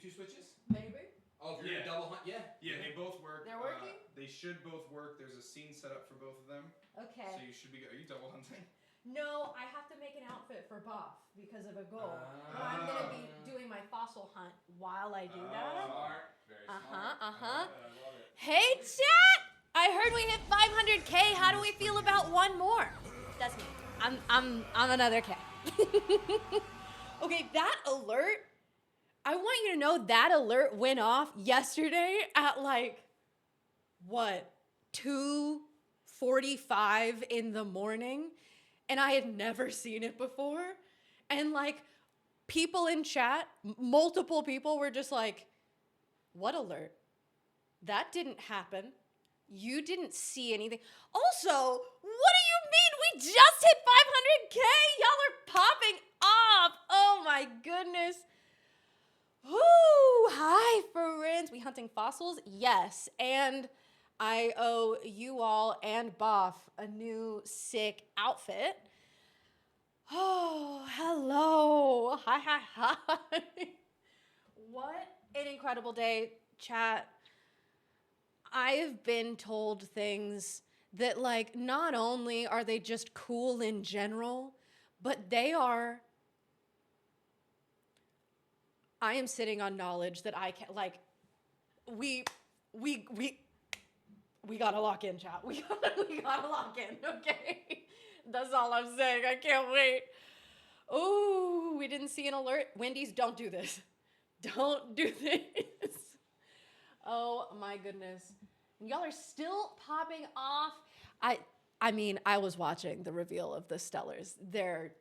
two switches? Maybe. Oh, if you're gonna double hunt, yeah. Yeah, they both work. They're working? They should both work. There's a scene set up for both of them. Okay. So you should be. Are you double hunting? No, I have to make an outfit for Buff because of a goal. But I'm gonna be doing my fossil hunt while I do that. Smart. Very smart. I love it. Hey, chat! I heard we hit 500K. How do we feel about one more? That's me. I'm another K. Okay, that alert. I want you to know that alert went off yesterday at like, what, 2:45 in the morning, and I had never seen it before. And like, people in chat, multiple people were just like, what alert? That didn't happen. You didn't see anything. Also, what do you mean we just hit 500K? Y'all are popping off. Oh my goodness. Woo! Hi, friends. We hunting fossils? Yes. And I owe you all and Boff a new sick outfit. Oh, hello. Hi, hi, hi. What an incredible day, chat. I've been told things that, like, not only are they just cool in general, but they are... I am sitting on knowledge that I can't, like, we gotta lock in, chat. We gotta lock in, okay? That's all I'm saying. I can't wait. Ooh, we didn't see an alert. Wendy's, don't do this. Don't do this. Oh my goodness. Y'all are still popping off. I mean, I was watching the reveal of the Stellars. They're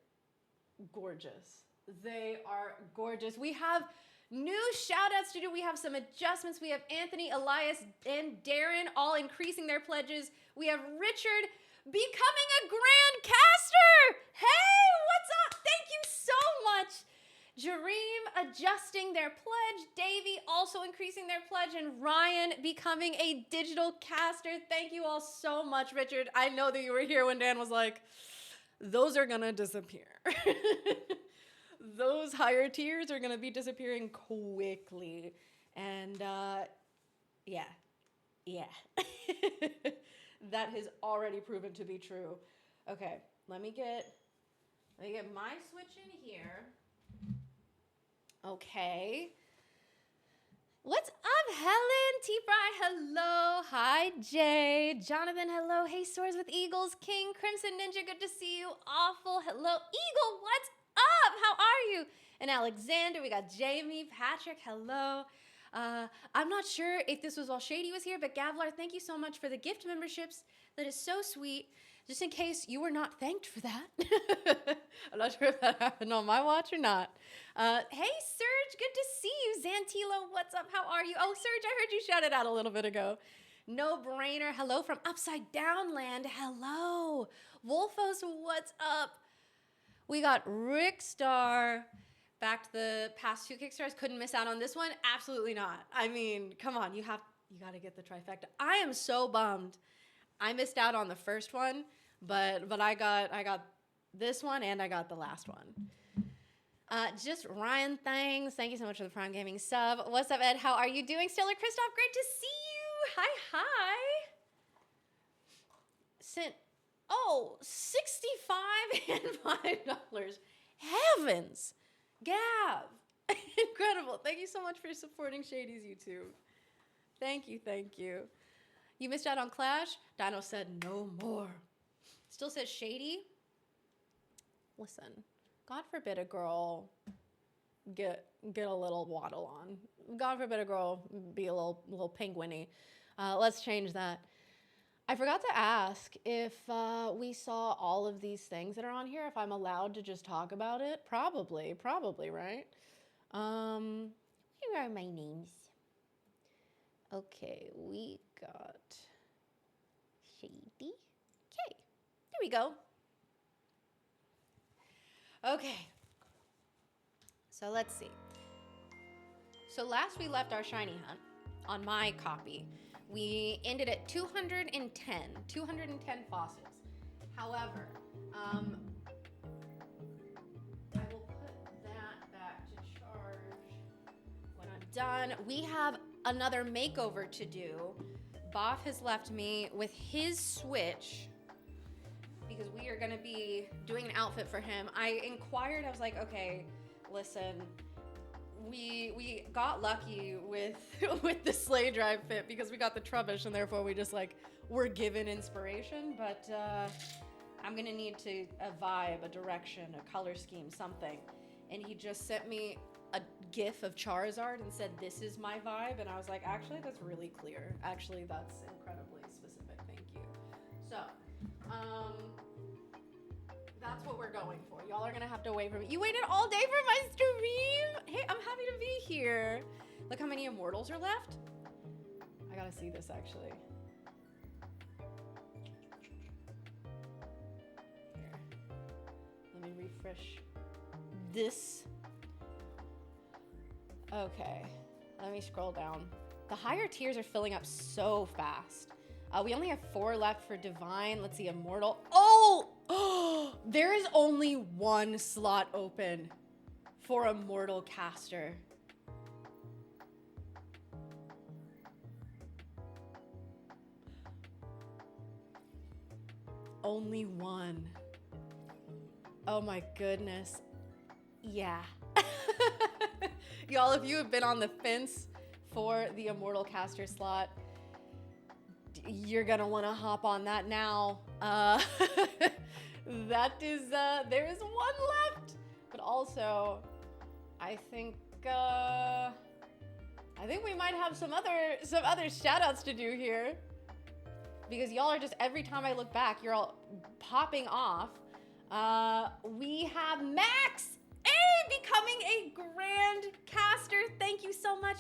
gorgeous. They are gorgeous. We have new shout outs to do. We have some adjustments. We have Anthony, Elias, and Darren all increasing their pledges. We have Richard becoming a Grand Caster. Hey, what's up? Thank you so much. Jareem adjusting their pledge. Davey also increasing their pledge. And Ryan becoming a digital caster. Thank you all so much, Richard. I know that you were here when Dan was like, those are going to disappear. Those higher tiers are going to be disappearing quickly. And yeah. That has already proven to be true. Okay, let me get my switch in here. Okay. What's up, Helen? T-Fry, hello. Hi, Jay. Jonathan, hello. Hey, Soars with Eagles. King, Crimson Ninja, good to see you. Awful, hello. Eagle, what's up? How are you? And Alexander, we got Jamie, Patrick, hello. I'm not sure if this was while Shady was here, but Gavlar, thank you so much for the gift memberships. That is so sweet. Just in case you were not thanked for that. I'm not sure if that happened on my watch or not. Hey, Serge, good to see you. Zantilo, what's up? How are you? Oh, Serge, I heard you shout it out a little bit ago. No brainer. Hello from Upside Down Land. Hello. Wolfos, what's up? We got Rick Star. Back to the past two Kickstarters. Couldn't miss out on this one. Absolutely not. I mean, come on. You got to get the trifecta. I am so bummed. I missed out on the first one, but I got this one and I got the last one. Just Ryan Thangs. Thank you so much for the Prime Gaming sub. What's up, Ed? How are you doing? Stellar Christoph, great to see you. Hi. Sent 65 and $5. Heavens. Gav. Incredible. Thank you so much for supporting Shady's YouTube. Thank you. You missed out on Clash? Dino said no more. Still says Shady. Listen, God forbid a girl get a little waddle on. God forbid a girl be a little penguin-y. Let's change that. I forgot to ask if we saw all of these things that are on here, if I'm allowed to just talk about it. Probably, right? Here are my names. Okay, we got Shady. Okay, there we go. Okay, so let's see. So last we left our shiny hunt on my copy, we ended at 210 fossils. However, I will put that back to charge when I'm done. We have another makeover to do. Boff has left me with his Switch because we are going to be doing an outfit for him. I inquired, I was like, okay, listen, we got lucky with with the sleigh drive fit because we got the Trubbish and therefore we just like were given inspiration, but I'm gonna need to a vibe, a direction, a color scheme, something. And he just sent me a gif of Charizard and said, this is my vibe. And I was like, actually, that's really clear. Actually, that's incredibly specific. Thank you. So, that's what we're going for. Y'all are gonna have to wait for me. You waited all day for my stream? Hey, I'm happy to be here. Look how many immortals are left. I gotta see this actually. Here. Let me refresh this. Okay, let me scroll down. The higher tiers are filling up so fast. We only have 4 left for Divine. Let's see, Immortal. Oh, there is only 1 slot open for Immortal Caster. Only 1. Oh my goodness. Yeah. Y'all, if you have been on the fence for the Immortal Caster slot, you're gonna want to hop on that now. That is, there is 1 left, but also, I think we might have some other shout outs to do here because y'all are just, every time I look back, you're all popping off. We have Max becoming a Grand Caster. Thank you so much.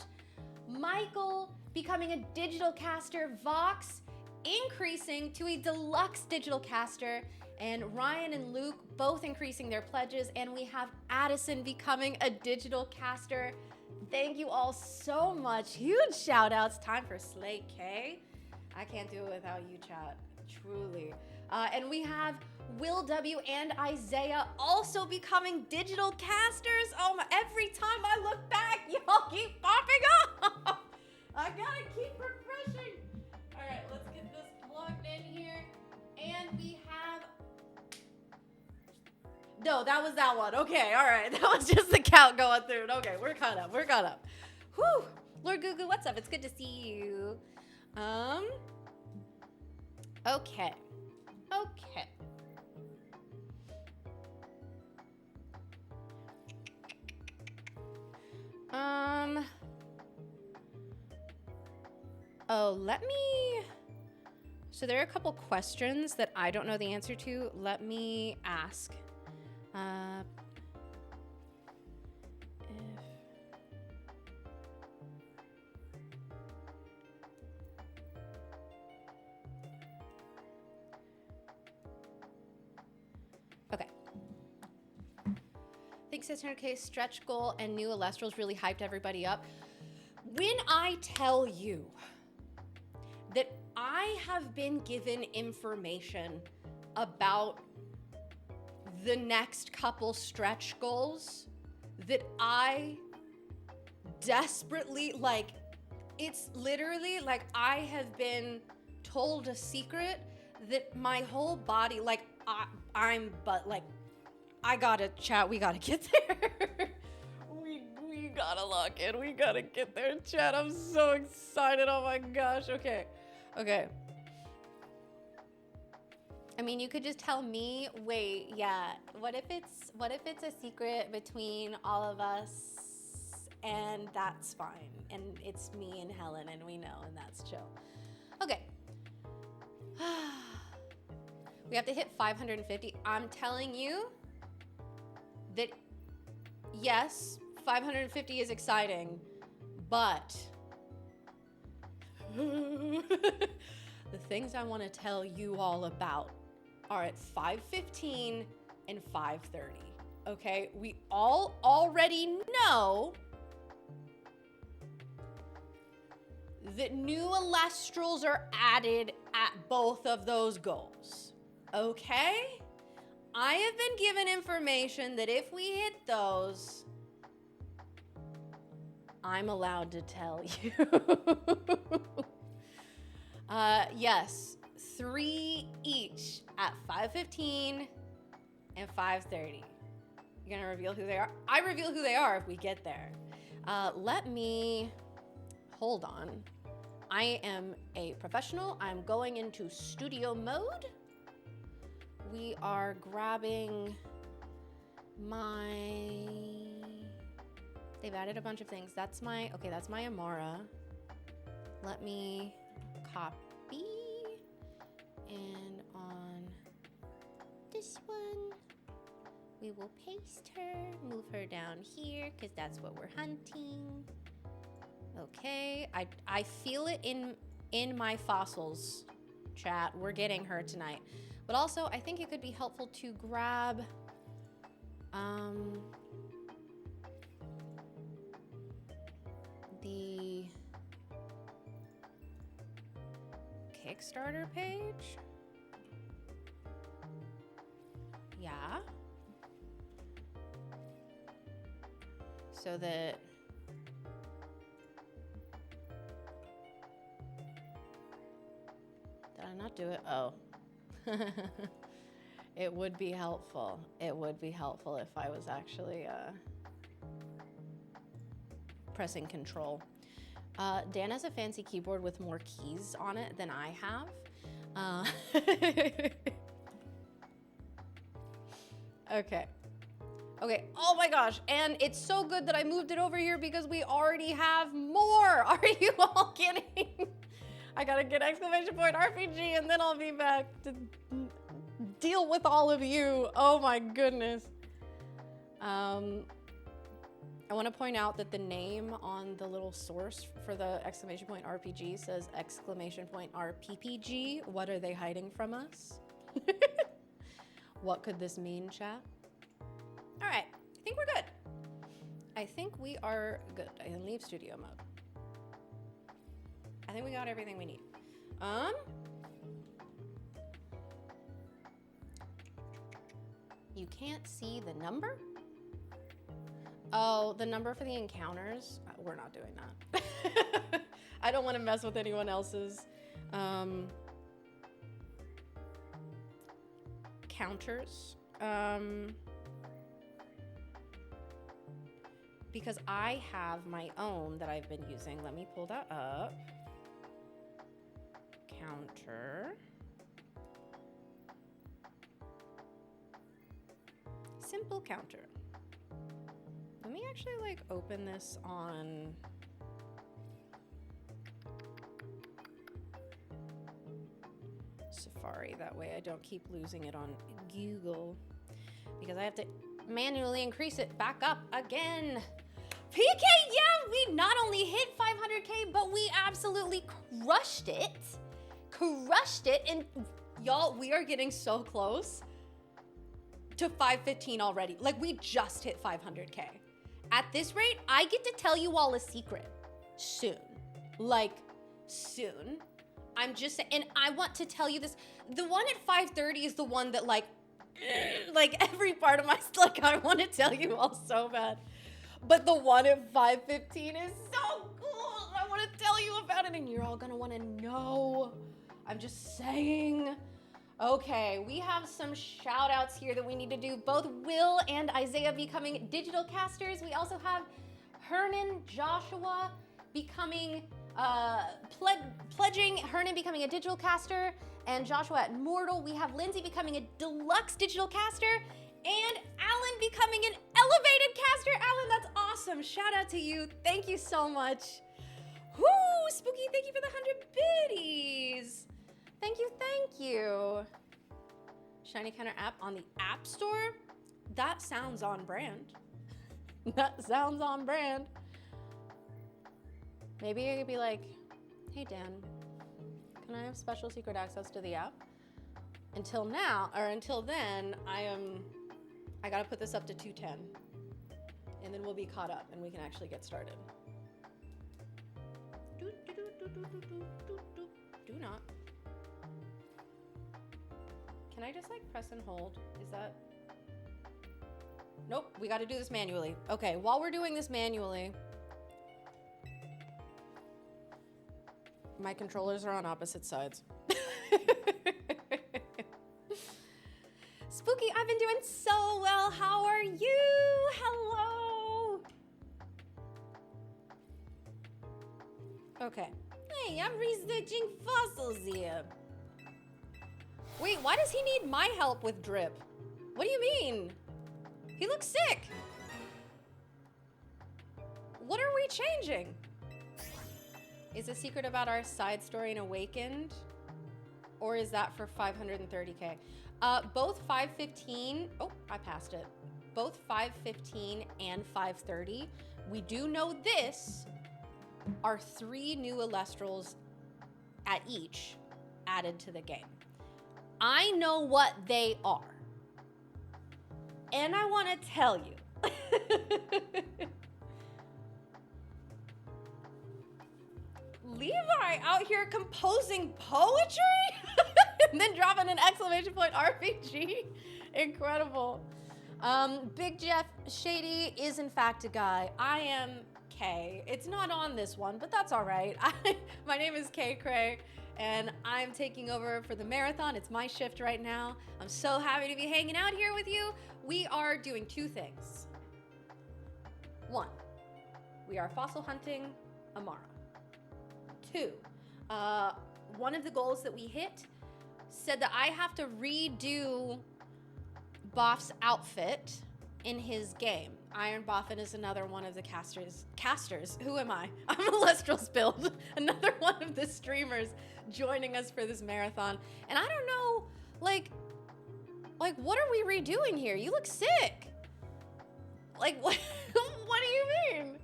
Michael becoming a Digital Caster. Vox increasing to a Deluxe Digital Caster. And Ryan and Luke both increasing their pledges. And we have Addison becoming a Digital Caster. Thank you all so much. Huge shout outs. Time for Slay K. I can't do it without you, chat. Truly. And we have Will W and Isaiah also becoming Digital Casters. Oh my, every time I look back, y'all keep popping up. I gotta keep refreshing. All right, let's get this plugged in here. And we have, no, that was that one. Okay, all right. That was just the count going through. Okay, we're caught up. We're caught up. Whew. Lord Gugu, what's up? It's good to see you. Okay. Okay. Oh, let me, so there are a couple questions that I don't know the answer to. Let me ask. Okay. I think 600K stretch goal and new Alestrals really hyped everybody up. When I tell you that I have been given information about the next couple stretch goals that I desperately, like, it's literally like I have been told a secret that my whole body, like, I gotta chat, we gotta get there. we gotta lock in, we gotta get there, chat. I'm so excited, oh my gosh, okay. I mean, you could just tell me, wait, yeah, what if it's a secret between all of us and that's fine. And it's me and Helen and we know and that's chill. Okay. We have to hit 550. I'm telling you that, yes, 550 is exciting, but the things I want to tell you all about are at 5:15 and 5:30. Okay? We all already know that new Alestrals are added at both of those goals. Okay? I have been given information that if we hit those, I'm allowed to tell you. Yes, 3 each at 5:15 and 5:30. You're gonna reveal who they are? I reveal who they are if we get there. Let me, hold on. I am a professional. I'm going into studio mode. We are grabbing they've added a bunch of things. That's my Amara. Let me copy, and on this one, we will paste her, move her down here, because that's what we're hunting. Okay, I feel it in my fossils chat. We're getting her tonight. But also, I think it could be helpful to grab the Kickstarter page. Yeah. So that did I not do it? Oh. It would be helpful. It would be helpful if I was actually pressing control. Dan has a fancy keyboard with more keys on it than I have. Okay. Okay, oh my gosh, and it's so good that I moved it over here because we already have more. Are you all kidding? I gotta get exclamation point RPG and then I'll be back to deal with all of you. Oh my goodness. I want to point out that the name on the little source for the exclamation point RPG says exclamation point RPPG. What are they hiding from us? What could this mean, chat? All right, I think we're good. I think we are good. I can leave studio mode. I think we got everything we need. You can't see the number? Oh, the number for the encounters? We're not doing that. I don't want to mess with anyone else's counters. Because I have my own that I've been using. Let me pull that up. Counter. Simple counter. Let me actually like open this on Safari. That way I don't keep losing it on Google because I have to manually increase it back up again. PK, yeah, we not only hit 500K, but we absolutely crushed it. Crushed it. And y'all, we are getting so close to 515 already. Like we just hit 500K. At this rate, I get to tell you all a secret soon. Like soon. I'm just saying, and I want to tell you this. The one at 530 is the one that like every part of my, like I want to tell you all so bad. But the one at 515 is so cool. I want to tell you about it and you're all gonna want to know. I'm just saying. Okay, we have some shout outs here that we need to do. Both Will and Isaiah becoming digital casters. We also have Hernan Joshua becoming, pledging Hernan becoming a digital caster and Joshua at Mortal. We have Lindsay becoming a deluxe digital caster and Alan becoming an elevated caster. Alan, that's awesome. Shout out to you. Thank you so much. Whoo, Spooky, thank you for the 100 biddies. Thank you, thank you. Shiny Counter app on the App Store? That sounds on brand. That sounds on brand. Maybe I could be like, hey Dan, can I have special secret access to the app? Until now, or until then, I gotta put this up to 210. And then we'll be caught up and we can actually get started. Do not. Can I just like press and hold? Is that? Nope, we gotta do this manually. Okay, while we're doing this manually, My controllers are on opposite sides. Spooky, I've been doing so well. How are you? Hello. Okay. Hey, I'm researching fossils here. Wait, why does he need my help with drip? What do you mean? He looks sick. What are we changing? Is the secret about our side story in Awakened? Or is that for 530K? Both 515, oh, I passed it. Both 515 and 530. We do know this are 3 new Alestrals at each added to the game. I know what they are. And I want to tell you. Levi out here composing poetry? And then dropping an exclamation point RPG? Incredible. Big Jeff Shady is in fact a guy. I am Kay. It's not on this one, but that's all right. My name is kaycreigh, and I'm taking over for the marathon. It's my shift right now. I'm so happy to be hanging out here with you. We are doing 2 things. 1, we are fossil hunting Amara. 2, one of the goals that we hit said that I have to redo Boff's outfit in his game. Iron Boffin is another one of the casters. Who am I? I'm Alestral's build. Another one of the streamers joining us for this marathon. And I don't know, like what are we redoing here? You look sick. Like, what, what do you mean?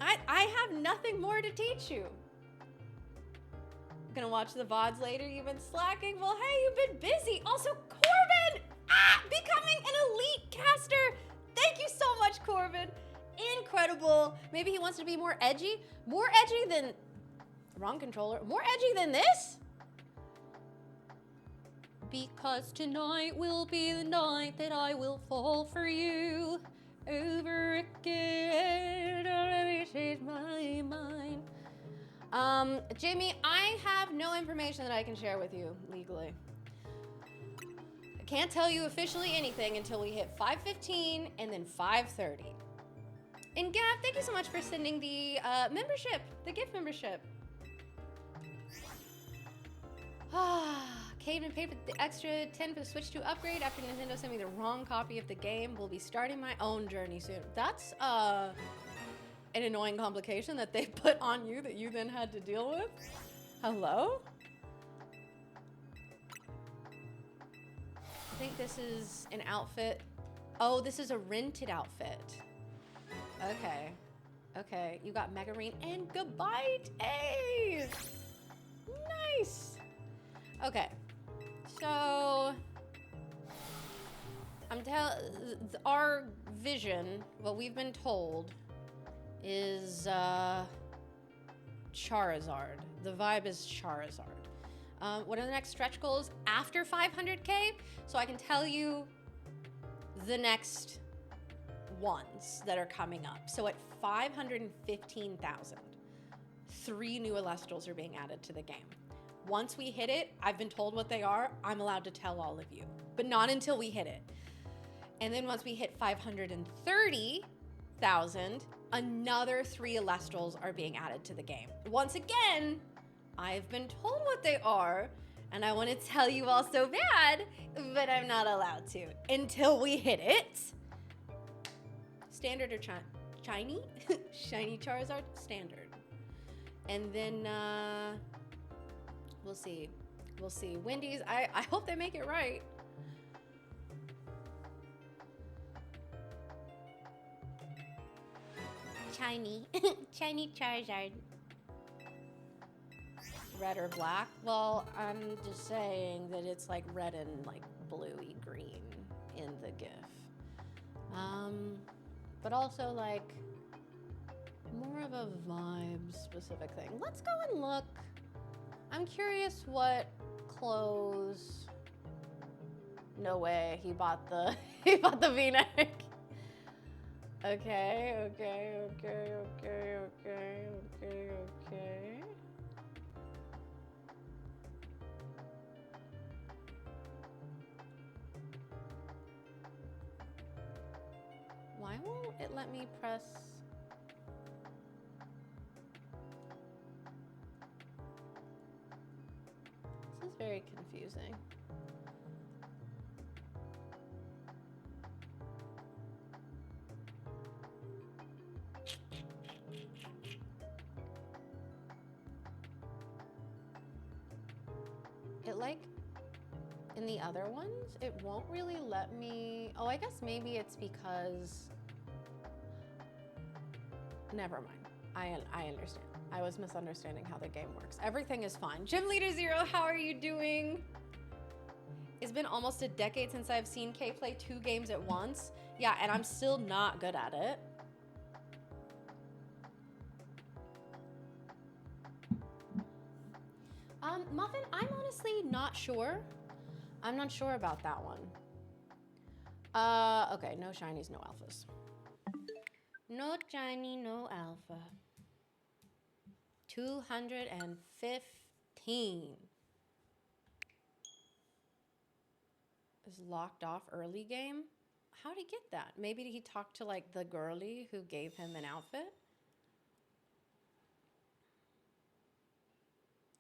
I have nothing more to teach you. Gonna watch the VODs later. You've been slacking. Well, hey, you've been busy. Also, Corbin, becoming an elite caster. Thank you so much, Corbin. Incredible. Maybe he wants to be more edgy. More edgy than, wrong controller. More edgy than this? Because tonight will be the night that I will fall for you over again. Don't let me change my mind. Jamie, I have no information that I can share with you legally. I can't tell you officially anything until we hit 515 and then 530. And Gav, thank you so much for sending the membership, the gift membership. Caveman paid for the extra 10 for the Switch 2 upgrade after Nintendo sent me the wrong copy of the game. We'll be starting my own journey soon. That's an annoying complication that they put on you that you then had to deal with. Hello? I think this is an outfit. Oh, this is a rented outfit. Okay. Okay, you got Megarine and Gabite. Hey! Nice. Okay. So our vision, what we've been told, is Charizard. The vibe is Charizard. What are the next stretch goals after 500K? So I can tell you the next ones that are coming up. So at 515,000, 3 new Alestrals are being added to the game. Once we hit it, I've been told what they are. I'm allowed to tell all of you, but not until we hit it. And then once we hit 530,000, another 3 Alestrals are being added to the game. Once again, I've been told what they are, and I want to tell you all so bad, but I'm not allowed to until we hit it. Standard or shiny? Shiny Charizard? Standard. And then, we'll see. We'll see. Wendy's, I hope they make it right. Shiny. Shiny Charizard. Red or black? Well, I'm just saying that it's like red and like bluey green in the GIF. But also like more of a vibe specific thing. Let's go and look. I'm curious what clothes. No way, he bought the V-neck. Okay. won't it let me press? This is very confusing. It like, in the other ones, it won't really let me, oh, I guess maybe it's because, never mind. I understand. I was misunderstanding how the game works. Everything is fine. Gym Leader Zero, how are you doing? It's been almost a decade since I've seen Kay play 2 games at once. Yeah, and I'm still not good at it. Muffin, I'm honestly not sure. I'm not sure about that one. Okay, no shinies, no alphas. No shiny, no alpha. 215. Is locked off early game? How'd he get that? Maybe he talked to like the girly who gave him an outfit?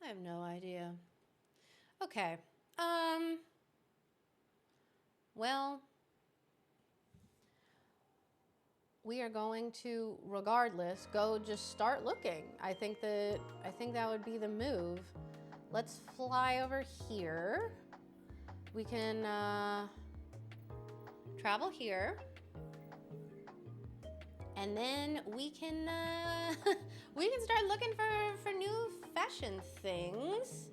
I have no idea. Okay. Well, we are going to, regardless, go just start looking. I think that would be the move. Let's fly over here. We can travel here. And then we can start looking for new fashion things.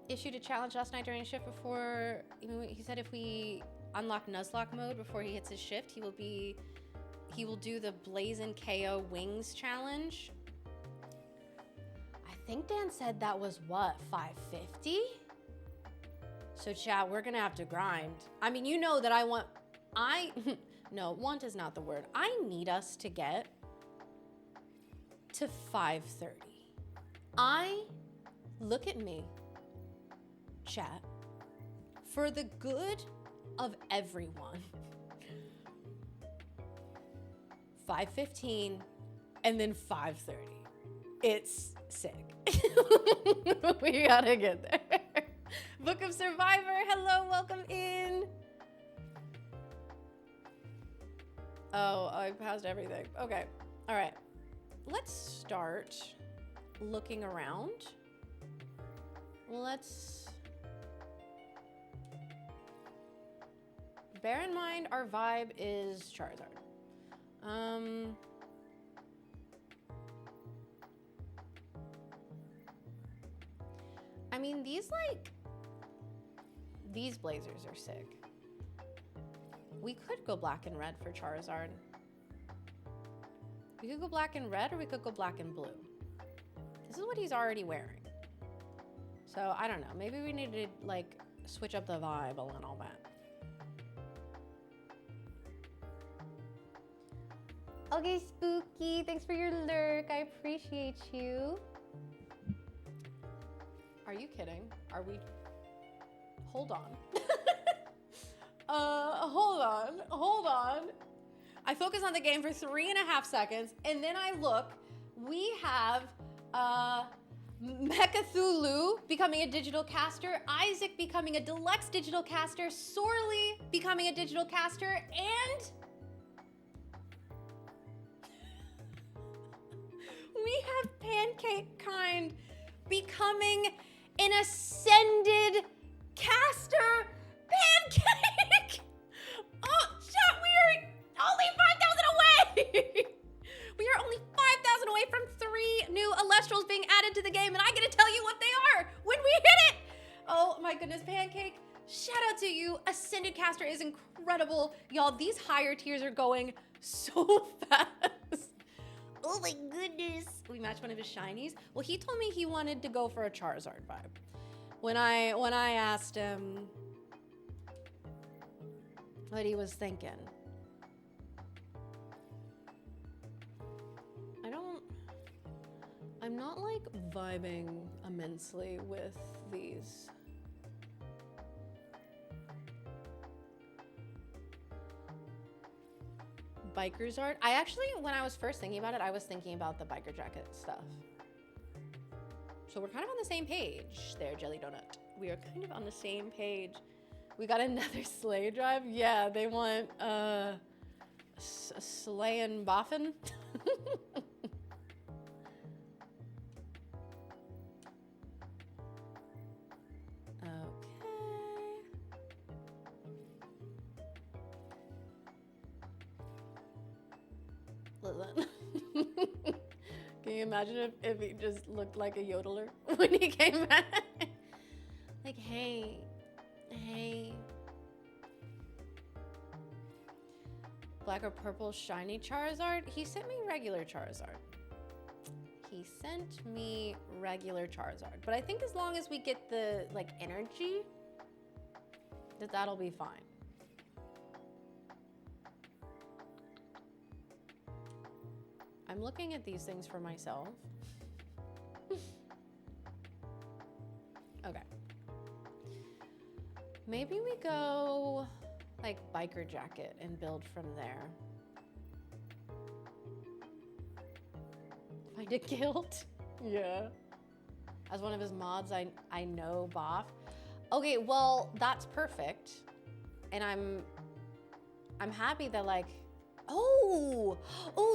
Issued a challenge last night during shift before, he said if we unlock Nuzlocke mode before he hits his shift, he will do the Blazin' KO Wings challenge. I think Dan said that was what, 550? So chat, we're gonna have to grind. I mean, you know that no, want is not the word. I need us to get to 530. Look at me, chat. For the good of everyone, 515 and then 530. It's sick. We gotta get there. Book of Survivor, hello, welcome in. Oh, I passed everything. Okay, all right. Let's start looking around. Bear in mind our vibe is Charizard. I mean, these blazers are sick. We could go black and red for Charizard. We could go black and red, or we could go black and blue. This is what he's already wearing. So I don't know, maybe we need to like switch up the vibe a little bit. Okay, Spooky, thanks for your lurk. I appreciate you. Are you kidding? Are we? Hold on. Hold on. I focus on the game for 3.5 seconds, and then I look. We have Mechacthulhu becoming a digital caster, Isaac becoming a deluxe digital caster, Sorely becoming a digital caster, and we have Pancake Kind becoming an ascended caster. Pancake! Oh, chat, we are only 5,000 away! We are only 5,000 away from 3 new Alestrals being added to the game, and I get to tell you what they are when we hit it! Oh my goodness, Pancake, shout out to you. Ascended caster is incredible. Y'all, these higher tiers are going so fast. Oh my goodness. We matched one of his shinies. Well, he told me he wanted to go for a Charizard vibe. When I asked him what he was thinking. I'm not like vibing immensely with these. Biker's art. I actually, when I was first thinking about it, I was thinking about the biker jacket stuff. So we're kind of on the same page there, Jelly Donut. We are kind of on the same page. We got another sleigh drive. Yeah, they want sleigh and boffin. Listen. Can you imagine if he just looked like a yodeler when he came back? Like, hey. Black or purple shiny Charizard? He sent me regular Charizard. But I think as long as we get the, like, energy, that'll be fine. I'm looking at these things for myself. Okay. Maybe we go like biker jacket and build from there. Find a guild? Yeah. As one of his mods, I know Boff. Okay, well, that's perfect. And I'm happy that like, oh,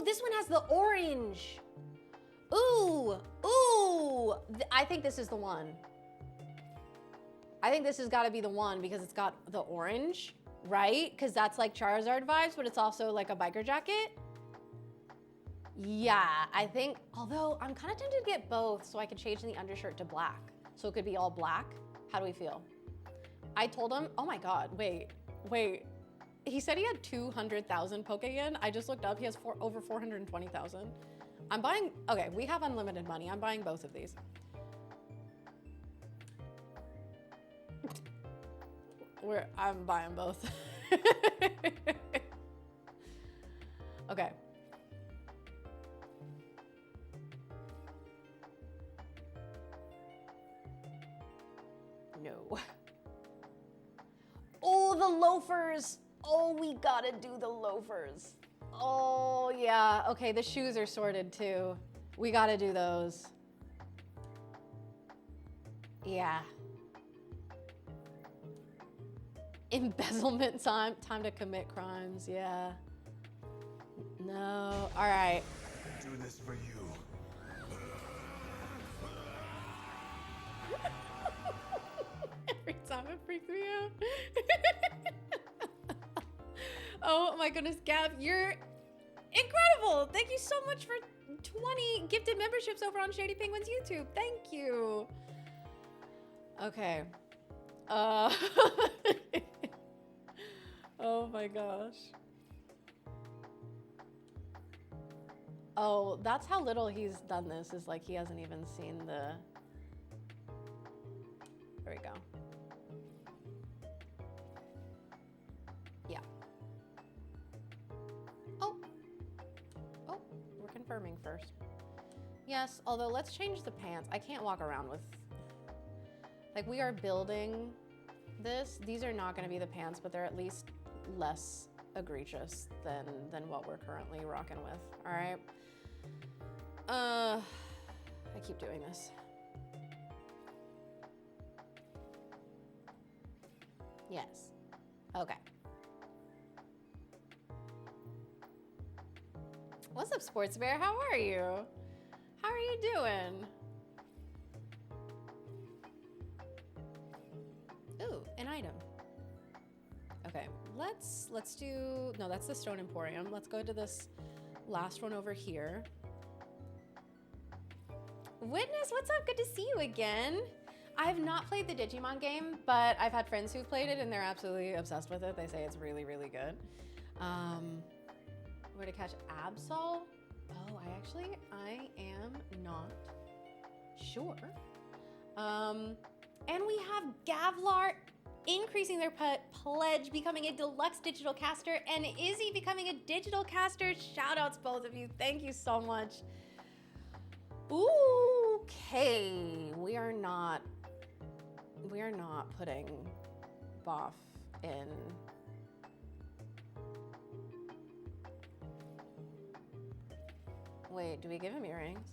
this one has the orange. Ooh, I think this is the one. I think this has got to be the one because it's got the orange, right? Because that's like Charizard vibes, but it's also like a biker jacket. Yeah, I think, although I'm kind of tempted to get both so I could change the undershirt to black. So it could be all black. How do we feel? I told him, oh my God, wait. He said he had 200,000 Pokeyen. I just looked up, he has over 420,000. I'm buying, okay, we have unlimited money. I'm buying both of these. I'm buying both. Okay. No. Oh, the loafers. Oh, we gotta do the loafers. Oh, yeah. Okay, the shoes are sorted too. We gotta do those. Yeah. Embezzlement time to commit crimes, yeah. No, all right. Do this for you. Every time it freaks me out. Oh my goodness, Gab, you're incredible. Thank you so much for 20 gifted memberships over on Shady Penguins YouTube. Thank you. Okay. Oh my gosh. Oh, that's how little he's done this, is like he hasn't even seen the... There we go. Yeah. Oh, we're confirming first. Yes, although let's change the pants. I can't walk around with... Like, we are building this. These are not going to be the pants, but they're at least less egregious than what we're currently rocking with. All right. I keep doing this. Yes. Okay. What's up, Sports Bear? How are you? How are you doing? Ooh, an item. Okay, let's do, no, that's the Stone Emporium. Let's go to this last one over here. Witness, what's up? Good to see you again. I have not played the Digimon game, but I've had friends who've played it and they're absolutely obsessed with it. They say it's really, really good. Where to catch Absol? Oh, I am not sure. And we have Gavlar increasing their pledge, becoming a deluxe digital caster, and Izzy becoming a digital caster. Shout outs, both of you. Thank you so much. Okay, we are not putting Boff in. Wait, do we give him earrings?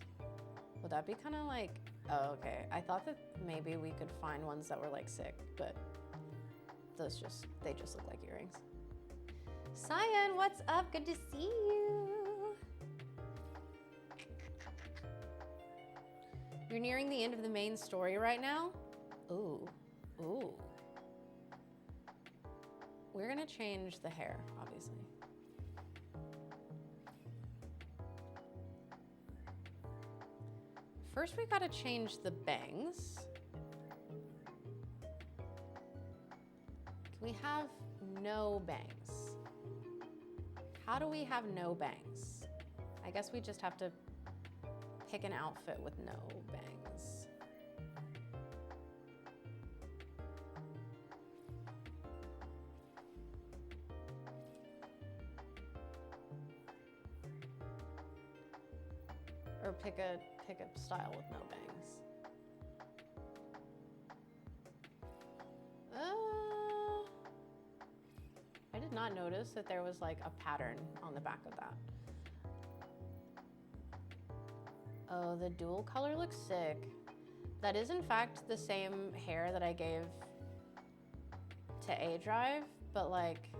Would that be kind of like... Oh, okay. I thought that maybe we could find ones that were like sick, but they just look like earrings. Cyan, what's up? Good to see you. You're nearing the end of the main story right now? Ooh, ooh. We're gonna change the hair, obviously. First, we gotta change the bangs. Can we have no bangs? How do we have no bangs? I guess we just have to pick an outfit with no bangs. Or pick a style with no bangs. I did not notice that there was like a pattern on the back of that. Oh, the dual color looks sick. That is in fact the same hair that I gave to A Drive, but like,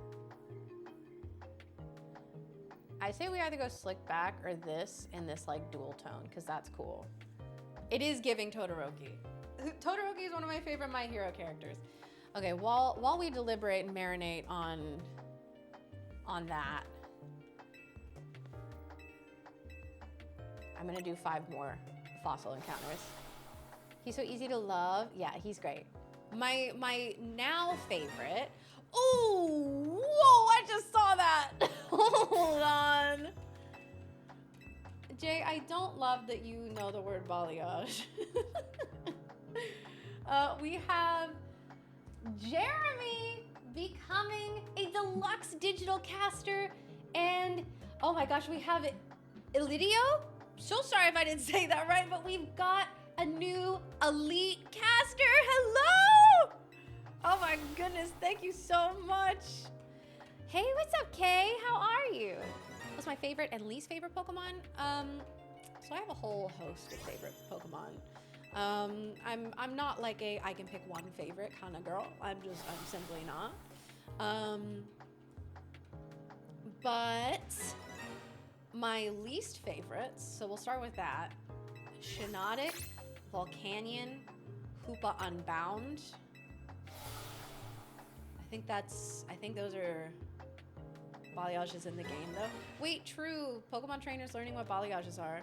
I say we either go slick back or this in this like dual tone, because that's cool. It is giving Todoroki. Todoroki is one of my favorite My Hero characters. Okay, while we deliberate and marinate on that, I'm gonna do 5 more fossil encounters. He's so easy to love. Yeah, he's great. My now favorite. Ooh, whoa, I just saw that. Hold on. Jay, I don't love that you know the word balayage. We have Jeremy becoming a deluxe digital caster, and oh my gosh, we have Elidio. So sorry if I didn't say that right, but we've got a new elite caster. Hello! Oh my goodness, thank you so much. Hey, what's up, Kay? How are you? What's my favorite and least favorite Pokemon? So I have a whole host of favorite Pokemon. I'm not like I can pick one favorite kind of girl. I'm simply not. But my least favorites, so we'll start with that. Shiinotic, Volcanion, Hoopa Unbound. I think those are balayages in the game though. Wait, true. Pokemon trainers learning what balayages are.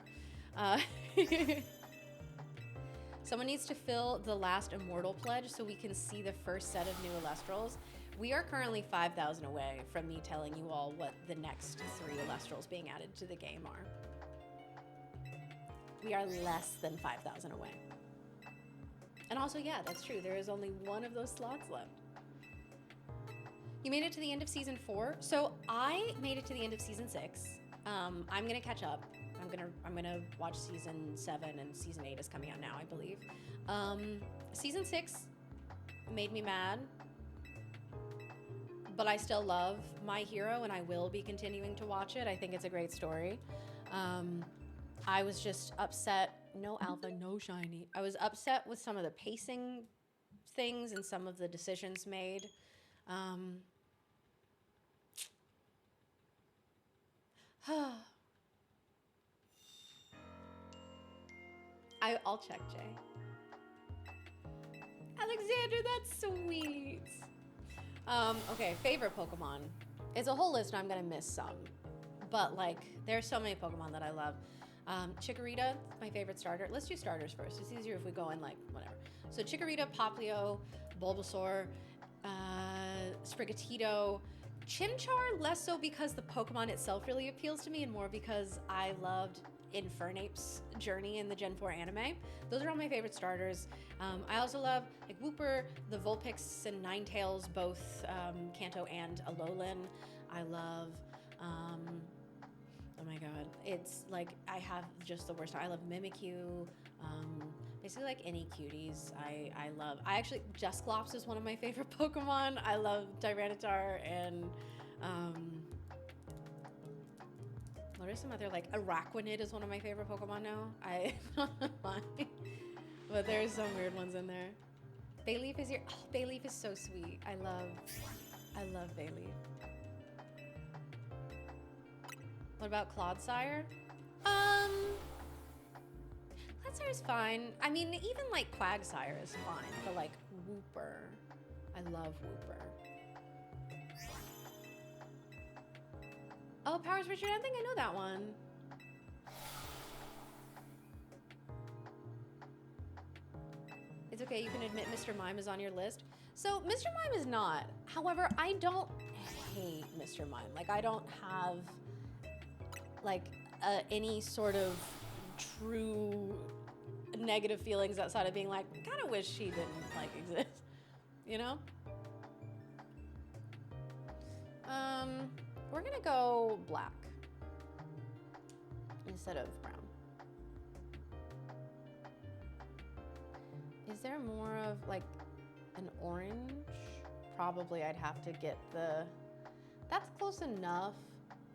Someone needs to fill the last Immortal pledge so we can see the first set of new Elestrals. We are currently 5,000 away from me telling you all what the next 3 Elestrals being added to the game are. We are less than 5,000 away. And also, yeah, that's true. There is only one of those slots left. You made it to the end of season 4. So I made it to the end of season 6. I'm gonna catch up. I'm gonna watch season 7, and season 8 is coming out now, I believe. Season 6 made me mad, but I still love My Hero, and I will be continuing to watch it. I think it's a great story. I was just upset. No alpha, no shiny. I was upset with some of the pacing things and some of the decisions made. I'll check, Jay. Alexander, that's sweet. Okay, favorite Pokemon. It's a whole list and I'm gonna miss some. But like, there's so many Pokemon that I love. Chikorita, my favorite starter. Let's do starters first. It's easier if we go in like, whatever. So Chikorita, Popplio, Bulbasaur, Sprigatito, Chimchar, less so because the Pokemon itself really appeals to me and more because I loved Infernape's journey in the Gen 4 anime. Those are all my favorite starters. I also love like Wooper, the Vulpix and Ninetales, both Kanto and Alolan. I love, oh my god, it's like I have just the worst. I love Mimikyu, basically like any cuties. I love. I actually, Dusclops is one of my favorite Pokemon. I love Tyranitar and What are some other, like, Araquanid is one of my favorite Pokemon now. I don't know why. But there's some weird ones in there. Bayleaf is your, oh, Bayleaf is so sweet. I love Bayleaf. What about Clodsire? Clodsire's fine. I mean, even like Quagsire is fine, but like Wooper. I love Wooper. Oh, Powers Richard, I think I know that one. It's okay, you can admit Mr. Mime is on your list. So, Mr. Mime is not. However, I don't hate Mr. Mime. Like, I don't have, like, any sort of true negative feelings outside of being like, kind of wish she didn't, like, exist. You know? We're gonna go black instead of brown. Is there more of like an orange? Probably I'd have to get the, that's close enough.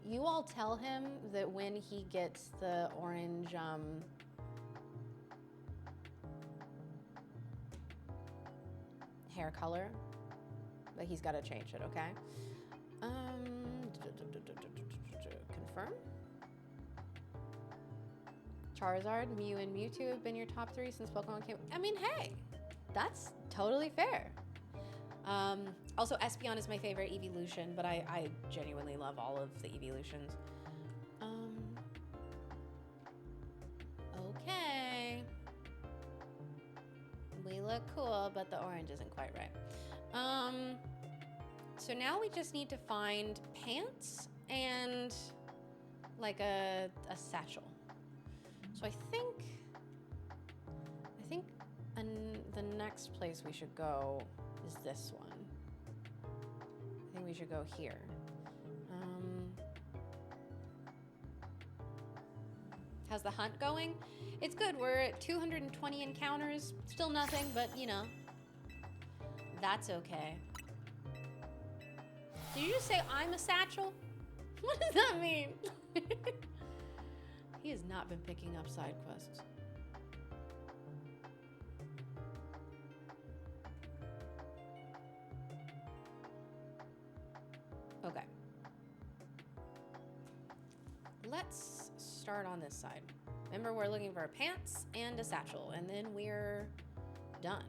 You all tell him that when he gets the orange, hair color, that he's got to change it, okay? Confirm. Charizard, Mew, and Mewtwo have been your top 3 since Pokemon came. I mean, hey, that's totally fair. Also, Espeon is my favorite evolution, but I genuinely love all of the evolutions. Okay. We look cool, but the orange isn't quite right. So now we just need to find pants and like a satchel. So I think the next place we should go is this one. I think we should go here. How's the hunt going? It's good. We're at 220 encounters. Still nothing, but you know, that's okay. Did you just say I'm a satchel? What does that mean? He has not been picking up side quests. Okay. Let's start on this side. Remember, we're looking for pants and a satchel, and then we're done.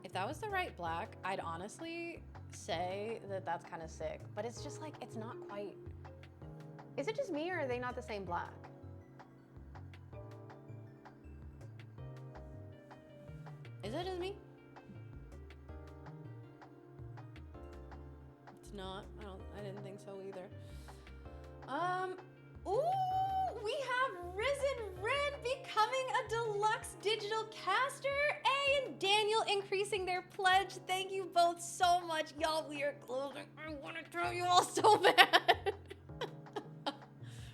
If that was the right black, I'd honestly say that that's kind of sick, but it's just like, it's not quite. Is it just me or are they not the same black? Is it just me? It's not. I didn't think so either. Ooh, we have Risen Ren becoming a deluxe digital caster. And Daniel increasing their pledge. Thank you both so much. Y'all, we are closing. I want to throw you all so bad.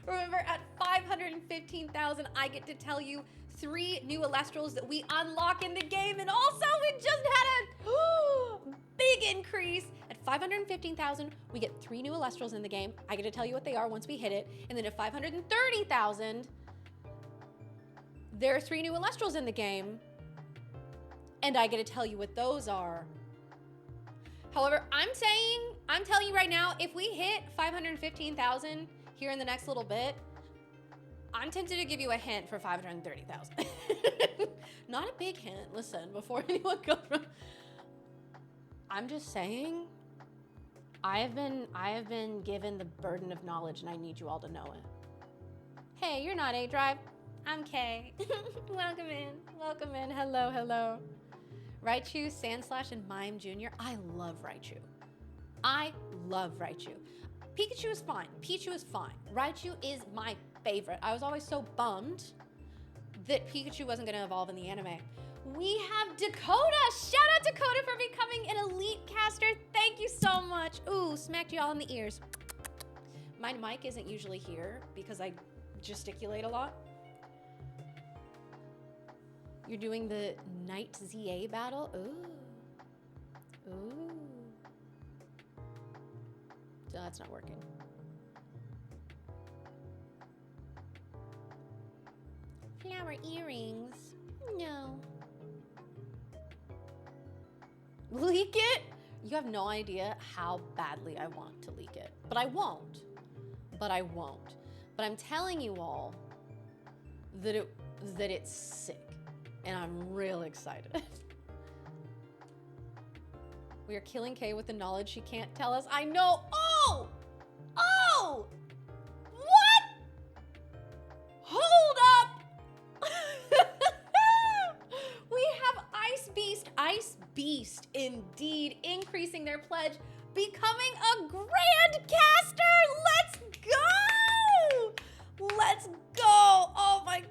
Remember, at 515,000, I get to tell you 3 new Elestrals that we unlock in the game. And also, we just had a big increase. At 515,000, we get 3 new Elestrals in the game. I get to tell you what they are once we hit it. And then at 530,000, there are 3 new Elestrals in the game. And I get to tell you what those are. However, I'm telling you right now, if we hit 515,000 here in the next little bit, I'm tempted to give you a hint for 530,000. Not a big hint, listen, before anyone goes from. I'm just saying, I have been given the burden of knowledge and I need you all to know it. Hey, you're not A-Drive. I'm Kay. Welcome in, hello. Raichu, Sandslash, and Mime Jr. I love Raichu. Pikachu is fine. Pichu is fine. Raichu is my favorite. I was always so bummed that Pikachu wasn't going to evolve in the anime. We have Dakota. Shout out Dakota for becoming an elite caster. Thank you so much. Ooh, smacked you all in the ears. My mic isn't usually here because I gesticulate a lot. You're doing the Knight Z-A battle? Ooh. No, that's not working. Flower earrings. No. Leak it? You have no idea how badly I want to leak it. But I won't. But I'm telling you all that it's sick. And I'm real excited. We are killing Kay with the knowledge she can't tell us. I know. Oh! Oh! What? Hold up! We have Ice Beast indeed increasing their pledge, becoming a Grand Caster. Let's go! Let's go! Oh my.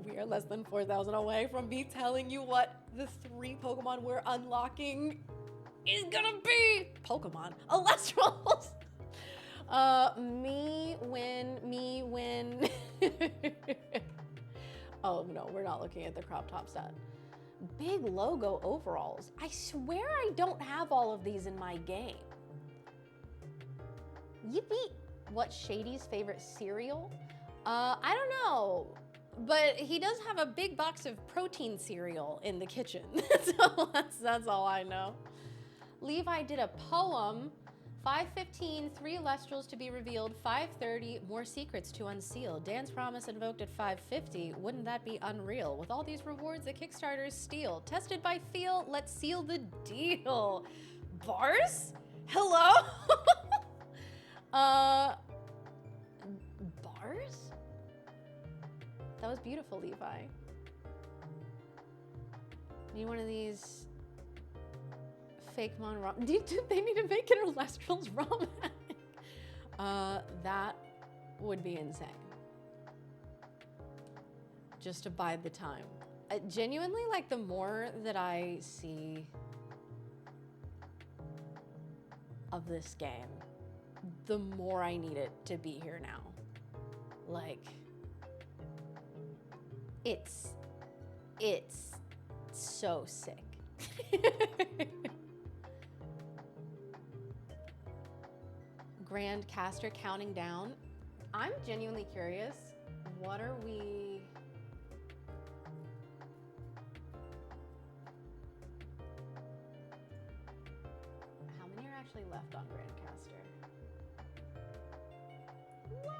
We are less than 4,000 away from me telling you what the 3 Pokemon we're unlocking is gonna be. Pokemon. Alestrals. Me win. Oh no, we're not looking at the crop top set. Big logo overalls. I swear I don't have all of these in my game. Yippee. What's Shady's favorite cereal? I don't know. But he does have a big box of protein cereal in the kitchen. So that's all I know. Levi did a poem. 5:15, 3 Alestrals to be revealed. 5:30, more secrets to unseal. Dan's promise invoked at 5:50. Wouldn't that be unreal? With all these rewards that Kickstarters steal. Tested by feel, let's seal the deal. Bars? Hello? Bars? That was beautiful, Levi. Need one of these fake mon rom. They need to make it Alestral's rom. That would be insane. Just to bide the time. Genuinely, like, the more that I see of this game, the more I need it to be here now. Like, it's so sick. Grand Caster counting down. I'm genuinely curious. What are we? How many are actually left on Grand Caster? Whoa!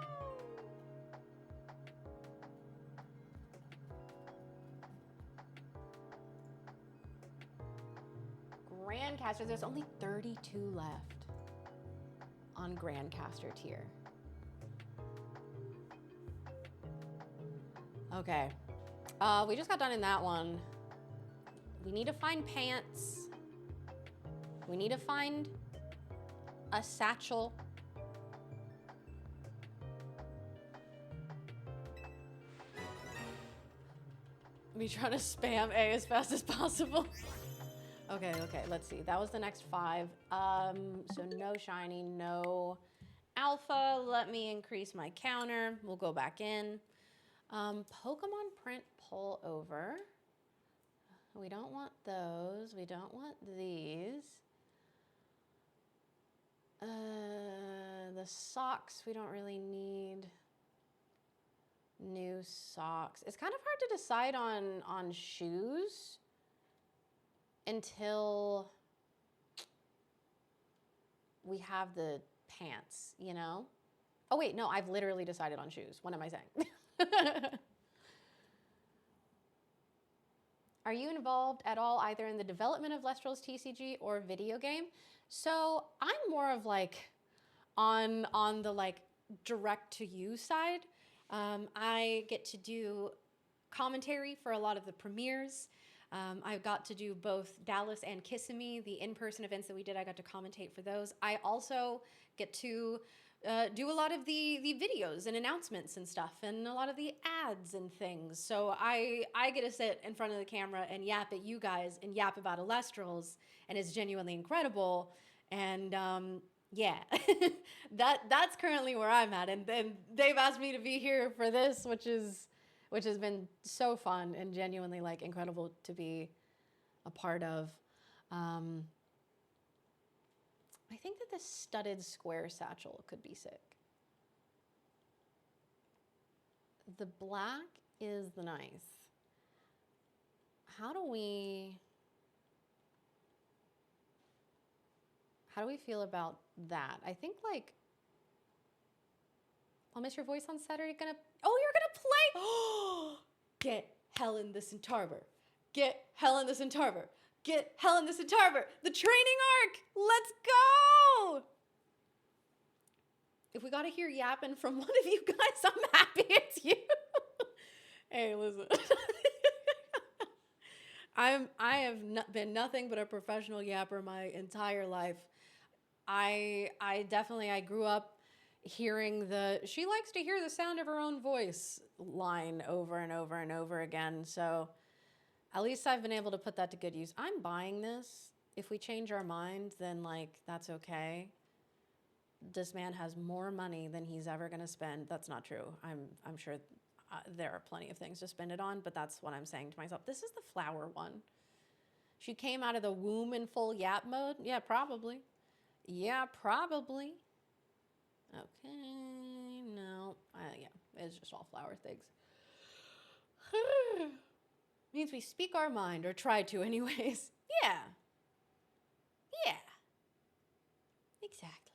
Grand Caster, there's only 32 left on Grand Caster tier. Okay. We just got done in that one. We need to find pants. We need to find a satchel. Me trying to spam A as fast as possible. Okay, let's see. That was the next 5. So no shiny, no alpha. Let me increase my counter. We'll go back in. Pokemon print pull over. We don't want those. We don't want these. The socks, we don't really need new socks. It's kind of hard to decide on shoes until we have the pants, you know? Oh wait, no, I've literally decided on shoes. What am I saying? Are you involved at all either in the development of Lestral's TCG or video game? So I'm more of like on the like direct to you side. I get to do commentary for a lot of the premieres. I've got to do both Dallas and Kissimmee, the in-person events that we did. I got to commentate for those. I also get to do a lot of the videos and announcements and stuff, and a lot of the ads and things. So I get to sit in front of the camera and yap at you guys and yap about Alestrals, and it's genuinely incredible. And yeah, that's currently where I'm at. And they've asked me to be here for this, which has been so fun and genuinely like incredible to be a part of. I think that the studded square satchel could be sick. The black is the nice. How do we feel about that? I think like, I'll miss your voice on Saturday. You're gonna play. Get Helen the Centaur. Get Helen the Centaur. Get Helen the Centaur. The training arc. Let's go. If we gotta hear yapping from one of you guys, I'm happy it's you. Hey, listen. I have been nothing but a professional yapper my entire life. I grew up hearing she likes to hear the sound of her own voice line over and over and over again. So at least I've been able to put that to good use. I'm buying this. If we change our mind, then like, that's okay. This man has more money than he's ever going to spend. That's not true. I'm sure there are plenty of things to spend it on, but that's what I'm saying to myself. This is the flower one. She came out of the womb in full yap mode? Yeah, probably. Yeah, probably. Okay, no. Yeah, it's just all flower things. Means we speak our mind, or try to anyways. Yeah. Yeah. Exactly.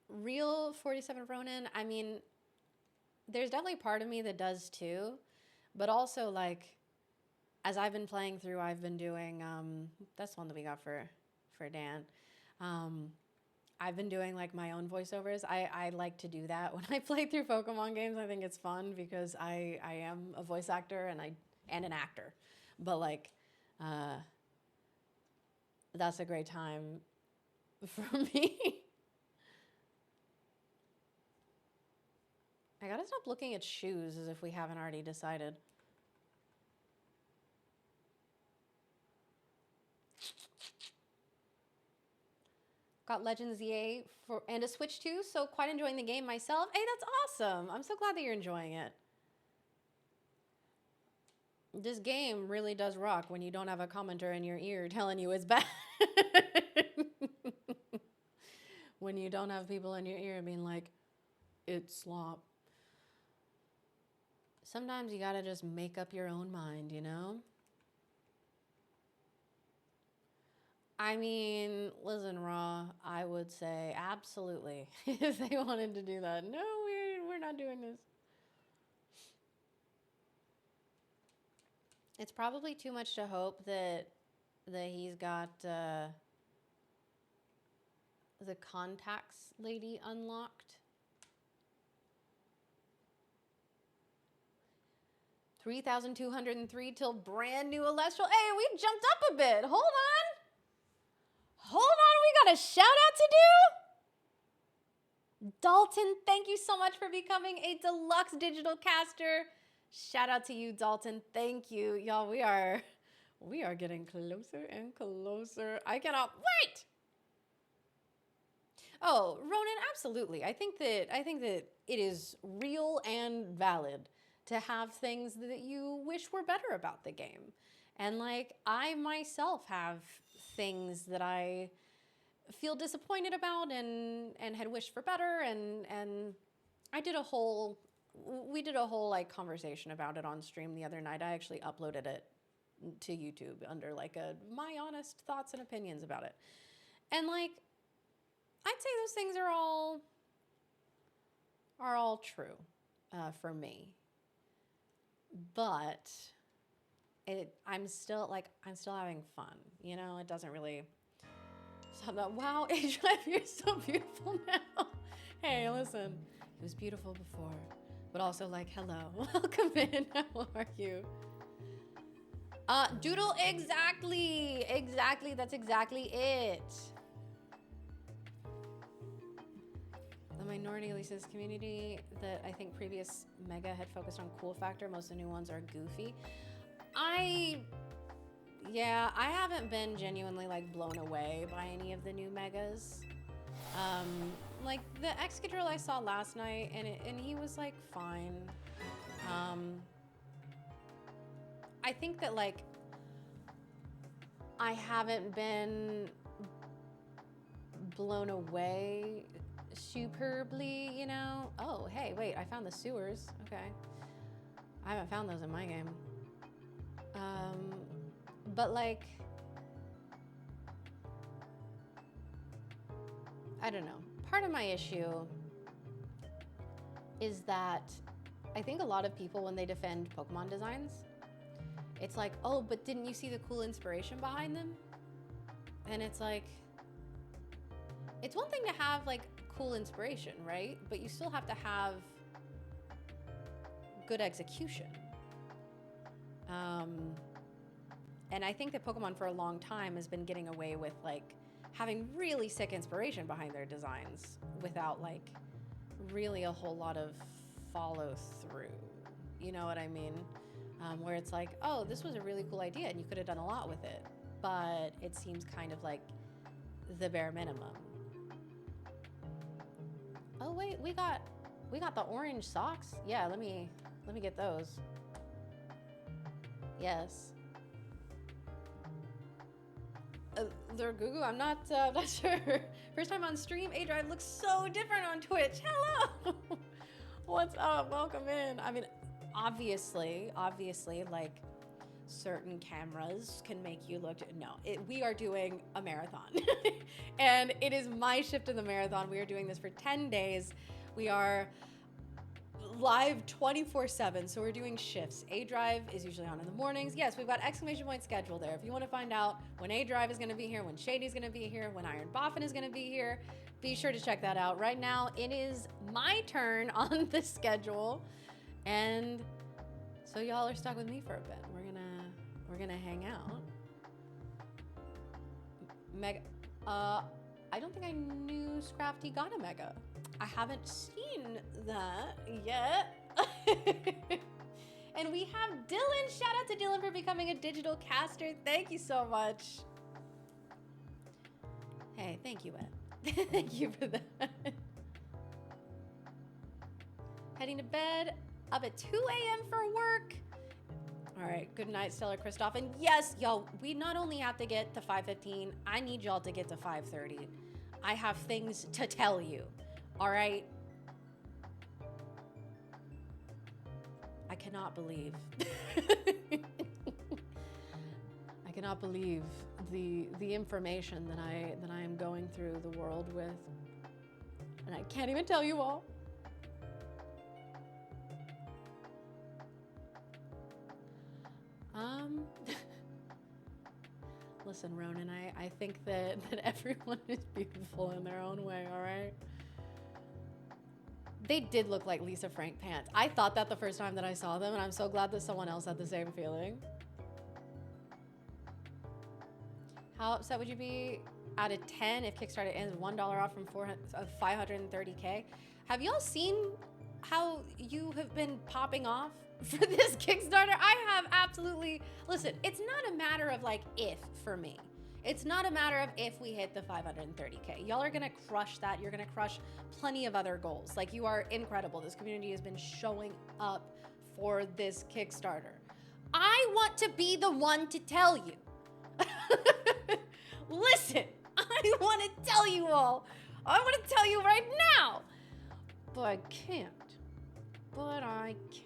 Real 47 Ronin, I mean, there's definitely part of me that does too, but also like, as I've been playing through, I've been doing, that's one that we got for Dan. I've been doing like my own voiceovers. I like to do that when I play through Pokemon games. I think it's fun because I am a voice actor and an actor, but like, that's a great time for me. I gotta stop looking at shoes as if we haven't already decided. Got Legends Z-A and a Switch too, so quite enjoying the game myself. Hey, that's awesome. I'm so glad that you're enjoying it. This game really does rock when you don't have a commenter in your ear telling you it's bad. When you don't have people in your ear being like, it's slop. Sometimes you gotta just make up your own mind, you know? I mean, listen, Raw, I would say absolutely if they wanted to do that. No, we're not doing this. It's probably too much to hope that he's got the contacts lady unlocked. 3,203 till brand new Celestial. Hey, we jumped up a bit. Hold on, we got a shout out to do. Dalton, thank you so much for becoming a deluxe digital caster. Shout out to you, Dalton. Thank you. Y'all, we are getting closer and closer. I cannot wait. Oh, Ronan, absolutely. I think that it is real and valid to have things that you wish were better about the game. And like, I myself have things that I feel disappointed about and had wished for better, and we did a whole like conversation about it on stream the other night. I actually uploaded it to YouTube under like my honest thoughts and opinions about it. And like, I'd say those things are all true for me. But I'm still having fun, you know. It doesn't really. So that, wow, Adrian, you're so beautiful now. Hey, listen, it was beautiful before, but also like, hello, welcome in. How are you? Doodle, exactly. That's exactly it. The minority, at least this community, that I think previous Mega had focused on cool factor. Most of the new ones are goofy. I haven't been genuinely like blown away by any of the new Megas. Like the Excadrill I saw last night, and he was like fine. I think that like I haven't been blown away superbly, you know? Oh, hey, wait, I found the sewers. Okay. I haven't found those in my game. But like, I don't know. Part of my issue is that I think a lot of people, when they defend Pokemon designs, it's like, oh, but didn't you see the cool inspiration behind them? And it's like, it's one thing to have like cool inspiration, right? But you still have to have good execution. And I think that Pokemon for a long time has been getting away with like having really sick inspiration behind their designs without like really a whole lot of follow through. You know what I mean? Where it's like, oh, this was a really cool idea and you could have done a lot with it, but it seems kind of like the bare minimum. Oh wait, we got the orange socks. Yeah, let me get those. Yes. They're Gugu. I'm not sure. First time on stream. A-Drive looks so different on Twitch. Hello. What's up? Welcome in. I mean, obviously, like certain cameras can make you look. We are doing a marathon, and it is my shift in the marathon. We are doing this for 10 days. We are live 24/7, so we're doing shifts. A-Drive is usually on in the mornings. Yes, we've got exclamation point schedule there. If you want to find out when A-Drive is going to be here, when Shady's going to be here, when Iron Boffin is going to be here, be sure to check that out. Right now, it is my turn on the schedule, and so y'all are stuck with me for a bit. We're gonna hang out. Mega. I don't think I knew Scrafty got a Mega. I haven't seen that yet. And we have Dylan. Shout out to Dylan for becoming a digital caster. Thank you so much. Hey, thank you, Ed. Thank you for that. Heading to bed, up at 2 a.m. for work. All right, good night, Stellar Christoph. And yes, y'all, we not only have to get to 5:15, I need y'all to get to 5:30. I have things to tell you, all right? I cannot believe. I cannot believe the information that I am going through the world with. And I can't even tell you all. Listen, Ronan, I think that everyone is beautiful in their own way, all right? They did look like Lisa Frank pants. I thought that the first time that I saw them, and I'm so glad that someone else had the same feeling. How upset would you be out of 10 if Kickstarter ends $1 off from 530K? Have y'all seen how you have been popping off for this Kickstarter? I have absolutely, listen, it's not a matter of like if for me. It's not a matter of if we hit the 530K. Y'all are gonna crush that. You're gonna crush plenty of other goals. Like, you are incredible. This community has been showing up for this Kickstarter. I want to be the one to tell you. Listen, I want to tell you all. I want to tell you right now. But I can't. But I can't.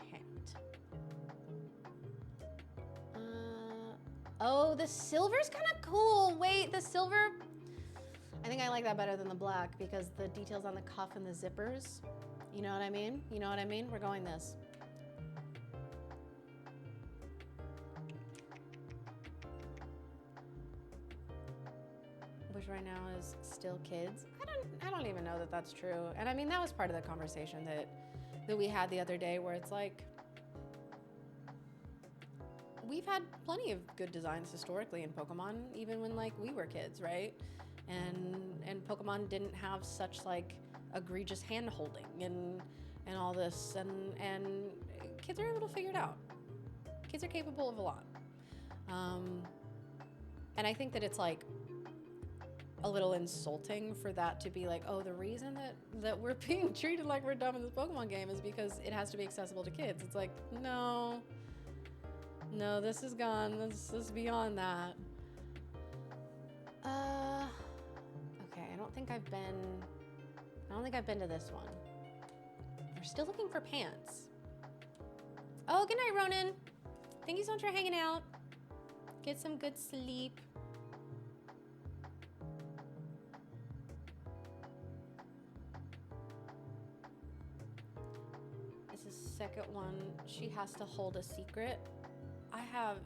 Oh, the silver's kind of cool. Wait, the silver, I think I like that better than the black because the details on the cuff and the zippers. You know what I mean? You know what I mean? We're going this. Which right now is still kids. I don't even know that that's true. And I mean, that was part of the conversation that we had the other day where it's like, we've had plenty of good designs historically in Pokemon, even when like we were kids, right? And Pokemon didn't have such like egregious hand holding and all this, and kids are able to figure it out. Kids are capable of a lot. And I think that it's like a little insulting for that to be like, oh, the reason that we're being treated like we're dumb in this Pokemon game is because it has to be accessible to kids. It's like, no, this is gone. This is beyond that. Okay, I don't think I've been to this one. We're still looking for pants. Oh, good night, Ronan. Thank you so much for hanging out. Get some good sleep. This is the second one. She has to hold a secret. I have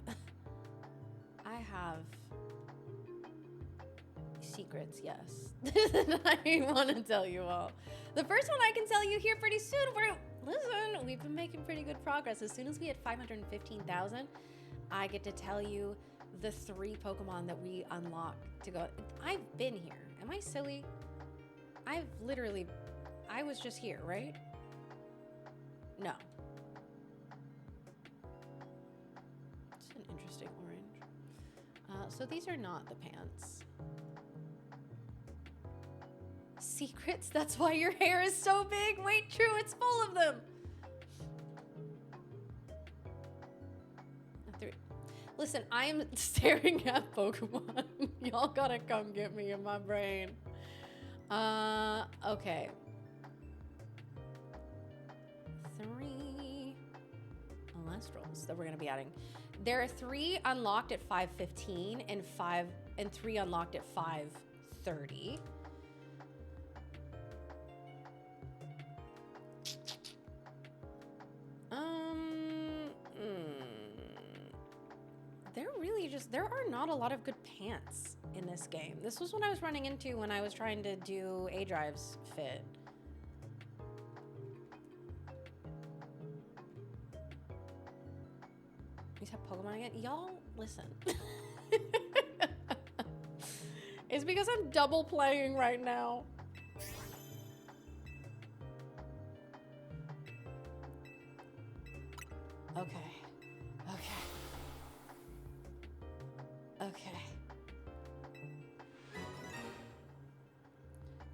secrets, yes. I want to tell you all. The first one I can tell you here pretty soon. Listen, we've been making pretty good progress. As soon as we hit 515,000, I get to tell you the 3 Pokemon that we unlock to go. I've been here. Am I silly? I was just here, right? No. It's an interesting orange. So these are not the pants. Secrets? That's why your hair is so big? Wait, true, it's full of them. 3. Listen, I am staring at Pokemon. Y'all gotta come get me in my brain. Okay. 3 Alestrals that we're gonna be adding. There are 3 unlocked at 515 and 3 unlocked at 530. There are not a lot of good pants in this game. This was what I was running into when I was trying to do A-Drive's fit. These have Pokemon again? Y'all, listen. It's because I'm double playing right now. Okay.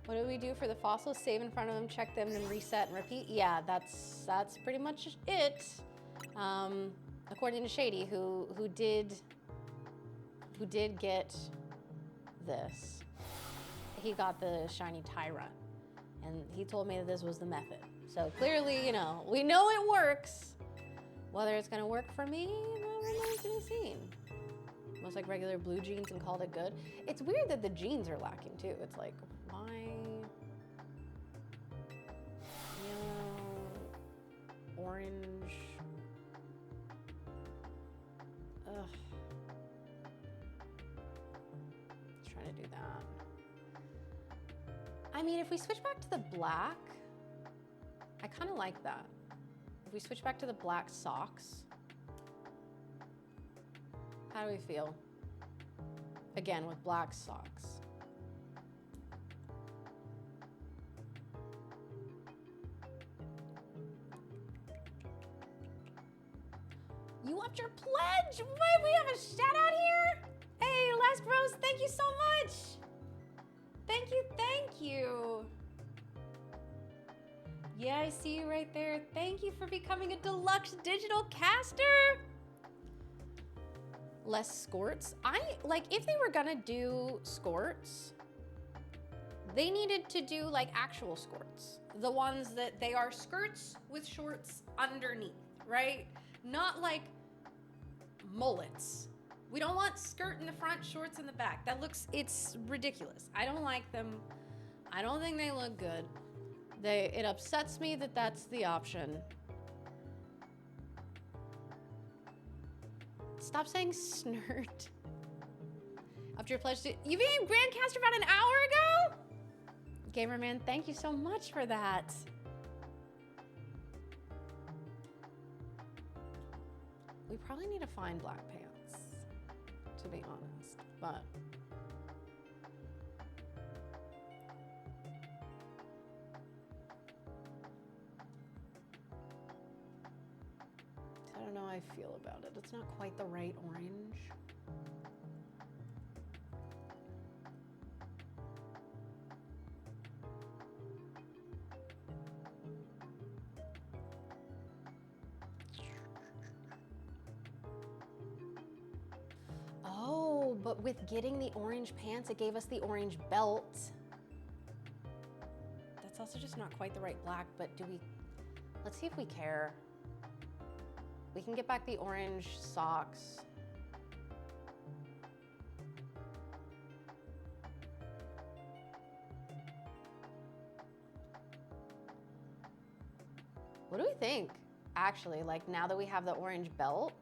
What do we do for the fossils? Save in front of them, check them, and reset and repeat? Yeah, that's pretty much it. According to Shady, who did get this. He got the shiny Tyrant, and he told me that this was the method. So clearly, we know it works. Whether it's gonna work for me, remains to be seen. Most like regular blue jeans and called it good. It's weird that the jeans are lacking too. It's like, why? Yellow, orange. Ugh. Let's try to do that. I mean, if we switch back to the black, I kind of like that. If we switch back to the black socks, how do we feel? Again, with black socks. You upped your pledge? What? We have a shout out here? Hey, Last Rose, thank you so much. Thank you. Yeah, I see you right there. Thank you for becoming a deluxe digital caster. Less skorts. If they were gonna do skorts, they needed to do like actual skorts. The ones that they are skirts with shorts underneath, right? Not like mullets. We don't want skirt in the front, shorts in the back. It's ridiculous. I don't like them. I don't think they look good. It upsets me that that's the option. Stop saying snert. After your pledge to... You became Grandcaster about an hour ago? Gamerman, thank you so much for that. We probably need to find black pants, to be honest, but... I don't know how I feel about it. It's not quite the right orange. but with getting the orange pants, it gave us the orange belt. That's also just not quite the right black, but let's see if we care. We can get back the orange socks. What do we think? Actually, like now that we have the orange belt.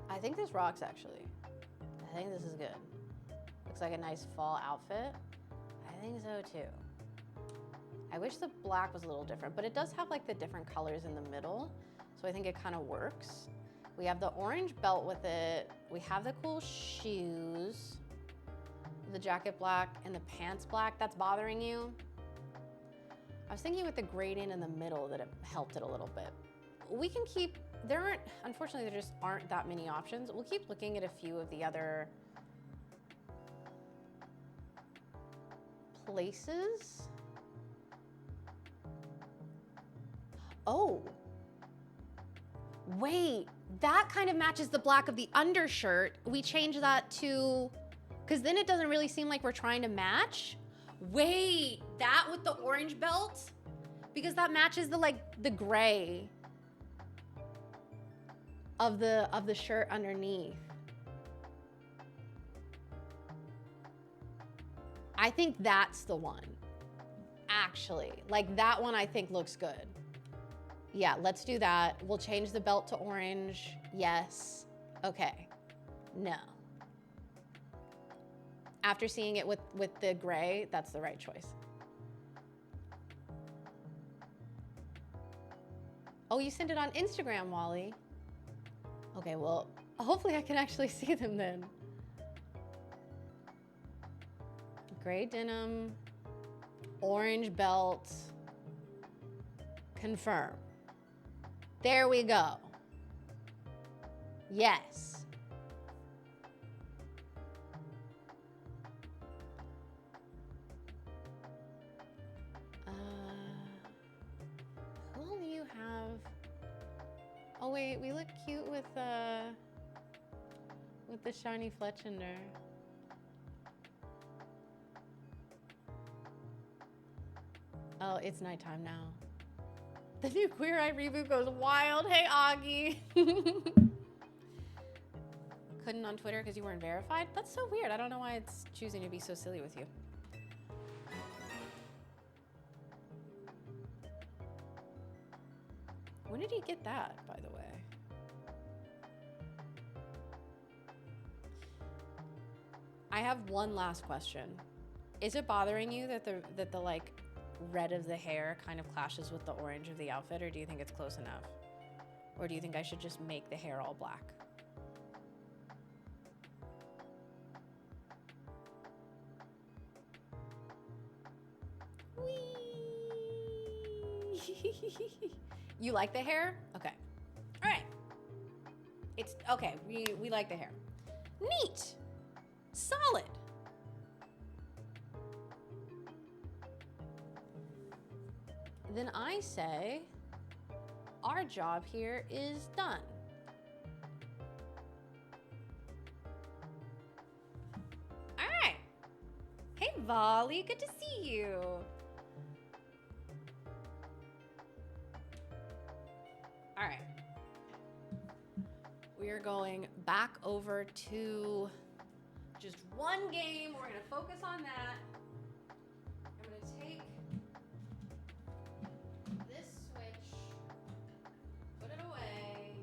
I think this rocks actually. I think this is good. Looks like a nice fall outfit. I think so too. I wish the black was a little different, but it does have like the different colors in the middle. So I think it kind of works. We have the orange belt with it. We have the cool shoes. The jacket black and the pants black. That's bothering you? I was thinking with the gradient in the middle that it helped it a little bit. We can keep, unfortunately there just aren't that many options. We'll keep looking at a few of the other places. Oh, wait, that kind of matches the black of the undershirt. We change that to, because then it doesn't really seem like we're trying to match. Wait, that with the orange belt? Because that matches the gray of the shirt underneath. I think that's the one, actually. Like that one I think looks good. Yeah, let's do that. We'll change the belt to orange. Yes. Okay. No. After seeing it with the gray, that's the right choice. Oh, you sent it on Instagram, Wally. Okay, well, hopefully I can actually see them then. Gray denim, orange belt, confirm. There we go. Yes. Who all do you have? Oh wait, we look cute with the shiny Fletchender. Oh, it's nighttime now. The new Queer Eye reboot goes wild. Hey, Augie. Couldn't on Twitter because you weren't verified? That's so weird. I don't know why it's choosing to be so silly with you. When did he get that, by the way? I have one last question. Is it bothering you that the like red of the hair kind of clashes with the orange of the outfit, or do you think it's close enough? Or do you think I should just make the hair all black? Whee! You like the hair? Okay. All right. It's okay. We like the hair. Neat. Solid. Then I say our job here is done. All right. Hey, Volley, good to see you. All right. We are going back over to just one game. We're gonna focus on that. I'm gonna take this switch, put it away,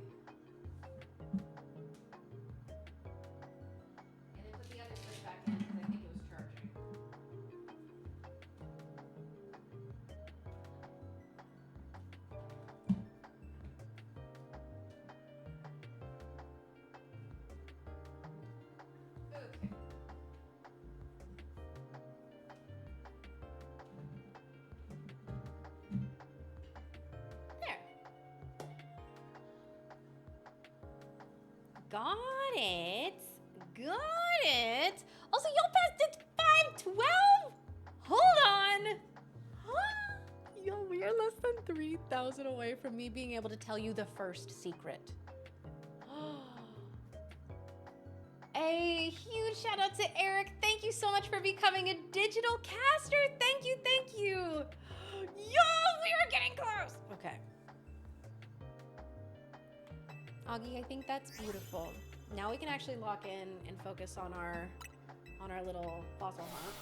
and then put the other switch back in because I think it was charging. Okay. Got it. Got it. Also, y'all passed it 512? Hold on. Huh? Yo, we are less than 3,000 1,000 away from me being able to tell you the first secret. A huge shout out to Eric. Thank you so much for becoming a digital caster. Thank you, thank you. Yo, we are getting close. Okay. Augie, I think that's beautiful. Now we can actually lock in and focus on our little fossil hunt.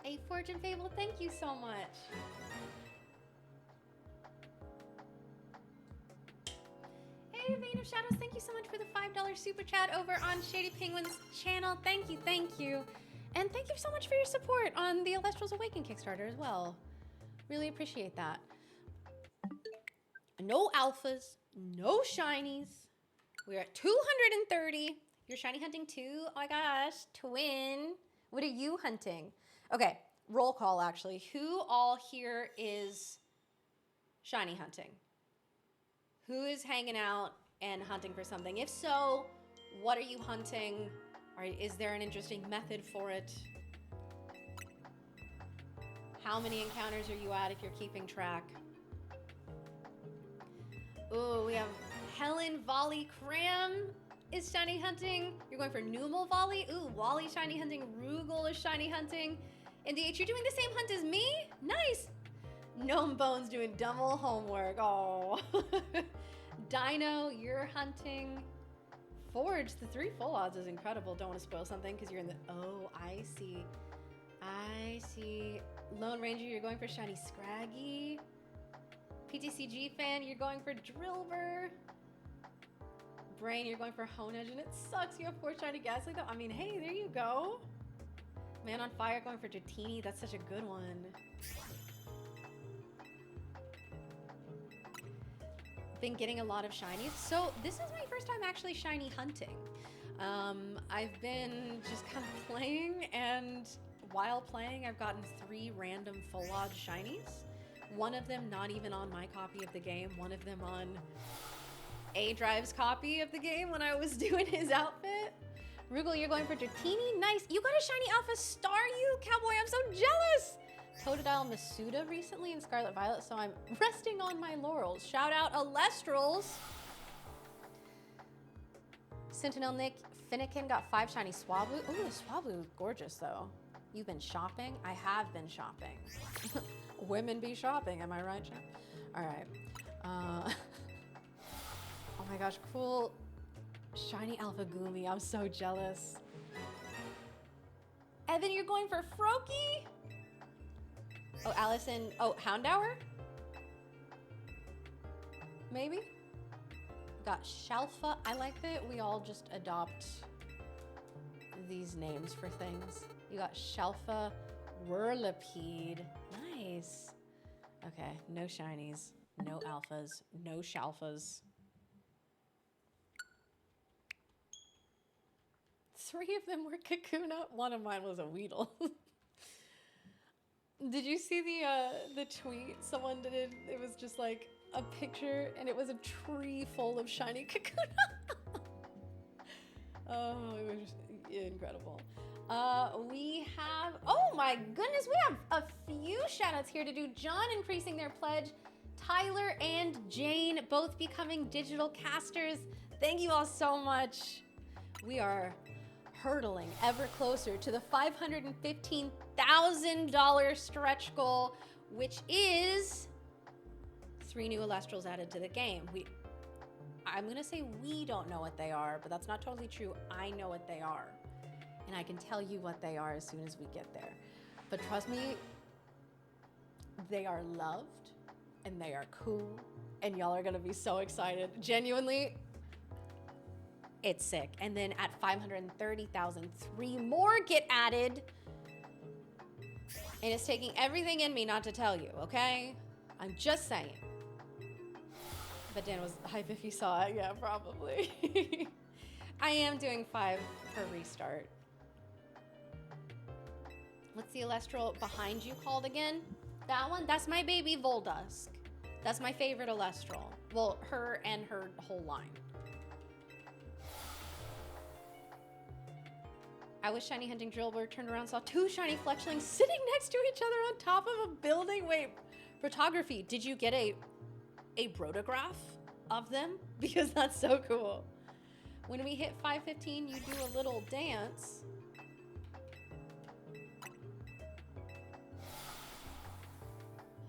A Fortune Fable, thank you so much. Hey, Vein of Shadows, thank you so much for the $5 super chat over on Shady Penguin's channel. Thank you, thank you. And thank you so much for your support on the Alestral's Awaken Kickstarter as well. Really appreciate that. No alphas, no shinies. We're at 230. You're shiny hunting too? Oh my gosh, twin. What are you hunting? Okay, roll call actually. Who all here is shiny hunting? Who is hanging out and hunting for something? If so, what are you hunting? Or is there an interesting method for it? How many encounters are you at if you're keeping track? Ooh, we have Helen Volley Cram is shiny hunting. You're going for Numal Volley. Ooh, Wally shiny hunting. Rugal is shiny hunting. And DH, you're doing the same hunt as me? Nice. Gnome Bones doing double homework. Oh. Dino, you're hunting. Forge, the 3 full odds is incredible. Don't want to spoil something because you're in the... Oh, I see. I see. Lone Ranger, you're going for shiny Scraggy. PTCG fan, you're going for Drillbur. Brain, you're going for Honedge, and it sucks you have 4 shiny Ghastly though. I mean, hey, there you go. Man on Fire going for Dratini. That's such a good one. Been getting a lot of shinies. So this is my first time actually shiny hunting. I've been just kind of playing, and while playing, I've gotten 3 random full odds shinies. One of them not even on my copy of the game. One of them on A-Drive's copy of the game when I was doing his outfit. Rugal, you're going for Dratini. Nice. You got a shiny Alpha Star, you cowboy. I'm so jealous. Totodile Masuda recently in Scarlet Violet, so I'm resting on my laurels. Shout out Alestrals. Sentinel Nick Finnegan got 5 shiny Swablu. Ooh, the Swablu is gorgeous though. You've been shopping? I have been shopping. Women be shopping, am I right, Chad? All right. Oh my gosh, cool. Shiny Alpha Goomy, I'm so jealous. Evan, you're going for Froakie? Oh, Allison, oh, Houndour? Maybe? Got Shalfa. I like that we all just adopt these names for things. You got Shalfa Whirlipede. Nice. Okay, no shinies, no alphas, no Shalfas. 3 of them were Kakuna. One of mine was a Weedle. Did you see the tweet someone did? It was just like a picture, and it was a tree full of shiny Kakuna. Oh, it was just incredible. We have, oh my goodness, we have a few shout outs here to do. John increasing their pledge. Tyler and Jane both becoming digital casters. Thank you all so much. We are hurtling ever closer to the $515,000 stretch goal, which is 3 new Alestrals added to the game. I'm gonna say we don't know what they are, but that's not totally true. I know what they are, and I can tell you what they are as soon as we get there. But trust me, they are loved, and they are cool, and y'all are gonna be so excited. Genuinely, it's sick. And then at 530,000, 3 more get added. And it's taking everything in me not to tell you, okay? I'm just saying. But Dan was hype if you saw it. Yeah, probably. I am doing 5 per restart. What's the Alestral behind you called again? That one? That's my baby Voldusk. That's my favorite Alestral. Well, her and her whole line. I was shiny hunting Drillbur, turned around, saw 2 shiny fletchlings sitting next to each other on top of a building. Wait, photography. Did you get a brotograph of them? Because that's so cool. When we hit 5:15, you do a little dance.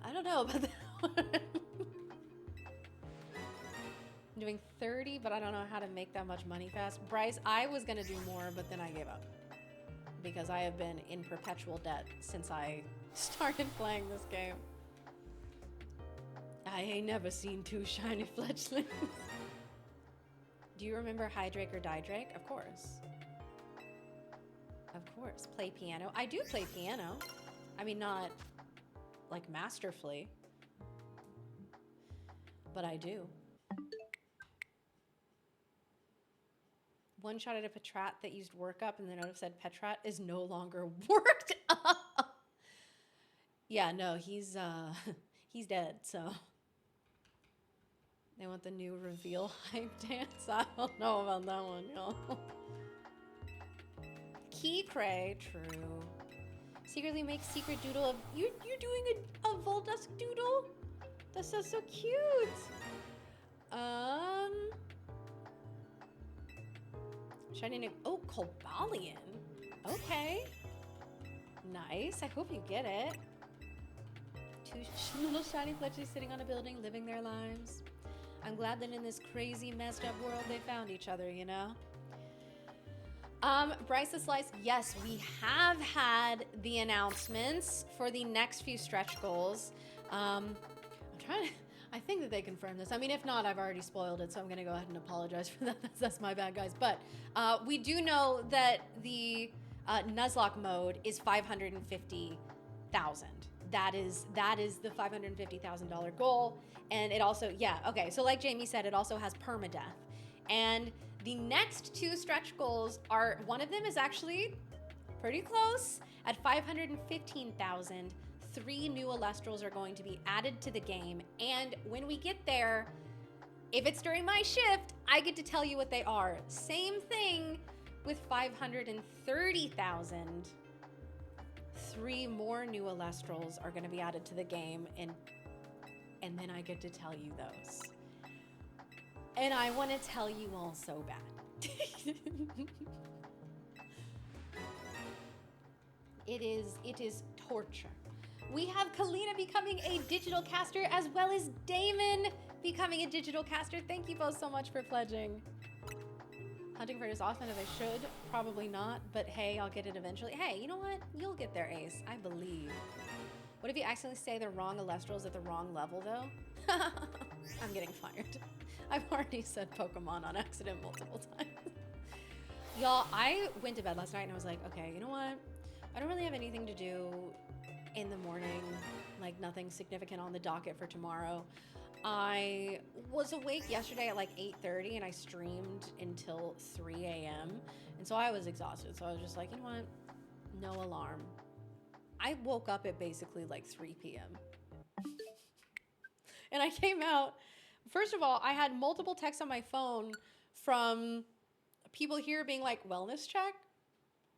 I don't know about that one. I'm doing 30, but I don't know how to make that much money fast. Bryce, I was gonna do more, but then I gave up. Because I have been in perpetual debt since I started playing this game. I ain't never seen 2 shiny fletchlings. Do you remember Hydrake or Didrake? Of course. Of course. Play piano. I do play piano. I mean, not like masterfully, but I do. One shot at a Petrat that used workup and the note said Petrat is no longer worked up. Yeah, no, he's dead, so. They want the new reveal hype dance. I don't know about that one, y'all. Kaycreigh, true. Secretly make secret doodle of you doing a Voldusk doodle? That's so cute. Shiny name. Oh, Cobalion. Okay. Nice. I hope you get it. 2 little shiny fletchies sitting on a building, living their lives. I'm glad that in this crazy, messed up world, they found each other, you know? Bryce the Slice, yes, we have had the announcements for the next few stretch goals. I'm trying to, I think that they confirmed this. I mean, if not, I've already spoiled it, so I'm gonna go ahead and apologize for that. That's my bad, guys. But we do know that the Nuzlocke mode is $550,000. That is the $550,000 goal. And it also, yeah, okay. So like Jamie said, it also has permadeath. And the next 2 stretch goals are, one of them is actually pretty close at 515,000. 3 new Alestrals are going to be added to the game. And when we get there, if it's during my shift, I get to tell you what they are. Same thing with 530,000. 3 more new Alestrals are going to be added to the game, and then I get to tell you those. And I want to tell you all so bad. It is torture. We have Kalina becoming a digital caster, as well as Damon becoming a digital caster. Thank you both so much for pledging. Hunting for it as often as I should. Probably not, but hey, I'll get it eventually. Hey, you know what? You'll get there, Ace. I believe. What if you accidentally say the wrong Alestrals at the wrong level, though? I'm getting fired. I've already said Pokemon on accident multiple times. Y'all, I went to bed last night and I was like, okay, you know what? I don't really have anything to do in the morning, like nothing significant on the docket for tomorrow. I was awake yesterday at like 8:30 and I streamed until 3 a.m. And so I was exhausted. So I was just like, you know what? No alarm. I woke up at basically like 3 p.m. And I came out. First of all, I had multiple texts on my phone from people here being like, wellness check?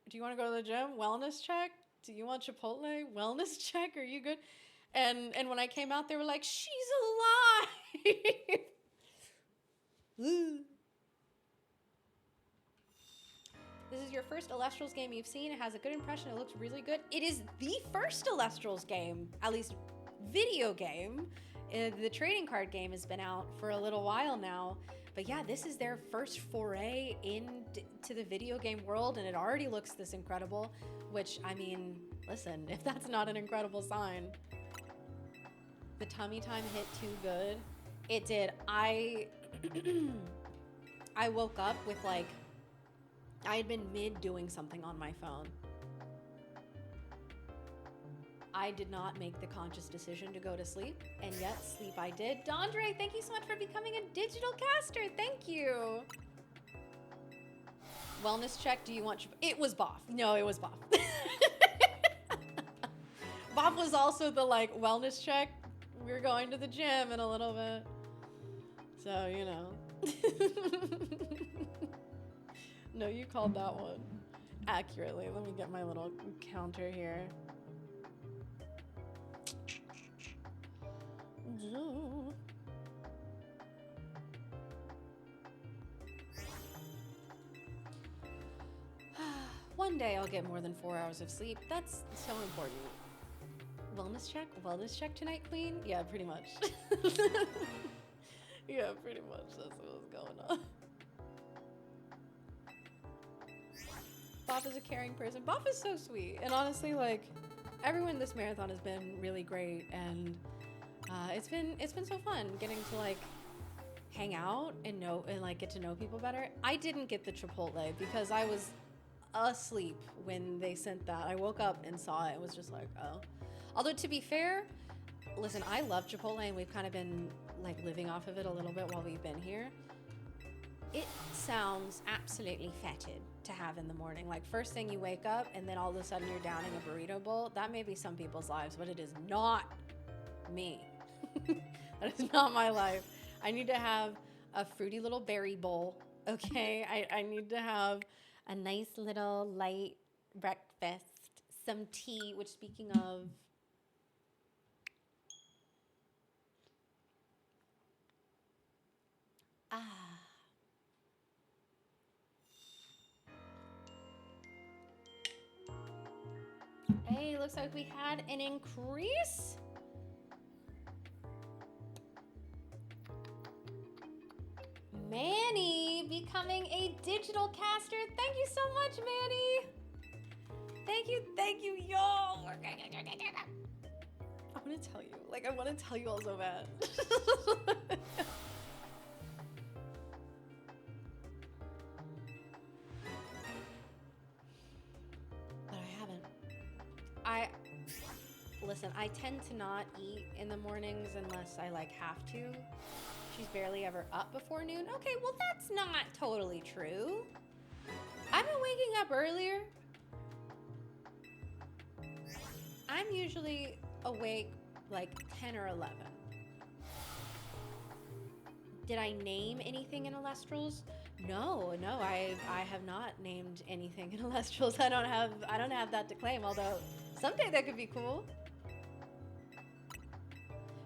Do you want to go to the gym? Wellness check? Do you want Chipotle? Wellness check? Are you good? And when I came out, they were like, she's alive. This is your first Alestrals game you've seen. It has a good impression. It looks really good. It is the first Alestrals game, at least video game. The trading card game has been out for a little while now. But yeah, this is their first foray into the video game world, and it already looks this incredible, which, I mean, listen, if that's not an incredible sign. The tummy time hit too good. It did. I woke up with like, I had been mid doing something on my phone. I did not make the conscious decision to go to sleep, and yet sleep I did. Dondre, thank you so much for becoming a digital caster. Thank you. Wellness check, do you want... It was Boff. No, it was Boff. Boff was also the, like, wellness check. We're going to the gym in a little bit. So, you know. No, you called that one. accurately. Let me get my little counter here. One day I'll get more than 4 hours of sleep. That's so important. Wellness check? Wellness check tonight, Queen? Yeah, pretty much. Yeah, pretty much. That's what's going on. Bob is a caring person. Bob is so sweet. And honestly, like, everyone this marathon has been really great. And it's been so fun getting to, like, hang out and like get to know people better. I didn't get the Chipotle because I was asleep when they sent that. I woke up and saw it and was just like, oh. Although to be fair, listen, I love Chipotle and we've kind of been like living off of it a little bit while we've been here. It sounds absolutely fetid to have in the morning. Like first thing you wake up and then all of a sudden you're downing a burrito bowl. That may be some people's lives, but it is not me. That is not my life. I need to have a fruity little berry bowl, okay? I need to have a nice little light breakfast, some tea, which speaking of, hey, looks like we had an increase. Manny becoming a digital caster. Thank you so much, Manny. Thank you, y'all. I want to tell you. Like, I want to tell you all so bad. But I haven't. Listen, I tend to not eat in the mornings unless I, like, have to. She's barely ever up before noon. Okay, well, that's not totally true. I've been waking up earlier. I'm usually awake like 10 or 11. Did I name anything in Alestrals? No, I have not named anything in Alestrals. I don't have that to claim, although someday that could be cool.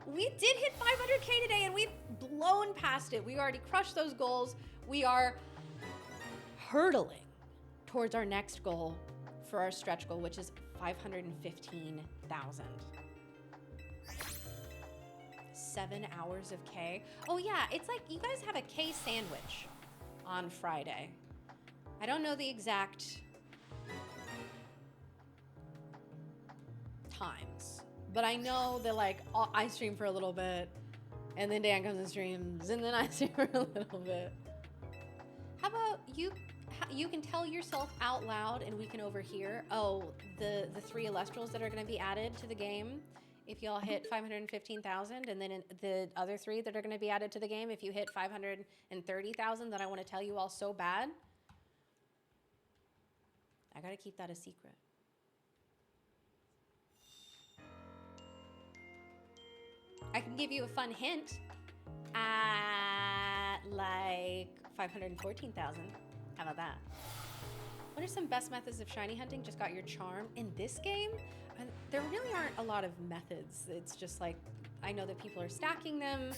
We did hit 500K today and we've blown past it. We already crushed those goals. We are hurtling towards our next goal for our stretch goal, which is 515,000. 7 hours of K. Oh yeah, it's like you guys have a K sandwich on Friday. I don't know the exact times, but I know that like I stream for a little bit and then Dan comes and streams and then I stream for a little bit. How about you can tell yourself out loud and we can overhear, oh, the 3 Alestrals that are going to be added to the game if y'all hit 515,000, and then the other 3 that are going to be added to the game if you hit 530,000 that I want to tell you all so bad. I got to keep that a secret. I can give you a fun hint at like 514,000. How about that? What are some best methods of shiny hunting? Just got your charm. In this game, there really aren't a lot of methods. It's just like, I know that people are stacking them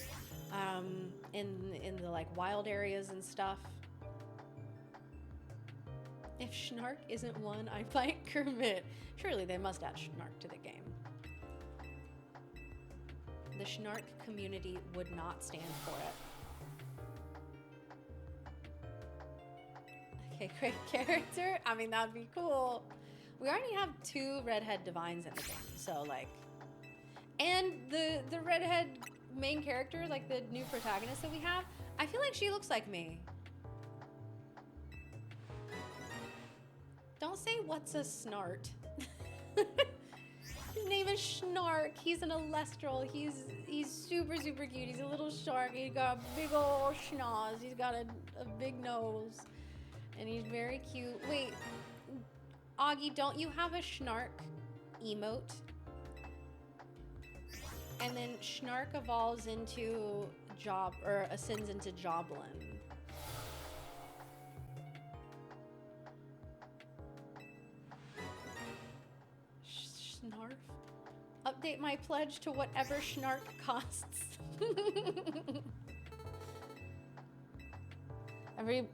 in the like wild areas and stuff. If Schnark isn't one, I might commit. Surely they must add Schnark to the game. The Schnark community would not stand for it. Okay, great character. I mean, that'd be cool. We already have 2 redhead divines in the game, so like, and the redhead main character, like the new protagonist that we have, I feel like she looks like me. Don't say what's a snart. His name is Schnark. He's an Alestral. He's super cute. He's a little shark. He's got a big old schnoz. He's got a big nose. And he's very cute. Wait, Augie, don't you have a Schnark emote? And then Schnark evolves into ascends into Joblin. Snarf. Update my pledge to whatever Schnark costs. Every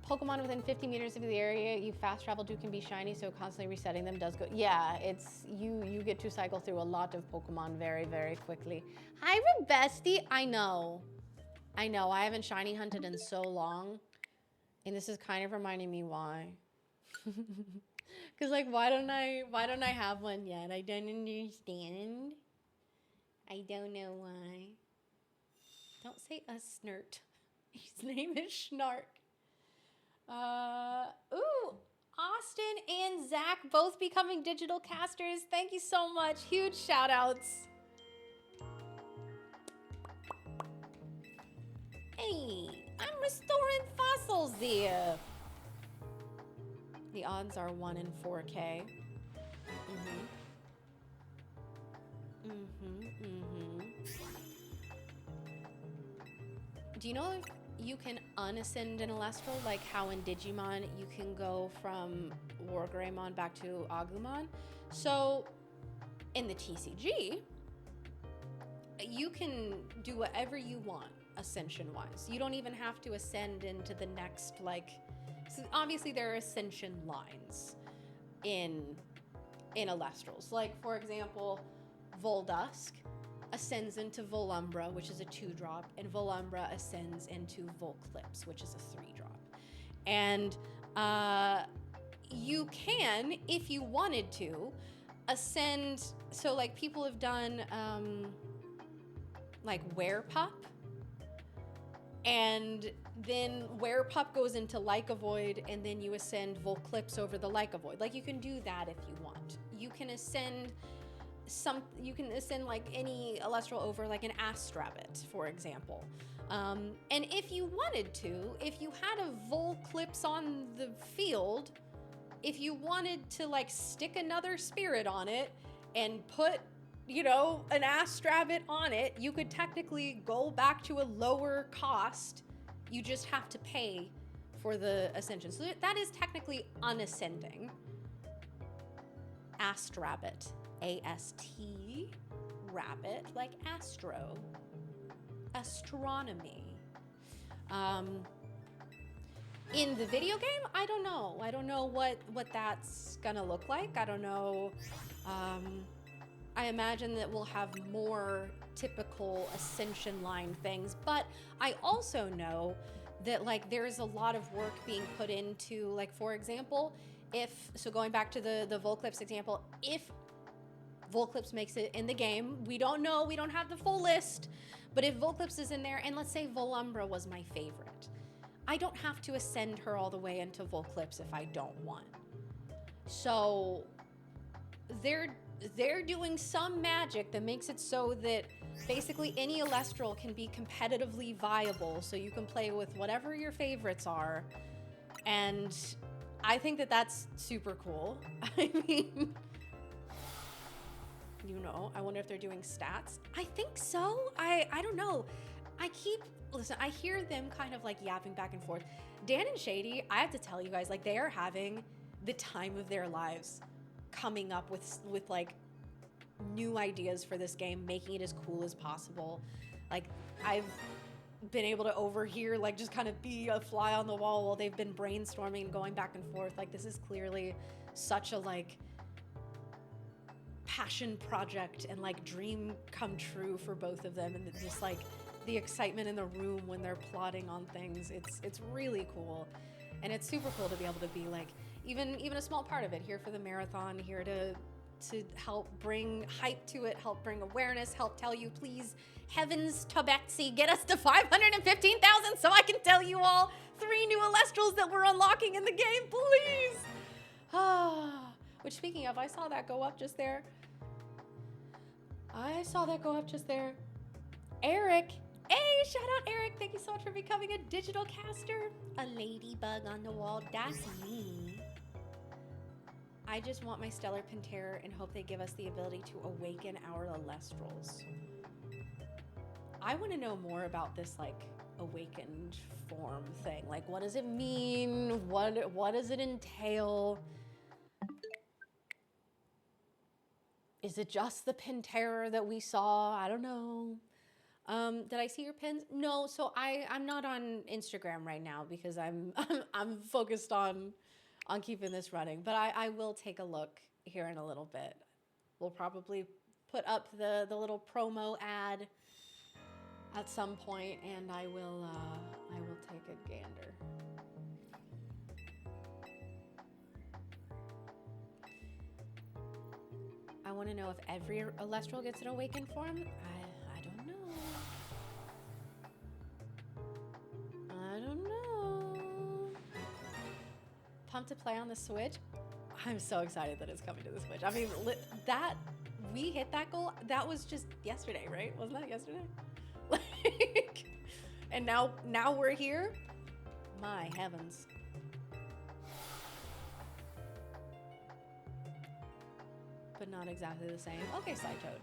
Pokemon within 50 meters of the area you fast travel to can be shiny, so constantly resetting them does go. Yeah, it's you get to cycle through a lot of Pokemon very, very quickly. Hi, Rebestie. I know. I haven't shiny hunted in so long, and this is kind of reminding me why. Cause like, why don't I have one yet? I don't understand. I don't know why. Don't say a snert. His name is Schnark. Ooh, Austin and Zach both becoming digital casters. Thank you so much. Huge shout outs. Hey, I'm restoring fossils there. The odds are 1 in 4K. Do you know if you can unascend an Celestial, like how in Digimon you can go from Wargreymon back to Agumon? So in the TCG, you can do whatever you want ascension-wise. You don't even have to ascend into the next, like, so obviously there are ascension lines in Elestrals. Like, for example, Voldusk ascends into Volumbra, which is a 2-drop, and Volumbra ascends into Volclipse, which is a 3-drop. And you can, if you wanted to, ascend. So like people have done like Werepup, and then Werepup goes into Leica Void, and then you ascend Volclipse over the Leica Void. Like, you can do that if you want. You can ascend like any Celestial over like an Astrabbit, for example. And if you wanted to, if you had a Volclipse on the field, if you wanted to like stick another spirit on it and put, you know, an Astrabbit on it, you could technically go back to a lower cost. You just have to pay for the ascension. So that is technically unascending. Astrabbit. A-S-T, rabbit, like astro, astronomy. In the video game, I don't know. I don't know what that's gonna look like. I don't know. I imagine that we'll have more typical ascension line things, but I also know that like there's a lot of work being put into, like, for example, going back to the Volclipse example, if Volclipse makes it in the game, we don't know, we don't have the full list, but if Volclipse is in there, and let's say Volumbra was my favorite, I don't have to ascend her all the way into Volclipse if I don't want. So they're doing some magic that makes it so that basically any Celestial can be competitively viable, so you can play with whatever your favorites are, and I think that that's super cool. I mean, you know, I wonder if they're doing stats. I think so. I don't know. Listen, I hear them kind of like yapping back and forth. Dan and Shady, I have to tell you guys, like, they are having the time of their lives coming up with like new ideas for this game, making it as cool as possible. Like, I've been able to overhear, like, just kind of be a fly on the wall while they've been brainstorming and going back and forth. Like, this is clearly such a like passion project and like dream come true for both of them, and just like the excitement in the room when they're plotting on things, it's really cool. And it's super cool to be able to be like even a small part of it, here for the marathon, here to help bring hype to it, help bring awareness, help tell you, please, heavens to Betsy, get us to 515,000 so I can tell you all 3 new Elestrals that we're unlocking in the game, please. Which, speaking of, I saw that go up just there. Eric. Hey, shout out Eric. Thank you so much for becoming a digital caster. A ladybug on the wall. That's me. I just want my Stellar Pantera and hope they give us the ability to awaken our Elestrals. I want to know more about this, like, awakened form thing. Like, what does it mean? What does it entail? Is it just the pin terror that we saw? I don't know. Did I see your pins? No, so I'm not on Instagram right now because I'm I'm focused on keeping this running. But I will take a look here in a little bit. We'll probably put up the little promo ad at some point, and I will take a gander. I want to know if every Elestral gets an awakened form. I don't know. I don't know. Pumped to play on the Switch. I'm so excited that it's coming to the Switch. I mean, that we hit that goal. That was just yesterday, right? Wasn't that yesterday? Like, and now we're here. My heavens. But not exactly the same. Okay, Side Toad.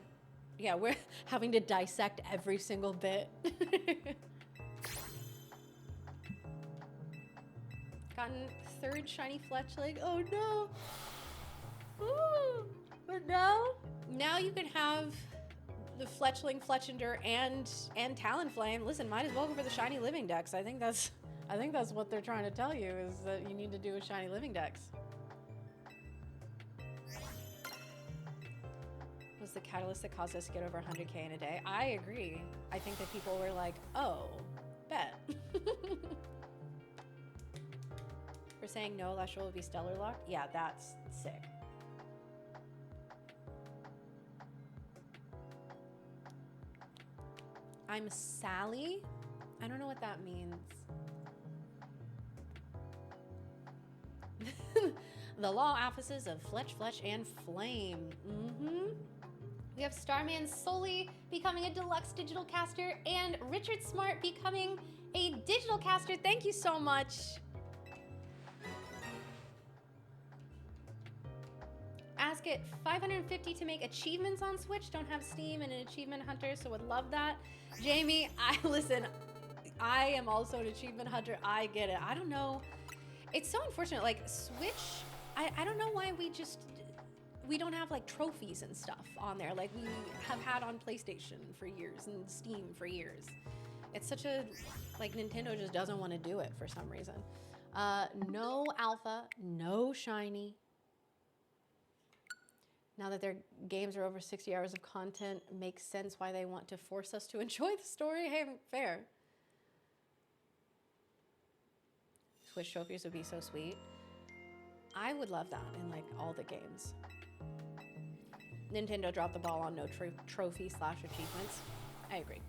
Yeah, we're having to dissect every single bit. Gotten third shiny Fletchling. Oh no. Ooh. But now you can have the Fletchling, Fletchender, and Talonflame. Listen, might as well go for the shiny Living Dex. I think that's what they're trying to tell you, is that you need to do a shiny Living Dex. Was the catalyst that caused us to get over 100K in a day. I agree. I think that people were like, oh, bet. For saying no, Leshrac will be Stellar Lock. Yeah, that's sick. I'm Sally. I don't know what that means. The law offices of Fletch, and Flame. We have Starman Solely becoming a deluxe digital caster and Richard Smart becoming a digital caster. Thank you so much. Ask it 550 to make achievements on Switch. Don't have Steam and an achievement hunter, so would love that. Jamie, listen, I am also an achievement hunter. I get it. I don't know. It's so unfortunate. Like Switch, I don't know why we don't have like trophies and stuff on there like we have had on PlayStation for years and Steam for years. It's such a, like, Nintendo just doesn't want to do it for some reason. No alpha, no shiny. Now that their games are over 60 hours of content, makes sense why they want to force us to enjoy the story. Hey, fair. Switch trophies would be so sweet. I would love that in like all the games. Nintendo dropped the ball on no trophy/achievements. I agree.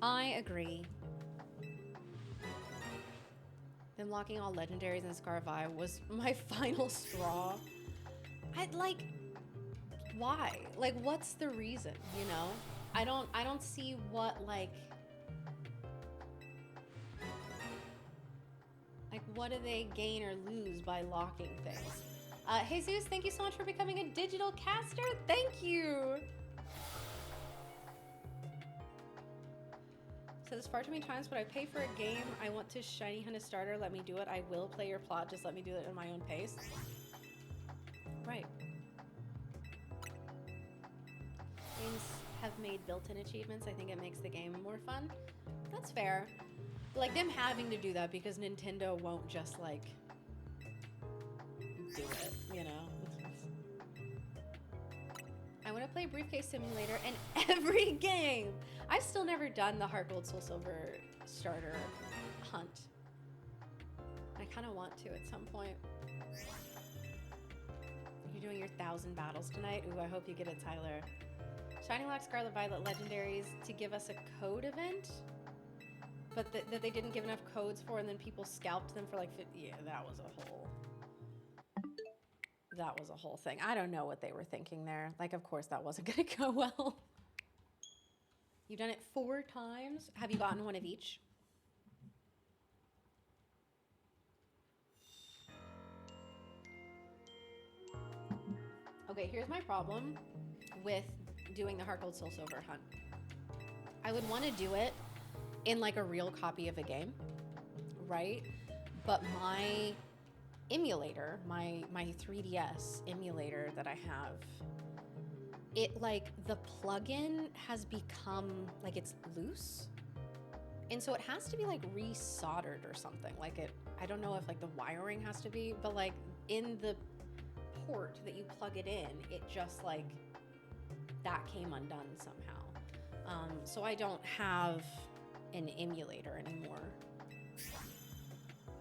I agree. Them locking all legendaries in Scarvi was my final straw. Why? Like, what's the reason, you know? I don't see what, like, what do they gain or lose by locking things? Jesus, thank you so much for becoming a digital caster. Thank you. So there's far too many times when I pay for a game, I want to shiny hunt a starter, let me do it. I will play your plot, just let me do it at my own pace. Right. Games have made built-in achievements. I think it makes the game more fun. That's fair. Like, them having to do that because Nintendo won't just, like, do it, you know? I want to play Briefcase Simulator in every game. I've still never done the Heart Gold Soul Silver starter hunt. I kind of want to at some point. You're doing your 1,000 battles tonight? Ooh, I hope you get it, Tyler. Shiny Lock Scarlet Violet Legendaries to give us a code event, but that they didn't give enough codes for, and then people scalped them for like 50. Yeah, that was a whole thing. I don't know what they were thinking there. Like, of course that wasn't gonna go well. You've done it 4 times? Have you gotten one of each? Okay, here's my problem with doing the Heart Gold Soul Silver hunt. I would want to do it in like a real copy of a game, right? But my emulator, my 3DS emulator that I have, it like the plugin has become like it's loose. And so it has to be like resoldered or something. Like I don't know if like the wiring has to be, but like in the port that you plug it in, it just like that came undone somehow. So I don't have an emulator anymore,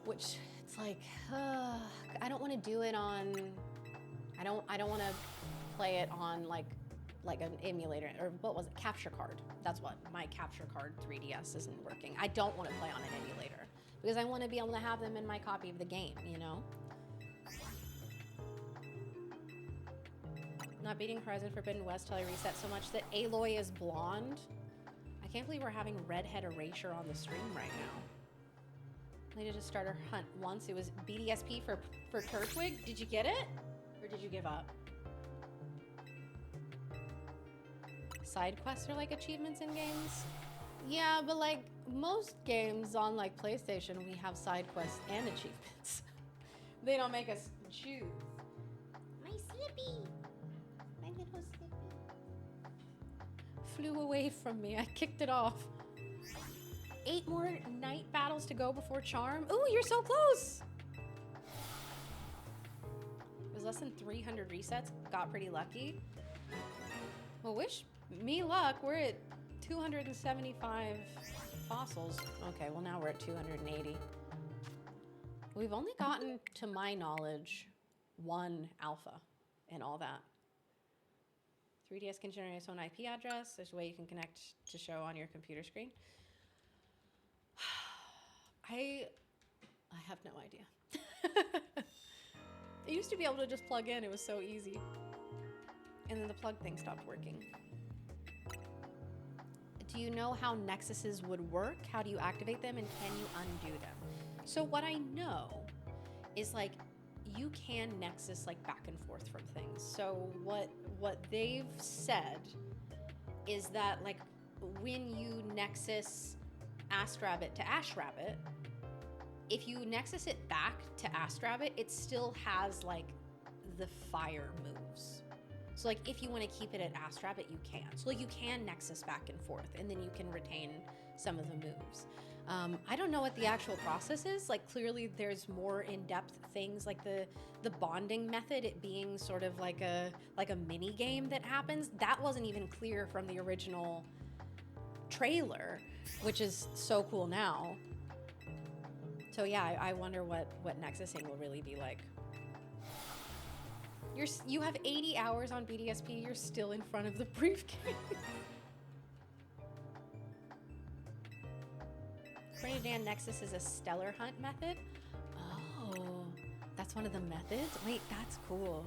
which it's like, I don't want to do it on, I don't want to play it on like an emulator, or what was it, capture card. That's what, my capture card 3DS isn't working. I don't want to play on an emulator because I want to be able to have them in my copy of the game, you know? Not beating Horizon Forbidden West till I reset so much that Aloy is blonde. I can't believe we're having redhead erasure on the stream right now. I did a starter hunt once. It was BDSP for Turtwig. Did you get it? Or did you give up? Side quests are like achievements in games. Yeah, but like most games on like PlayStation, we have side quests and achievements. They don't make us choose. My Slippy. My little Slippy. Flew away from me. I kicked it off. 8 more night battles to go before Charm. Ooh, you're so close. It was less than 300 resets. Got pretty lucky. Well, wish me luck. We're at 275 fossils. Okay, well now we're at 280. We've only gotten, to my knowledge, 1 alpha and all that. 3DS can generate its own IP address. There's a way you can connect to show on your computer screen. I have no idea. I used to be able to just plug in. It was so easy. And then the plug thing stopped working. Do you know how Nexuses would work? How do you activate them, and can you undo them? So what I know is like you can Nexus like back and forth from things. So what they've said is that like when you Nexus Astrabbit to Ashrabbit, if you Nexus it back to Astrabbit, it still has like the fire moves. So like if you want to keep it at Astrabbit, you can. So like you can Nexus back and forth, and then you can retain some of the moves. I don't know what the actual process is. Like clearly there's more in-depth things, like the bonding method, it being sort of like a mini game that happens. That wasn't even clear from the original trailer, which is so cool now. So yeah, I wonder what Nexusing will really be like. You have 80 hours on BDSP, you're still in front of the briefcase. According to Dan, Nexus is a stellar hunt method. Oh, that's one of the methods? Wait, that's cool.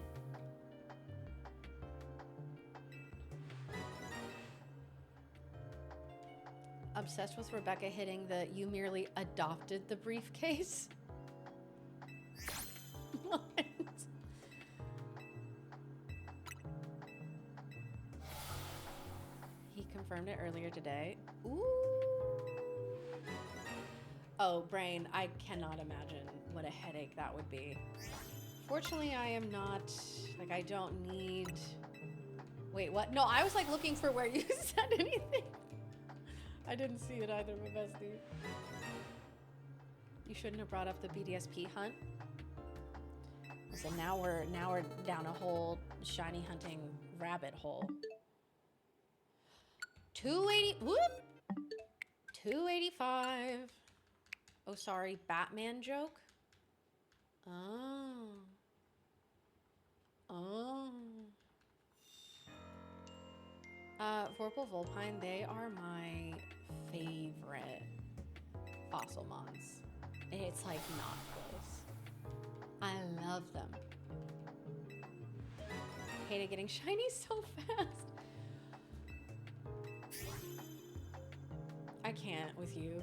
Obsessed with Rebecca hitting the "you merely adopted the briefcase." What? He confirmed it earlier today. Ooh. Oh, brain, I cannot imagine what a headache that would be. Fortunately, I am not, like, I don't need... Wait, what? No, I was, like, looking for where you said anything. I didn't see it either, my bestie. You shouldn't have brought up the BDSP hunt. So now we're down a whole shiny hunting rabbit hole. 280, whoop! 285. Oh, sorry, Batman joke? Oh. Oh. Vorpal Vulpine, they are my favorite fossil mons. And it's like not close. I love them. Hated getting shiny so fast. I can't with you.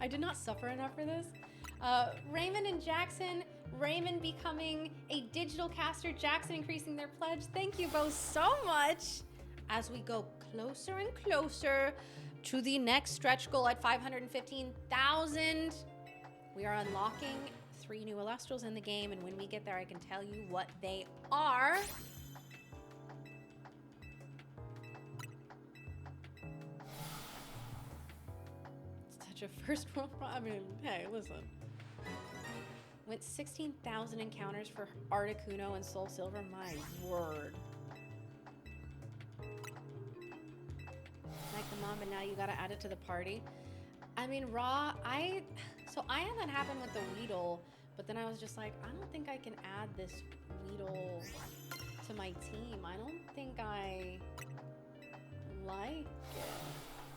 I did not suffer enough for this. Raymond and Jackson, Raymond becoming a digital caster, Jackson increasing their pledge. Thank you both so much. As we go closer and closer to the next stretch goal at 515,000, we are unlocking 3 new Illustrals in the game, and when we get there, I can tell you what they are. such a first world I mean, hey, listen. Went 16,000 encounters for Articuno and Soul Silver. My word. Like the mom, but now you gotta add it to the party. I mean, Raw, so I had that happen with the Weedle, but then I was just like, I don't think I can add this Weedle to my team. I don't think I like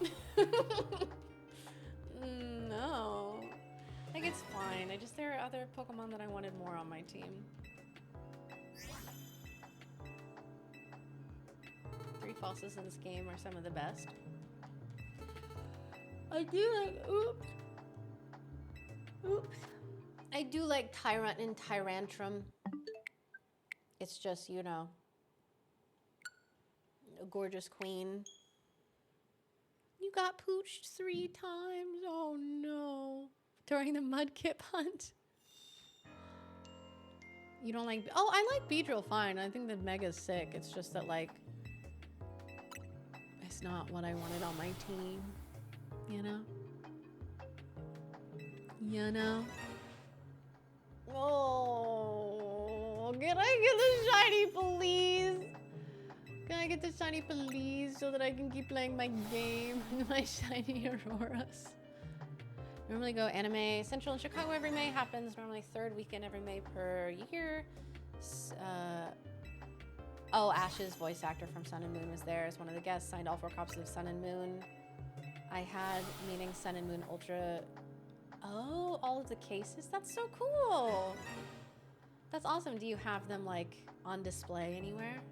it. No. Like, it's fine. There are other Pokemon that I wanted more on my team. 3 falses in this game are some of the best. I do like, oops. I do like Tyrant and Tyrantrum. It's just, you know, a gorgeous queen. You got pooched 3 times. Oh no. During the Mudkip hunt. You don't like... Oh, I like Beedrill fine. I think the Mega's sick. It's just that, like... It's not what I wanted on my team. You know? You know? Oh... Can I get the shiny, please? Can I get the shiny, please? So that I can keep playing my game. My shiny Auroras. Normally go anime central in Chicago every May. Happens normally 3rd weekend every May per year. Oh, Ash's voice actor from Sun and Moon was there as one of the guests. Signed all 4 copies of Sun and Moon. I had meaning Sun and Moon Ultra. Oh, all of the cases? That's so cool. That's awesome. Do you have them like on display anywhere?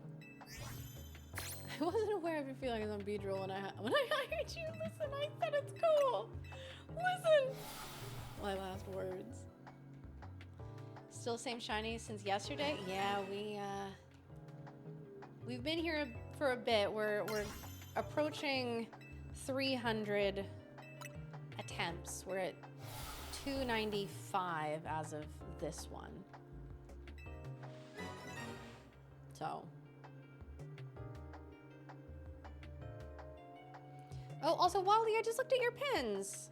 I wasn't aware of your feelings on Beedrill when I hired you. Listen, I said it's cool. Listen! My last words. Still same shiny since yesterday? Yeah, we've been here for a bit. We're approaching 300 attempts. We're at 295 as of this one. So. Oh, also, Wally, I just looked at your pins.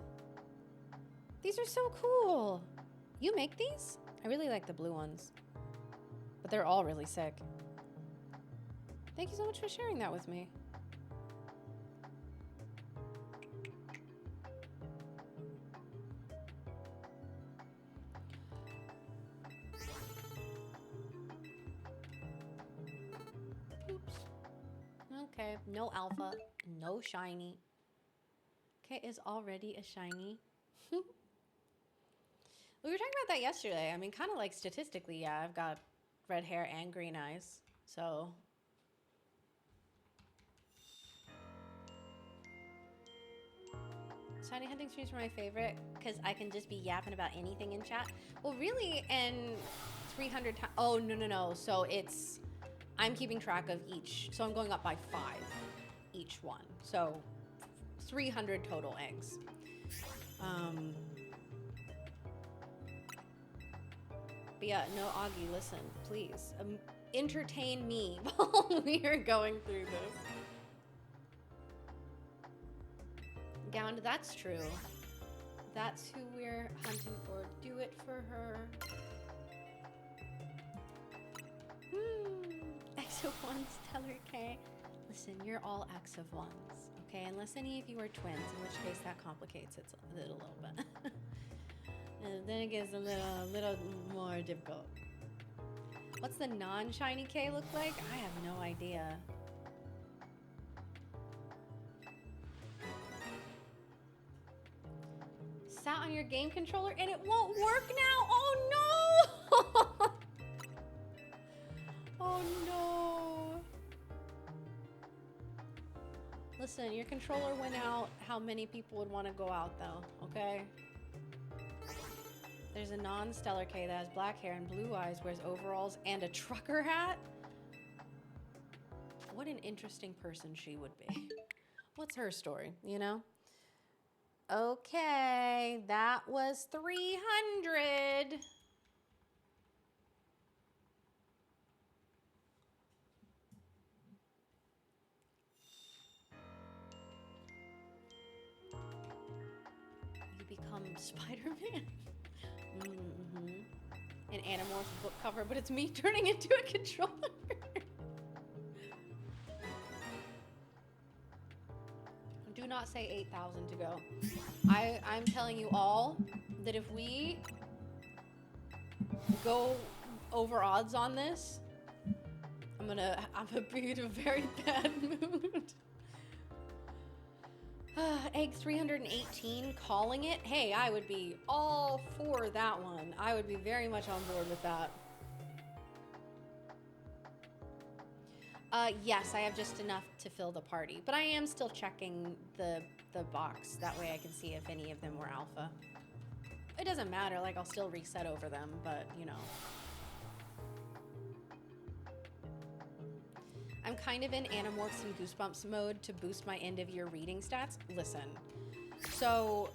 These are so cool. You make these? I really like the blue ones. But they're all really sick. Thank you so much for sharing that with me. Oops. Okay, no alpha, no shiny. Okay, is already a shiny. We were talking about that yesterday. I mean, kind of like statistically, yeah, I've got red hair and green eyes, so. Shiny hunting streams are my favorite because I can just be yapping about anything in chat. Well, really, and 300 times. Oh, no. So it's, I'm keeping track of each. So I'm going up by 5 each one. So 300 total eggs. But yeah, no, Augie, listen, please. Entertain me while we are going through this. Gound, that's true. That's who we're hunting for. Do it for her. X of 1, Stellar K. Listen, you're all X of 1s, okay? Unless any of you are twins, in which case that complicates it a little bit. And then it gets a little more difficult. What's the non-shiny K look like? I have no idea. Sat on your game controller and it won't work now? Oh no! Oh no. Listen, your controller went out. How many people would want to go out though, okay? There's a non-stellar K that has black hair and blue eyes, wears overalls and a trucker hat. What an interesting person she would be. What's her story, you know? Okay, that was 300. Spider-Man. Mm-hmm. An Animorphs book cover, but it's me turning into a controller. Do not say 8,000 to go. I'm telling you all that if we go over odds on this, I'm gonna be in a very bad mood. Egg 318 calling it. Hey, I would be all for that one. I would be very much on board with that. Yes, I have just enough to fill the party, but I am still checking the box. That way I can see if any of them were alpha. It doesn't matter, like I'll still reset over them, but you know. I'm kind of in Animorphs and Goosebumps mode to boost my end of year reading stats. Listen, so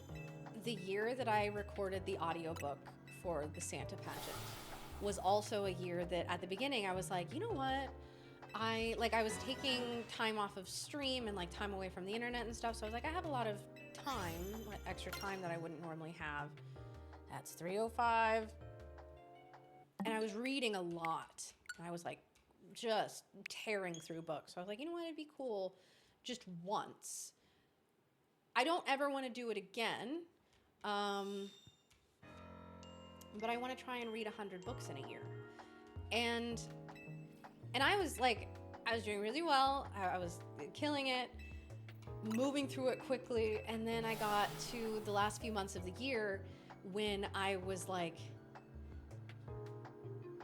the year that I recorded the audiobook for the Santa pageant was also a year that at the beginning I was like, you know what? I was taking time off of stream and like time away from the internet and stuff. So I was like, I have a lot of time, like extra time that I wouldn't normally have. That's 3:05. And I was reading a lot. And I was like just tearing through books. So I was like, you know what? It'd be cool just once. I don't ever want to do it again. But I want to try and read 100 books in a year. And I was like, I was doing really well. I was killing it, moving through it quickly. And then I got to the last few months of the year when I was like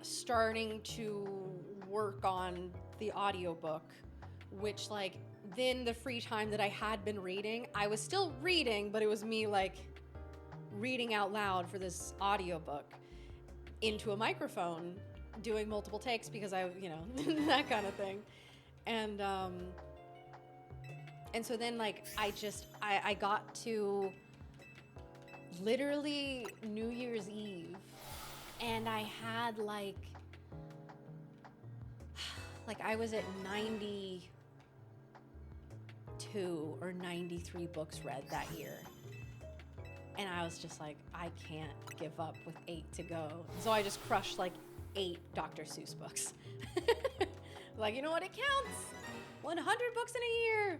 starting to work on the audiobook, which like then the free time that I had been reading, I was still reading, but it was me like reading out loud for this audiobook into a microphone, doing multiple takes because I, you know, that kind of thing. And so then like I got to literally New Year's Eve and I had like I was at 92 or 93 books read that year. And I was just like, I can't give up with 8 to go. So I just crushed like 8 Dr. Seuss books. Like, you know what? It counts. 100 books in a year.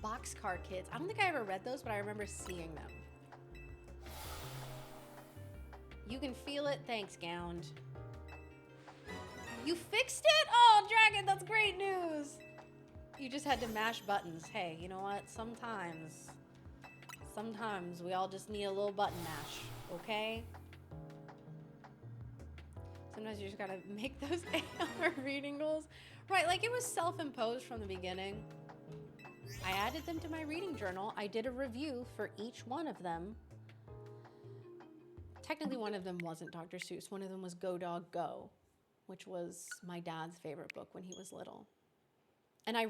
Boxcar Kids. I don't think I ever read those, but I remember seeing them. You can feel it. Thanks, Gound. You fixed it? Oh, Dragon, that's great news. You just had to mash buttons. Hey, you know what? Sometimes we all just need a little button mash, okay? Sometimes you just gotta make those AR reading goals. Right, like it was self-imposed from the beginning. I added them to my reading journal. I did a review for each one of them. Technically, one of them wasn't Dr. Seuss. One of them was Go Dog Go, which was my dad's favorite book when he was little. And I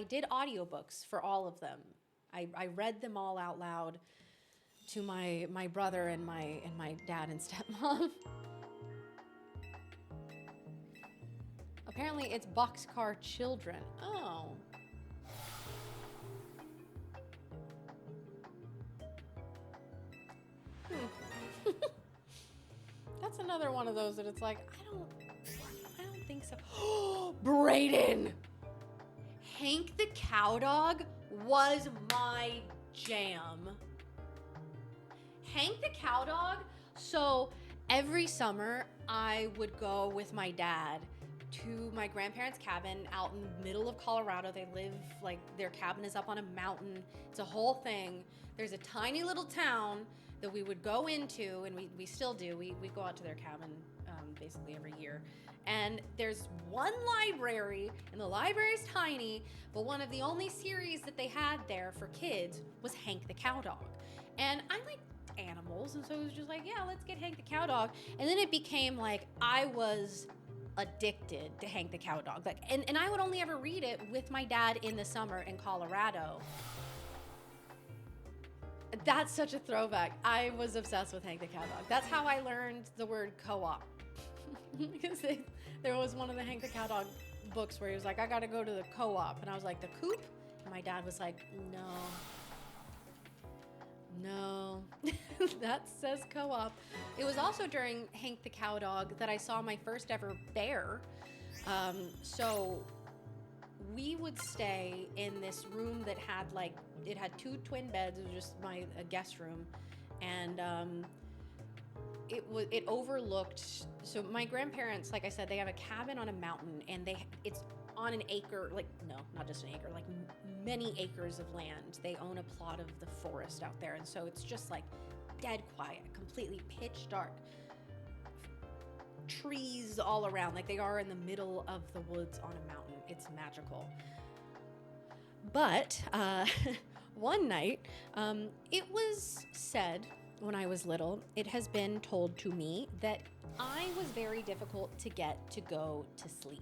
did audiobooks for all of them. I read them all out loud to my brother and my dad and stepmom. Apparently it's Boxcar Children. Oh. That's another one of those that it's like, I don't think so. Brayden! Hank the Cowdog was my jam. Hank the Cowdog, so every summer I would go with my dad to my grandparents' cabin out in the middle of Colorado. They live, like, their cabin is up on a mountain. It's a whole thing. There's a tiny little town that we would go into, and we still do. We go out to their cabin basically every year. And there's one library, and the library's tiny, but one of the only series that they had there for kids was Hank the Cowdog. And I like animals, and so it was just like, yeah, let's get Hank the Cowdog. And then it became like I was addicted to Hank the Cowdog. Like, and I would only ever read it with my dad in the summer in Colorado. That's such a throwback. I was obsessed with Hank the Cowdog. That's how I learned the word co-op. Because there was one of the Hank the Cowdog books where he was like, I gotta go to the co-op. And I was like, the coop? And my dad was like, no. No, that says co-op. It was also during Hank the Cow Dog that I saw my first ever bear. So we would stay in this room that had it had 2 twin beds. It was just a guest room, and it overlooked. So my grandparents, like I said, they have a cabin on a mountain, and it's on an acre, no, not just an acre, many acres of land. They own a plot of the forest out there, and so it's just dead quiet, completely pitch dark. Trees all around, they are in the middle of the woods on a mountain. It's magical. But one night, it was said when I was little, it has been told to me that I was very difficult to get to go to sleep.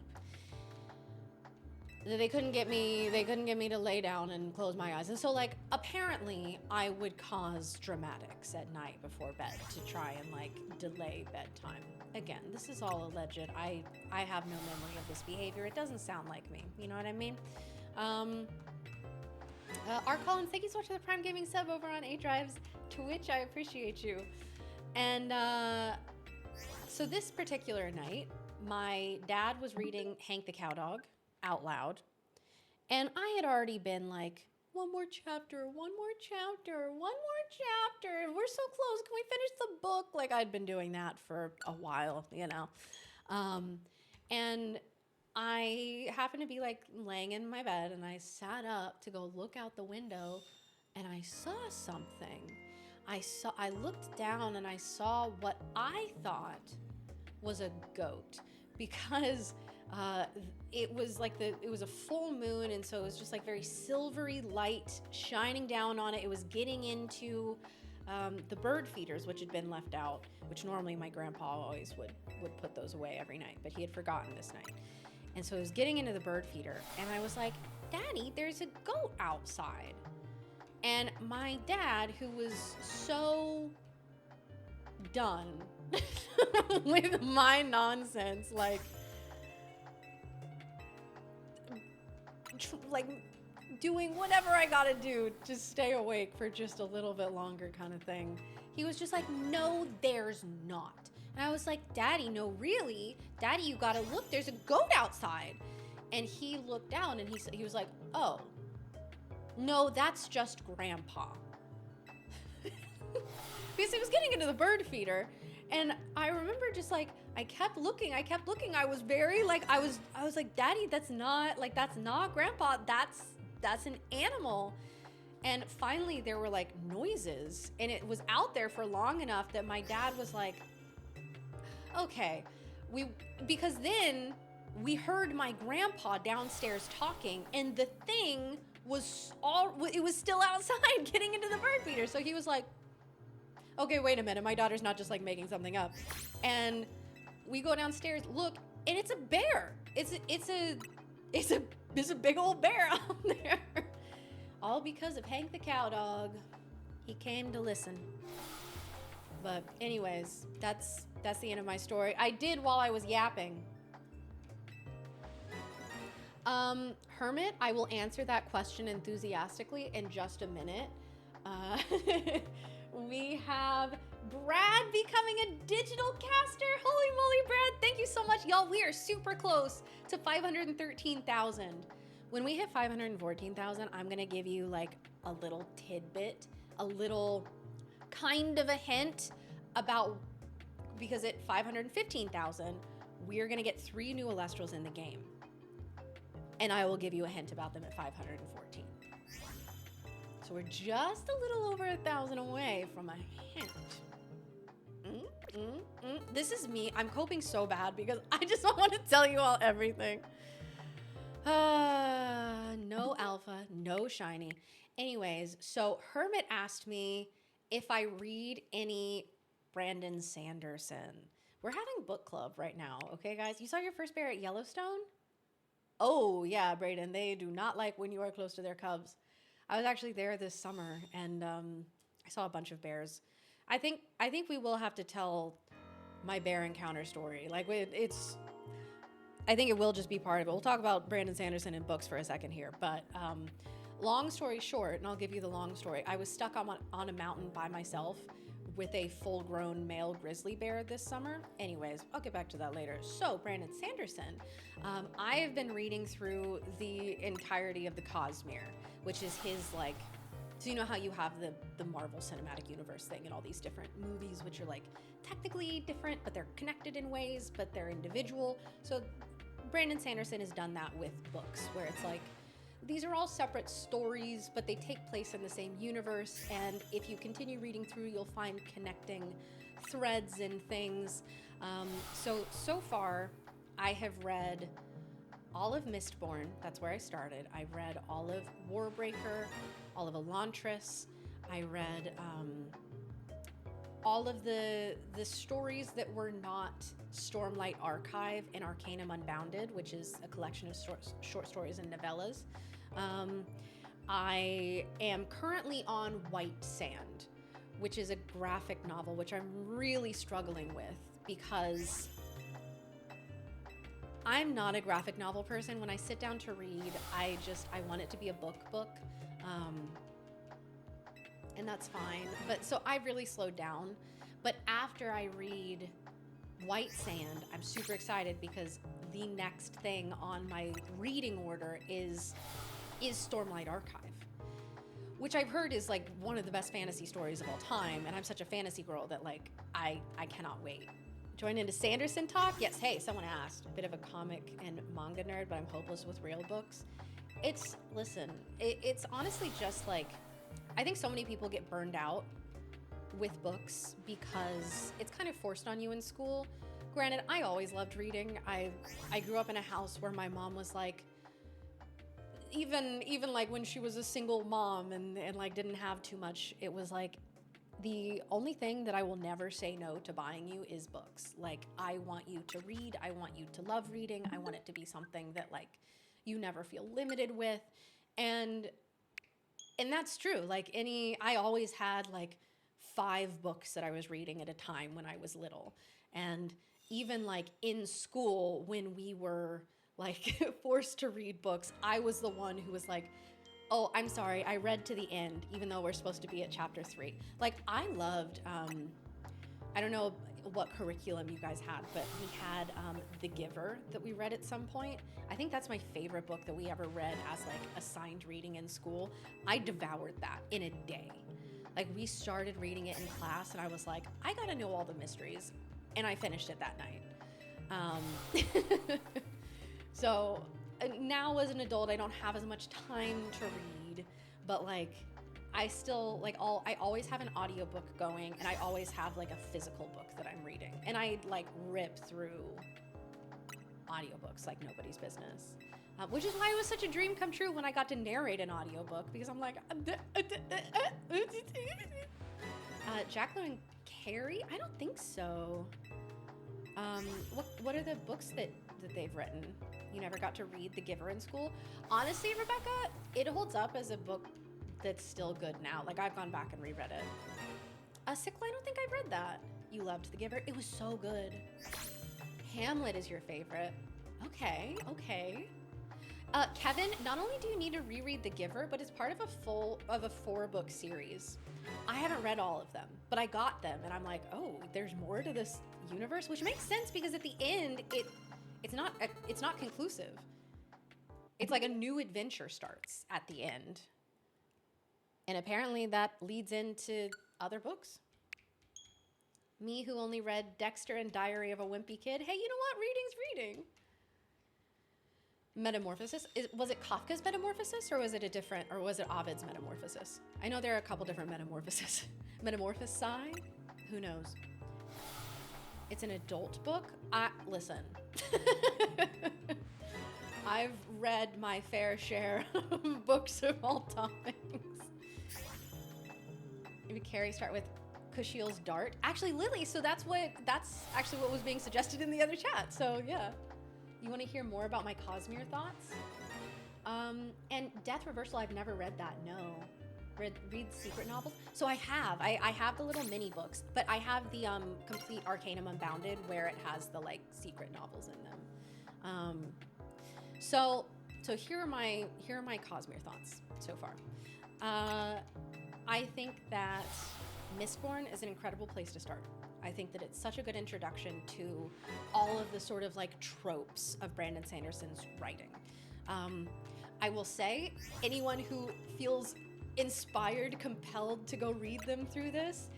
They couldn't get me to lay down and close my eyes. And so apparently I would cause dramatics at night before bed to try and delay bedtime. Again, this is all alleged. I have no memory of this behavior. It doesn't sound like me. You know what I mean? R. Collins, thank you so much for the Prime Gaming sub over on 8Drive's Twitch. I appreciate you. And so this particular night, my dad was reading Hank the Cow Dog out loud, and I had already been one more chapter, we're so close, can we finish the book? I'd been doing that for a while, and I happened to be laying in my bed, and I sat up to go look out the window, and I saw something. I looked down, and I saw what I thought was a goat, because it was it was a full moon, and so it was just very silvery light shining down on it. It was getting into the bird feeders, which had been left out, which normally my grandpa always would put those away every night, but he had forgotten this night. And so it was getting into the bird feeder, and I was like, Daddy, there's a goat outside. And my dad, who was so done with my nonsense, doing whatever I gotta do to stay awake for just a little bit longer kind of thing. He was just like, no, there's not. And I was like, Daddy, no, really? Daddy, you gotta look, there's a goat outside. And he looked down and he was like, oh, no, that's just Grandpa. Because he was getting into the bird feeder. And I remember just I kept looking. I was very I was like, Daddy, that's not Grandpa. That's an animal. And finally there were noises, and it was out there for long enough that my dad was like, okay, because then we heard my grandpa downstairs talking, and the thing was still outside getting into the bird feeder. So he was like, okay, wait a minute, my daughter's not just making something up. And we go downstairs, look, and it's a bear. It's a big old bear out there. All because of Hank the Cow Dog. He came to listen. But anyways, that's the end of my story. I did while I was yapping. Hermit, I will answer that question enthusiastically in just a minute. We have Brad becoming a digital caster. Holy moly, Brad. Thank you so much. Y'all, we are super close to 513,000. When we hit 514,000, I'm going to give you a little tidbit, a little kind of a hint about, because at 515,000, we're going to get 3 new Alestrals in the game. And I will give you a hint about them at 514. So we're just a little over 1,000 away from a hint. This is me. I'm coping so bad because I just don't want to tell you all everything. No alpha, no shiny. Anyways, so Hermit asked me if I read any Brandon Sanderson. We're having book club right now, okay, guys? You saw your first bear at Yellowstone? Oh, yeah, Brayden, they do not like when you are close to their cubs. I was actually there this summer, and I saw a bunch of bears. I think we will have to tell my bear encounter story. I think it will just be part of it. We'll talk about Brandon Sanderson in books for a second here, but Long story short, and I'll give you the long story, I was stuck on a mountain by myself with a full-grown male grizzly bear this summer. Anyways, I'll get back to that later. So, Brandon Sanderson, I have been reading through the entirety of the Cosmere, which is his, like, so you know how you have the Marvel Cinematic Universe thing and all these different movies, which are, like, technically different, but they're connected in ways, but they're individual. So, Brandon Sanderson has done that with books, where it's like, these are all separate stories, but they take place in the same universe, and if you continue reading through, you'll find connecting threads and things. So far, I have read all of Mistborn. That's where I started. I've read all of Warbreaker, all of Elantris. I read all of the stories that were not Stormlight Archive and Arcanum Unbounded, which is a collection of short stories and novellas. I am currently on White Sand, which is a graphic novel, which I'm really struggling with because I'm not a graphic novel person. When I sit down to read, I want it to be a book. And that's fine. But so I've really slowed down. But after I read White Sand, I'm super excited because the next thing on my reading order is Stormlight Archive, which I've heard is like one of the best fantasy stories of all time, and I'm such a fantasy girl that like I cannot wait. Join into Sanderson talk? Yes, hey, someone asked. A bit of a comic and manga nerd, but I'm hopeless with real books. It's honestly just like, I think so many people get burned out with books because it's kind of forced on you in school. Granted, I always loved reading. I grew up in a house where my mom was like, even like when she was a single mom and like didn't have too much, it was like, the only thing that I will never say no to buying you is books. Like, I want you to read. I want you to love reading. I want it to be something that like you never feel limited with. And that's true. Like I always had like 5 books that I was reading at a time when I was little. And even like in school, when we were like forced to read books, I was the one who was like, oh, I'm sorry, I read to the end, even though we're supposed to be at chapter 3. Like, I loved, I don't know what curriculum you guys had, but we had The Giver that we read at some point. I think that's my favorite book that we ever read as like assigned reading in school. I devoured that in a day. Like, we started reading it in class and I was like, I gotta know all the mysteries. And I finished it that night. So now as an adult, I don't have as much time to read, but like I still like I always have an audiobook going, and I always have like a physical book that I'm reading, and I like rip through audiobooks like nobody's business, which is why it was such a dream come true when I got to narrate an audiobook, because I'm like Jacqueline Carey? I don't think so. What are the books that they've written? You never got to read The Giver in school? Honestly, Rebecca, it holds up as a book that's still good now. Like, I've gone back and reread it. Sickle, I don't think I've read that. You loved The Giver? It was so good. Hamlet is your favorite. Okay. Kevin, not only do you need to reread The Giver, but it's part of a 4-book series. I haven't read all of them, but I got them, and I'm like, oh, there's more to this universe, which makes sense because at the end, it's not conclusive. It's like a new adventure starts at the end. And apparently that leads into other books. Me, who only read Dexter and Diary of a Wimpy Kid. Hey, you know what? Reading's reading. Metamorphosis. Was it Kafka's Metamorphosis, or was it Ovid's Metamorphosis? I know there are a couple different metamorphoses. Metamorphosi? Who knows? It's an adult book. Listen. I've read my fair share of books of all topics. Maybe Carrie start with Kushiel's Dart. Actually, Lily, so that's actually what was being suggested in the other chat. So yeah. You want to hear more about my Cosmere thoughts? And Death Reversal, I've never read that, no. Read secret novels? So I have. I have the little mini books, but I have the complete Arcanum Unbounded where it has the like secret novels in them. So So here are my Cosmere thoughts so far. I think that Mistborn is an incredible place to start. I think that it's such a good introduction to all of the sort of like tropes of Brandon Sanderson's writing. I will say, anyone who feels inspired, compelled to go read them through this,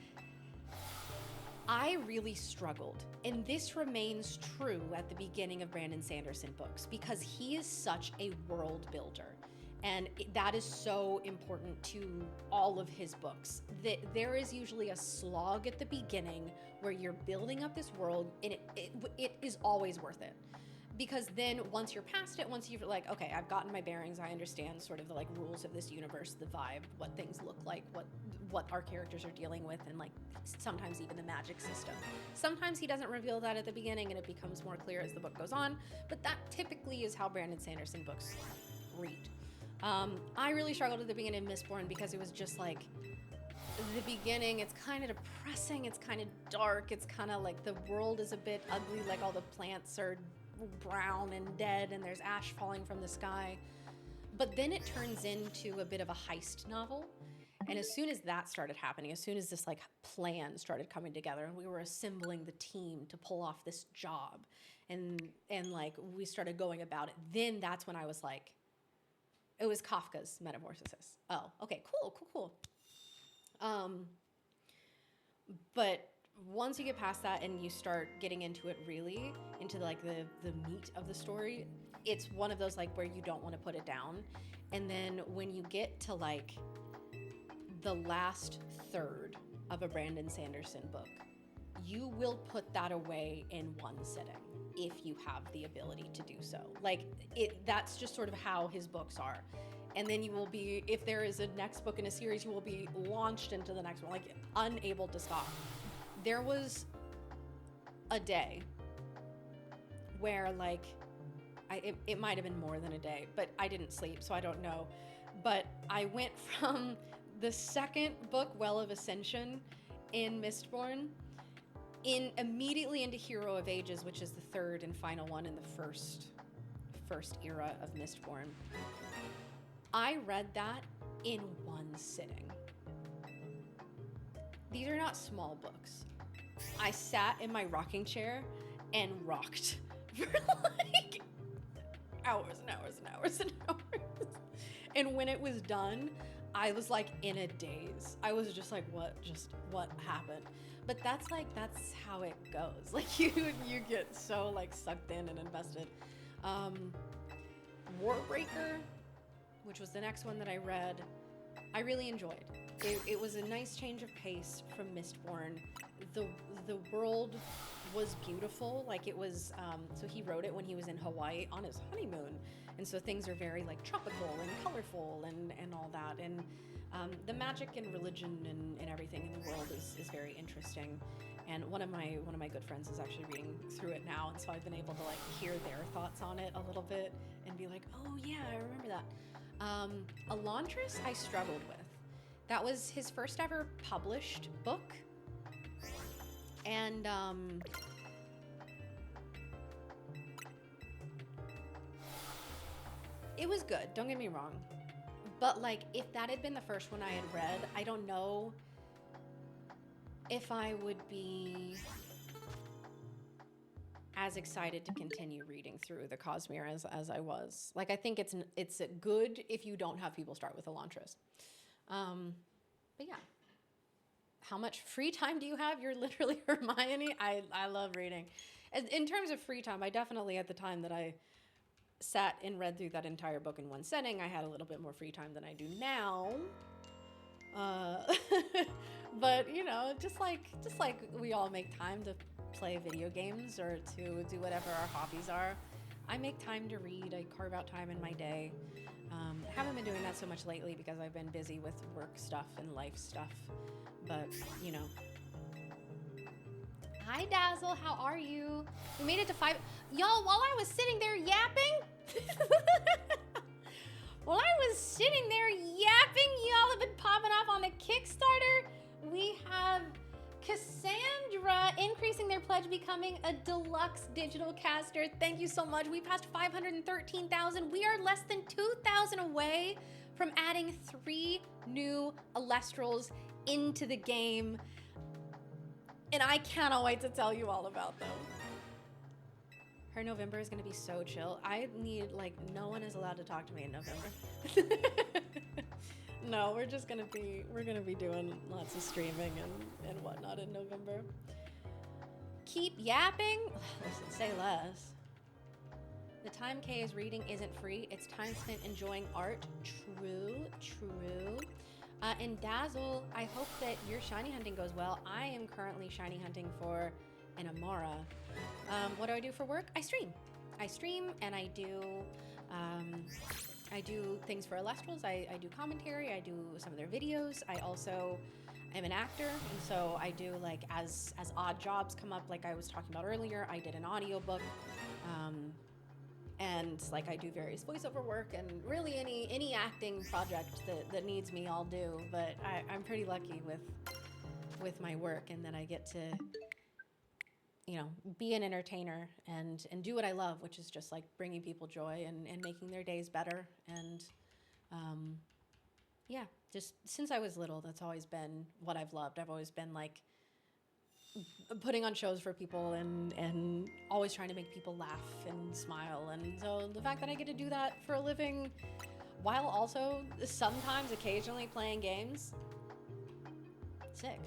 I really struggled. And this remains true at the beginning of Brandon Sanderson books because he is such a world builder. And that is so important to all of his books. There is usually a slog at the beginning where you're building up this world, and it is always worth it. Because then once you're past it, once you've like, okay, I've gotten my bearings, I understand sort of the like rules of this universe, the vibe, what things look like, what our characters are dealing with, and like sometimes even the magic system. Sometimes he doesn't reveal that at the beginning and it becomes more clear as the book goes on, but that typically is how Brandon Sanderson books read. I really struggled at the beginning of Mistborn because it was just like, the beginning, it's kind of depressing, it's kind of dark, it's kind of like the world is a bit ugly, like all the plants are brown and dead and there's ash falling from the sky. But then it turns into a bit of a heist novel. And as soon as that started happening, as soon as this like plan started coming together and we were assembling the team to pull off this job and like we started going about it, then that's when I was like, it was Kafka's Metamorphosis. Oh, okay, cool. But once you get past that and you start getting into it really, into like the meat of the story, it's one of those like where you don't want to put it down. And then when you get to like the last third of a Brandon Sanderson book, you will put that away in one sitting if you have the ability to do so. Like that's just sort of how his books are. And then you will be, if there is a next book in a series, you will be launched into the next one, like unable to stop. There was a day where like, it might have been more than a day, but I didn't sleep, so I don't know. But I went from the second book, Well of Ascension, in Mistborn, immediately into Hero of Ages, which is the third and final one in the first era of Mistborn. I read that in one sitting. These are not small books. I sat in my rocking chair and rocked for like hours and hours and hours and hours. And when it was done, I was like in a daze. I was just like, what happened? But that's how it goes. Like you get so like sucked in and invested. Warbreaker, which was the next one that I read, I really enjoyed. It was a nice change of pace from Mistborn. The world was beautiful. Like it was, so he wrote it when he was in Hawaii on his honeymoon. And so things are very like tropical and colorful and all that. And the magic and religion and everything in the world is very interesting. And one of my good friends is actually reading through it now. And so I've been able to like hear their thoughts on it a little bit and be like, oh yeah, I remember that. Elantris, I struggled with. That was his first ever published book. And it was good, don't get me wrong. But like, if that had been the first one I had read, I don't know if I would be as excited to continue reading through the Cosmere as I was. Like, I think it's good if you don't have people start with Elantris. But yeah. How much free time do you have? You're literally Hermione. I love reading. In terms of free time, I definitely, at the time that I sat and read through that entire book in one setting, I had a little bit more free time than I do now. But you know, just like we all make time to play video games or to do whatever our hobbies are, I make time to read. I carve out time in my day. Haven't been doing that so much lately because I've been busy with work stuff and life stuff. But, you know. Hi, Dazzle. How are you? We made it to 5. Y'all, while I was sitting there yapping, while I was sitting there yapping, y'all have been popping off on the Kickstarter. We have Cassandra increasing their pledge, becoming a deluxe digital caster. Thank you so much. We passed 513,000. We are less than 2,000 away from adding 3 new Alestrals into the game. And I cannot wait to tell you all about them. Her November is gonna be so chill. I need, like, no one is allowed to talk to me in November. No, we're gonna be doing lots of streaming and whatnot in November. Keep yapping? Listen, say less. The time Kay is reading isn't free. It's time spent enjoying art. True, true. And Dazzle, I hope that your shiny hunting goes well. I am currently shiny hunting for an Amara. What do I do for work? I stream. I stream and I do things for Alestrals. I do commentary. I do some of their videos. I also am an actor, and so I do, like, as odd jobs come up, like I was talking about earlier, I did an audiobook, and like I do various voiceover work, and really any acting project that needs me, I'll do. But I'm pretty lucky with my work, and then I get to, you know, be an entertainer and do what I love, which is just like bringing people joy and making their days better. And yeah, just since I was little, that's always been what I've loved. I've always been like putting on shows for people and always trying to make people laugh and smile. And so the fact that I get to do that for a living while also sometimes occasionally playing games, sick.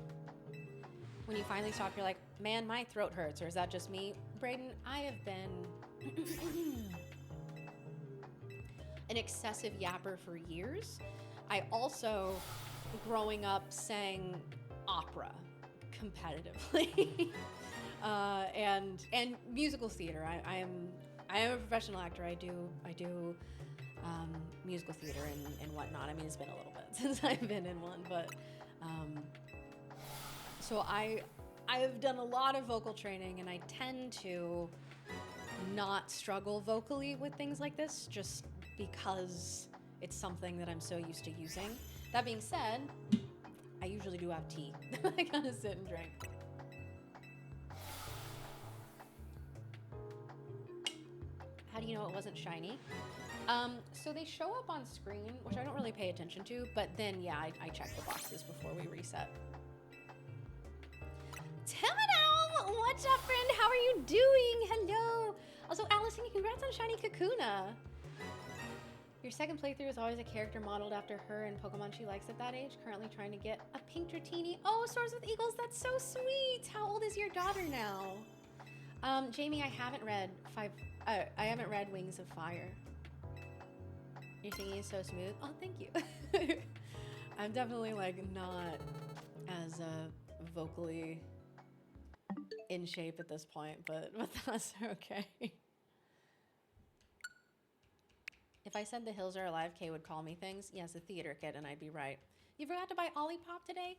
When you finally stop, you're like, man, my throat hurts. Or is that just me? Brayden, I have been an excessive yapper for years. I also, growing up, sang opera competitively. and musical theater. I am a professional actor. I do musical theater and whatnot. I mean, it's been a little bit since I've been in one, but so I have done a lot of vocal training, and I tend to not struggle vocally with things like this just because it's something that I'm so used to using. That being said, I usually do have tea that I gotta sit and drink. How do you know it wasn't shiny? So they show up on screen, which I don't really pay attention to, but then yeah, I check the boxes before we reset. Teminal, what's up, friend? How are you doing? Hello. Also, Allison, congrats on shiny Kakuna. Your second playthrough is always a character modeled after her and Pokemon she likes at that age. Currently trying to get a pink Dratini. Oh, Soars with Eagles, that's so sweet. How old is your daughter now? Jamie, I haven't read Wings of Fire. Your singing is so smooth. Oh, thank you. I'm definitely like not as vocally in shape at this point, but that's okay. If I said the hills are alive, Kay would call me things. Yes, a theater kid, and I'd be right. You forgot to buy Olipop today?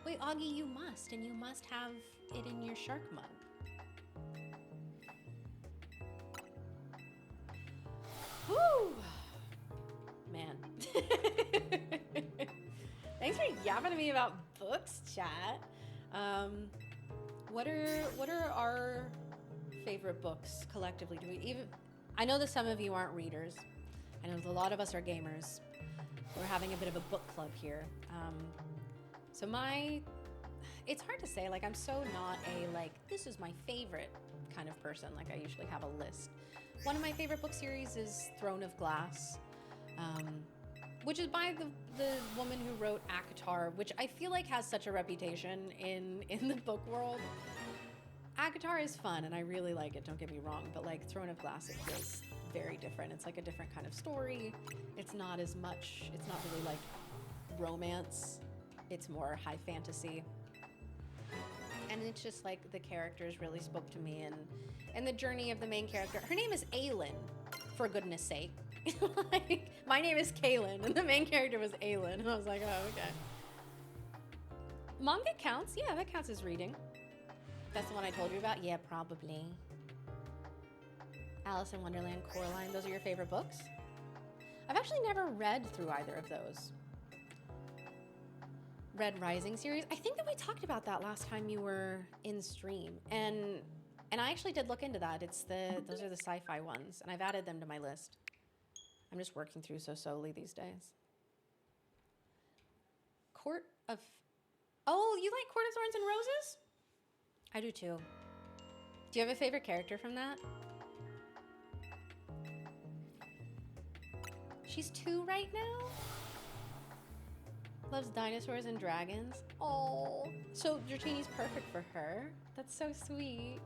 No! Wait, Augie, you must, and you must have it in your shark mug. Whew! Man. Thanks for yapping to me about books, chat. What are our favorite books collectively? Do we even... I know that some of you aren't readers. I know that a lot of us are gamers. We're having a bit of a book club here. So it's hard to say, like, I'm so not a, like, this is my favorite kind of person. Like, I usually have a list. One of my favorite book series is Throne of Glass, which is by the woman who wrote ACOTAR, which I feel like has such a reputation in the book world. ACOTAR is fun, and I really like it, don't get me wrong, but like Throne of Glass, it feels very different. It's like a different kind of story. It's not really like romance. It's more high fantasy. And it's just like the characters really spoke to me, and the journey of the main character. Her name is Aylin, for goodness sake. Like, my name is Kaylin, and the main character was Aylin. And I was like, oh, okay. Manga counts? Yeah, that counts as reading. That's the one I told you about? Yeah, probably. Alice in Wonderland, Coraline, those are your favorite books? I've actually never read through either of those. Red Rising series. I think that we talked about that last time you were in stream, and I actually did look into that. Those are the sci-fi ones, and I've added them to my list. I'm just working through so slowly these days. Oh, you like Court of Thorns and Roses? I do too. Do you have a favorite character from that? She's 2 right now? Loves dinosaurs and dragons. Oh, so Dratini's perfect for her. That's so sweet.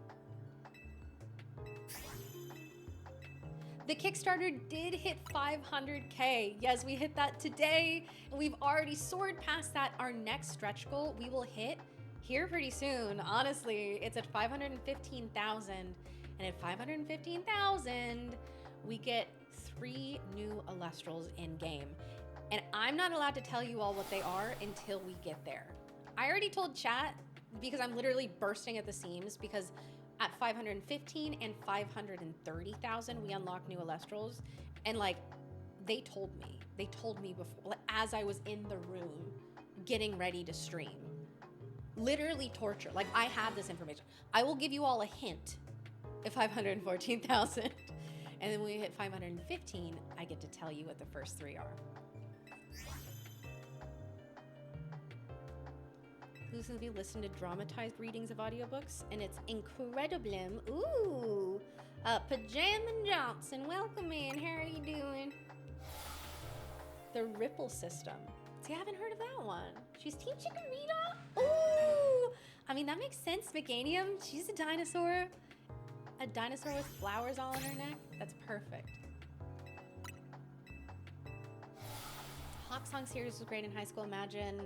The Kickstarter did hit 500K. Yes, we hit that today, and we've already soared past that. Our next stretch goal we will hit here pretty soon. Honestly, it's at 515,000, and at 515,000, we get 3 new Alestrals in game. And I'm not allowed to tell you all what they are until we get there. I already told chat because I'm literally bursting at the seams because at 515 and 530,000, we unlock new Alestrals. And like, they told me before, like, as I was in the room getting ready to stream. Literally torture. Like, I have this information. I will give you all a hint at 514,000. And then when we hit 515, I get to tell you what the first 3 are. Exclusively listen to dramatized readings of audiobooks, and it's incredible. Ooh, Pajamin Johnson, welcome in. How are you doing? The Ripple System. See, I haven't heard of that one. She's Team Chikorita. Ooh, I mean that makes sense. Meganium. She's a dinosaur. A dinosaur with flowers all on her neck. That's perfect. Hawk Song series was great in high school. Imagine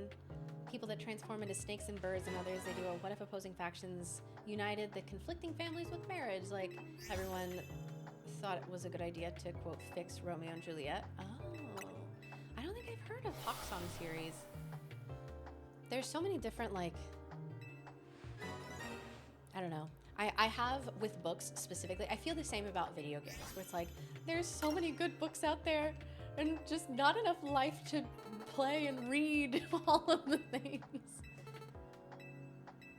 people that transform into snakes and birds and others. They do a what if opposing factions united the conflicting families with marriage. Like, everyone thought it was a good idea to, quote, fix Romeo and Juliet. Oh, I don't think I've heard of Hawk Song series. There's so many different, like, I don't know. I have with books specifically, I feel the same about video games, where it's like, there's so many good books out there and just not enough life to play and read all of the things.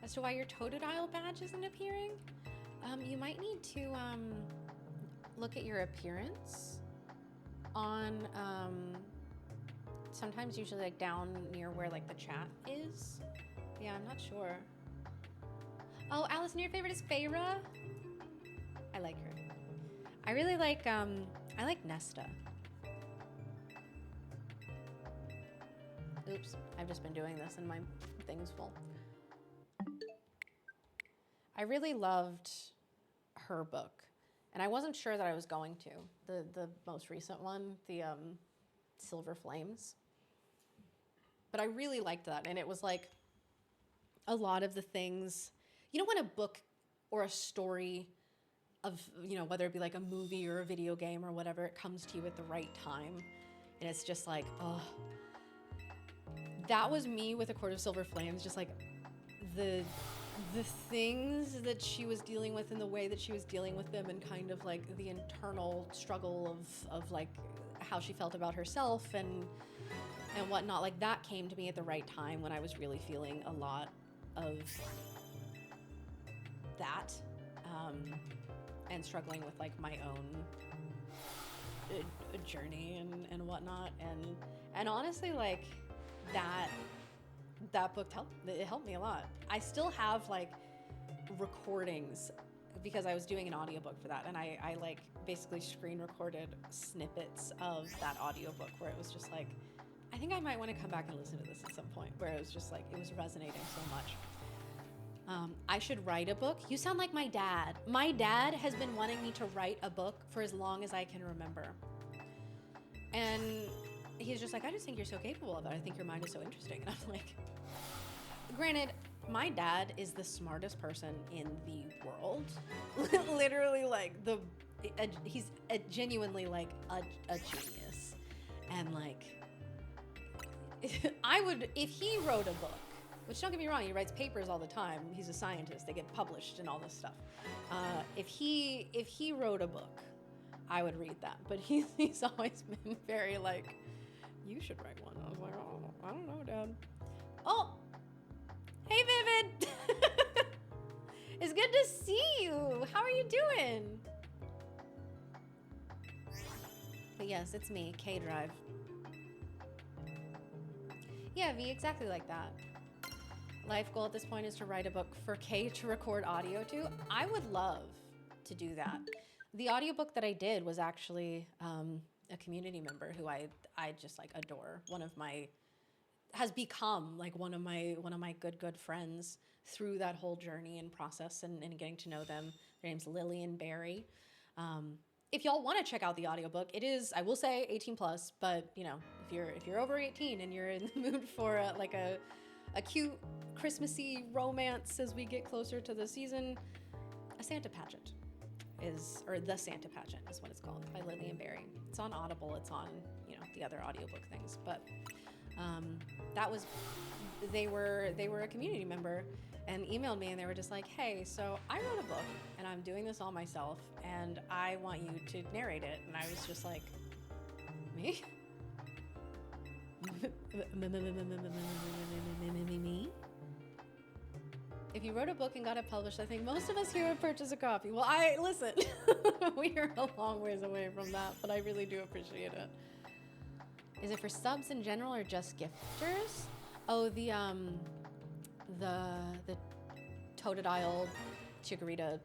As to why your Totodile badge isn't appearing, you might need to look at your appearance on sometimes usually like down near where like the chat is. Yeah, I'm not sure. Oh, Allison, your favorite is Feyre? I like her. I really like I like Nesta. Oops, I've just been doing this and my thing's full. I really loved her book, and I wasn't sure that I was going to. The most recent one, the Silver Flames. But I really liked that, and it was like a lot of the things, you know, when a book or a story of, you know, whether it be like a movie or a video game or whatever, it comes to you at the right time, and it's just like, oh. That was me with A Court of Silver Flames, just like the things that she was dealing with and the way that she was dealing with them, and kind of like the internal struggle of like how she felt about herself and whatnot. Like, that came to me at the right time when I was really feeling a lot of that, and struggling with like my own journey and whatnot, and honestly, like, that book helped me a lot. I still have like recordings because I was doing an audiobook for that, and I like basically screen recorded snippets of that audiobook where it was just like, I think I might want to come back and listen to this at some point, where it was just like, it was resonating so much. I should write a book. You sound like my dad. My dad has been wanting me to write a book for as long as I can remember. And he's just like, I just think you're so capable of it. I think your mind is so interesting. And I'm like, granted, my dad is the smartest person in the world. Literally, like, he's genuinely like a genius. And like, I would, if he wrote a book, which, don't get me wrong, he writes papers all the time. He's a scientist. They get published and all this stuff. If he wrote a book, I would read that. But he's always been very like, you should write one. I was like, oh, I don't know, Dad. Oh, hey, Vivid. It's good to see you. How are you doing? But yes, it's me, K-Drive. Yeah, V, exactly like that. Life goal at this point is to write a book for K to record audio to. I would love to do that. The audiobook that I did was actually a community member who I just like adore. Has become like one of my good friends through that whole journey and process and getting to know them. Their name's Lily and Barry. If y'all want to check out the audiobook, it is, I will say, 18 plus, but you know, if you're over 18 and you're in the mood for a cute Christmassy romance as we get closer to the season, A Santa Pageant The Santa Pageant is what it's called, by Lily and Barry. It's on Audible, it's on, you know, the other audiobook things, but they were a community member and emailed me and they were just like, hey, so I wrote a book and I'm doing this all myself and I want you to narrate it. And I was just like, me? Me? If you wrote a book and got it published, I think most of us here would purchase a copy. Well, listen, we are a long ways away from that, but I really do appreciate it. Is it for subs in general or just gifters? Oh, the Totodile Chikorita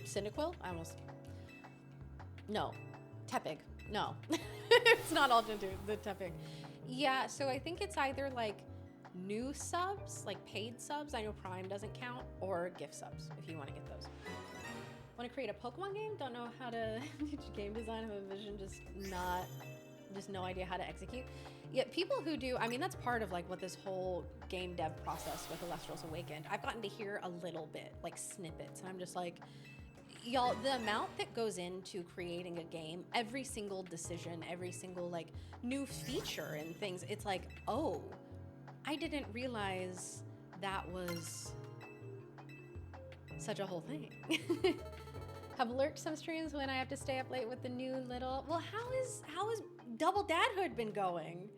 Cyndaquil? No. Tepig. No. It's not all into the Tepig. Yeah, so I think it's either like new subs, like paid subs, I know Prime doesn't count, or gift subs if you want to get those. Want to create a Pokemon game? Don't know how to game design, have a vision, just no idea how to execute. Yet people who do, I mean, that's part of like what this whole game dev process with Illustrials Awakened. I've gotten to hear a little bit, like snippets, and I'm just like, y'all, the amount that goes into creating a game, every single decision, every single like new feature and things, it's like, oh, I didn't realize that was such a whole thing. Have lurked some streams when I have to stay up late with the new little. Well, how has Double Dadhood been going?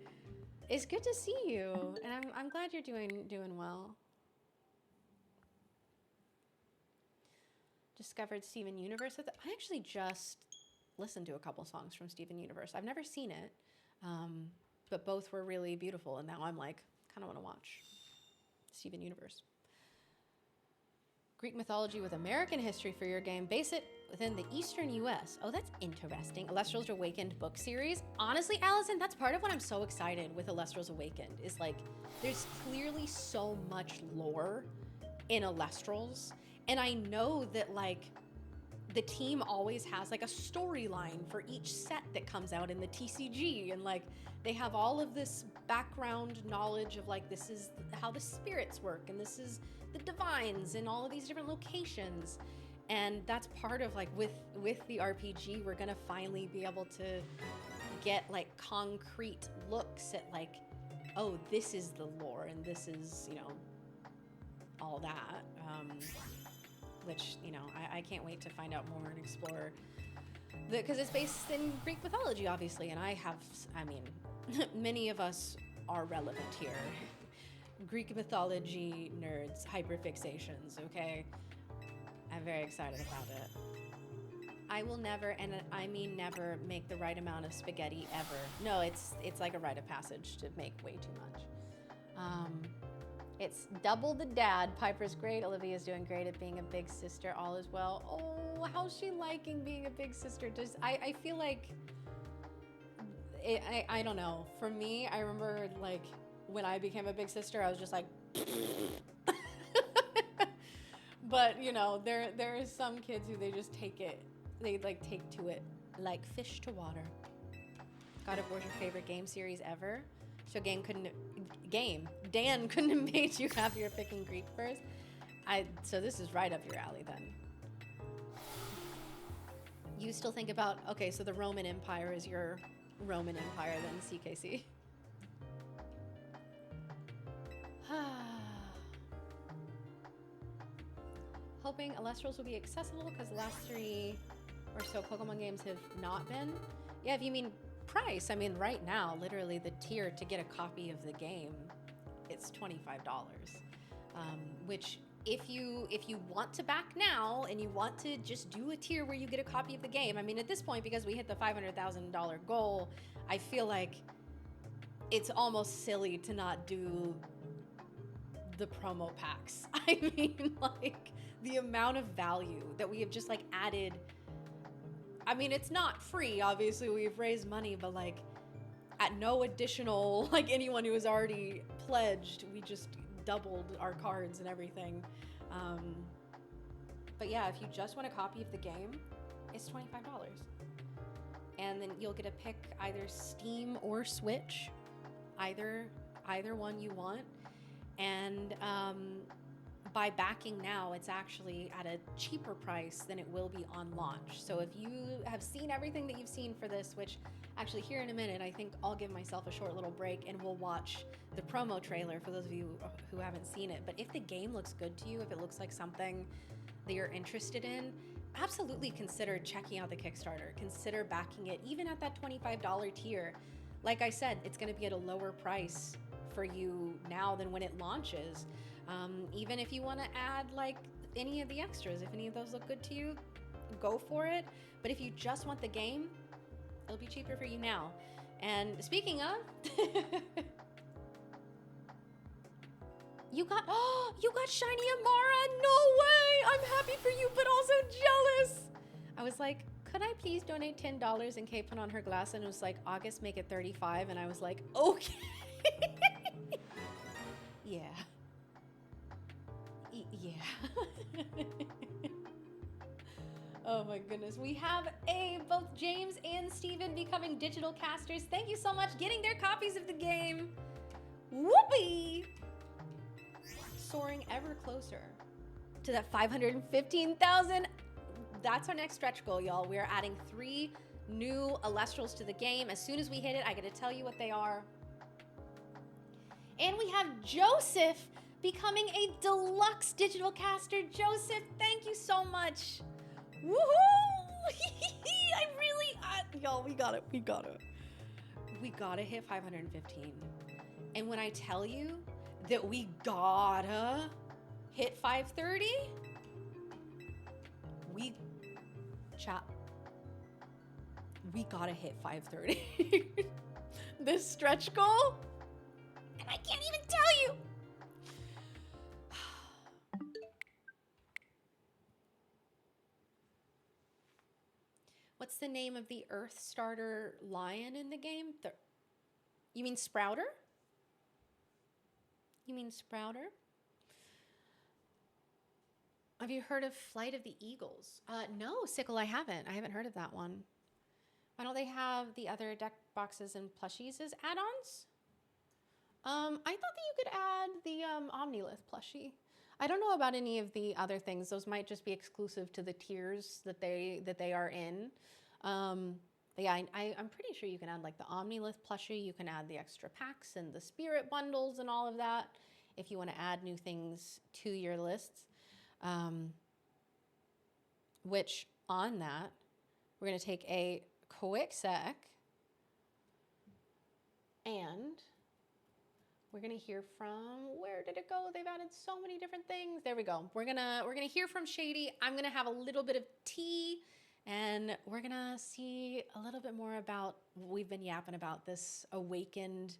It's good to see you, and I'm glad you're doing well. Discovered Steven Universe. I actually just listened to a couple songs from Steven Universe. I've never seen it, but both were really beautiful, and now I'm like, kind of want to watch Steven Universe. Greek mythology with American history for your game. Base it within the Eastern U.S. Oh, that's interesting. Illustrials Awakened book series. Honestly, Allison, that's part of what I'm so excited with Illustrials Awakened is like, there's clearly so much lore in Illustrials. And I know that like the team always has like a storyline for each set that comes out in the TCG. And like, they have all of this background knowledge of like, this is how the spirits work. And this is the divines in all of these different locations. And that's part of like with the RPG, we're gonna finally be able to get like concrete looks at like, oh, this is the lore and this is, you know, all that. Which, you know, I can't wait to find out more and explore because it's based in Greek mythology, obviously. And I mean, many of us are relevant here. Greek mythology nerds, hyperfixations, okay? I'm very excited about it. I will never, and I mean never, make the right amount of spaghetti ever. No, it's like a rite of passage to make way too much. It's double the dad. Piper's great. Olivia's doing great at being a big sister. All is well. Oh, how's she liking being a big sister? I feel like, I don't know. For me, I remember like, when I became a big sister, I was just like, but you know, there is some kids who they just take to it like fish to water. God of War's your favorite game series ever? So Dan couldn't have made you happier picking Greek first. So this is right up your alley then. You still think about, okay, so the Roman Empire is your Roman Empire then, CKC. Hoping Illustrials will be accessible because the last 3 or so Pokemon games have not been. Yeah, if you mean price. I mean, right now, literally the tier to get a copy of the game, it's $25. Which if you want to back now and you want to just do a tier where you get a copy of the game, I mean, at this point, because we hit the $500,000 goal, I feel like it's almost silly to not do the promo packs. I mean, like, the amount of value that we have just like added. I mean, it's not free, obviously, we've raised money, but like at no additional, like anyone who has already pledged, we just doubled our cards and everything. But yeah, if you just want a copy of the game, it's $25. And then you'll get to pick either Steam or Switch, either one you want. And by backing now, it's actually at a cheaper price than it will be on launch. So if you have seen everything that you've seen for this, which actually here in a minute, I think I'll give myself a short little break and we'll watch the promo trailer for those of you who haven't seen it. But if the game looks good to you, if it looks like something that you're interested in, absolutely consider checking out the Kickstarter. Consider backing it, even at that $25 tier. Like I said, it's gonna be at a lower price for you now than when it launches. Even if you want to add like any of the extras, if any of those look good to you, go for it. But if you just want the game, it'll be cheaper for you now. And speaking of, you got shiny Amara. No way! I'm happy for you, but also jealous. I was like, could I please donate $10? And Kay put on her glass and it was like, August, make it 35. And I was like, okay. Yeah. Yeah. Oh my goodness. We have both James and Steven becoming digital casters. Thank you so much. Getting their copies of the game. Whoopee! Soaring ever closer to that 515,000. That's our next stretch goal, y'all. We are adding 3 new Alestrals to the game. As soon as we hit it, I gotta tell you what they are. And we have Joseph becoming a deluxe digital caster. Joseph, thank you so much. Woohoo! Y'all, we got it. We gotta hit 515. And when I tell you that we gotta hit 530, we gotta hit 530. This stretch goal, and I can't even tell you. What's the name of the Earth Starter lion in the game? You mean Sprouter? You mean Sprouter? Have you heard of Flight of the Eagles? No, Sickle, I haven't. I haven't heard of that one. Why don't they have the other deck boxes and plushies as add-ons? I thought that you could add the Omnilith plushie. I don't know about any of the other things. Those might just be exclusive to the tiers that they are in. But yeah, I'm pretty sure you can add like the Omnilith plushie. You can add the extra packs and the spirit bundles and all of that if you want to add new things to your lists. Which on that, we're going to take a quick sec and we're gonna hear from, where did it go? They've added so many different things. There we go. We're gonna hear from Shady. I'm gonna have a little bit of tea and we're gonna see a little bit more about what we've been yapping about, this Awakened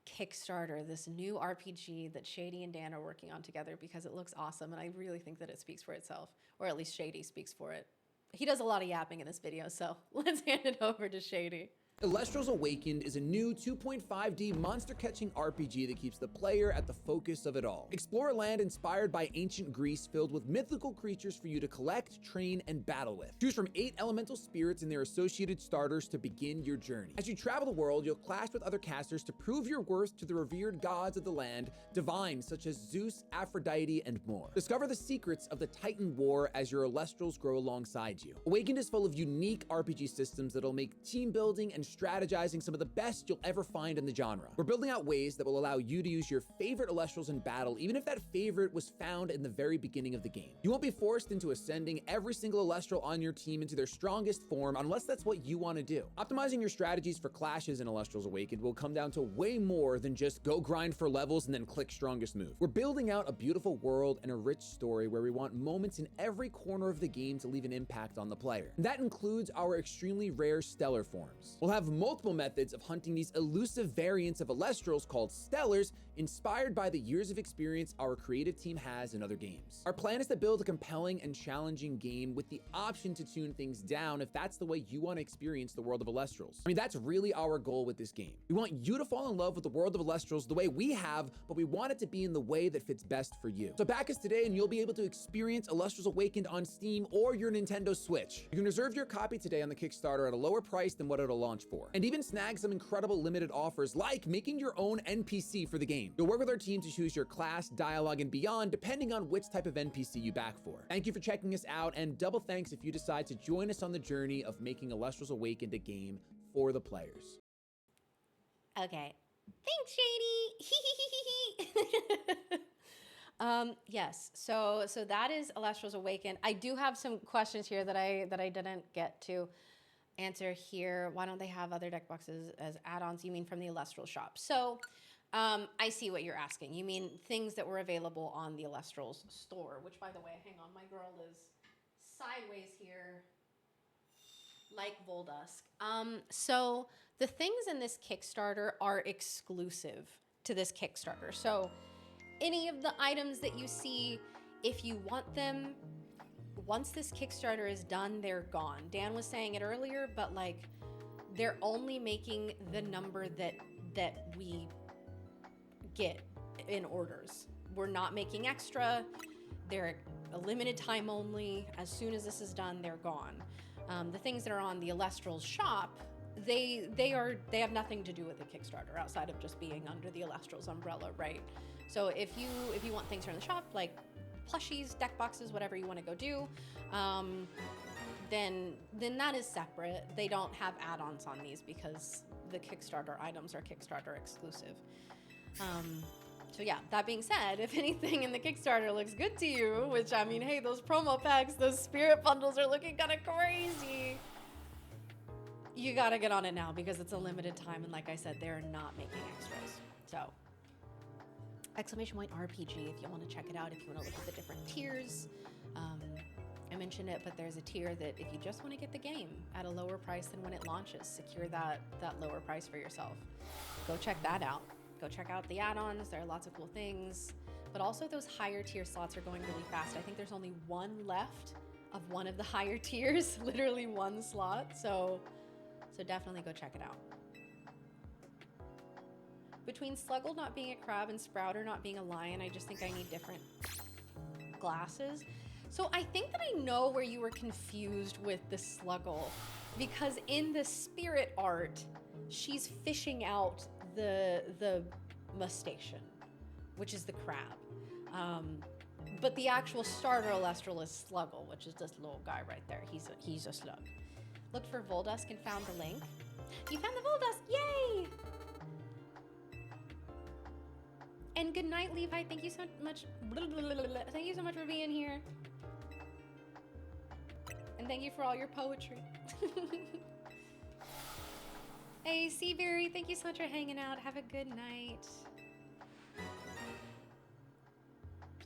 Kickstarter, this new RPG that Shady and Dan are working on together, because it looks awesome and I really think that it speaks for itself, or at least Shady speaks for it. He does a lot of yapping in this video, so let's hand it over to Shady. Alestrals Awakened is a new 2.5D monster-catching RPG that keeps the player at the focus of it all. Explore a land inspired by ancient Greece filled with mythical creatures for you to collect, train, and battle with. Choose from 8 elemental spirits and their associated starters to begin your journey. As you travel the world, you'll clash with other casters to prove your worth to the revered gods of the land, divines such as Zeus, Aphrodite, and more. Discover the secrets of the Titan War as your Alestrals grow alongside you. Awakened is full of unique RPG systems that'll make team building and and strategizing some of the best you'll ever find in the genre. We're building out ways that will allow you to use your favorite Elestrals in battle, even if that favorite was found in the very beginning of the game. You won't be forced into ascending every single Elestral on your team into their strongest form unless that's what you want to do. Optimizing your strategies for clashes in Elestrals Awakened will come down to way more than just go grind for levels and then click strongest move. We're building out a beautiful world and a rich story where we want moments in every corner of the game to leave an impact on the player. And that includes our extremely rare stellar forms. We'll have multiple methods of hunting these elusive variants of Elestrals called stellars, inspired by the years of experience our creative team has in other games. Our plan is to build a compelling and challenging game with the option to tune things down if that's the way you want to experience the world of Elestrals. I mean, that's really our goal with this game. We want you to fall in love with the world of Elestrals the way we have, but we want it to be in the way that fits best for you. So back us today and you'll be able to experience Elestrals Awakened on Steam or your Nintendo Switch. You can reserve your copy today on the Kickstarter at a lower price than what it'll launch for, and even snag some incredible limited offers like making your own NPC for the game. You'll work with our team to choose your class, dialogue, and beyond depending on which type of NPC you back for. Thank you for checking us out, and double thanks if you decide to join us on the journey of making Elestrals Awakened a game for the players. Okay. Thanks, Shady. Yes. So that is Elestrals Awakened. I do have some questions here that I didn't get to answer here. Why don't they have other deck boxes as add-ons? You mean from the Elestral shop? So I see what you're asking. You mean things that were available on the Elestrals store, which, by the way, hang on, my girl is sideways here, like Voldusk. So the things in this Kickstarter are exclusive to this Kickstarter. So any of the items that you see, if you want them, once this Kickstarter is done, they're gone. Dan was saying it earlier, but like they're only making the number that we get in orders. We're not making extra. They're a limited time only. As soon as this is done, they're gone. The things that are on the Elestrals shop, they have nothing to do with the Kickstarter outside of just being under the Elestrals umbrella, right? So if you want things from the shop, like plushies, deck boxes, whatever you want to go do, then that is separate. They don't have add-ons on these because the Kickstarter items are Kickstarter exclusive. So yeah, that being said, if anything in the Kickstarter looks good to you, which I mean, hey, those promo packs, those spirit bundles are looking kind of crazy. You gotta get on it now because it's a limited time, and like I said, they're not making extras. So, !RPG if you want to check it out, if you want to look at the different tiers. I mentioned it, but there's a tier that if you just want to get the game at a lower price than when it launches, secure that lower price for yourself. Go check that out. Go check out the add-ons. There are lots of cool things, but also those higher tier slots are going really fast. I think there's only one left of one of the higher tiers, literally one slot. So definitely go check it out. Between Sluggle not being a crab and Sprouter not being a lion, I just think I need different glasses. So I think that I know where you were confused with the Sluggle, because in the spirit art, she's fishing out the mustachian, which is the crab. But the actual starter Elestral is Sluggle, which is this little guy right there. He's a slug. Looked for Voldusk and found the link. You found the Voldusk, yay! And good night, Levi. Thank you so much. Thank you so much for being here. And thank you for all your poetry. Hey, Seaberry, thank you so much for hanging out. Have a good night.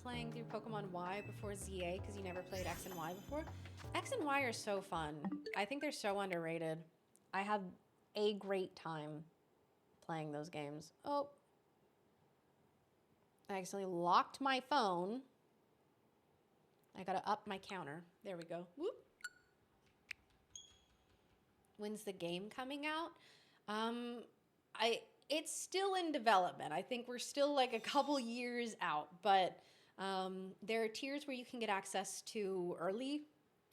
Playing through Pokemon Y before Z-A because you never played X and Y before. X and Y are so fun. I think they're so underrated. I had a great time playing those games. Oh. I accidentally locked my phone. I gotta up my counter. There we go. Whoop. When's the game coming out? It's still in development. I think we're still like a couple years out, but there are tiers where you can get access to early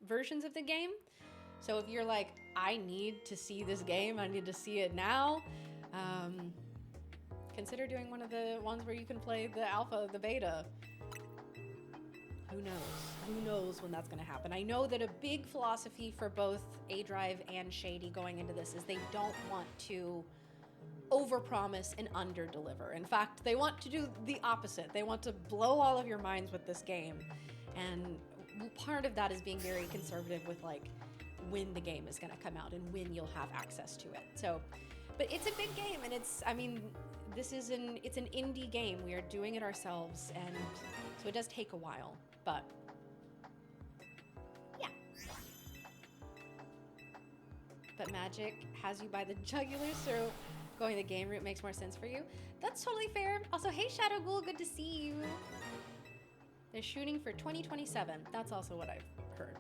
versions of the game. So if you're like, I need to see this game, I need to see it now, consider doing one of the ones where you can play the alpha, the beta. Who knows? Who knows when that's going to happen? I know that a big philosophy for both A-Drive and Shady going into this is they don't want to overpromise and underdeliver. In fact, they want to do the opposite. They want to blow all of your minds with this game. And part of that is being very conservative with like when the game is going to come out and when you'll have access to it. So, but it's a big game, and it's an indie game. We are doing it ourselves, and so it does take a while, but yeah. But Magic has you by the jugular, so going the game route makes more sense for you. That's totally fair. Also, hey Shadow Ghoul, good to see you. They're shooting for 2027. That's also what I've heard.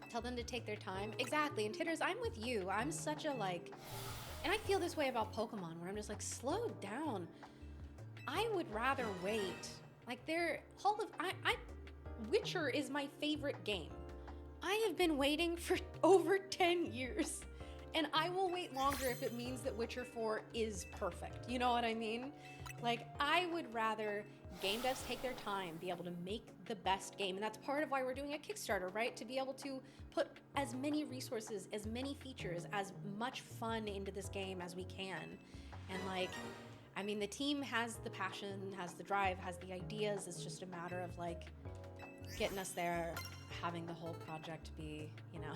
Tell them to take their time. Exactly. And Titters, I'm with you. I'm such a like, and I feel this way about Pokemon, where I'm just like, slow down. I would rather wait. Like Witcher is my favorite game. I have been waiting for over 10 years. And I will wait longer if it means that Witcher 4 is perfect. You know what I mean? Like, I would rather game devs take their time, be able to make the best game. And that's part of why we're doing a Kickstarter, right? To be able to put as many resources, as many features, as much fun into this game as we can. And like, I mean, the team has the passion, has the drive, has the ideas. It's just a matter of like getting us there, having the whole project be, you know,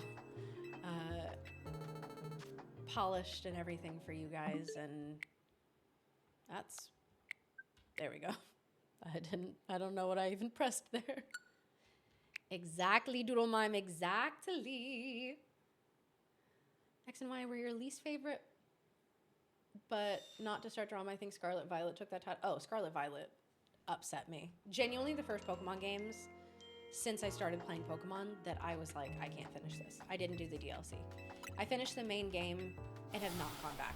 polished and everything for you guys. And that's, there we go. I don't know what I even pressed there. Exactly, Doodle Mime, exactly. X and Y were your least favorite, but not to start drama. I think Scarlet Violet took that title. Oh, Scarlet Violet upset me. Genuinely the first Pokemon games since I started playing Pokemon that I was like, I can't finish this. I didn't do the DLC. I finished the main game and have not gone back.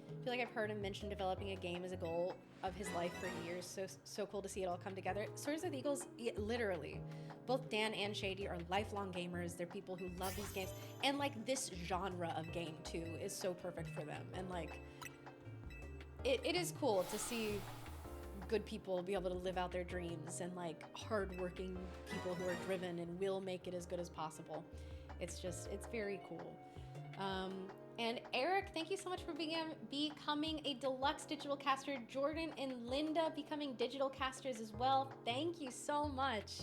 I feel like I've heard him mention developing a game as a goal of his life for years. So cool to see it all come together. Swords with Eagles, literally. Both Dan and Shady are lifelong gamers. They're people who love these games. And like this genre of game too is so perfect for them. And like, it is cool to see good people be able to live out their dreams, and like hardworking people who are driven and will make it as good as possible. It's very cool. And Eric, thank you so much for becoming a deluxe digital caster. Jordan and Linda becoming digital casters as well. Thank you so much.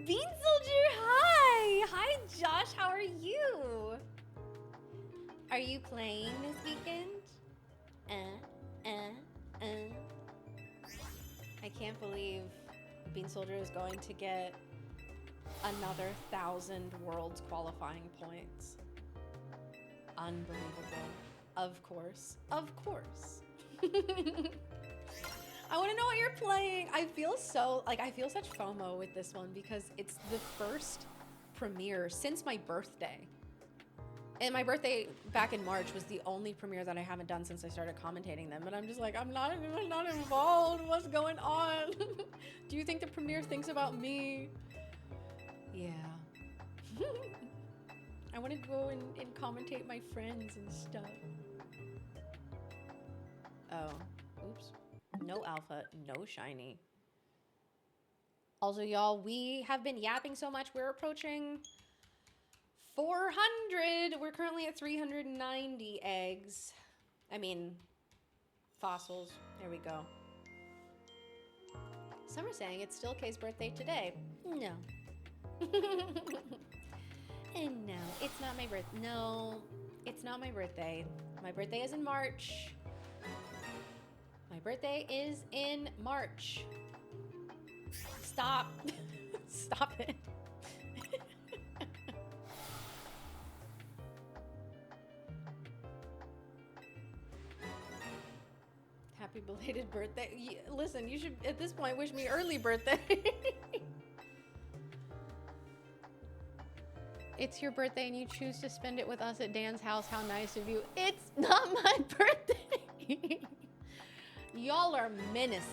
Bean Soldier, hi! Hi, Josh, how are you? Are you playing this weekend? I can't believe Bean Soldier is going to get another 1,000 Worlds qualifying points. Unbelievable. Of course. Of course. I want to know what you're playing. I feel such FOMO with this one because it's the first premiere since my birthday. And my birthday back in March was the only premiere that I haven't done since I started commentating them. And I'm just like, I'm not involved. What's going on? Do you think the premiere thinks about me? Yeah. I want to go and commentate my friends and stuff. Oh, oops. No alpha, no shiny. Also, y'all, we have been yapping so much. We're approaching 400. We're currently at 390 eggs. I mean, fossils. There we go. Some are saying it's still Kay's birthday today. No. And no, it's not my birthday. No, it's not my birthday. My birthday is in March. My birthday is in March. Stop. Stop it. Happy belated birthday. Listen, you should, at this point, wish me early birthday. It's your birthday and you choose to spend it with us at Dan's house. How nice of you. It's not my birthday. Y'all are menaces.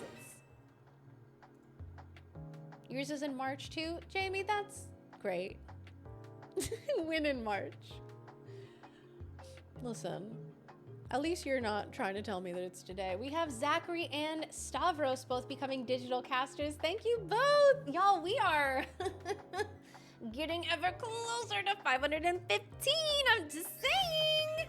Yours is in March too, Jamie? That's great. Win in March. Listen, at least you're not trying to tell me that it's today. We have Zachary and Stavros both becoming digital casters. Thank you both. Y'all, we are getting ever closer to 515. I'm just saying.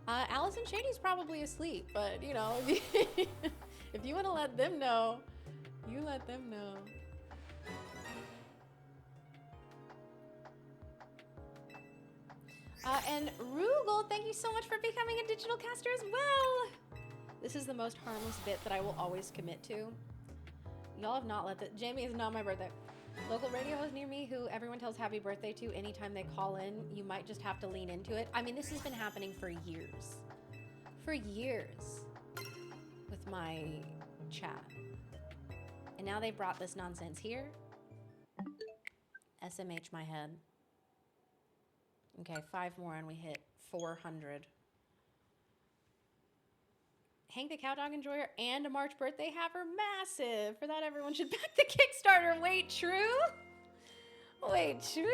Allison Shady's probably asleep, but you know, if you want to let them know, you let them know. And Rugal, thank you so much for becoming a digital caster as well. This is the most harmless bit that I will always commit to. Y'all have not let the Jamie, is not my birthday. Local radios near me who everyone tells happy birthday to anytime they call in. You might just have to lean into it. I mean, this has been happening for years. For years. With my chat. And now they brought this nonsense here. SMH my head. Okay, 5 more and we hit 400. Hank the Cow Dog Enjoyer and a March birthday haver, massive. For that, everyone should back the Kickstarter. Wait, true? Wait, true?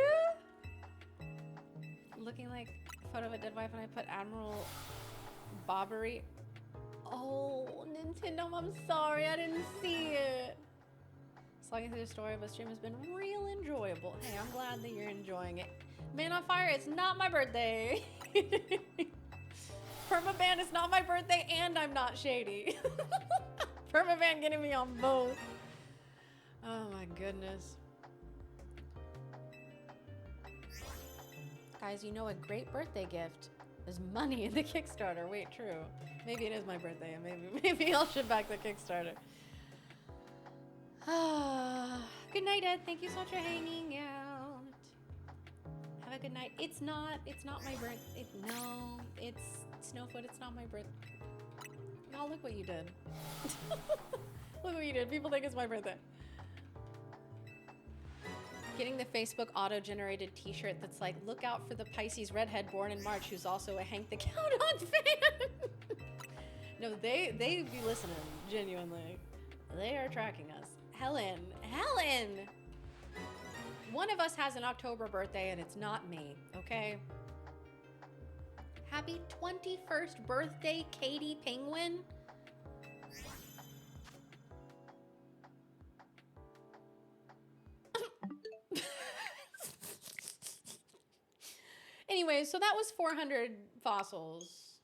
Looking like a photo of a dead wife and I put Admiral Bobbery. Oh, Nintendo, I'm sorry, I didn't see it. Slugging through the story of a stream has been real enjoyable. Hey, I'm glad that you're enjoying it. Man on Fire, it's not my birthday. Permaban is not my birthday and I'm not shady. Permaban getting me on both. Oh my goodness. Guys, you know a great birthday gift is money in the Kickstarter. Wait, true. Maybe it is my birthday and maybe I'll ship back the Kickstarter. Good night, Ed. Thank you so much for hanging out. Have a good night. It's not my birthday. No, it's Snowfoot. It's not my birthday. Oh, look what you did. Look what you did. People think it's my birthday. Getting the Facebook auto-generated t-shirt that's like, look out for the Pisces redhead born in March who's also a Hank the Cow Dog fan. No, they be listening, genuinely. They are tracking us. Helen! One of us has an October birthday and it's not me, okay? Happy 21st birthday, Katie Penguin. Anyway, so that was 400 fossils.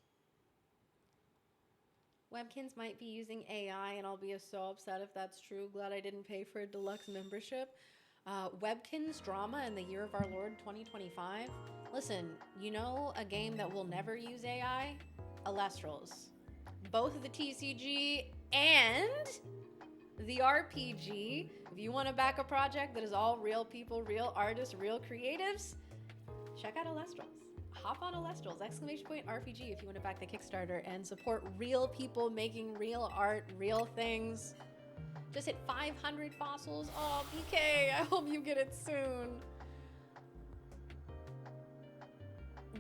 Webkins might be using AI and I'll be so upset if that's true. Glad I didn't pay for a deluxe membership. Webkins drama in the year of our Lord 2025. Listen, you know a game that will never use AI? Alestrals. Both the TCG and the RPG. If you want to back a project that is all real people, real artists, real creatives, check out Alestrals. Hop on Alestrals, ! RPG if you want to back the Kickstarter and support real people making real art, real things. Just hit 500 fossils. Oh, BK, I hope you get it soon.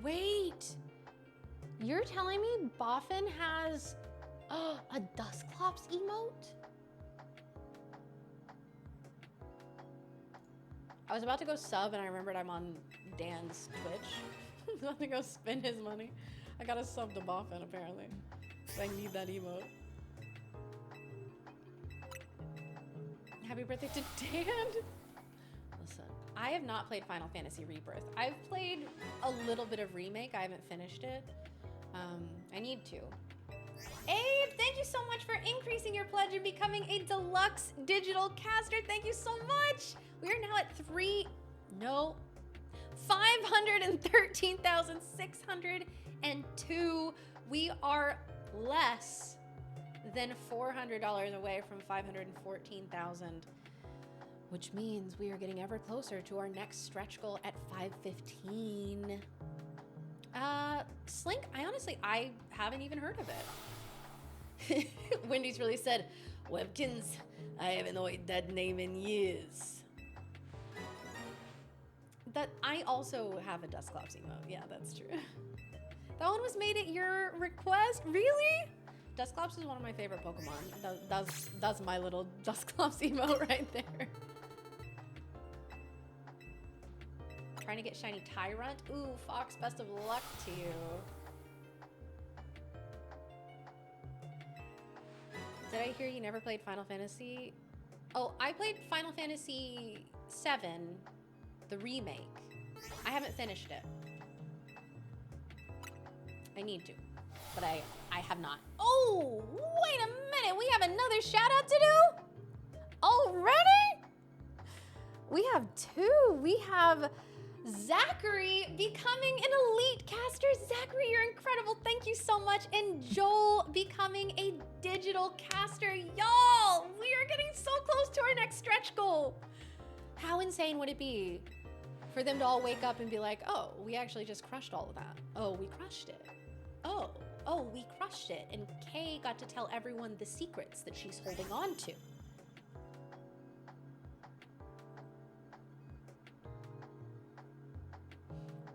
Wait, you're telling me Boffin has a Dusclops emote? I was about to go sub and I remembered I'm on Dan's Twitch. I was about to go spend his money. I gotta sub to Boffin apparently. I need that emote. Happy birthday to Dan. Listen, I have not played Final Fantasy Rebirth. I've played a little bit of Remake. I haven't finished it. I need to. Abe, thank you so much for increasing your pledge and becoming a deluxe digital caster. Thank you so much. We are now at 513,602. We are less than $400 away from 514,000, which means we are getting ever closer to our next stretch goal at 515. Slink, I haven't even heard of it. Wendy's really said, Webkins, I haven't heard that name in years. That I also have a Dusclops emote. Yeah, that's true. That one was made at your request? Really? Dusclops is one of my favorite Pokemon. That's my little Dusclops emote right there. trying to get shiny Tyrant. Ooh, Fox, best of luck to you. Did I hear you never played Final Fantasy? Oh, I played Final Fantasy VII, the remake. I haven't finished it. I need to, but I have not. Oh, wait a minute. We have another shout out to do? Already? We have two. We have Zachary becoming an elite caster. Zachary, you're incredible. Thank you so much. And Joel becoming a digital caster. Y'all, we are getting so close to our next stretch goal. How insane would it be for them to all wake up and be like, oh, we actually just crushed all of that. Oh, we crushed it. Oh, we crushed it. And Kay got to tell everyone the secrets that she's holding on to.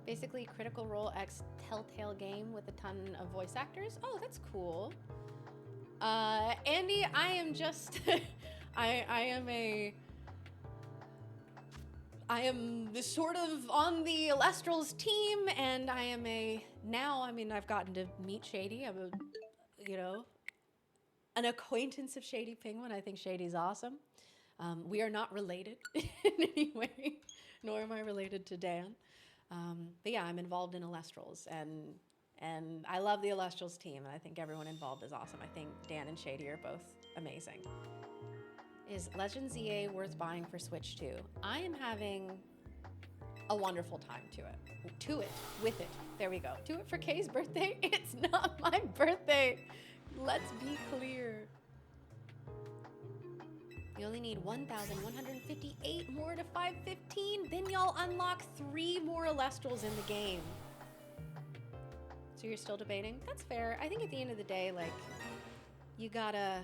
Basically, Critical Role X Telltale game with a ton of voice actors. Oh, that's cool. Andy, I am just, I am sort of on the Alestral's team, and I am I've gotten to meet Shady. I'm an acquaintance of Shady Penguin. I think Shady's awesome. We are not related in any way, nor am I related to Dan. But yeah, I'm involved in Alestrals, and I love the Alestrals team, and I think everyone involved is awesome. I think Dan and Shady are both amazing. Is Legends Z-A worth buying for Switch 2? I am having a wonderful time with it. There we go. To it for Kay's birthday? It's not my birthday. Let's be clear. You only need 1,158 more to 515. Then y'all unlock 3 more Alestrals in the game. So you're still debating? That's fair. I think at the end of the day, like, you gotta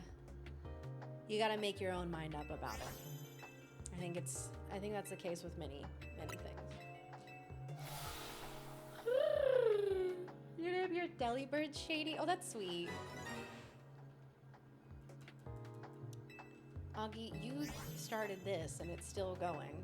make your own mind up about it. I think that's the case with many things. You're gonna have your Delibird Shady? Oh, that's sweet. Augie, you started this and it's still going.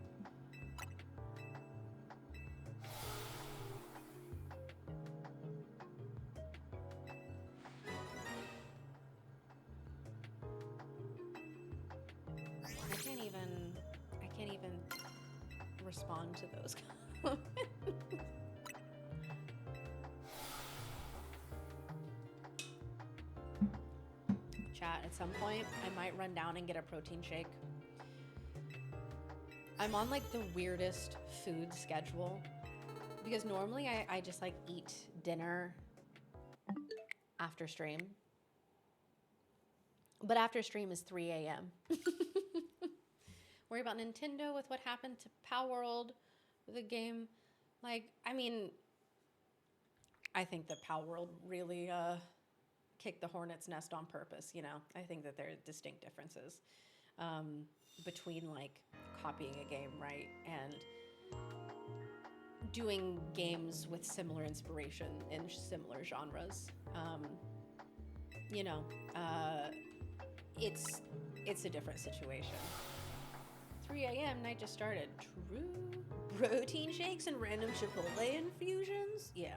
I can't even respond to those comments. Chat, at some point, I might run down and get a protein shake. I'm on like the weirdest food schedule because normally I just like eat dinner after stream. But after stream is 3 a.m. Worry about Nintendo with what happened to Power World, the game. Like, I mean, I think that Power World really kicked the hornet's nest on purpose, you know? I think that there are distinct differences between, like, copying a game, right? And doing games with similar inspiration in similar genres. You know, it's a different situation. 3 a.m. night just started. True. Protein shakes and random Chipotle infusions? Yeah.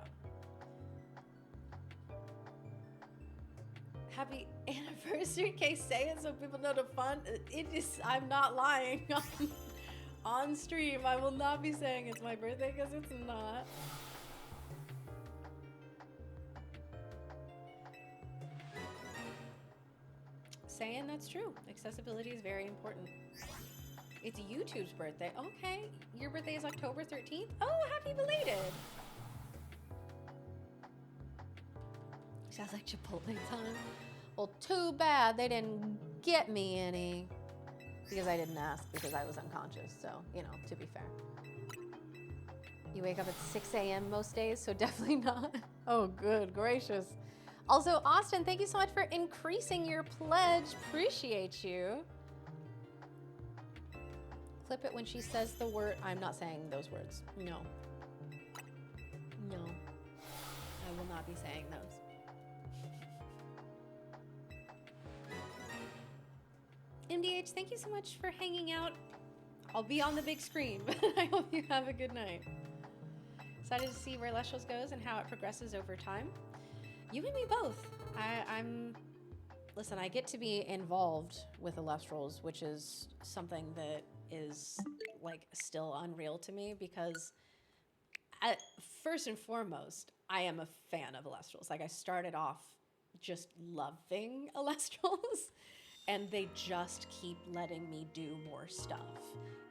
Happy anniversary, Kay. Say it so people know the fun. It is, I'm not lying. On stream, I will not be saying it's my birthday because it's not. Saying that's true. Accessibility is very important. It's YouTube's birthday. Okay, your birthday is October 13th? Oh, happy belated. Sounds like Chipotle time. Well, too bad they didn't get me any because I didn't ask because I was unconscious. So, you know, to be fair. You wake up at 6 a.m. most days, so definitely not. Oh, good gracious. Also, Austin, thank you so much for increasing your pledge. Appreciate you. Clip it when she says the word. I'm not saying those words. No. No. I will not be saying those. MDH, thank you so much for hanging out. I'll be on the big screen, but I hope you have a good night. Excited to see where Lestrals goes and how it progresses over time. You and me both. Listen, I get to be involved with the Lestrals, which is something that is like still unreal to me because first and foremost, I am a fan of Lestrals. Like I started off just loving Lestrals and they just keep letting me do more stuff.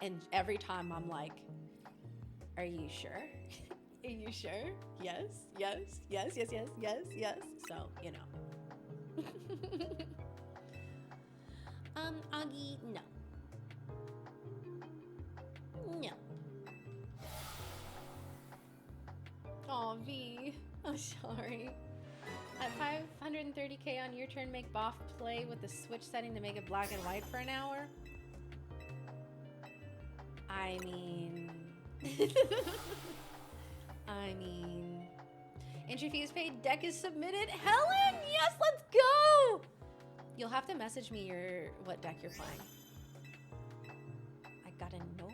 And every time I'm like, are you sure? Are you sure? Yes, yes, yes, yes, yes, yes, yes. So, you know. Augie, no. No. Aw, V. I'm sorry. At 530k on your turn, make Boff play with the switch setting to make it black and white for an hour? I mean... entry fee is paid, deck is submitted. Helen, yes, let's go! You'll have to message me what deck you're playing. I gotta know.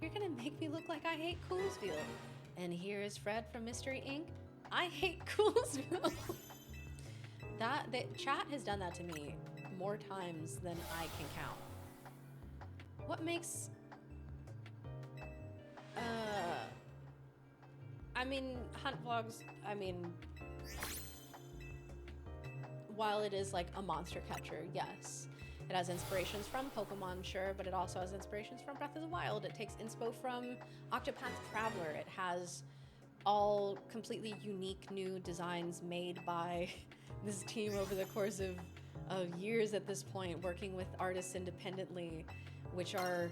You're gonna make me look like I hate Coolsville. And here is Fred from Mystery Inc. I hate Coolsville. The chat has done that to me more times than I can count. What makes... I mean, hunt vlogs, while it is like a monster catcher, yes. It has inspirations from Pokemon, sure, but it also has inspirations from Breath of the Wild. It takes inspo from Octopath Traveler. It has all completely unique new designs made by this team over the course of years at this point, working with artists independently, which are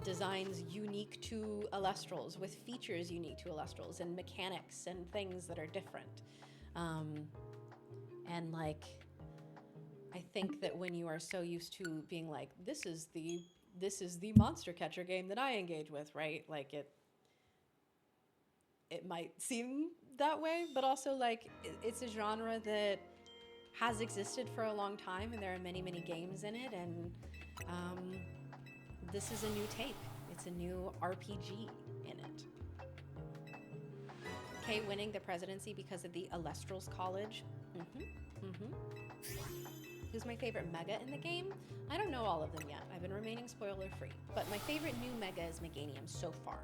designs unique to Elestrals, with features unique to Elestrals, and mechanics and things that are different. And like, I think that when you are so used to being like, this is the monster catcher game that I engage with, right? Like it might seem that way, but also like it's a genre that has existed for a long time, and there are many, many games in it, and this is a new take. It's a new RPG in it. Kay winning the presidency because of the Elestrals College. Who's my favorite mega in the game? I don't know all of them yet. I've been remaining spoiler free. But my favorite new mega is Meganium so far.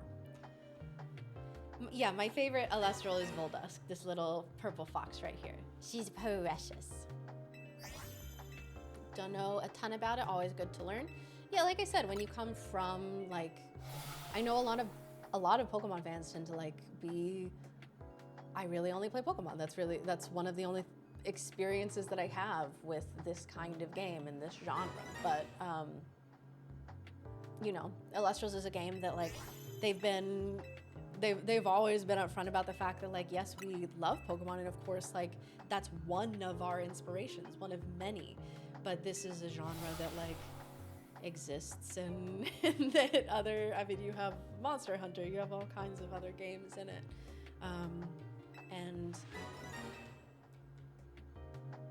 Yeah, my favorite Elestral is Voldusk, this little purple fox right here. She's precious. Don't know a ton about it, always good to learn. Yeah, like I said, when you come from like, I know a lot of Pokemon fans tend to like be, I really only play Pokemon. That's one of the only experiences that I have with this kind of game and this genre. But you know, Elestrals is a game that like they've always been upfront about the fact that like, yes, we love Pokemon, and of course like that's one of our inspirations, one of many. But this is a genre that like exists, and that you have Monster Hunter, you have all kinds of other games in it, and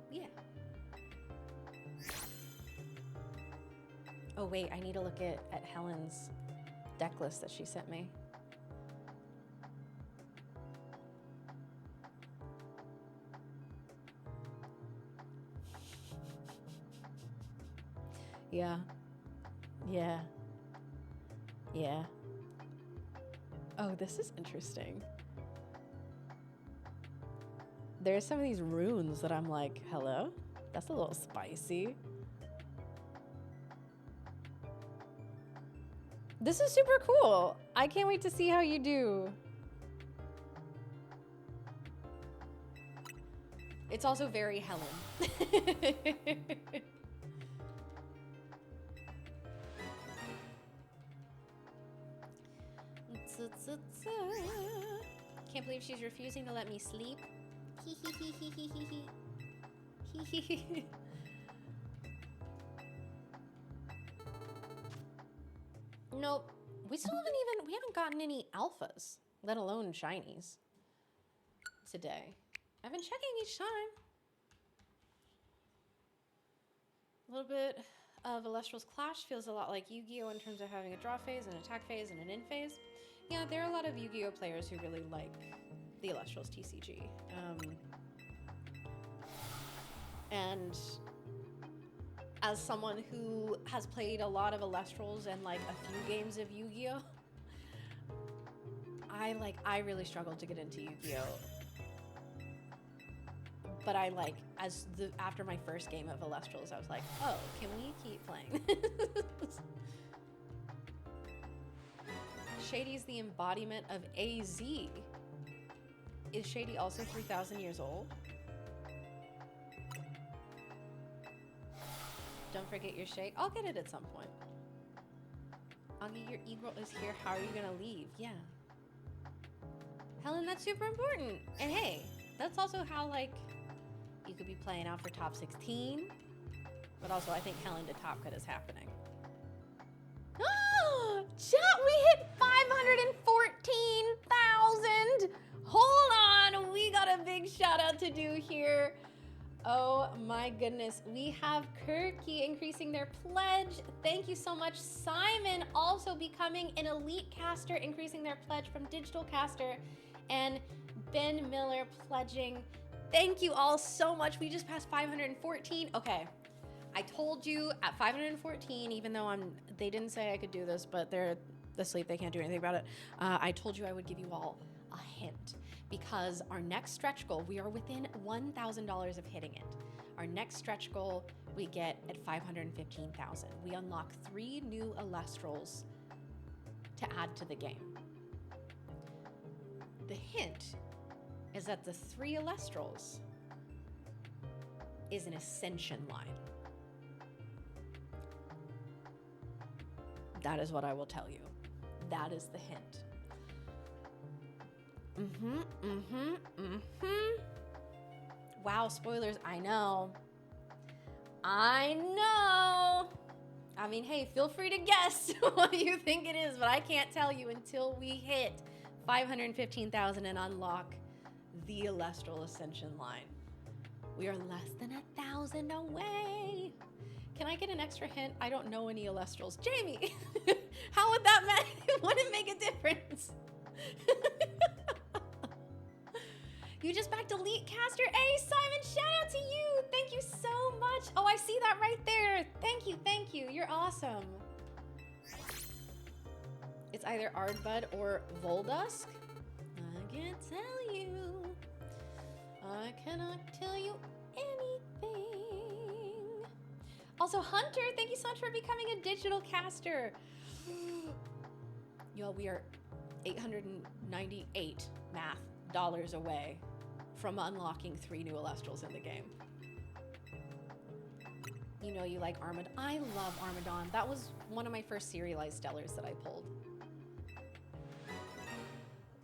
yeah. Oh wait, I need to look at Helen's deck list that she sent me. Yeah. Yeah. Yeah. Oh, this is interesting. There's some of these runes that I'm like, hello? That's a little spicy. This is super cool. I can't wait to see how you do. It's also very Helen. Can't believe she's refusing to let me sleep. Nope. We haven't gotten any alphas, let alone shinies today. I've been checking each time. A little bit of Elestral's Clash feels a lot like Yu-Gi-Oh! In terms of having a draw phase, an attack phase, and an in phase. Yeah, there are a lot of Yu-Gi-Oh! Players who really like the Elestral's TCG. And as someone who has played a lot of Elestrals and like a few games of Yu-Gi-Oh! I really struggled to get into Yu-Gi-Oh! But after my first game of Elestrals, I was like, oh, can we keep playing? Shady's the embodiment of AZ. Is Shady also 3,000 years old? Don't forget your shake. I'll get it at some point. Augie, your e-girl is here. How are you gonna leave? Yeah. Helen, that's super important. And hey, that's also how, like, you could be playing out for top 16. But also, I think Helen to top cut is happening. Oh, chat, we hit 514,000. Hold on, we got a big shout out to do here. Oh my goodness, we have Kirky increasing their pledge. Thank you so much. Simon also becoming an elite caster, increasing their pledge from digital caster. And Ben Miller pledging. Thank you all so much. We just passed 514. Okay, I told you at 514, even though they didn't say I could do this, but they're asleep, they can't do anything about it. I told you I would give you all a hint. Because our next stretch goal, we are within $1,000 of hitting it. Our next stretch goal, we get at 515,000. We unlock 3 new Elestrals to add to the game. The hint is that the 3 Elestrals is an Ascension line. That is what I will tell you. That is the hint. Wow, spoilers, I know. I mean, hey, feel free to guess what you think it is, but I can't tell you until we hit 515,000 and unlock the Elestral Ascension line. We are less than 1,000 away. Can I get an extra hint? I don't know any Elestrals. Jamie, how would that matter? Wouldn't make a difference. You just backed Elite Caster. Hey, Simon, shout out to you. Thank you so much. Oh, I see that right there. Thank you, thank you. You're awesome. It's either Ardbud or Voldusk. I can't tell you. I cannot tell you anything. Also, Hunter, thank you so much for becoming a digital caster. Y'all, we are 898 dollars away from unlocking 3 new Elestrals in the game. You know you like Armadon. I love Armadon. That was one of my first serialized stellars that I pulled.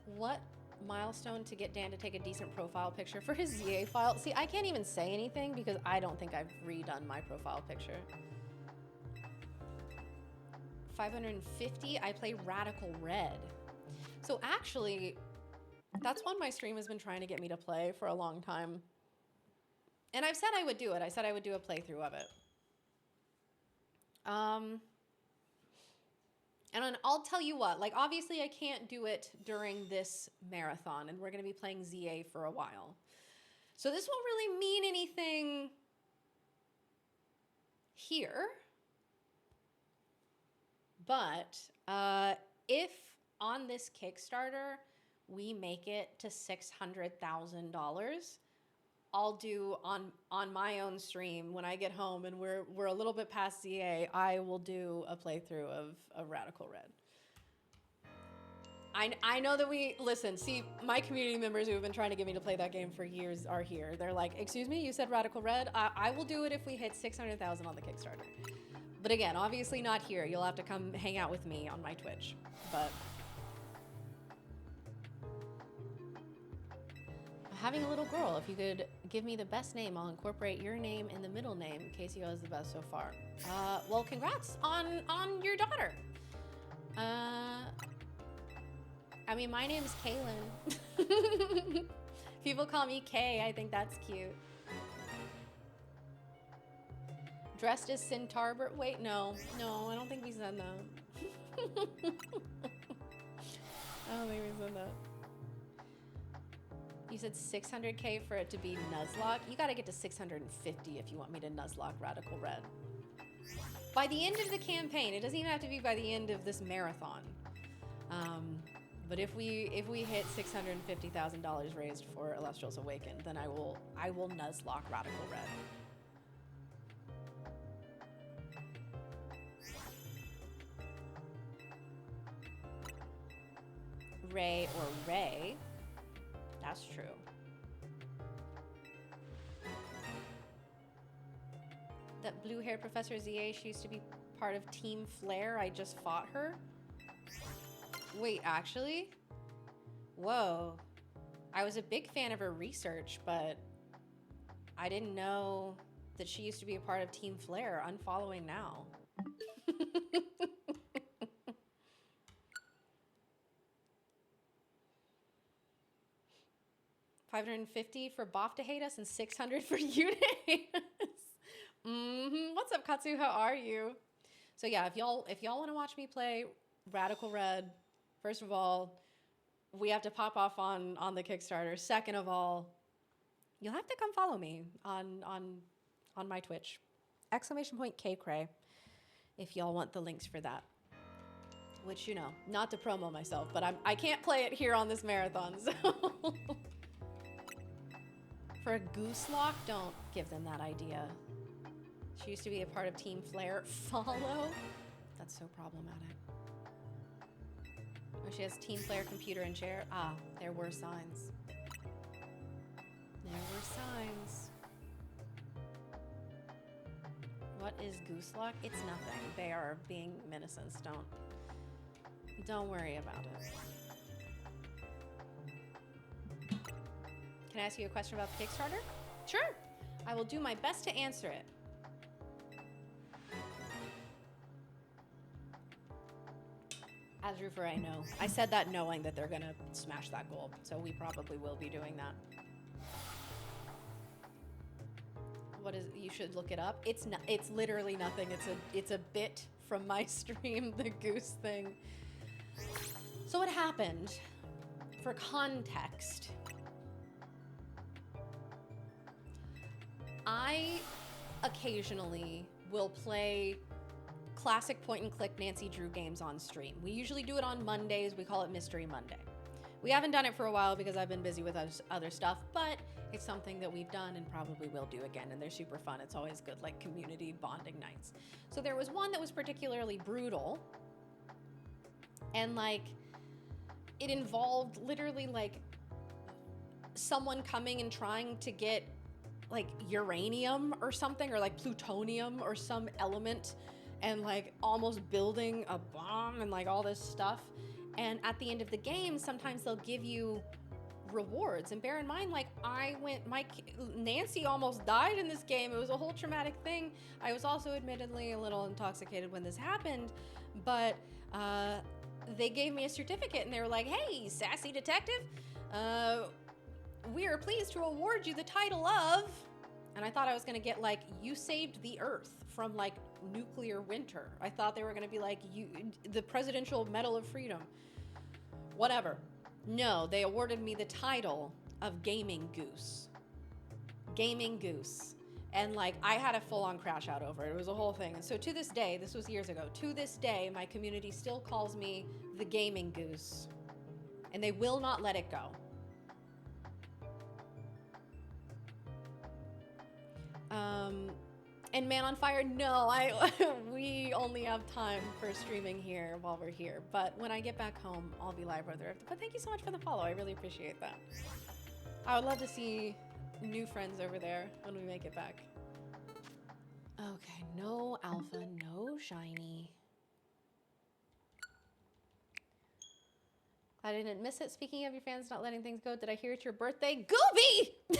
What milestone to get Dan to take a decent profile picture for his Z-A file? See, I can't even say anything because I don't think I've redone my profile picture. 550, I play Radical Red. So actually, that's one my stream has been trying to get me to play for a long time. And I've said I would do it. I said I would do a playthrough of it. And I'll tell you what, like, obviously I can't do it during this marathon, and we're going to be playing Z-A for a while. So this won't really mean anything here. But if on this Kickstarter we make it to $600,000, I'll do on my own stream when I get home and we're a little bit past ZA, I will do a playthrough of Radical Red. I know that see, my community members who have been trying to get me to play that game for years are here. They're like, excuse me, you said Radical Red? I will do it if we hit 600,000 on the Kickstarter. But again, obviously not here. You'll have to come hang out with me on my Twitch. But having a little girl, if you could give me the best name, I'll incorporate your name in the middle name. KCO is the best so far. Well, congrats on your daughter. I mean, my name's Kaylin. People call me Kay. I think that's cute. Dressed as Sin Tarbert. Wait, no, I don't think we said that. I don't think we said that. You said 600K for it to be Nuzlocke. You gotta get to 650 if you want me to Nuzlocke Radical Red. By the end of the campaign, it doesn't even have to be by the end of this marathon. But if we hit $650,000 raised for Illustrious Awakened, then I will Nuzlocke Radical Red. Ray or Ray. That's true. That blue-haired Professor Z-A, she used to be part of Team Flare. I just fought her. Wait, actually? Whoa. I was a big fan of her research, but I didn't know that she used to be a part of Team Flare. Unfollowing now. 550 for Boff to hate us and 600 for you to hate us. What's up, Katsu? How are you? So yeah, if y'all want to watch me play Radical Red, first of all, we have to pop off on the Kickstarter. Second of all, you'll have to come follow me on my Twitch. !kaycreigh if y'all want the links for that. Which, you know, not to promo myself, but I can't play it here on this marathon, so for a goose lock, don't give them that idea. She used to be a part of Team Flare. Follow? That's so problematic. Oh, she has Team Flare computer and chair. Ah, there were signs. There were signs. What is goose lock? It's nothing. They are being menacents. Don't worry about it. Can I ask you a question about the Kickstarter? Sure. I will do my best to answer it. As Roofer, I know. I said that knowing that they're gonna smash that goal, so we probably will be doing that. What is? You should look it up. It's literally nothing. It's a bit from my stream, the goose thing. So what happened? For context, I occasionally will play classic point-and-click Nancy Drew games on stream. We usually do it on Mondays. We call it Mystery Monday. We haven't done it for a while because I've been busy with other stuff, but it's something that we've done and probably will do again, and they're super fun. It's always good, like, community bonding nights. So there was one that was particularly brutal, and, like, it involved literally, like, someone coming and trying to get, like, uranium or something, or like plutonium or some element, and like almost building a bomb and like all this stuff. And at the end of the game, sometimes they'll give you rewards. And bear in mind, like, Nancy almost died in this game. It was a whole traumatic thing. I was also admittedly a little intoxicated when this happened, but they gave me a certificate and they were like, hey, sassy detective, we are pleased to award you the title of, and I thought I was gonna get like, you saved the Earth from like nuclear winter. I thought they were gonna be like, the Presidential Medal of Freedom. Whatever. No, they awarded me the title of Gaming Goose. Gaming Goose. And like, I had a full-on crash out over it. It was a whole thing. And so to this day, this was years ago, to this day, my community still calls me the Gaming Goose. And they will not let it go. And Man on Fire, no, we only have time for streaming here while we're here. But when I get back home, I'll be live brother. But thank you so much for the follow. I really appreciate that. I would love to see new friends over there when we make it back. Okay, no alpha, no shiny. I didn't miss it. Speaking of your fans not letting things go, did I hear it's your birthday? Gooby!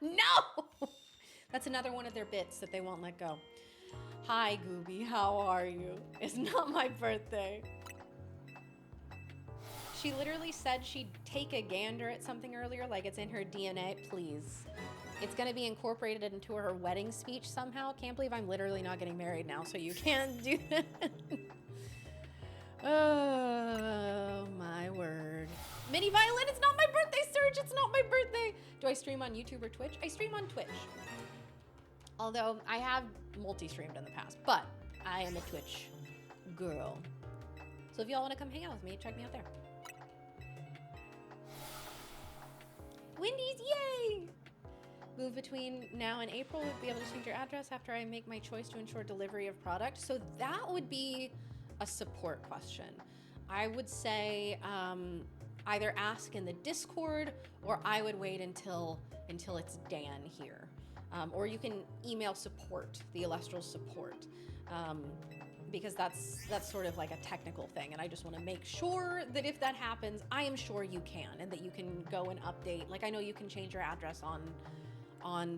No! That's another one of their bits that they won't let go. Hi, Gooby. How are you? It's not my birthday. She literally said she'd take a gander at something earlier, like it's in her DNA. Please. It's going to be incorporated into her wedding speech somehow. Can't believe I'm literally not getting married now, so you can't do that. Oh, my word. Mini Violin, it's not my birthday, Serge. It's not my birthday. Do I stream on YouTube or Twitch? I stream on Twitch. Although I have multi-streamed in the past, but I am a Twitch girl. So if y'all want to come hang out with me, check me out there. Wendy's, yay! Move between now and April, would be able to change your address after I make my choice to ensure delivery of product. So that would be a support question. I would say either ask in the Discord, or I would wait until it's Dan here. Or you can email support, the Illustrial support, because that's sort of like a technical thing, and I just want to make sure that if that happens, I am sure you can, and that you can go and update. Like, I know you can change your address on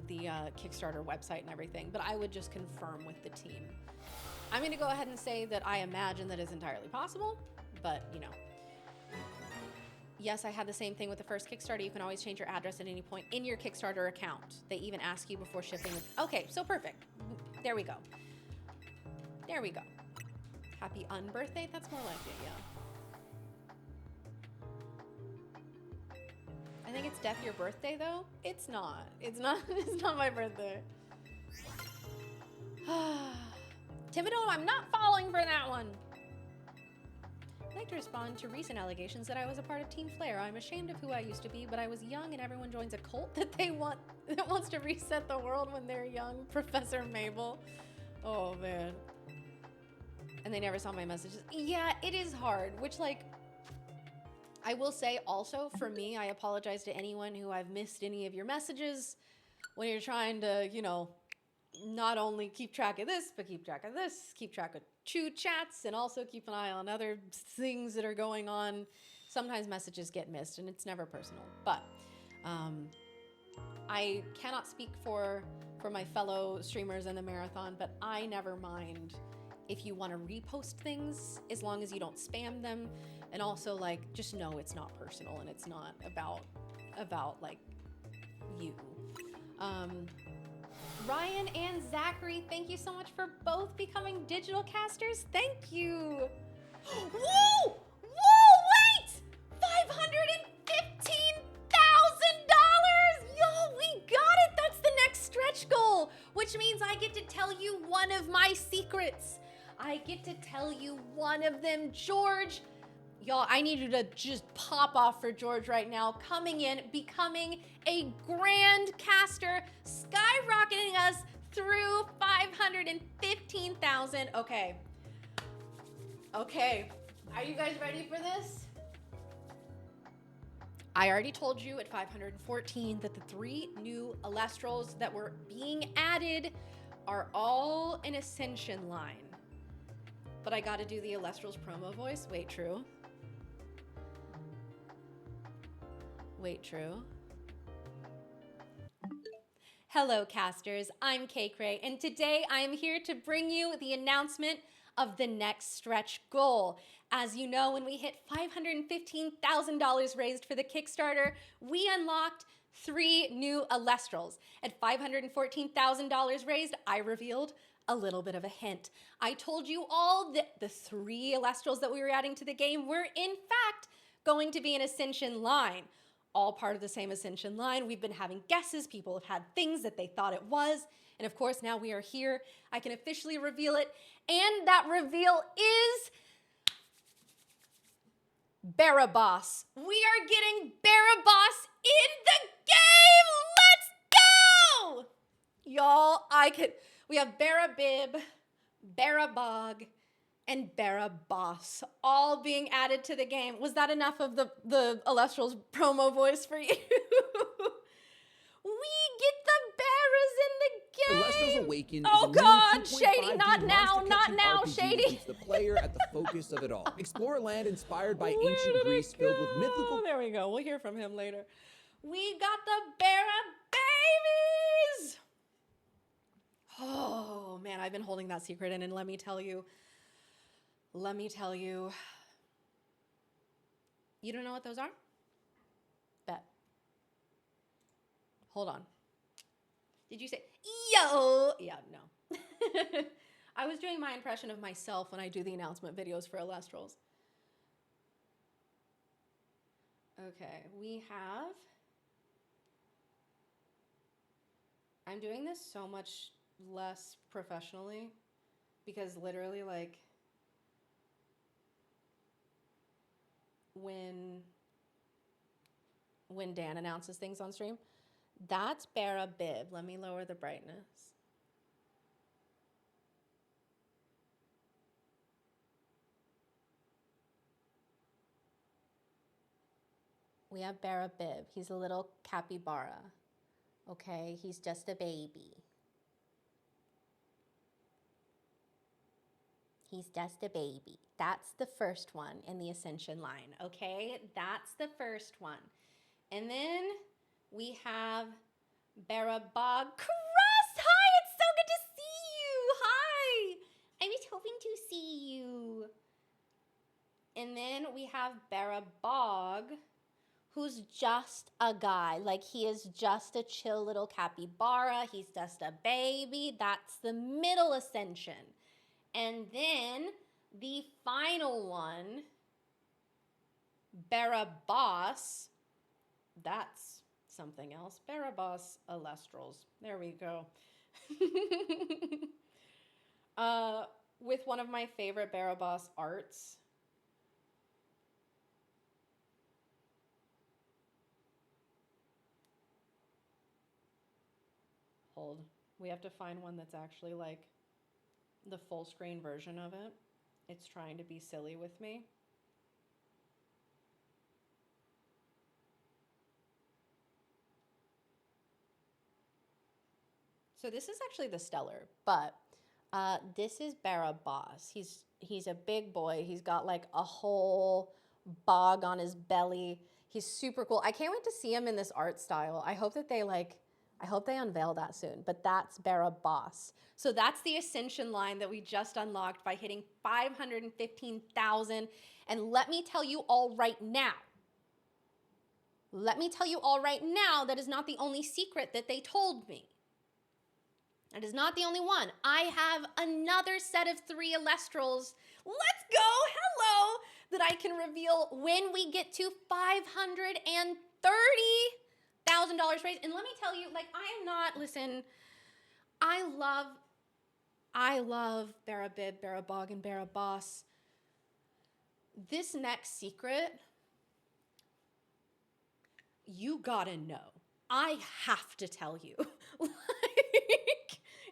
the Kickstarter website and everything, but I would just confirm with the team. I'm going to go ahead and say that I imagine that is entirely possible, but you know. Yes, I had the same thing with the first Kickstarter. You can always change your address at any point in your Kickstarter account. They even ask you before shipping. Okay, so perfect. There we go. There we go. Happy unbirthday? That's more like it, yeah. I think it's Death Your Birthday, though. It's not. It's not my birthday. Thibodeau, I'm not falling for that one. I'd like to respond to recent allegations that I was a part of Team Flare. I'm ashamed of who I used to be, but I was young and everyone joins a cult that wants to reset the world when they're young. Professor Mabel. Oh, man. And they never saw my messages. Yeah, it is hard, which, like, I will say also, for me, I apologize to anyone who I've missed any of your messages when you're trying to, you know, not only keep track of this, but keep track of this, keep track of Chew chats, and also keep an eye on other things that are going on. Sometimes messages get missed, and it's never personal. But I cannot speak for my fellow streamers in the marathon, but I never mind if you want to repost things, as long as you don't spam them. And also, like, just know it's not personal and it's not about like you. Ryan and Zachary, thank you so much for both becoming digital casters. Thank you. Whoa! Whoa, wait! $515,000! Yo, we got it! That's the next stretch goal, which means I get to tell you one of my secrets. I get to tell you one of them, George. Y'all, I need you to just pop off for George right now. Coming in, becoming a grand caster, skyrocketing us through 515,000. Okay. Okay. Are you guys ready for this? I already told you at 514 that the 3 new Illustrals that were being added are all an Ascension line. But I gotta do the Illustrals promo voice. Wait, true. Wait, true. Hello, casters. I'm kaycreigh, and today I am here to bring you the announcement of the next stretch goal. As you know, when we hit $515,000 raised for the Kickstarter, we unlocked 3 new Illustrals. At $514,000 raised, I revealed a little bit of a hint. I told you all that the 3 Illustrals that we were adding to the game were, in fact, going to be an Ascension line. All part of the same Ascension line. We've been having guesses. People have had things that they thought it was. And of course, now we are here. I can officially reveal it. And that reveal is Barabas. We are getting Barabas in the game. Let's go! Y'all, we have Barabib, Barabog, and Barabas all being added to the game. Was that enough of the Illustrals promo voice for you? We get the Barras in the game. Illustrals Awakened Oh is a God, new 2.5D Shady, not now, monster not catching now, RPG Shady. that keeps the player at the focus of it all. Explore a land inspired by ancient Greece filled with mythical... There we go. We'll hear from him later. We got the Barra babies. Oh, man, I've been holding that secret in, and let me tell you. You don't know what those are? Bet. Hold on. Did you say, yo? Yeah, no. I was doing my impression of myself when I do the announcement videos for Alestrals. Okay, we have... I'm doing this so much less professionally because literally, like, when Dan announces things on stream, that's Bara Bib. Let me lower the brightness. We have Bara Bib. He's a little capybara. Okay, he's just a baby. He's just a baby. That's the first one in the Ascension line, okay? That's the first one. And then we have Barabog Crust. Hi, it's so good to see you. Hi. I was hoping to see you. And then we have Barabog, who's just a guy. Like, he is just a chill little capybara. He's just a baby. That's the middle Ascension. And then the final one, Barabas, that's something else. Barabas Alestrals. There we go. With one of my favorite Barabas arts. Hold. We have to find one that's actually like the full screen version of it. It's trying to be silly with me. So this is actually the Stellar, but this is Barabas. He's a big boy. He's got like a whole bog on his belly. He's super cool. I can't wait to see him in this art style. I hope that they unveil that soon, but that's Barabas. So that's the Ascension line that we just unlocked by hitting 515,000. And let me tell you all right now, that is not the only secret that they told me. That is not the only one. I have another set of 3 Alestrals. Let's go, hello, that I can reveal when we get to $530,000 raised. And let me tell you, like, I am not, listen, I love Barabib, Barabog, and Barabas. This next secret, you gotta know. I have to tell you. Like,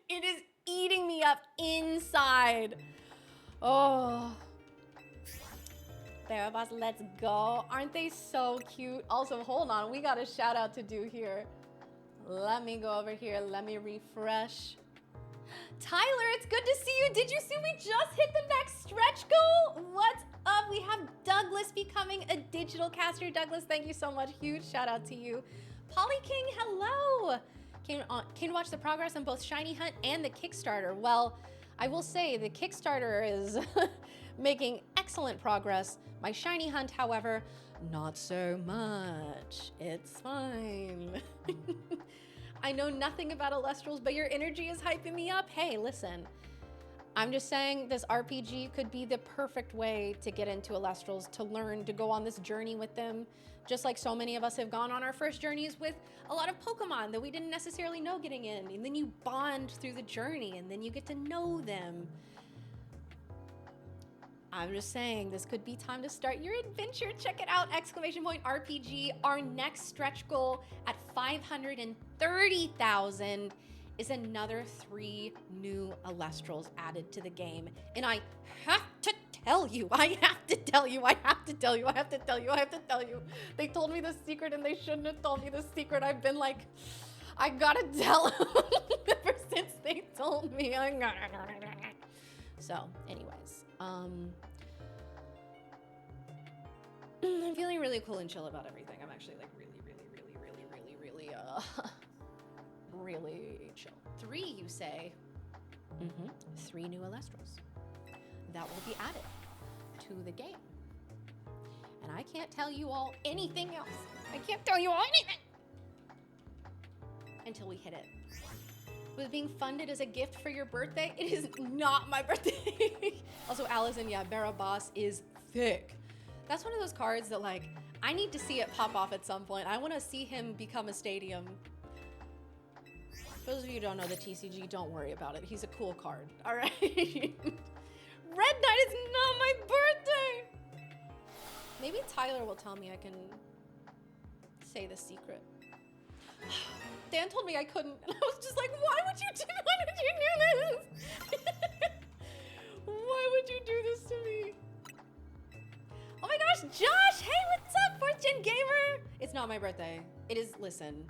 it is eating me up inside. Oh. Barabas, let's go. Aren't they so cute? Also, hold on. We got a shout out to do here. Let me go over here. Let me refresh. Tyler, it's good to see you. Did you see we just hit the next stretch goal? What's up? We have Douglas becoming a digital caster. Douglas, thank you so much. Huge shout out to you. Polly King, hello. Came to watch the progress on both Shiny Hunt and the Kickstarter. Well, I will say the Kickstarter is making excellent progress. My Shiny Hunt, however, not so much. It's fine. I know nothing about Alestrals, but your energy is hyping me up. Hey, listen, I'm just saying this RPG could be the perfect way to get into Alestrals, to learn, to go on this journey with them, just like so many of us have gone on our first journeys with a lot of Pokemon that we didn't necessarily know getting in. And then you bond through the journey and then you get to know them. I'm just saying, this could be time to start your adventure. Check it out, !RPG. Our next stretch goal at 530,000 is another 3 new Alestrals added to the game. And I have to tell you. They told me the secret and they shouldn't have told me the secret. I've been like, I gotta tell them ever since they told me. So, anyways, I'm feeling really cool and chill about everything. I'm actually like really chill. 3, you say? 3 new Alestrals that will be added to the game. And I can't tell you all anything else. I can't tell you all anything until we hit it. was being funded as a gift for your birthday. It is not my birthday. Also, Allison, yeah, Barabbas is thick. That's one of those cards that, like, I need to see it pop off at some point. I want to see him become a stadium. For those of you who don't know the TCG, don't worry about it. He's a cool card. All right. Red Knight is not my birthday. Maybe Tyler will tell me I can say the secret. Dan told me I couldn't, and I was just like, why would you do this? Why would you do this to me? Oh my gosh, Josh! Hey, what's up, Fortune Gamer? It's not my birthday. It is, listen.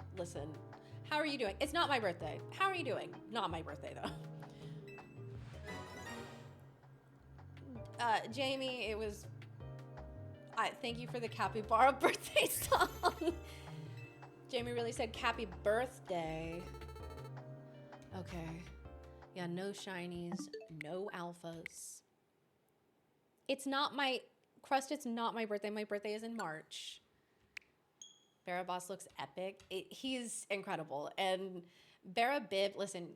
How are you doing? It's not my birthday. How are you doing? Not my birthday, though. Jamie, it was, thank you for the capybara birthday song. Jamie really said happy birthday. Okay. Yeah, no shinies, no alphas. It's not my, Crust, it's not my birthday. My birthday is in March. Barabbas looks epic. He's incredible. And Barabib, listen,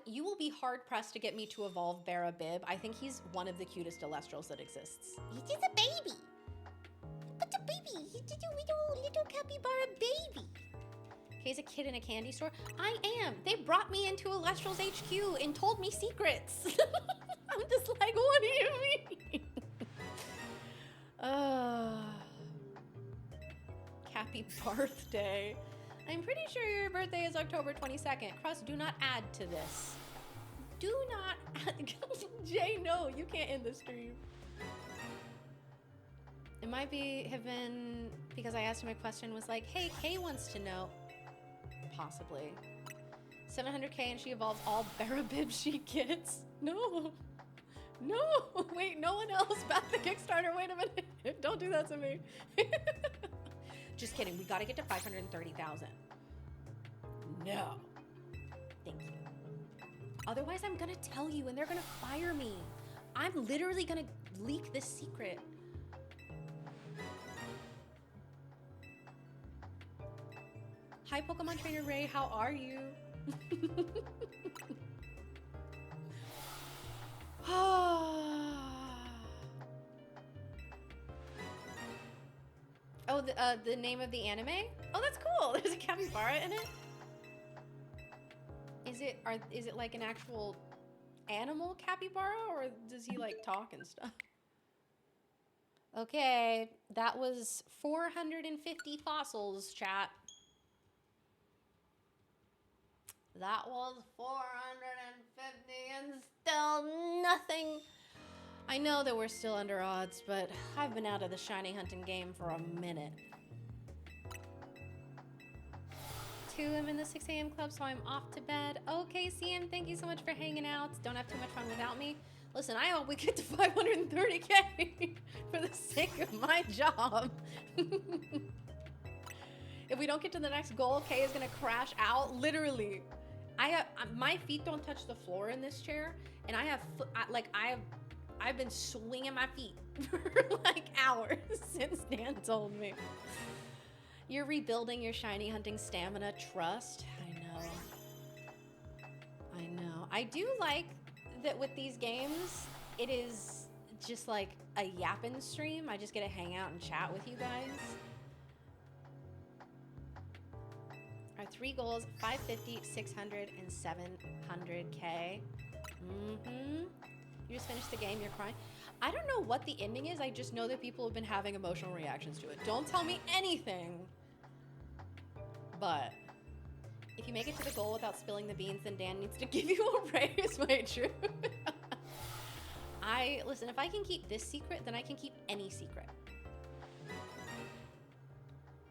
you will be hard pressed to get me to evolve Barabib. I think he's one of the cutest Elestrals that exists. He's just a baby. But a baby, he's just a little capybara baby. He's a kid in a candy store. I am. They brought me into Elestrals HQ and told me secrets. I'm just like, what do you mean? Happy birthday. I'm pretty sure your birthday is October 22nd. Crust, do not add to this. Do not add. Jay, no, you can't end the stream. It might have been because I asked him a question, was like, hey, Kay wants to know. Possibly. 700K and she evolves all Barabib she gets. No. Wait, no one else back the Kickstarter. Wait a minute. Don't do that to me. Just kidding. We got to get to 530,000. No. Thank you. Otherwise, I'm going to tell you and they're going to fire me. I'm literally going to leak this secret. Hi, Pokemon Trainer Ray. How are you? Oh, the name of the anime? Oh, that's cool. There's a capybara in it. Is it like an actual animal capybara, or does he like talk and stuff? Okay, that was 450 fossils, chat. That was 450 and still nothing. I know that we're still under odds, but I've been out of the shiny hunting game for a minute. 2, I'm in the 6 a.m. club, so I'm off to bed. Okay, CM, thank you so much for hanging out. Don't have too much fun without me. Listen, I hope we get to 530K for the sake of my job. If we don't get to the next goal, Kay is gonna crash out, literally. My feet don't touch the floor in this chair, and I've been swinging my feet for like hours since Dan told me. You're rebuilding your shiny hunting stamina trust. I know. I do like that with these games, it is just like a yapping stream. I just get to hang out and chat with you guys. Our 3 goals, 550, 600, and 700K. You just finished the game, you're crying. I don't know what the ending is. I just know that people have been having emotional reactions to it. Don't tell me anything. But if you make it to the goal without spilling the beans, then Dan needs to give you a raise. Wait, true. Listen, if I can keep this secret, then I can keep any secret.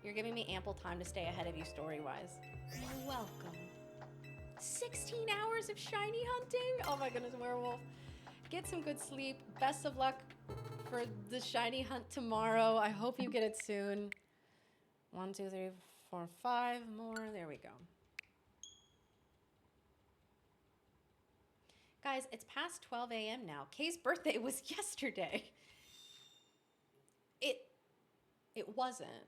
You're giving me ample time to stay ahead of you story-wise. You're welcome. 16 hours of shiny hunting? Oh my goodness, werewolf. Get some good sleep. Best of luck for the shiny hunt tomorrow. I hope you get it soon. 1, 2, 3, 4, 5 more. There we go. Guys, it's past 12 a.m. now. Kay's birthday was yesterday. It wasn't.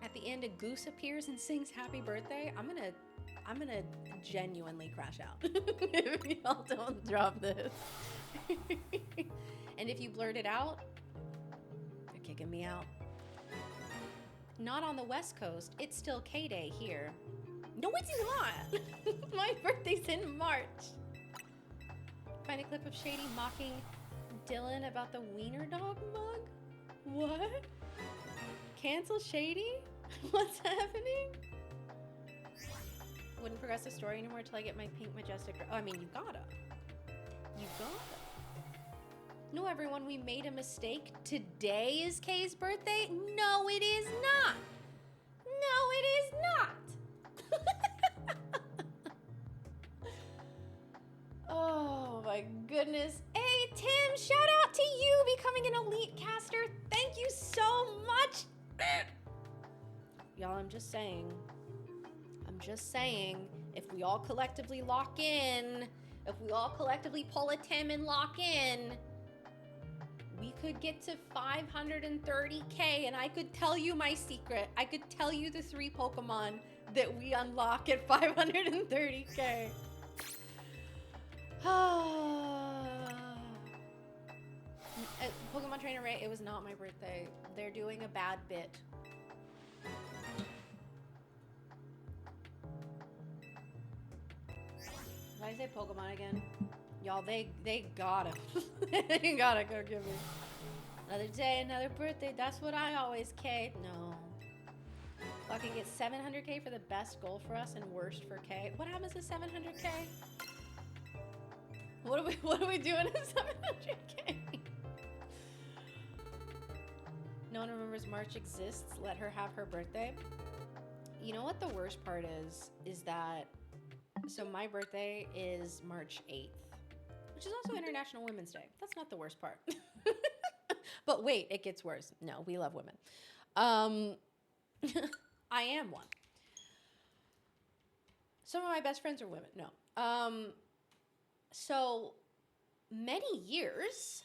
At the end, a goose appears and sings happy birthday. I'm gonna I'm gonna genuinely crash out if y'all don't drop this. And if you blurt it out, you're kicking me out. Not on the West Coast. It's still K-Day here. No, it's not. My birthday's in March. Find a clip of Shady mocking Dylan about the wiener dog mug? What? Cancel Shady? What's happening? Wouldn't progress the story anymore till I get my pink majestic. Oh, I mean, you gotta. You gotta. No, everyone, we made a mistake. Today is Kay's birthday? No, it is not. No, it is not. Oh my goodness. Hey, Tim, shout out to you becoming an elite caster. Thank you so much. Y'all, I'm just saying, if we all collectively lock in, if we all collectively pull a Tim and lock in, we could get to 530K, and I could tell you my secret. I could tell you the 3 Pokemon that we unlock at 530K. Pokemon Trainer Ray, it was not my birthday. They're doing a bad bit. Did I say Pokemon again? Y'all, they gotta, they gotta go give me. Another day, another birthday, that's what I always K. No. Fucking get 700K for the best goal for us and worst for K. What happens to 700K? What are we doing at 700K? No one remembers March exists. Let her have her birthday. You know what the worst part is that, so my birthday is March 8th, which is also International Women's Day. That's not the worst part. But wait, it gets worse. No, we love women. I am one. Some of my best friends are women. No. So many years,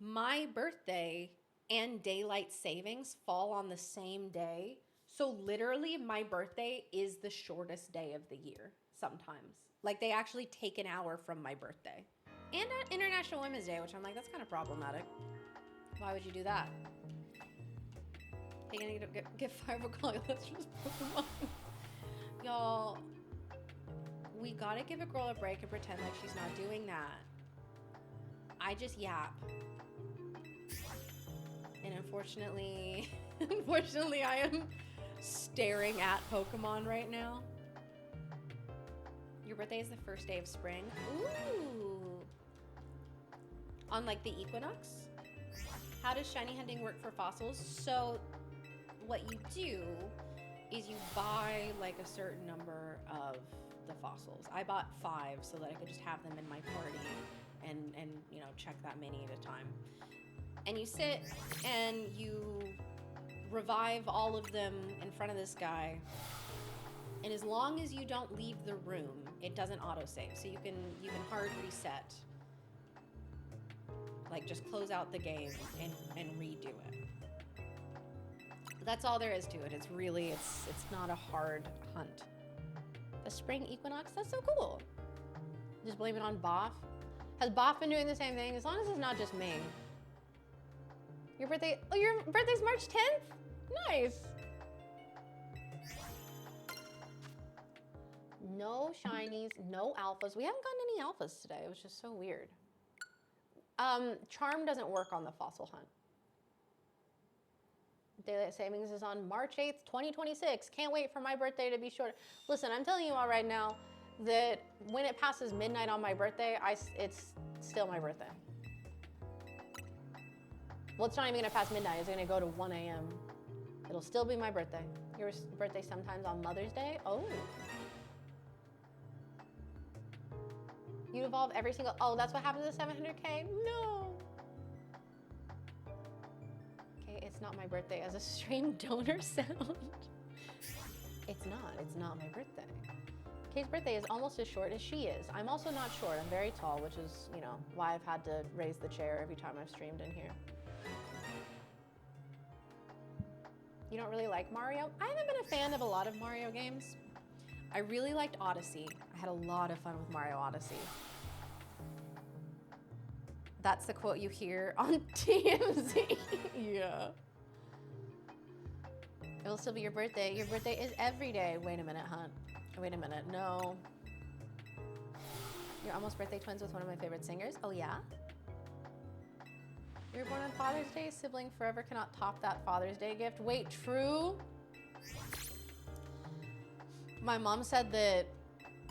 my birthday and daylight savings fall on the same day. So literally my birthday is the shortest day of the year sometimes. Like they actually take an hour from my birthday. And International Women's Day, which I'm like, that's kind of problematic. Why would you do that? Hey, gonna get five o'clock. Let's just Pokemon. Y'all, we gotta give a girl a break and pretend like she's not doing that. I just yap. And unfortunately, I am staring at Pokemon right now. Your birthday is the first day of spring. Ooh. On like the equinox? How does shiny hunting work for fossils? So what you do is you buy like a certain number of the fossils. I bought 5 so that I could just have them in my party and you know, check that many at a time. And you sit and you revive all of them in front of this guy. And as long as you don't leave the room, it doesn't autosave. So you can hard reset. Like just close out the game and redo it. That's all there is to it. It's really, it's not a hard hunt. The spring equinox, that's so cool. Just blame it on Boff. Has Boff been doing the same thing? As long as it's not just me. Your birthday's March 10th? Nice. No shinies, no alphas. We haven't gotten any alphas today. It was just so weird. Charm doesn't work on the fossil hunt. Daylight savings is on March 8th, 2026. Can't wait for my birthday to be short. Listen, I'm telling you all right now that when it passes midnight on my birthday, it's still my birthday. Well, it's not even gonna pass midnight. It's gonna go to 1 a.m. It'll still be my birthday. Your birthday sometimes on Mother's Day? Oh. You evolve every single, oh, that's what happens to 700K? No. Okay, it's not my birthday as a stream donor sound. It's not my birthday. Kay's birthday is almost as short as she is. I'm also not short, I'm very tall, which is, you know, why I've had to raise the chair every time I've streamed in here. You don't really like Mario? I haven't been a fan of a lot of Mario games. I really liked Odyssey. I had a lot of fun with Mario Odyssey. That's the quote you hear on TMZ. Yeah. It will still be your birthday. Your birthday is every day. Wait a minute, Hunt. Wait a minute. No. You're almost birthday twins with one of my favorite singers. Oh, yeah? You were born on Father's Day. Sibling forever cannot top that Father's Day gift. Wait, true? My mom said that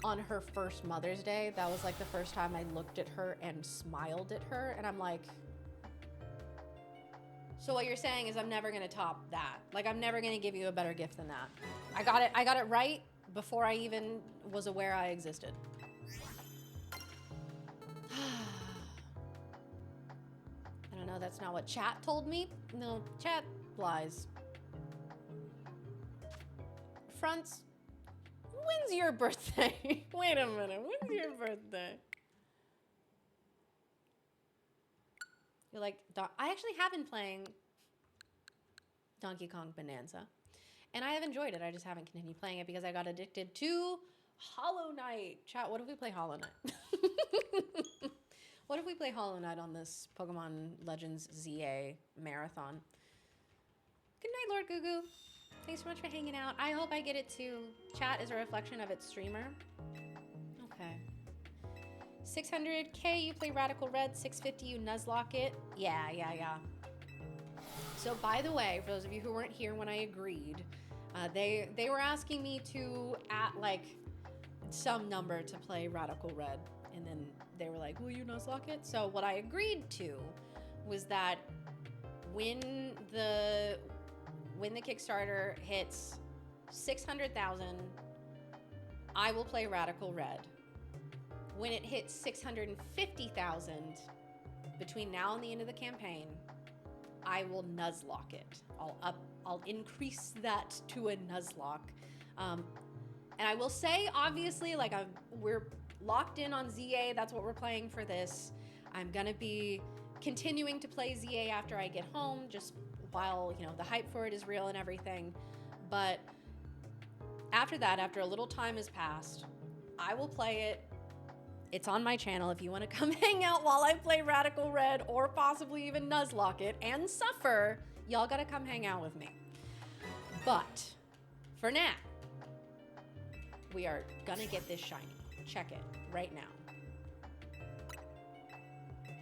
on her first Mother's Day, that was like the first time I looked at her and smiled at her. And I'm like, so what you're saying is I'm never gonna top that. Like, I'm never gonna give you a better gift than that. I got it right before I even was aware I existed. I don't know, that's not what chat told me. No, chat lies. Fronts, when's your birthday? Wait a minute, when's your birthday? You're like, I actually have been playing Donkey Kong Bonanza, and I have enjoyed it. I just haven't continued playing it because I got addicted to Hollow Knight. Chat, what if we play Hollow Knight? What if we play Hollow Knight on this Pokemon Legends Z-A marathon? Good night, Lord Gugu. Thanks so much for hanging out. I hope I get it too. Chat is a reflection of its streamer. Okay. 600K, you play Radical Red. 650, you Nuzlocke it. Yeah. So by the way, for those of you who weren't here when I agreed, they were asking me to at like some number to play Radical Red, and then they were like, will you Nuzlocke it? So what I agreed to was that when the Kickstarter hits 600,000, I will play Radical Red. When it hits 650,000 between now and the end of the campaign, I will Nuzlocke it. I'll increase that to a Nuzlocke. And I will say, obviously, like we're locked in on Z-A. That's what we're playing for this. I'm gonna be continuing to play Z-A after I get home, just while, you know, the hype for it is real and everything. But after that, after a little time has passed, I will play it. It's on my channel if you want to come hang out while I play Radical Red, or possibly even Nuzlocke it and suffer. Y'all gotta come hang out with me. But for now, we are gonna get this shiny. Check it right now.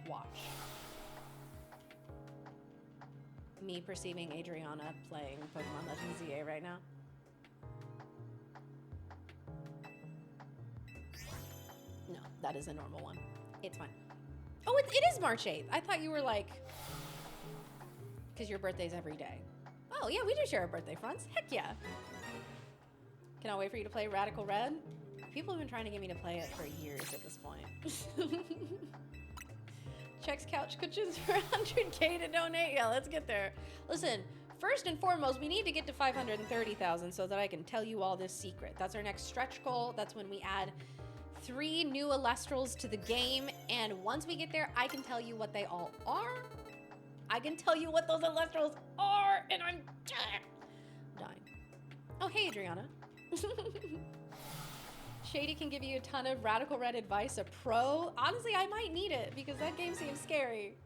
Watch. Me perceiving Adriana playing Pokemon Legends Z-A right now. No, that is a normal one. It's fine. Oh, it is March 8th. I thought you were like, because your birthday's every day. Oh, yeah, we do share a birthday, Franz. Heck yeah. Cannot wait for you to play Radical Red. People have been trying to get me to play it for years at this point. Checks couch cushions for 100K to donate. Yeah, let's get there. Listen, first and foremost, we need to get to 530,000 so that I can tell you all this secret. That's our next stretch goal. That's when we add 3 new Alestrals to the game, and once we get there, I can tell you what they all are. I can tell you what those Alestrals are, and I'm dying. Oh, hey, Adriana. Shady can give you a ton of Radical Red advice, a pro. Honestly, I might need it, because that game seems scary.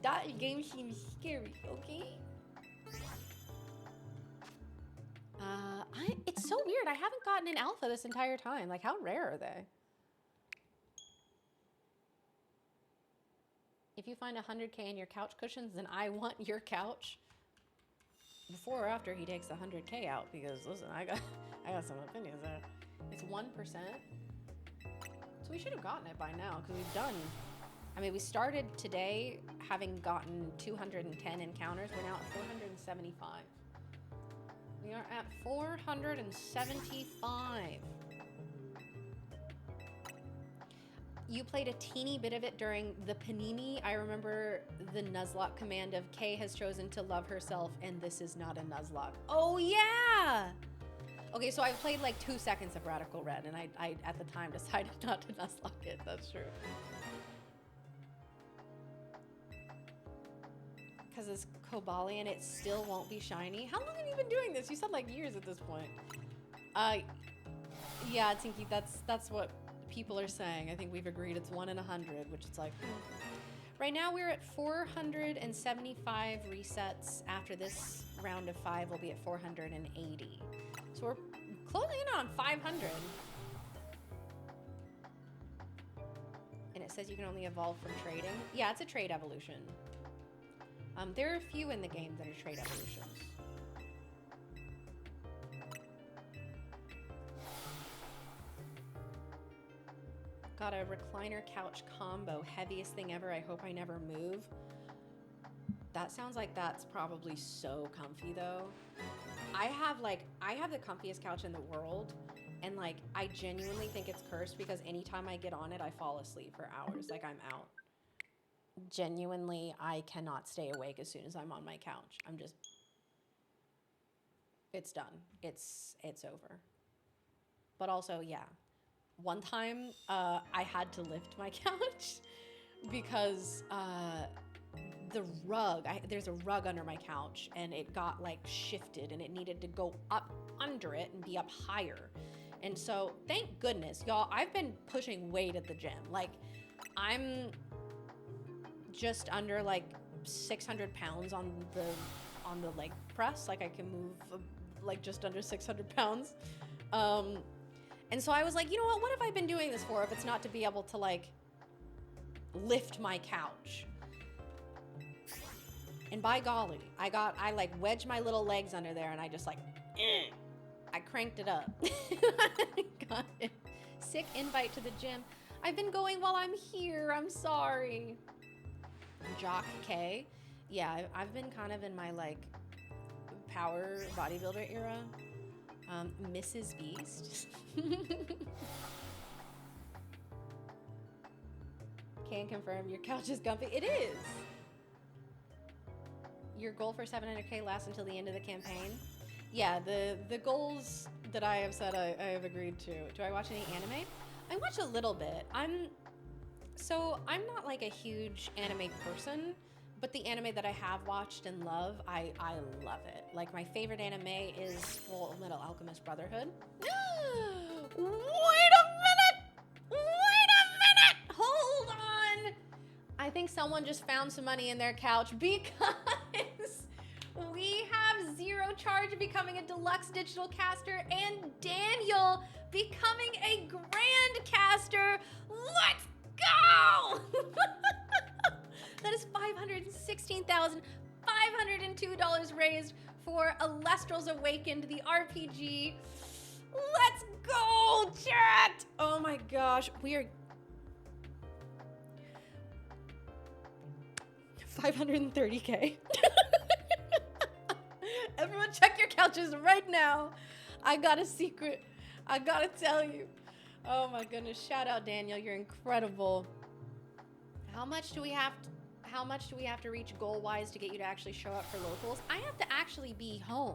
That game seems scary, okay? It's so weird. I haven't gotten an alpha this entire time. Like, how rare are they? If you find 100K in your couch cushions, then I want your couch. Before or after he takes the 100K out, because listen, I got some opinions there. It's 1%. So we should have gotten it by now, because we've done. I mean, we started today having gotten 210 encounters. We're now at 475. We are at 475. You played a teeny bit of it during the Panini. I remember the Nuzlocke command of Kay has chosen to love herself, and this is not a Nuzlocke. Oh, yeah! Okay, so I played like 2 seconds of Radical Red, and I at the time decided not to Nuzlocke it. That's true. Because it's Cobalion, it still won't be shiny. How long have you been doing this? You said like years at this point. Yeah, Tinky, that's what people are saying. I think we've agreed it's 1 in 100, which is like, right now we're at 475 resets. After this round of 5, we'll be at 480. So we're closing in on 500. And it says you can only evolve from trading. Yeah, it's a trade evolution. There are a few in the game that are trade evolutions. Got a recliner couch combo. Heaviest thing ever. I hope I never move. That sounds like that's probably so comfy though. I have the comfiest couch in the world, and like I genuinely think it's cursed because anytime I get on it, I fall asleep for hours. Like I'm out. Genuinely, I cannot stay awake as soon as I'm on my couch. It's done. It's over. But also, yeah. One time, I had to lift my couch because the rug, there's a rug under my couch, and it got like shifted and it needed to go up under it and be up higher. And so thank goodness, y'all, I've been pushing weight at the gym. Like I'm just under like 600 pounds on the leg press. Like I can move like just under 600 pounds. And so I was like, you know what have I been doing this for if it's not to be able to like lift my couch? And by golly, I like wedged my little legs under there and I just like, I cranked it up. Got it. Sick invite to the gym. I've been going while I'm here. I'm sorry. Jock K. Yeah, I've been kind of in my like power bodybuilder era. Mrs. Beast. Can confirm your couch is comfy. It is. Your goal for 700K lasts until the end of the campaign. Yeah, the goals that I have said I have agreed to. Do I watch any anime? I watch a little bit. I'm not like a huge anime person, but the anime that I have watched and love, I love it. Like my favorite anime is Full Metal Alchemist Brotherhood. Wait a minute! Hold on! I think someone just found some money in their couch because we have Zero Charge becoming a deluxe digital caster and Daniel becoming a grand caster. Let's go! That is $516,502 raised for Alestral's Awakened, the RPG. Let's go, chat! Oh my gosh, we are 530K. Everyone check your couches right now. I got a secret. I gotta tell you. Oh my goodness, shout out Daniel, you're incredible. How much do we have to reach goal-wise to get you to actually show up for locals? I have to actually be home.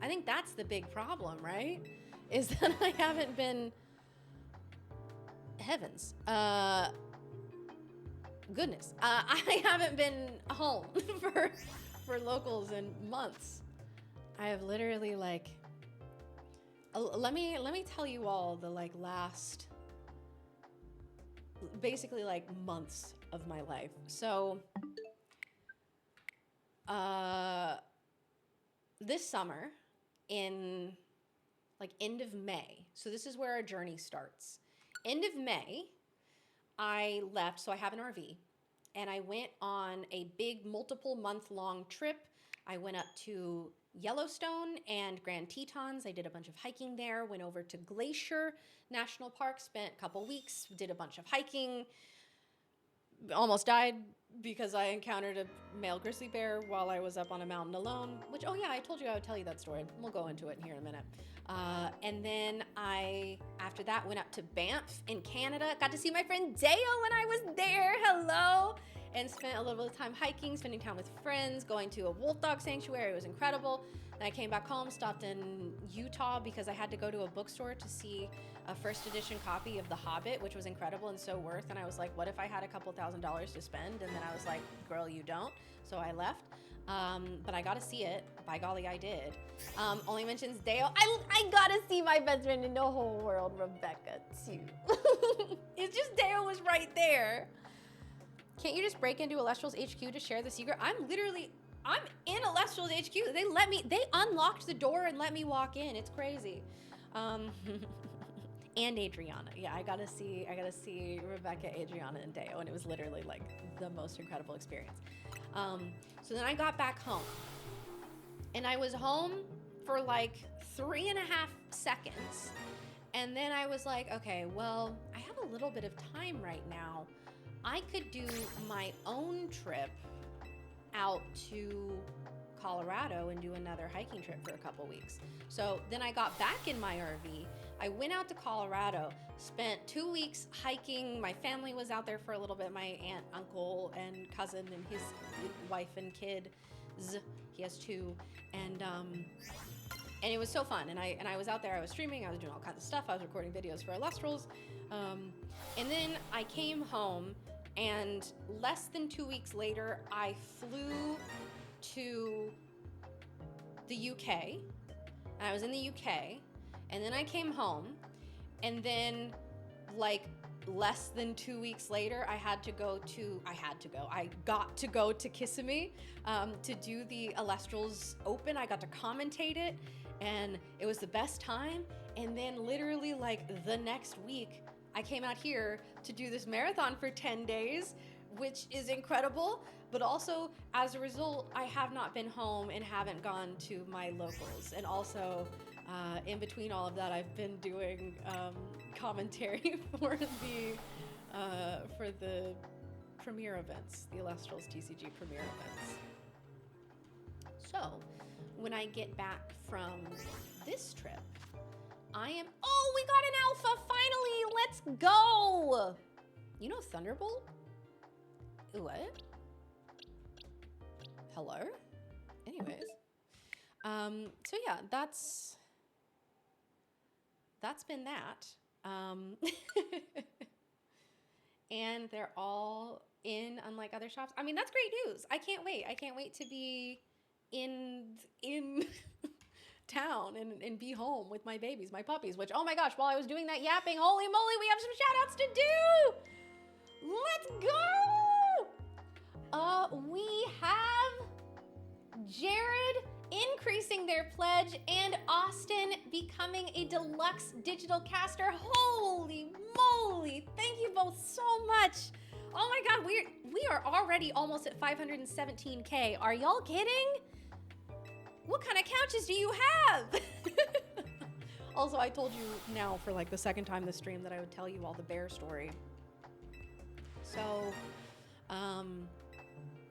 I think that's the big problem, right? Is that I haven't been... Heavens. Goodness. I haven't been home for locals in months. I have literally like... Let me tell you all the like last... basically like months of my life. So this summer in like end of May, so this is where our journey starts. End of May, I left, so I have an RV, and I went on a big multiple month long trip. I went up to Yellowstone and Grand Tetons. I did a bunch of hiking there, went over to Glacier National Park, spent a couple weeks, did a bunch of hiking, almost died because I encountered a male grizzly bear while I was up on a mountain alone, which, oh yeah, I told you I would tell you that story. We'll go into it here in a minute. And then after that, went up to Banff in Canada, got to see my friend Dale when I was there, hello, and spent a little bit of time hiking, spending time with friends, going to a wolf dog sanctuary. It was incredible. Then I came back home, stopped in Utah because I had to go to a bookstore to see a first edition copy of The Hobbit, which was incredible and so worth. And I was like, what if I had a couple $1,000s to spend? And then I was like, girl, you don't. So I left. But I got to see it. by golly, I did. Only mentions Dale. I gotta see my best friend in the whole world, Rebecca, too. It's just Dale was right there. Can't you just break into Alestral's HQ to share the secret? I'm in Alestral's HQ. They unlocked the door and let me walk in. It's crazy. And Adriana. Yeah, I gotta see Rebecca, Adriana, and Deo, and it was literally like the most incredible experience. So then I got back home, and I was home for like 3.5 seconds, and then I was like, okay, well, I have a little bit of time right now. I could do my own trip out to Colorado and do another hiking trip for a couple weeks. So then I got back in my RV. I went out to Colorado, spent 2 weeks hiking. My family was out there for a little bit. My aunt, uncle, and cousin, and his wife and kids. He has 2, and it was so fun. And I was out there. I was streaming. I was doing all kinds of stuff. I was recording videos for Alestrals. And then I came home, and less than 2 weeks later, I flew to the UK. I was in the UK, and then I came home, and then like less than 2 weeks later, I got to go to Kissimmee to do the Alestrals Open. I got to commentate it, and it was the best time. And then literally like the next week, I came out here to do this marathon for 10 days, which is incredible. But also, as a result, I have not been home and haven't gone to my locals. And also, in between all of that, I've been doing commentary for the premiere events, the Alestrals TCG premiere events. So, when I get back from this trip, oh, we got an alpha, finally, let's go. You know Thunderbolt? What? Hello? Anyways. So yeah, that's been that. And they're all in, unlike other shops. I mean, that's great news. I can't wait. I can't wait to be in town and be home with my babies, my puppies, which, oh my gosh, while I was doing that yapping, holy moly, we have some shout outs to do. Let's go. We have Jared increasing their pledge and Austin becoming a deluxe digital caster. Holy moly. Thank you both so much. Oh my God, we are already almost at 517K. Are y'all kidding? What kind of couches do you have? Also, I told you now for like the second time this stream that I would tell you all the bear story. So,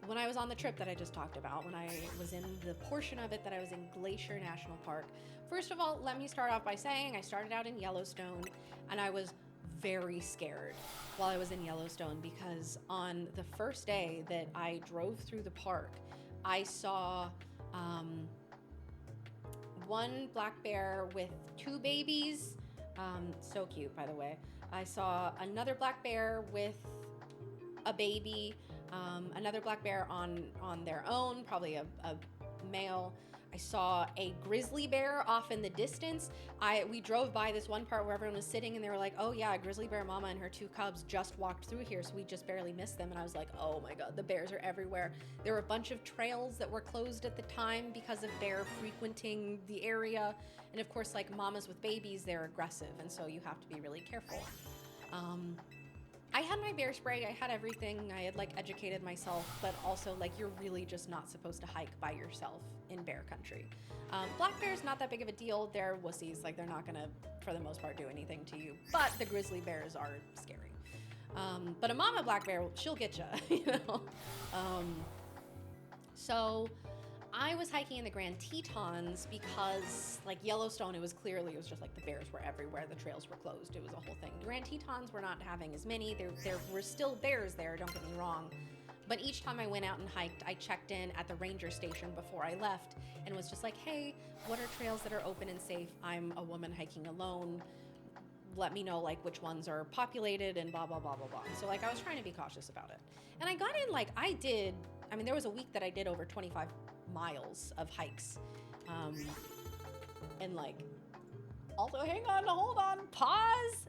when I was on the trip that I just talked about, when I was in the portion of it that I was in Glacier National Park, first of all, let me start off by saying I started out in Yellowstone, and I was very scared while I was in Yellowstone because on the first day that I drove through the park, I saw one black bear with 2 babies, so cute, by the way. I saw another black bear with a baby, another black bear on their own, probably a male. I saw a grizzly bear off in the distance. We drove by this one part where everyone was sitting and they were like, oh yeah, a grizzly bear mama and her 2 cubs just walked through here, so we just barely missed them. And I was like, oh my God, the bears are everywhere. There were a bunch of trails that were closed at the time because of bear frequenting the area. And of course, like mamas with babies, they're aggressive, and so you have to be really careful. I had my bear spray, I had everything, I had like educated myself, but also like you're really just not supposed to hike by yourself in bear country. Black bear's not that big of a deal, they're wussies, like they're not gonna, for the most part, do anything to you, but the grizzly bears are scary. But a mama black bear, she'll get you, you know? So I was hiking in the Grand Tetons because, like Yellowstone, it was just like the bears were everywhere. The trails were closed. It was a whole thing. The Grand Tetons were not having as many. There were still bears there, don't get me wrong. But each time I went out and hiked, I checked in at the ranger station before I left and was just like, hey, what are trails that are open and safe? I'm a woman hiking alone. Let me know like which ones are populated and blah, blah, blah, blah, blah. So like I was trying to be cautious about it. And I got in there was a week that I did over 25 miles of hikes. And like, also hang on, hold on, pause.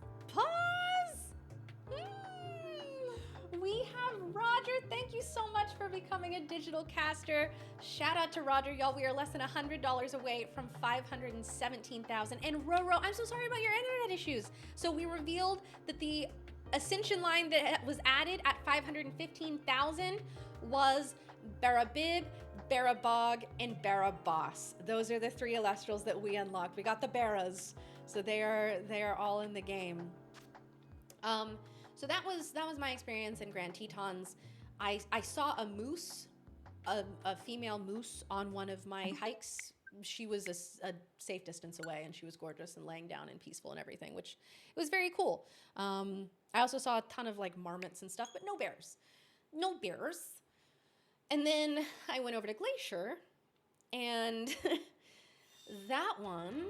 We have Roger. Thank you so much for becoming a digital caster. Shout out to Roger, y'all. We are less than $100 away from 517,000. And Roro, I'm so sorry about your internet issues. So we revealed that the Ascension line that was added at 515,000 was Barabib, Barabog, and Barabas. Those are the 3 Elestrals that we unlocked. We got the Baras, so they are all in the game. So that was my experience in Grand Tetons. I saw a moose, a female moose on one of my hikes. She was a safe distance away, and she was gorgeous and laying down and peaceful and everything, which it was very cool. I also saw a ton of like marmots and stuff, but no bears. No bears. And then I went over to Glacier, and that one,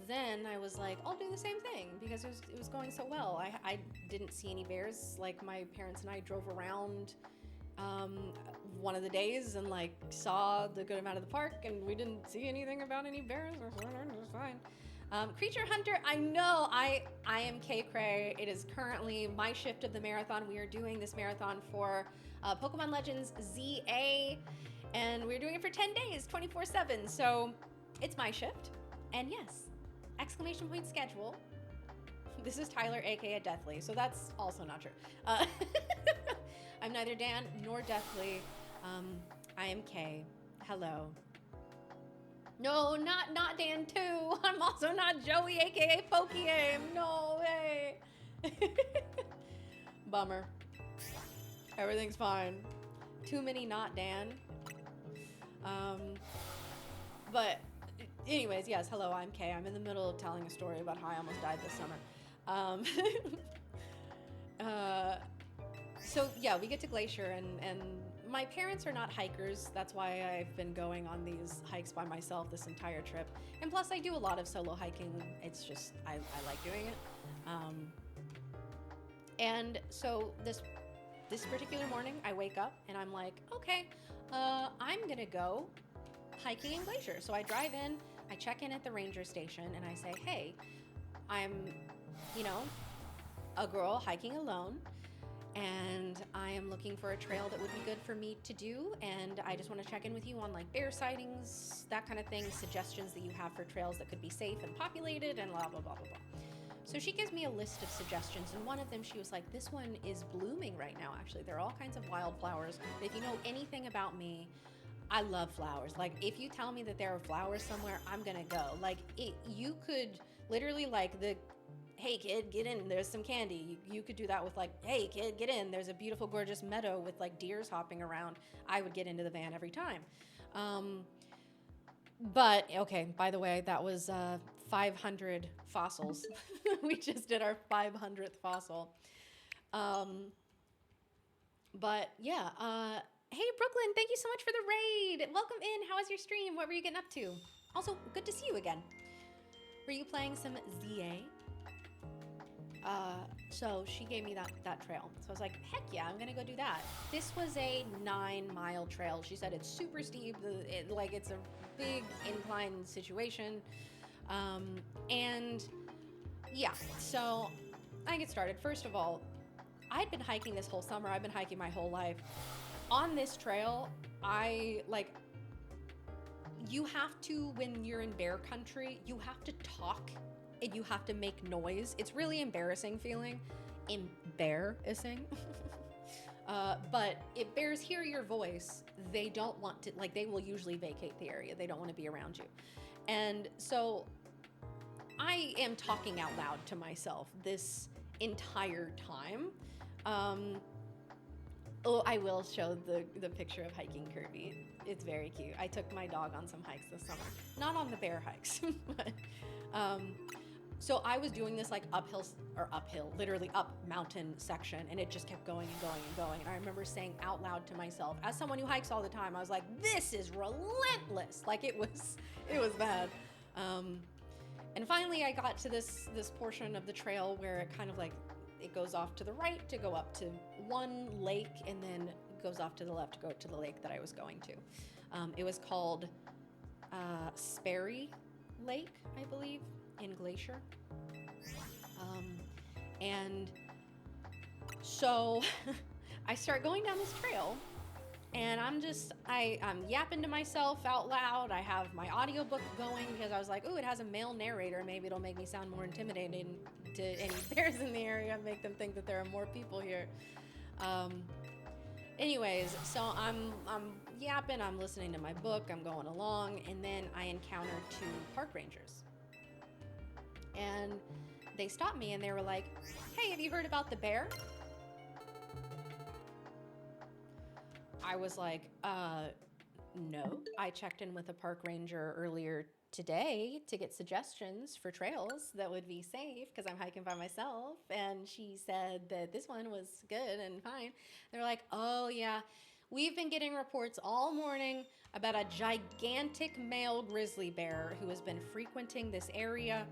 then I was like, I'll do the same thing because it was going so well. I didn't see any bears. Like, my parents and I drove around one of the days and like saw the good amount of the park, and we didn't see anything about any bears. It was fine. Creature Hunter, I know, I am kaycreigh. It is currently my shift of the marathon. We are doing this marathon for Pokémon Legends Z-A, and we're doing it for 10 days, 24/7. So it's my shift. And yes, exclamation point schedule. This is Tyler, aka Deathly, so that's also not true. I'm neither Dan nor Deathly. I am Kay. Hello. No, not Dan too. I'm also not Joey, aka Pokeyame. No way. Bummer. Everything's fine. Too many not Dan. But anyways, yes, hello, I'm Kay. I'm in the middle of telling a story about how I almost died this summer. So yeah, we get to Glacier, and my parents are not hikers. That's why I've been going on these hikes by myself this entire trip. And plus I do a lot of solo hiking. It's just, I like doing it. And so this particular morning I wake up and I'm like, okay, I'm gonna go hiking in Glacier. So I drive in, I check in at the ranger station, and I say, hey, I'm, a girl hiking alone, and I am looking for a trail that would be good for me to do, and I just want to check in with you on like bear sightings, that kind of thing, suggestions that you have for trails that could be safe and populated, and blah, blah, blah, blah, blah. So she gives me a list of suggestions, and one of them, she was like, this one is blooming right now, actually. There are all kinds of wildflowers. If you know anything about me, I love flowers. Like, if you tell me that there are flowers somewhere, I'm gonna go. Like, you could literally, like, hey kid, get in, there's some candy. You could do that with like, hey kid, get in, there's a beautiful, gorgeous meadow with like deers hopping around. I would get into the van every time. But, okay, by the way, that was 500 fossils. We just did our 500th fossil. But, yeah, hey, Brooklyn, thank you so much for the raid. Welcome in. How was your stream? What were you getting up to? Also, good to see you again. Were you playing some Z-A? So she gave me that trail. So I was like, heck yeah, I'm gonna go do that. This was a 9-mile trail. She said it's super steep, it's a big incline situation. And yeah, so I get started. First of all, I'd been hiking this whole summer. I've been hiking my whole life. On this trail, you have to, when you're in bear country, you have to talk and you have to make noise. It's really embarrassing feeling. Embarrassing. But if bears hear your voice, they don't want to, they will usually vacate the area. They don't want to be around you. And so I am talking out loud to myself this entire time. I will show the picture of hiking Kirby. It's very cute. I took my dog on some hikes this summer. Not on the bear hikes, but so I was doing this uphill, literally up mountain section, and it just kept going and going and going. And I remember saying out loud to myself, as someone who hikes all the time, I was like, this is relentless. It was bad. And finally I got to this portion of the trail where it kind of it goes off to the right to go up to one lake and then goes off to the left to go to the lake that I was going to. It was called Sperry Lake, I believe, in Glacier. And so I start going down this trail, and I'm yapping to myself out loud. I have my audiobook going because I was like, ooh, it has a male narrator. Maybe it'll make me sound more intimidating to any bears in the area, make them think that there are more people here. Anyways, so I'm yapping, I'm listening to my book, I'm going along, and then I encounter 2 park rangers. And they stopped me and they were like, hey, have you heard about the bear? I was like, no. I checked in with a park ranger earlier today to get suggestions for trails that would be safe because I'm hiking by myself. And she said that this one was good and fine. They're like, oh yeah, we've been getting reports all morning about a gigantic male grizzly bear who has been frequenting this area.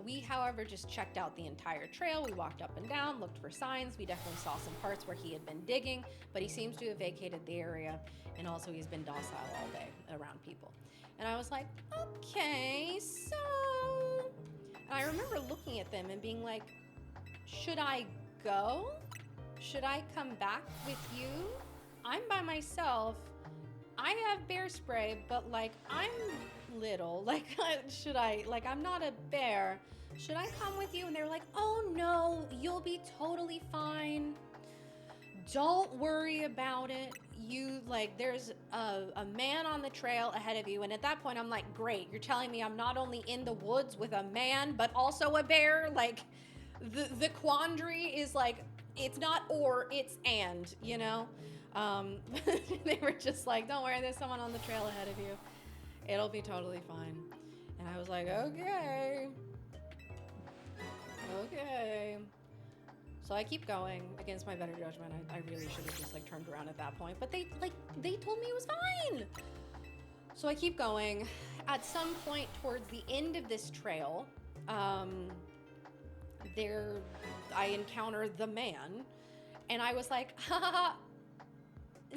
We, however, just checked out the entire trail. We walked up and down, looked for signs. We definitely saw some parts where he had been digging, but he seems to have vacated the area. And also he's been docile all day around people. And I was like, okay, so... And I remember looking at them and being like, should I go? Should I come back with you? I'm by myself. I have bear spray, but like, I'm little. Like, should I, like, I'm not a bear. Should I come with you? And they were like, oh no, you'll be totally fine. Don't worry about it. You, like, there's a man on the trail ahead of you. And at that point, I'm like, great. You're telling me I'm not only in the woods with a man, but also a bear? Like, the quandary is like, it's not or, it's and, you know? They were just like, don't worry, there's someone on the trail ahead of you. It'll be totally fine. And I was like, okay. Okay. So I keep going against my better judgment. I really should have just like turned around at that point, but they told me it was fine. So I keep going. At some point towards the end of this trail, I encounter the man, and I was like, ha ha ha.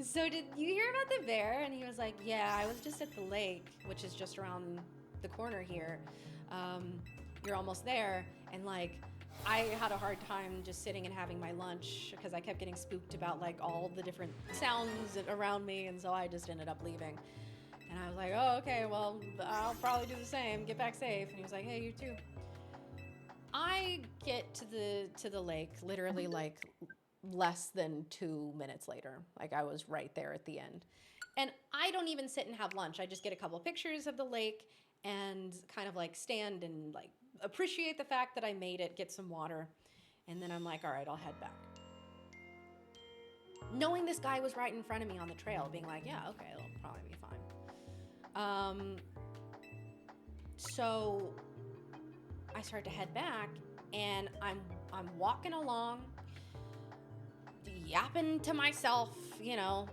So did you hear about the bear? And he was like, yeah, I was just at the lake, which is just around the corner here. You're almost there. And like, I had a hard time just sitting and having my lunch because I kept getting spooked about like all the different sounds around me. And so I just ended up leaving. And I was like, oh, okay, well, I'll probably do the same. Get back safe. And he was like, hey, you too. I get to the lake literally like less than 2 minutes later. Like, I was right there at the end. And I don't even sit and have lunch. I just get a couple pictures of the lake and kind of like stand and like appreciate the fact that I made it, get some water. And then I'm like, all right, I'll head back. Knowing this guy was right in front of me on the trail, being like, yeah, okay, it'll probably be fine. So I start to head back, and I'm walking along, yapping to myself, you know.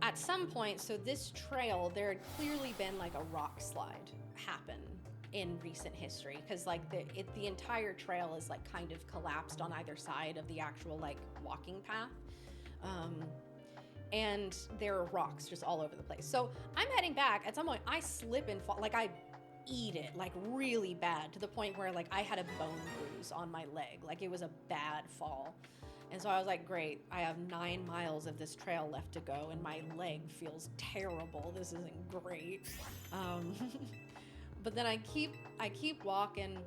At some point, so this trail, there had clearly been like a rock slide happen in recent history, because like the entire trail is like kind of collapsed on either side of the actual like walking path. And there are rocks just all over the place. So I'm heading back. At some point, I slip and fall. Like, I eat it like really bad, to the point where like I had a bone bruise on my leg. Like, it was a bad fall. And so I was like, great, I have 9 miles of this trail left to go, and my leg feels terrible. This isn't great. But then I keep walking,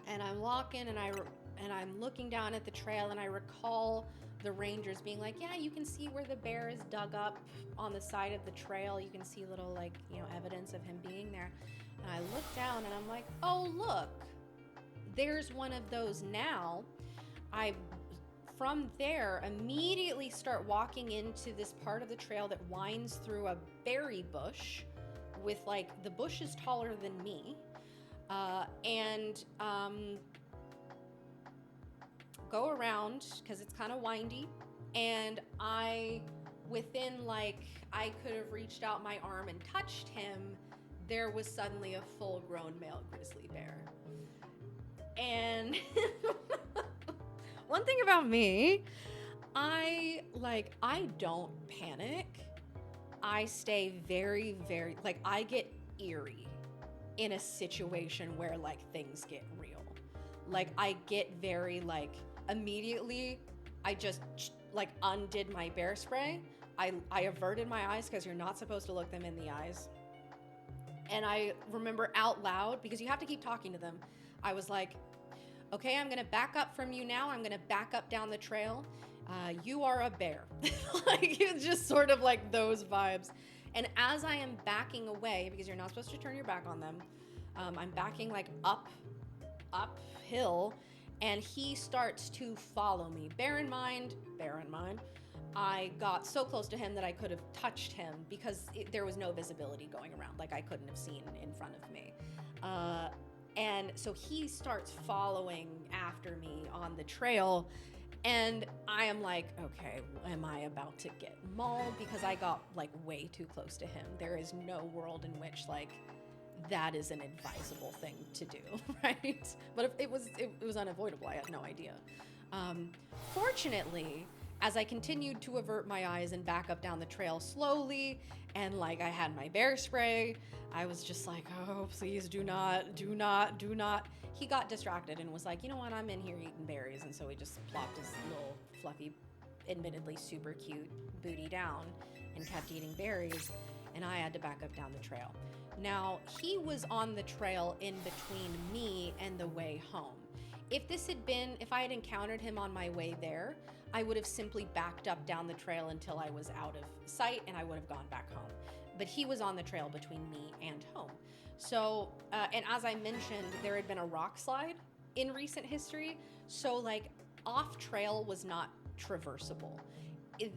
and I'm walking, and I'm looking down at the trail, and I recall the rangers being like, yeah, you can see where the bear is dug up on the side of the trail. You can see little, like, you know, evidence of him being there. And I look down, and I'm like, oh, look, there's one of those now. From there, immediately start walking into this part of the trail that winds through a berry bush with, like, the bush is taller than me. Go around, because it's kind of windy, and within, like, I could have reached out my arm and touched him, there was suddenly a full-grown male grizzly bear. And one thing about me, I don't panic. I stay very, very, like, I get eerie in a situation where, like, things get real. Like, I get very, like, immediately, I just, like, undid my bear spray. I averted my eyes because you're not supposed to look them in the eyes. And I remember out loud, because you have to keep talking to them, I was like, okay, I'm gonna back up from you now. I'm gonna back up down the trail. You are a bear. Like, it's just sort of like those vibes. And as I am backing away, because you're not supposed to turn your back on them, I'm backing like uphill, and he starts to follow me. Bear in mind, I got so close to him that I could have touched him because there was no visibility going around. Like, I couldn't have seen in front of me. And so he starts following after me on the trail, and I am like, okay, am I about to get mauled? Because I got like way too close to him. There is no world in which like that is an advisable thing to do, right? But it was unavoidable. I had no idea. Fortunately, as I continued to avert my eyes and back up down the trail slowly, and like I had my bear spray, I was just like, oh, please do not. He got distracted and was like, you know what, I'm in here eating berries. And so he just plopped his little fluffy, admittedly super cute booty down and kept eating berries. And I had to back up down the trail. Now, he was on the trail in between me and the way home. If I had encountered him on my way there, I would have simply backed up down the trail until I was out of sight and I would have gone back home. But he was on the trail between me and home. So, and as I mentioned, there had been a rock slide in recent history. So like off trail was not traversable. It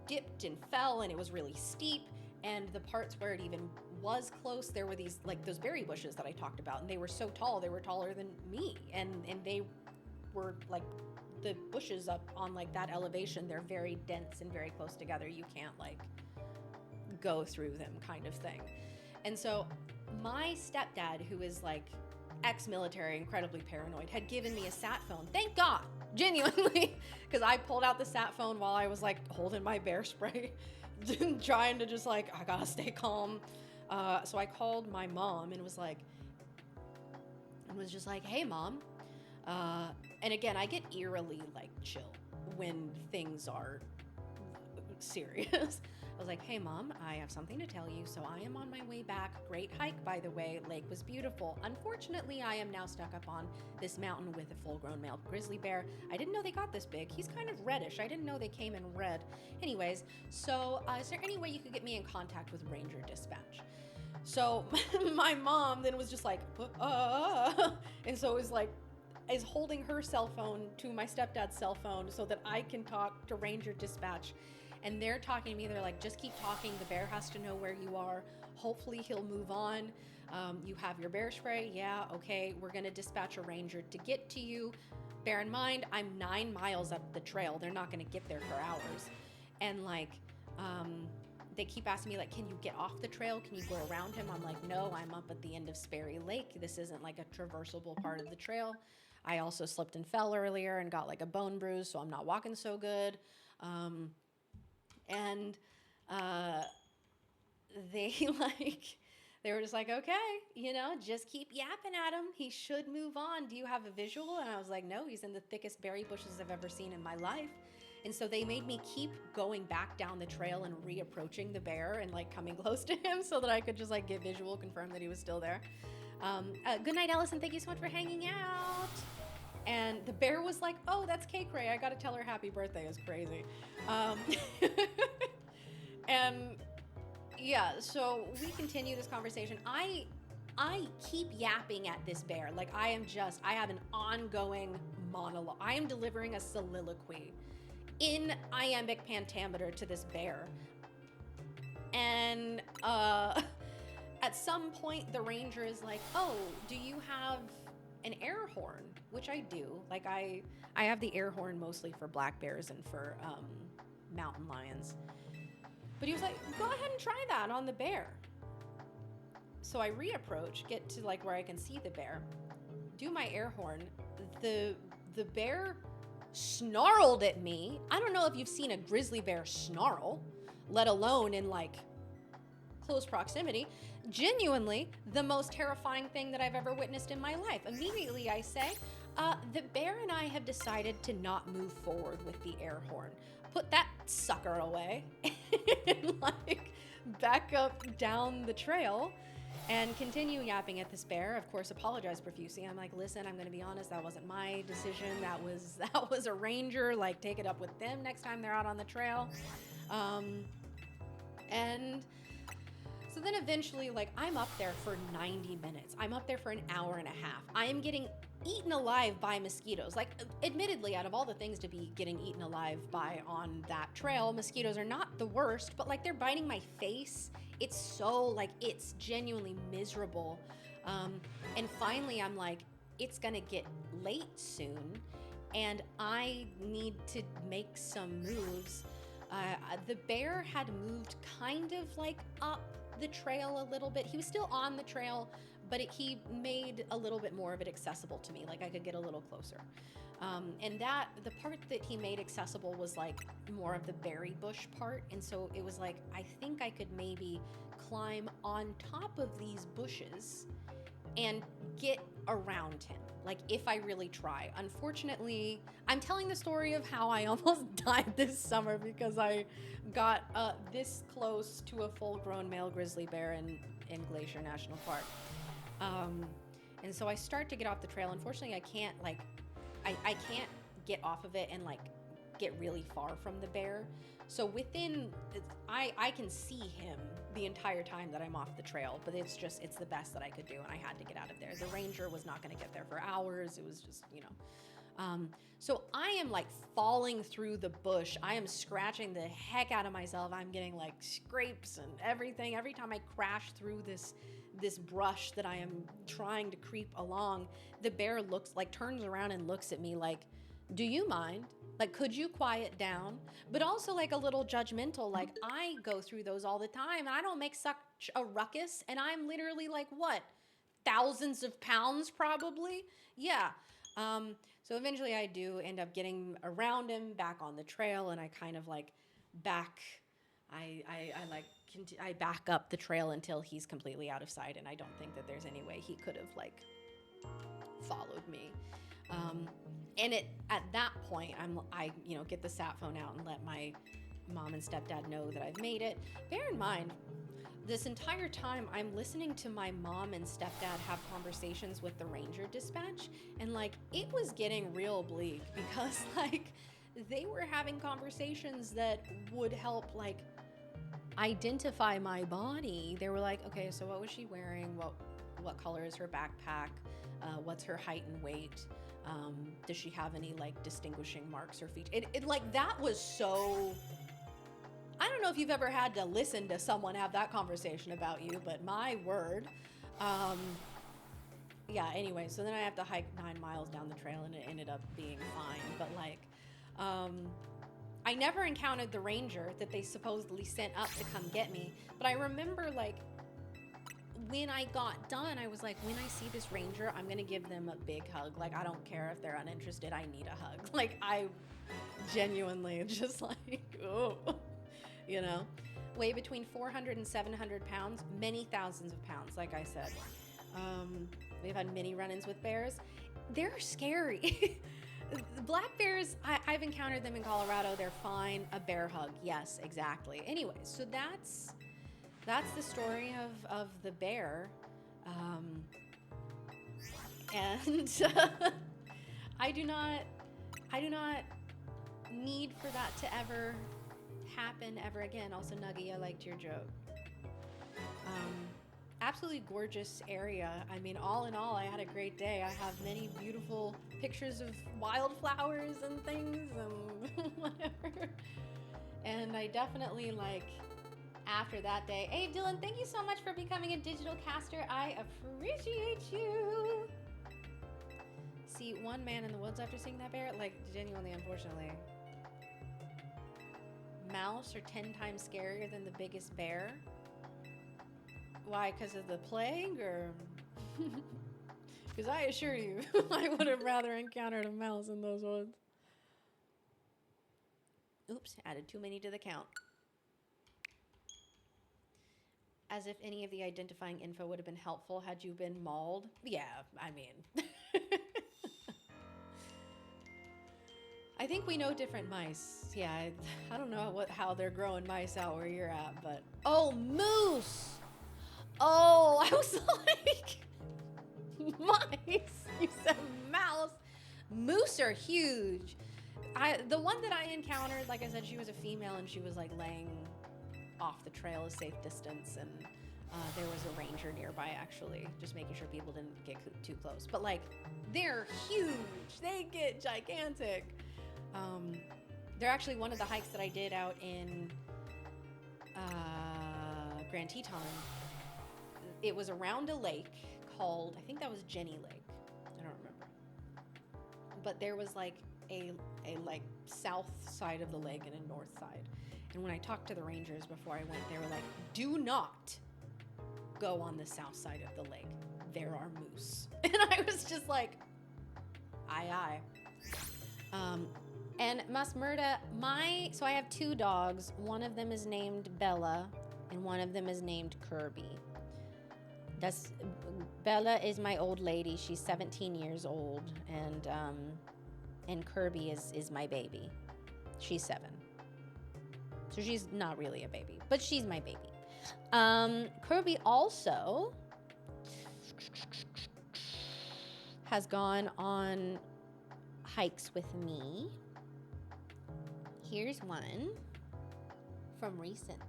dipped and fell and it was really steep. And the parts where it even was close, there were these, like those berry bushes that I talked about, and they were so tall, they were taller than me. And they were like, the bushes up on like that elevation, they're very dense and very close together. You can't like go through them kind of thing. And so my stepdad, who is like ex-military, incredibly paranoid, had given me a sat phone. Thank God, genuinely, because I pulled out the sat phone while I was like holding my bear spray, trying to just like, I gotta stay calm. So I called my mom and was just like, hey mom. And again, I get eerily like chill when things are serious. I was like, hey mom, I have something to tell you. So I am on my way back. Great hike, by the way. Lake was beautiful. Unfortunately, I am now stuck up on this mountain with a full-grown male grizzly bear. I didn't know they got this big. He's kind of reddish. I didn't know they came in red. Anyways, so is there any way you could get me in contact with Ranger Dispatch? So my mom then was just like, and so it was like, is holding her cell phone to my stepdad's cell phone so that I can talk to Ranger Dispatch. And they're talking to me. They're like, just keep talking. The bear has to know where you are. Hopefully he'll move on. You have your bear spray? Yeah, okay. We're going to dispatch a ranger to get to you. Bear in mind, I'm 9 miles up the trail. They're not going to get there for hours. And like, they keep asking me like, can you get off the trail? Can you go around him? I'm like, no, I'm up at the end of Sperry Lake. This isn't like a traversable part of the trail. I also slipped and fell earlier and got like a bone bruise, so I'm not walking so good. They were just like, okay, just keep yapping at him. He should move on. Do you have a visual? And I was like, no, he's in the thickest berry bushes I've ever seen in my life. And so they made me keep going back down the trail and reapproaching the bear and like coming close to him so that I could just like get visual, confirm that he was still there. Good night, Allison. Thank you so much for hanging out. And the bear was like, oh, that's kaycreigh. I got to tell her happy birthday. It was crazy. And yeah, so we continue this conversation. I keep yapping at this bear. Like I have an ongoing monologue. I am delivering a soliloquy in iambic pentameter to this bear. And at some point the ranger is like, oh, do you have an air horn? Which I do. Like I have the air horn mostly for black bears and for mountain lions. But he was like, go ahead and try that on the bear. So I reapproach, get to like where I can see the bear, do my air horn. The bear snarled at me. I don't know if you've seen a grizzly bear snarl, let alone in like close proximity. Genuinely the most terrifying thing that I've ever witnessed in my life. Immediately I say, the bear and I have decided to not move forward with the air horn. Put that sucker away and like back up down the trail and continue yapping at this bear. Of course, apologize profusely. I'm like, listen, I'm gonna be honest, that wasn't my decision. That was a ranger. Like, take it up with them next time they're out on the trail. And so then eventually, like, I'm up there for 90 minutes. I'm up there for an hour and a half. I am getting eaten alive by mosquitoes. Like, admittedly, out of all the things to be getting eaten alive by on that trail, mosquitoes are not the worst, but like they're biting my face. It's so like, it's genuinely miserable. And finally I'm like, it's gonna get late soon and I need to make some moves. The bear had moved kind of like up the trail a little bit. He was still on the trail, but he made a little bit more of it accessible to me. Like I could get a little closer. And the part that he made accessible was like more of the berry bush part. And so it was like, I think I could maybe climb on top of these bushes and get around him. Like if I really try. Unfortunately, I'm telling the story of how I almost died this summer because I got this close to a full-grown male grizzly bear in Glacier National Park. And so I start to get off the trail. Unfortunately, I can't like, I can't get off of it and like get really far from the bear. So I can see him the entire time that I'm off the trail, but it's the best that I could do, and I had to get out of there. The ranger was not gonna get there for hours. It was just, you know. So I am like falling through the bush. I am scratching the heck out of myself. I'm getting like scrapes and everything. Every time I crash through this brush that I am trying to creep along, the bear turns around and looks at me like, do you mind? Like, could you quiet down? But also like a little judgmental, like I go through those all the time and I don't make such a ruckus and I'm literally like, what, thousands of pounds probably? Yeah. So eventually I do end up getting around him back on the trail and I kind of like I back up the trail until he's completely out of sight, and I don't think that there's any way he could have like followed me. And at that point, I get the sat phone out and let my mom and stepdad know that I've made it. Bear in mind, this entire time I'm listening to my mom and stepdad have conversations with the ranger dispatch, and like it was getting real bleak because like they were having conversations that would help like identify my body. They were like, okay, so what was she wearing? What color is her backpack? What's her height and weight? Does she have any like distinguishing marks or features? It like that was so. I don't know if you've ever had to listen to someone have that conversation about you, but my word. Yeah, anyway, so then I have to hike 9 miles down the trail and it ended up being fine. But like, I never encountered the ranger that they supposedly sent up to come get me. But I remember like, when I got done, I was like, when I see this ranger, I'm gonna give them a big hug. Like, I don't care if they're uninterested, I need a hug. Like, I genuinely just like, oh, you know? Weigh between 400 and 700 pounds, many thousands of pounds, like I said. We've had many run-ins with bears. They're scary. Black bears, I've encountered them in Colorado, they're fine. A bear hug, yes, exactly. Anyway, so that's the story of the bear, and I do not need for that to ever happen ever again. Also, Nuggy, I liked your joke. Absolutely gorgeous area. I mean, all in all, I had a great day. I have many beautiful pictures of wildflowers and things and whatever. And I definitely like. After that day, hey Dylan, thank you so much for becoming a digital caster. I appreciate you. See one man in the woods after seeing that bear, like genuinely, unfortunately. Mouse are 10 times scarier than the biggest bear. Why? Because of the plague, or? Because I assure you, I would have rather encountered a mouse in those woods. Oops, added too many to the count. As if any of the identifying info would have been helpful had you been mauled. Yeah, I mean. I think we know different mice. Yeah, I don't know how they're growing mice out where you're at, but... Oh, moose! Oh, I was like... Mice! You said mouse. Moose are huge. The one that I encountered, like I said, she was a female and she was like laying off the trail a safe distance, and there was a ranger nearby actually, just making sure people didn't get too close. But like, they're huge. They get gigantic. They're actually one of the hikes that I did out in Grand Teton. It was around a lake called, I think that was Jenny Lake. I don't remember. But there was like a like south side of the lake and a north side. And when I talked to the rangers before I went, they were like, do not go on the south side of the lake. There are moose. And I was just like, aye, aye. And Masmurda, so I have two dogs. One of them is named Bella and one of them is named Kirby. Bella is my old lady. She's 17 years old, and Kirby is my baby. She's 7. So she's not really a baby, but she's my baby. Kirby also has gone on hikes with me. Here's one from recent.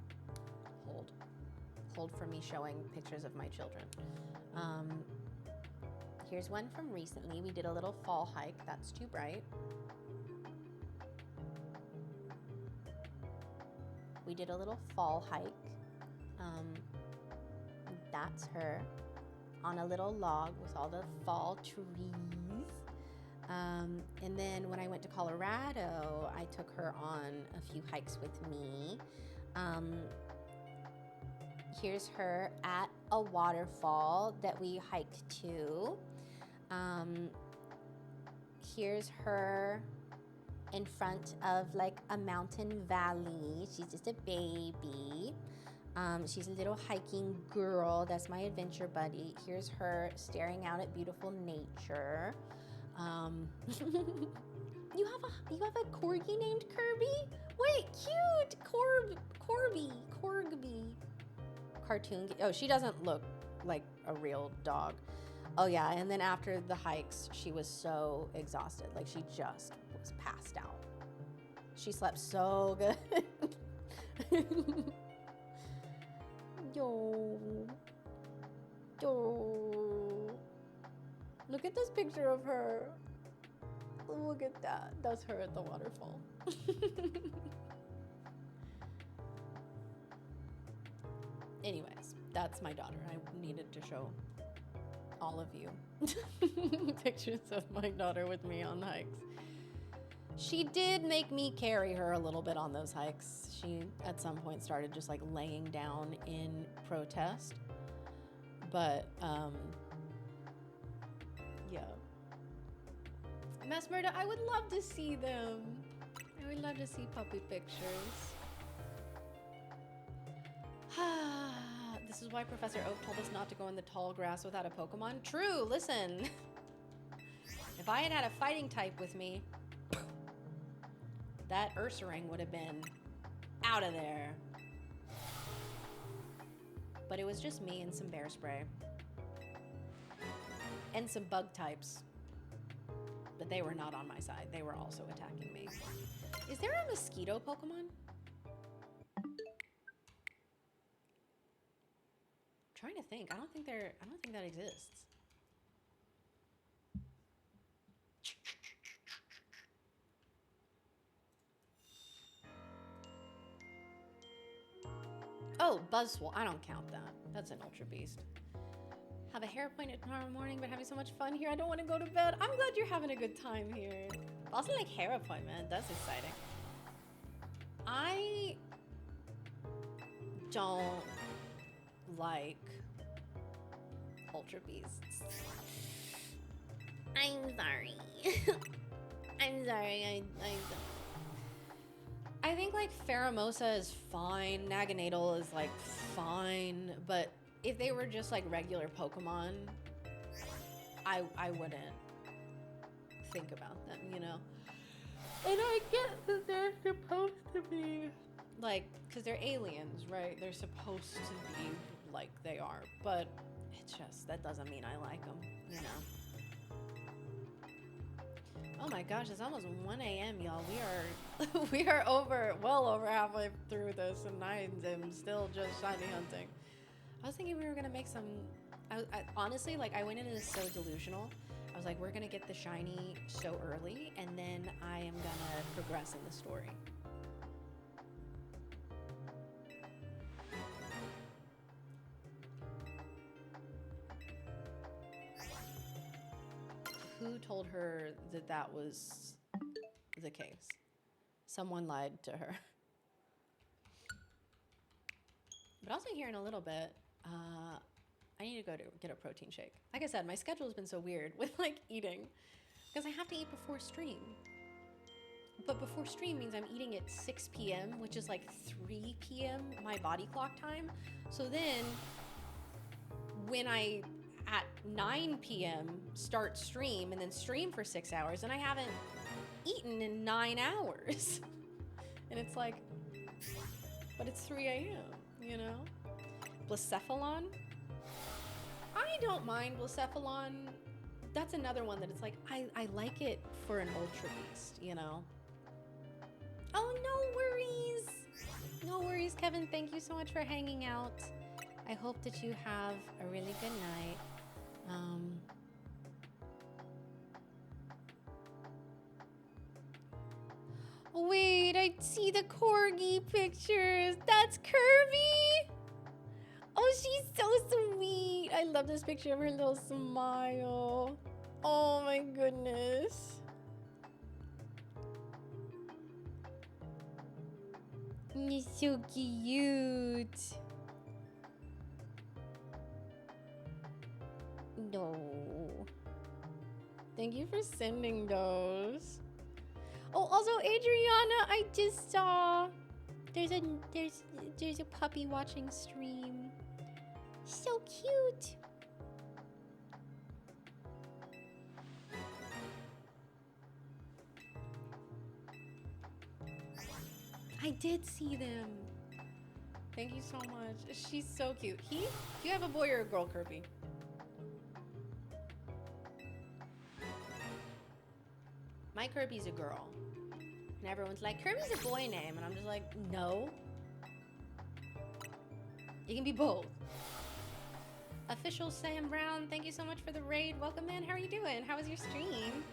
Hold for me showing pictures of my children. Here's one from recently. We did a little fall hike. That's too bright. We did a little fall hike. That's her on a little log with all the fall trees. And then when I went to Colorado, I took her on a few hikes with me. Here's her at a waterfall that we hiked to. Here's her in front of like a mountain valley. She's just a baby. She's a little hiking girl. That's my adventure buddy. Here's her staring out at beautiful nature. You have a corgi named Kirby? Wait, cute! Corby. Cartoon. Oh, she doesn't look like a real dog. Oh yeah, and then after the hikes, she was so exhausted. Like she just was passed out. She slept so good. Yo. Look at this picture of her. Look at that. That's her at the waterfall. Anyways, that's my daughter. I needed to show all of you pictures of my daughter with me on hikes. She did make me carry her a little bit on those hikes. She, at some point, started just like laying down in protest. But, yeah. Masmurda, I would love to see them. I would love to see puppy pictures. This is why Professor Oak told us not to go in the tall grass without a Pokemon. True, listen. If I had had a fighting type with me, that Ursaring would have been out of there. But it was just me and some bear spray. And some bug types. But they were not on my side. They were also attacking me. Is there a mosquito Pokemon? I'm trying to think. I don't think that exists. Oh, Buzzwole. I don't count that. That's an Ultra Beast. Have a hair appointment tomorrow morning, but having so much fun here, I don't want to go to bed. I'm glad you're having a good time here. Also, like hair appointment. That's exciting. I don't like Ultra Beasts. I'm sorry. I'm sorry. I think like Pheromosa is fine, Naganadel is like fine, but if they were just like regular Pokemon, I wouldn't think about them, you know? And I get that they're supposed to be like, because they're aliens, right? They're supposed to be like they are, but it's just, that doesn't mean I like them, you know? Oh my gosh, it's almost 1 a.m., y'all. We are well over halfway through this, and I am still just shiny hunting. I was thinking we were gonna make some. I honestly, like, I went into this so delusional. I was like, we're gonna get the shiny so early, and then I am gonna progress in the story. Who told her that that was the case? Someone lied to her. But also here in a little bit, I need to go to get a protein shake. Like I said, my schedule has been so weird with like eating because I have to eat before stream. But before stream means I'm eating at 6 p.m., which is like 3 p.m. my body clock time. So then when I at 9 p.m. start stream and then stream for 6 hours, and I haven't eaten in 9 hours. And it's like, but it's 3 a.m., you know? Blacephalon? I don't mind Blacephalon. That's another one that it's like, I like it for an Ultra Beast, you know? Oh, no worries. No worries, Kevin. Thank you so much for hanging out. I hope that you have a really good night. Wait, I see the corgi pictures. That's Kirby. Oh, she's so sweet. I love this picture of her little smile. Oh my goodness. He's so cute. No. Thank you for sending those. Oh, also Adriana, I just saw there's a puppy watching stream. So cute. I did see them. Thank you so much. She's so cute. Do you have a boy or a girl, Kirby? My Kirby's a girl. And everyone's like, Kirby's a boy name. And I'm just like, no. You can be both. Official Sam Brown, thank you so much for the raid. Welcome in. How are you doing? How was your stream?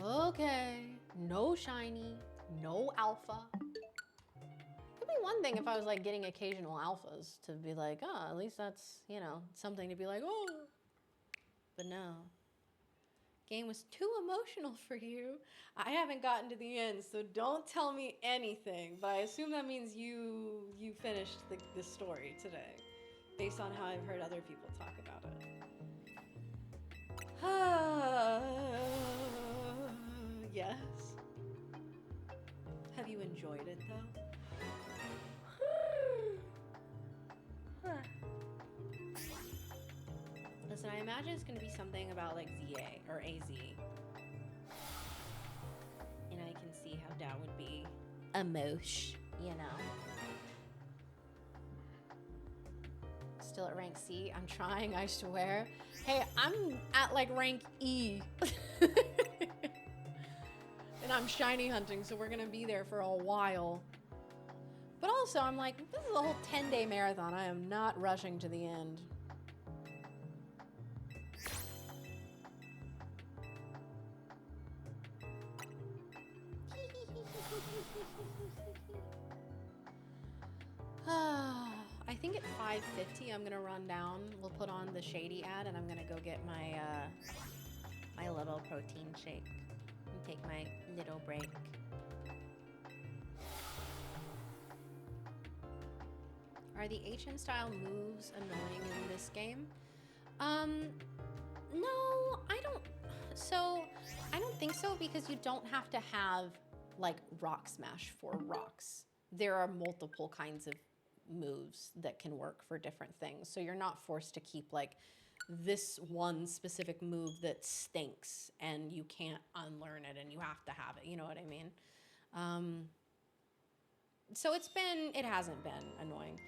Okay. No shiny. No alpha. Could be one thing if I was like getting occasional alphas to be like, oh, at least that's, you know, something to be like, oh. But no. Game was too emotional for you. I haven't gotten to the end, so don't tell me anything. But I assume that means you finished the story today, based on how I've heard other people talk about it. Yes. Have you enjoyed it though? Listen, I imagine it's gonna be something about like ZA or AZ. And I can see how that would be a mosh, you know. Still at rank C. I'm trying, I swear. Hey, I'm at like rank E. And I'm shiny hunting, so we're gonna be there for a while. But also, I'm like, this is a whole 10-day marathon. I am not rushing to the end. I think at 5:50 I'm gonna run down. We'll put on the Shady ad, and I'm gonna go get my my little protein shake and take my little break. Are the HM style moves annoying in this game? No, I don't. So I don't think so, because you don't have to have like rock smash for rocks. There are multiple kinds of moves that can work for different things. So you're not forced to keep like this one specific move that stinks and you can't unlearn it and you have to have it. You know what I mean? So it hasn't been annoying.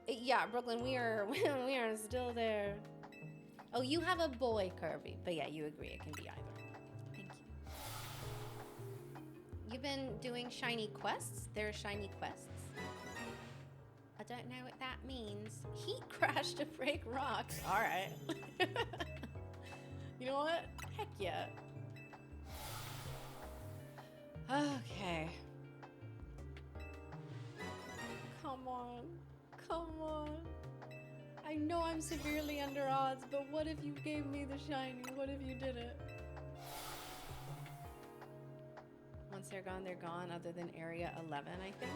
Yeah, Brooklyn, we are still there. Oh, you have a boy, Kirby. But yeah, you agree it can be either. Thank you. You've been doing shiny quests? There are shiny quests? I don't know what that means. Heat crash to break rocks. All right. You know what? Heck yeah. Okay. Come on. Come on. I know I'm severely under odds, but what if you gave me the shiny? What if you did it? Once they're gone, other than area 11, I think.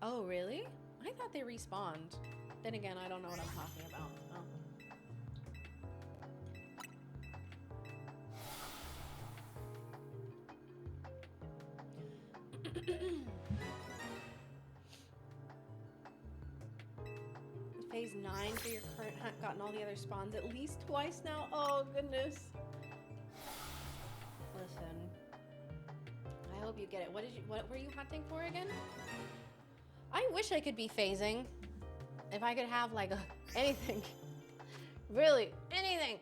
Oh, really? I thought they respawned. Then again, I don't know what I'm talking about. Oh. Phase 9 for your current hunt, gotten all the other spawns at least twice now. Oh, goodness. Listen. I hope you get it. What were you hunting for again? I wish I could be phasing. If I could have like anything. Really, anything.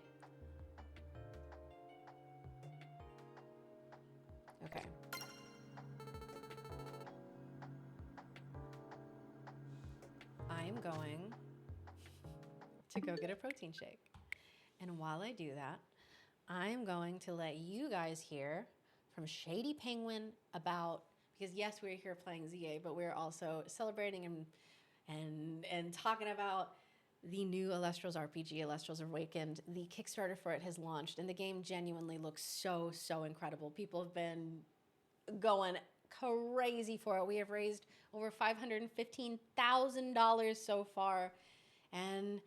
Okay. I'm going to go get a protein shake. And while I do that, I'm going to let you guys hear from Shady Penguin about, because yes, we're here playing Z-A, but we're also celebrating and talking about the new Illustrials RPG, Illustrials Awakened. The Kickstarter for it has launched, and the game genuinely looks so, so incredible. People have been going crazy for it. We have raised over $515,000 so far. And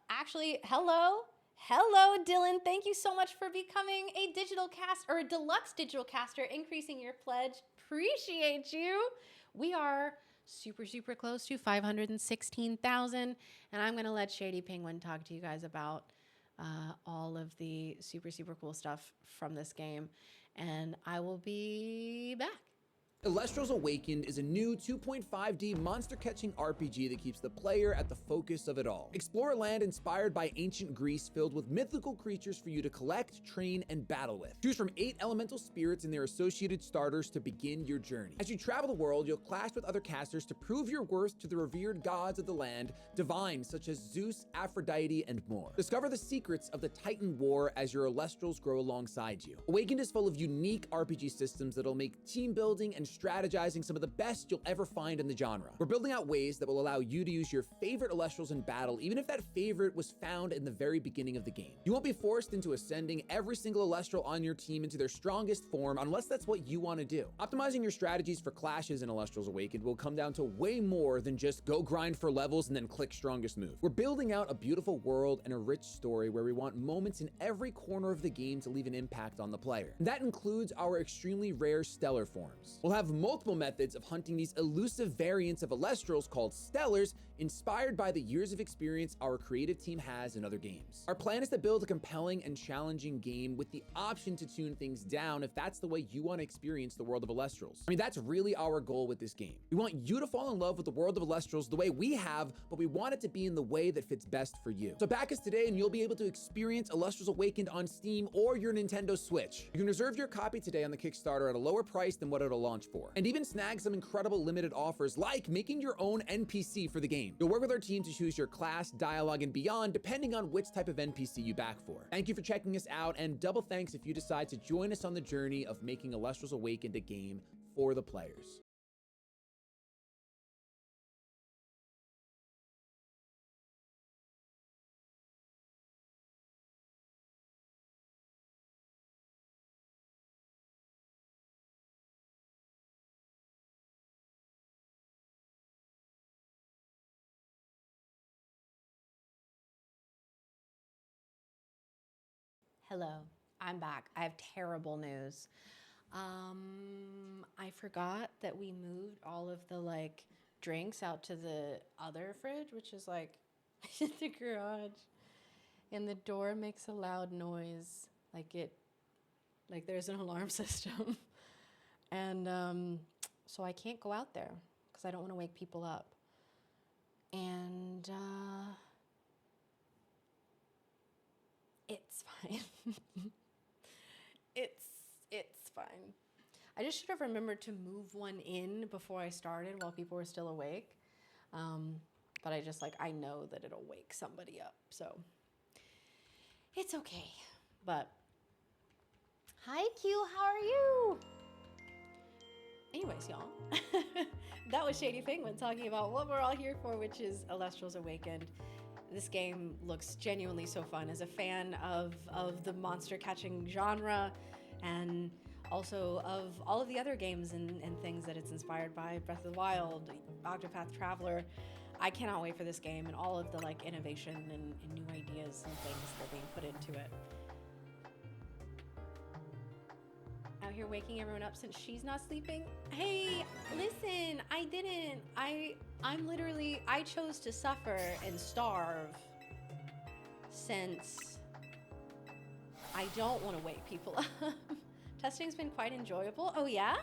actually, hello, Dylan. Thank you so much for becoming a digital cast or a deluxe digital caster, increasing your pledge. Appreciate you. We are super, super close to 516,000. And I'm going to let Shady Penguin talk to you guys about all of the super, super cool stuff from this game. And I will be back. Illustrials Awakened is a new 2.5D monster-catching RPG that keeps the player at the focus of it all. Explore a land inspired by ancient Greece filled with mythical creatures for you to collect, train, and battle with. Choose from 8 elemental spirits and their associated starters to begin your journey. As you travel the world, you'll clash with other casters to prove your worth to the revered gods of the land, divines such as Zeus, Aphrodite, and more. Discover the secrets of the Titan War as your Illustrials grow alongside you. Awakened is full of unique RPG systems that'll make team building and strategizing some of the best you'll ever find in the genre. We're building out ways that will allow you to use your favorite Illustrials in battle, even if that favorite was found in the very beginning of the game. You won't be forced into ascending every single Illustrial on your team into their strongest form unless that's what you want to do. Optimizing your strategies for clashes in Illustrials Awakened will come down to way more than just go grind for levels and then click strongest move. We're building out a beautiful world and a rich story where we want moments in every corner of the game to leave an impact on the player. And that includes our extremely rare stellar forms. We'll have multiple methods of hunting these elusive variants of Illustrials called Stellars, inspired by the years of experience our creative team has in other games. Our plan is to build a compelling and challenging game with the option to tune things down if that's the way you want to experience the world of Illustrials. I mean, that's really our goal with this game. We want you to fall in love with the world of Illustrials the way we have, but we want it to be in the way that fits best for you. So back us today and you'll be able to experience Illustrials Awakened on Steam or your Nintendo Switch. You can reserve your copy today on the Kickstarter at a lower price than what it'll launch for, and even snag some incredible limited offers like making your own NPC for the game. You'll work with our team to choose your class, dialogue, and beyond depending on which type of NPC you back for. Thank you for checking us out, and double thanks if you decide to join us on the journey of making Illustrials Awakened a game for the players. Hello. I'm back. I have terrible news. I forgot that we moved all of the like drinks out to the other fridge, which is like in the garage. And the door makes a loud noise, like there's an alarm system. And so I can't go out there because I don't want to wake people up. And it's fine. It's fine. I just should have remembered to move one in before I started while people were still awake. But I know that it'll wake somebody up. So it's okay. But hi, Q, how are you? Anyways, y'all, that was Shady Penguin talking about what we're all here for, which is Alestrals Awakened. This game looks genuinely so fun. As a fan of the monster catching genre, and also of all of the other games and things that it's inspired by, Breath of the Wild, Octopath Traveler, I cannot wait for this game and all of the like innovation and new ideas and things that are being put into it. Out here waking everyone up since she's not sleeping. Hey, listen, I didn't. I chose to suffer and starve since I don't want to wake people up. Testing's been quite enjoyable. Oh yeah?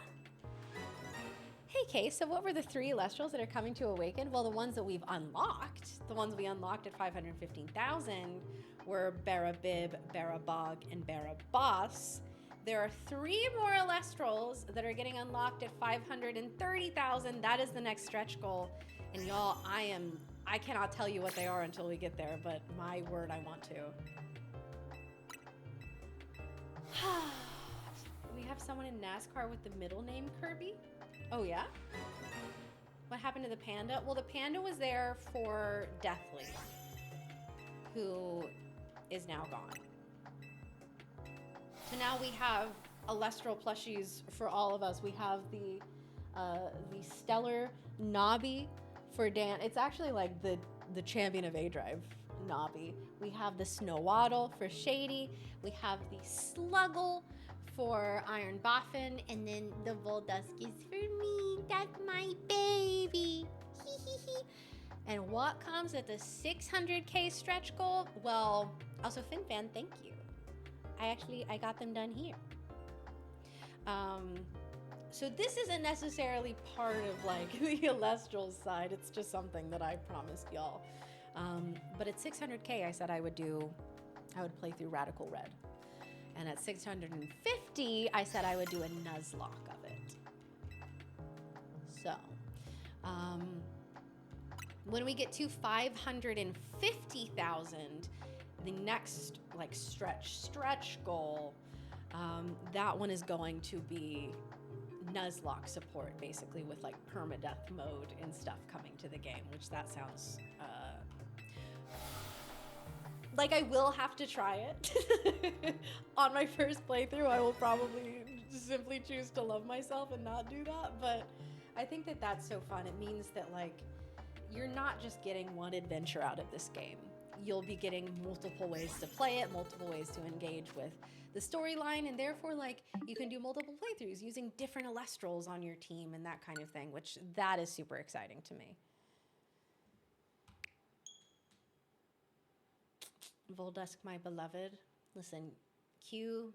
Hey Kay, so what were the 3 Alestrals that are coming to Awakened? Well, the ones that we've unlocked, the ones we unlocked at 515,000 were Barabib, Barabog, and Barabas. There are 3 more Alestrals that are getting unlocked at 530,000. That is the next stretch goal. And y'all, I cannot tell you what they are until we get there, but my word, I want to. We have someone in NASCAR with the middle name Kirby. Oh yeah? What happened to the panda? Well, the panda was there for Deathly, who is now gone. So now we have Alestral plushies for all of us. We have the Stellar Nobby for Dan. It's actually like the champion of A-Drive Nobby. We have the Snowaddle for Shady. We have the Sluggle for Iron Boffin. And then the Voldusk is for me. That's my baby. And what comes at the 600K stretch goal? Well, also FinFan, thank you. I got them done here. So this isn't necessarily part of like the Alestral side. It's just something that I promised y'all. But at 600K, I said I would play through Radical Red. And at 650, I said I would do a Nuzlocke of it. So, when we get to 550,000, the next like stretch goal, that one is going to be Nuzlocke support, basically with like permadeath mode and stuff coming to the game, which that sounds like I will have to try it. On my first playthrough, I will probably simply choose to love myself and not do that, but I think that that's so fun. It means that like you're not just getting one adventure out of this game. You'll be getting multiple ways to play it, multiple ways to engage with the storyline, and therefore like you can do multiple playthroughs using different Alestrals on your team and that kind of thing, which that is super exciting to me. Voldusk, my beloved. Listen, Q,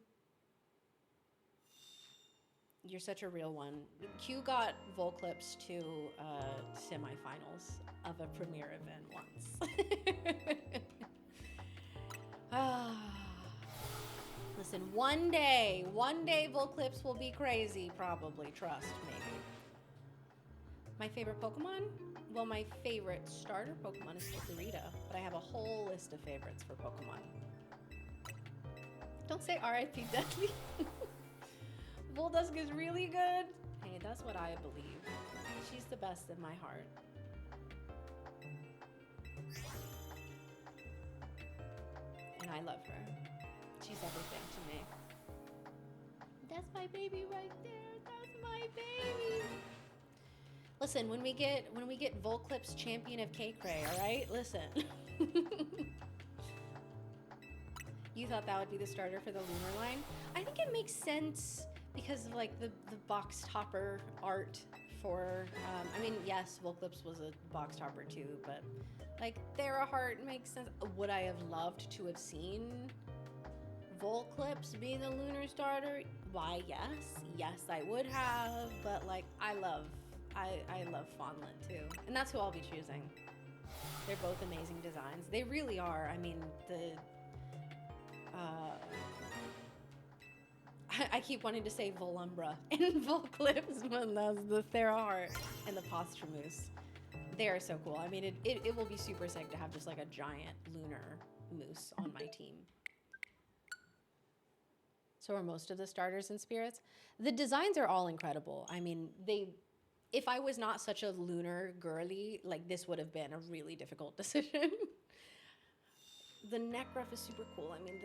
you're such a real one. Q got Volclips to semifinals of a premiere event once. Listen, one day Volclips will be crazy, probably, trust, maybe. My favorite Pokemon? Well, my favorite starter Pokemon is Chikorita, but I have a whole list of favorites for Pokemon. Don't say R.I.P. Deadly. Voldusk is really good. Hey, that's what I believe. She's the best in my heart. And I love her. She's everything to me. That's my baby right there. That's my baby. Listen, when we get Volclips champion of kaycreigh, all right? Listen. You thought that would be the starter for the lunar line? I think it makes sense because of like the box topper art for, I mean, yes, Volclips was a box topper too, but like Theraheart makes sense. Would I have loved to have seen Volclips be the lunar starter? Why, yes, I would have, but like I love Fondlet too, and that's who I'll be choosing. They're both amazing designs. They really are. I mean, I keep wanting to say Volumbra and Volclips, but that's the Theraheart and the Posthumous. They are so cool. I mean, it will be super sick to have just like a giant lunar moose on my team. So are most of the starters and spirits. The designs are all incredible. I mean, if I was not such a lunar girly, like this would have been a really difficult decision. The Necruff is super cool. I mean,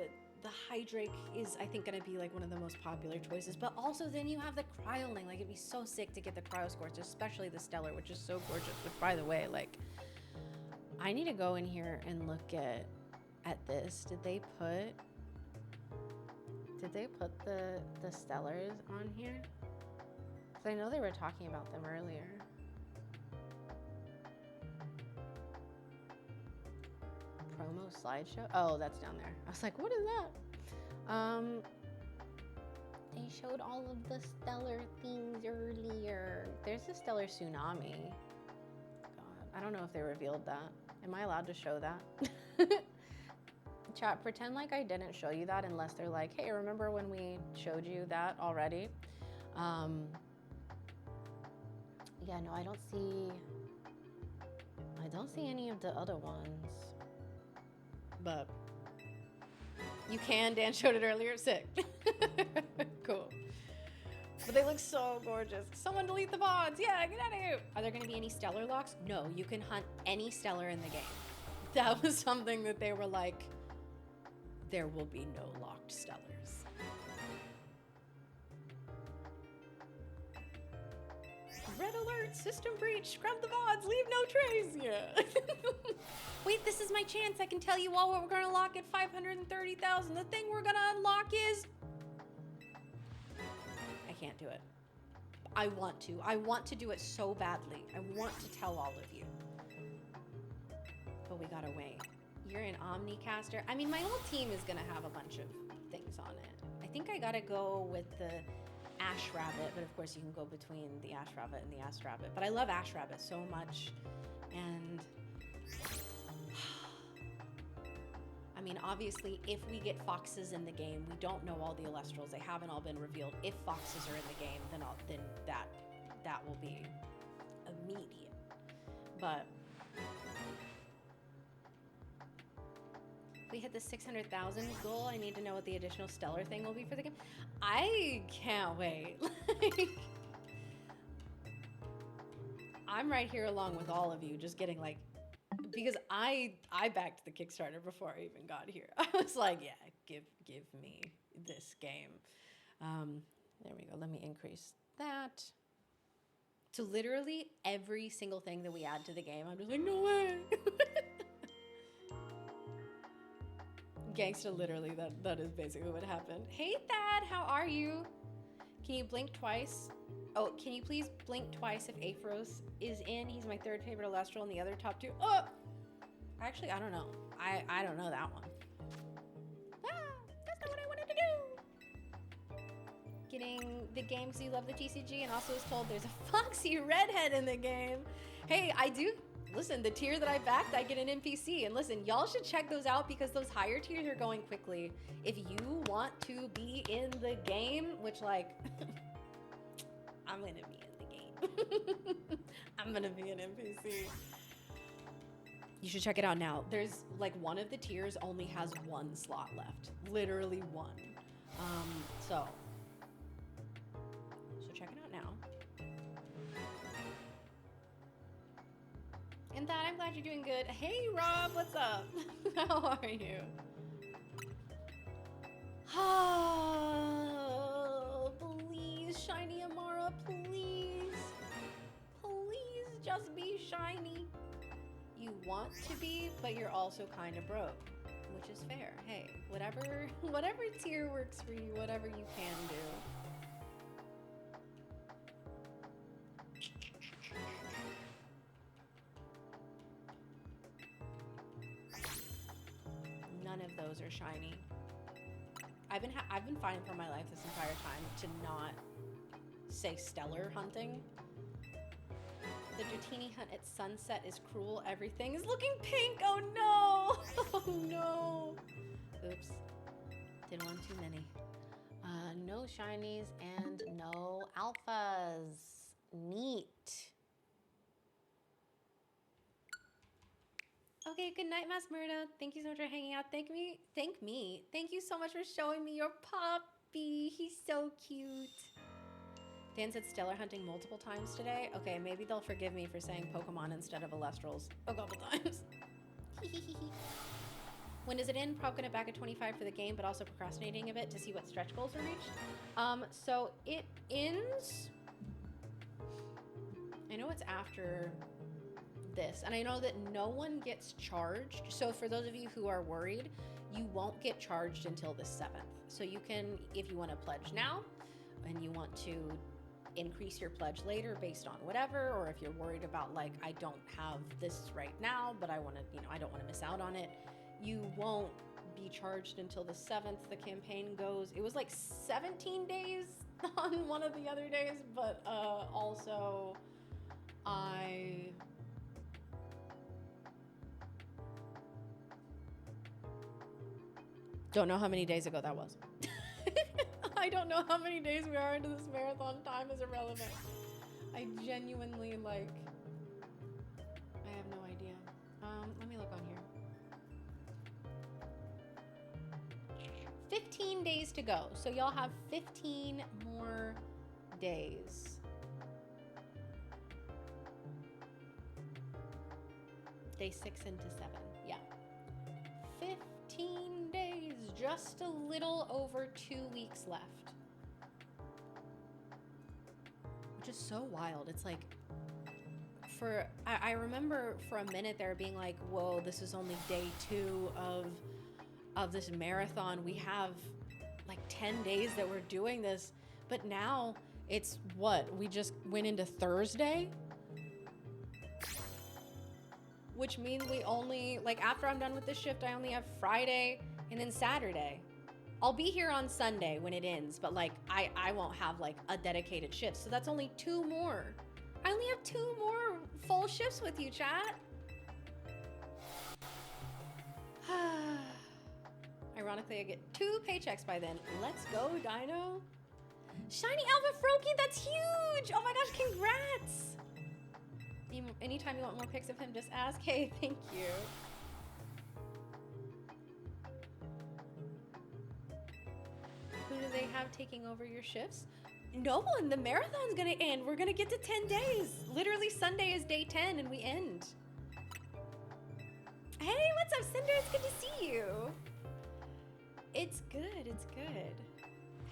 the Hydrake is, I think, going to be like one of the most popular choices. But also then you have the Cryoling. Like, it'd be so sick to get the Cryo Scorch, especially the Stellar, which is so gorgeous. Which, by the way, like, I need to go in here and look at this. Did they put the Stellars on here? Because I know they were talking about them earlier. Promo slideshow? Oh, that's down there. I was like, what is that? They showed all of the stellar things earlier. There's a stellar tsunami. God, I don't know if they revealed that. Am I allowed to show that? Chat, pretend like I didn't show you that unless they're like, hey, remember when we showed you that already? Yeah, no, I don't see any of the other ones. But you can. Dan showed it earlier. Sick. Cool. But they look so gorgeous. Someone delete the VODs. Yeah, get out of here. Are there going to be any stellar locks? No, you can hunt any stellar in the game. That was something that they were like, there will be no locked stellars. Red alert, system breach, scrub the VODs, leave no trace. Yeah. Wait, this is my chance. I can tell you all what we're going to lock at 530,000. The thing we're going to unlock is... I can't do it. I want to. I want to do it so badly. I want to tell all of you. But we got to wait. You're an Omnicaster. I mean, my whole team is going to have a bunch of things on it. I think I got to go with the Ash Rabbit, but of course you can go between the Ash Rabbit and the Ash Rabbit. But I love Ash Rabbit so much. And I mean, obviously, if we get foxes in the game, we don't know all the Elestrals. They haven't all been revealed. If foxes are in the game, then that will be immediate. But if we hit the 600,000 goal, I need to know what the additional stellar thing will be for the game. I can't wait. Like, I'm right here along with all of you, just getting like, because I backed the Kickstarter before I even got here. I was like, yeah, give me this game. There we go. Let me increase that. So literally every single thing that we add to the game, I'm just like, no way. Gangsta, literally, that is basically what happened. Hey, Thad, how are you? Can you blink twice? Oh, can you please blink twice if Aphros is in? He's my third favorite Elestral and the other top two. Oh! Actually, I don't know. I don't know that one. That's not what I wanted to do. Getting the game because you love the TCG and also was told there's a foxy redhead in the game. Hey, I do. Listen, the tier that I backed, I get an NPC. And listen, y'all should check those out because those higher tiers are going quickly. If you want to be in the game, which like, I'm gonna be in the game. I'm gonna be an NPC. You should check it out now. There's like one of the tiers only has one slot left. Literally one. So check it out now. And that, I'm glad you're doing good. Hey, Rob, what's up? How are you? Oh, please, shiny Amara, please. Please just be shiny. You want to be, but you're also kind of broke. which is fair. Hey, whatever tier works for you, whatever you can do. None of those are shiny. I've been fighting for my life this entire time to not say stellar hunting. The Dratini hunt at sunset is cruel. Everything is looking pink. Oh no! Oh no! Oops. Did one too many. No shinies and no alphas. Neat. Okay, good night, Masmurda. Thank you so much for hanging out. Thank me. Thank you so much for showing me your puppy. He's so cute. Dan said stellar hunting multiple times today. Okay, maybe they'll forgive me for saying Pokemon instead of Alestrals a couple times. When does it end? Probably gonna back at 25 for the game, but also procrastinating a bit to see what stretch goals are reached. So it ends. I know it's after this, and I know that no one gets charged. So for those of you who are worried, you won't get charged until the 7th. So you can, if you want to pledge now, and you want to increase your pledge later based on whatever, or if you're worried about like, I don't have this right now, but I want to, I don't want to miss out on it, you won't be charged until the 7th. The campaign goes, it was like 17 days on one of the other days, but also I don't know how many days ago that was. I don't know how many days we are into this marathon. Time is irrelevant. I genuinely, like, I have no idea. Let me look on here. 15 days to go. So y'all have 15 more days. Day 6 into 7. Yeah. 15 days. Just a little over 2 weeks left. Which is so wild. It's like, I remember for a minute there being like, whoa, this is only day 2 of this marathon. We have like 10 days that we're doing this. But now it's what? We just went into Thursday? Which means we only, like, after I'm done with this shift, I only have Friday and then Saturday. I'll be here on Sunday when it ends, but like, I won't have like a dedicated shift. So that's only 2 more. I only have 2 more full shifts with you, chat. Ironically, I get 2 paychecks by then. Let's go, Dino. Shiny Alpha Froakie, that's huge. Oh my gosh, congrats. Anytime you want more pics of him, just ask. Hey, thank you. Who do they have taking over your shifts? No one. The marathon's gonna end. We're gonna get to 10 days. Literally Sunday is day 10 and we end. Hey, what's up, Cinder? It's good to see you. It's good. It's good.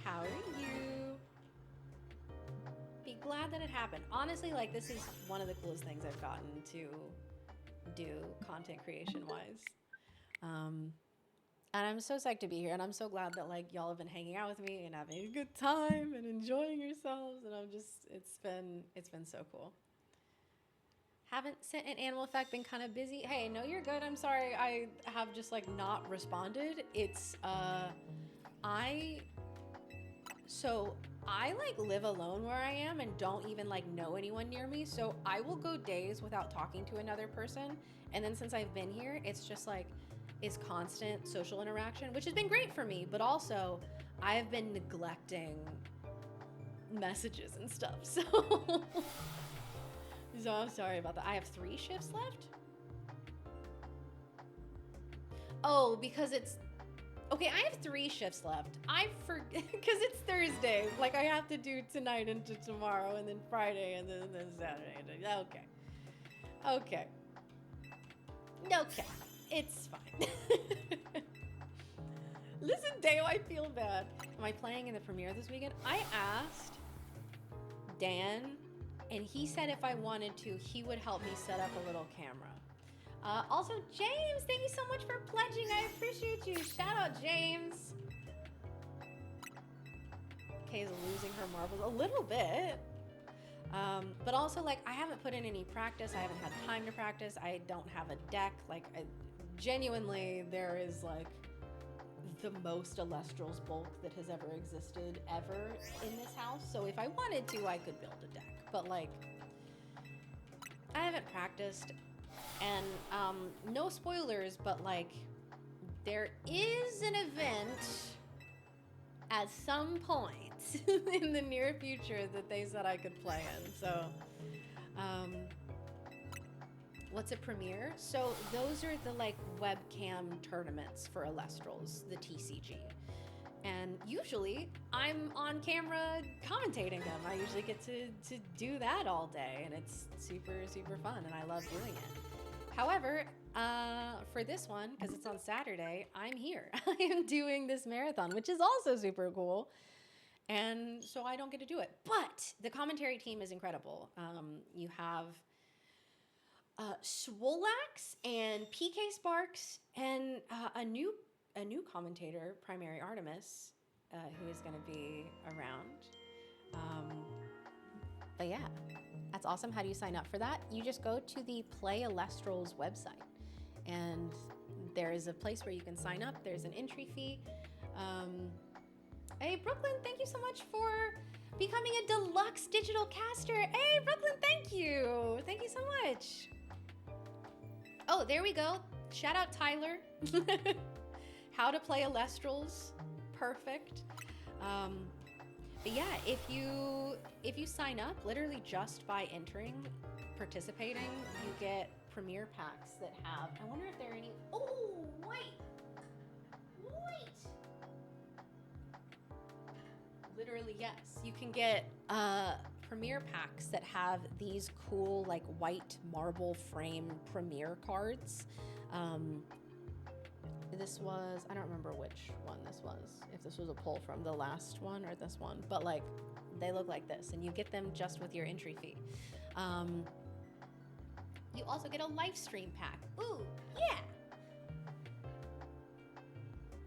How are you? Be glad that it happened. Honestly, like, this is one of the coolest things I've gotten to do content creation wise. And I'm so psyched to be here, and I'm so glad that like y'all have been hanging out with me and having a good time and enjoying yourselves, and I'm just, it's been so cool. Haven't sent an animal effect, been kind of busy. Hey, no, you're good. I'm sorry. I have just like not responded. It's I like live alone where I am and don't even like know anyone near me. So I will go days without talking to another person. And then since I've been here, it's just like, is constant social interaction, which has been great for me. But also I have been neglecting messages and stuff. So, so I'm sorry about that. I have 3 shifts left. Oh, because it's, okay, I have 3 shifts left. Because it's Thursday. Like, I have to do tonight into tomorrow, and then Friday, and then Saturday. Okay. Okay. Okay. It's fine. Listen, Dale, I feel bad. Am I playing in the premiere this weekend? I asked Dan, and he said if I wanted to, he would help me set up a little camera. Also, James, thank you so much for pledging. I appreciate you. Shout out, James. Kay's losing her marbles a little bit. But also, like, I haven't put in any practice. I haven't had time to practice. I don't have a deck. Like, genuinely, there is, like, the most Illustrals bulk that has ever existed ever in this house. So if I wanted to, I could build a deck. But, like, I haven't practiced. And no spoilers, but like there is an event at some point in the near future that they said I could play in. So what's a premiere? So those are the like webcam tournaments for Illustrals, the TCG. And usually I'm on camera commentating them. I usually get to do that all day, and it's super, super fun, and I love doing it. However, for this one, because it's on Saturday, I'm here. I am doing this marathon, which is also super cool. And so I don't get to do it. But the commentary team is incredible. You have Swolax and PK Sparks and a new commentator, Primary Artemis, who is going to be around. But yeah, that's awesome. How do you sign up for that? You just go to the Play Illustrals website, and there is a place where you can sign up. There's an entry fee. Hey, Brooklyn, thank you so much for becoming a deluxe digital caster. Hey, Brooklyn, thank you. Thank you so much. Oh, there we go. Shout out Tyler. How to play Illustrals. Perfect. But yeah, if you sign up, literally just by participating, you get premiere packs that have, I wonder if there are any, oh, wait. Literally, yes. You can get premiere packs that have these cool, like, white marble frame premiere cards. This was, I don't remember which one this was, if this was a pull from the last one or this one, but like they look like this, and you get them just with your entry fee. You also get a Livestream pack. Ooh, yeah.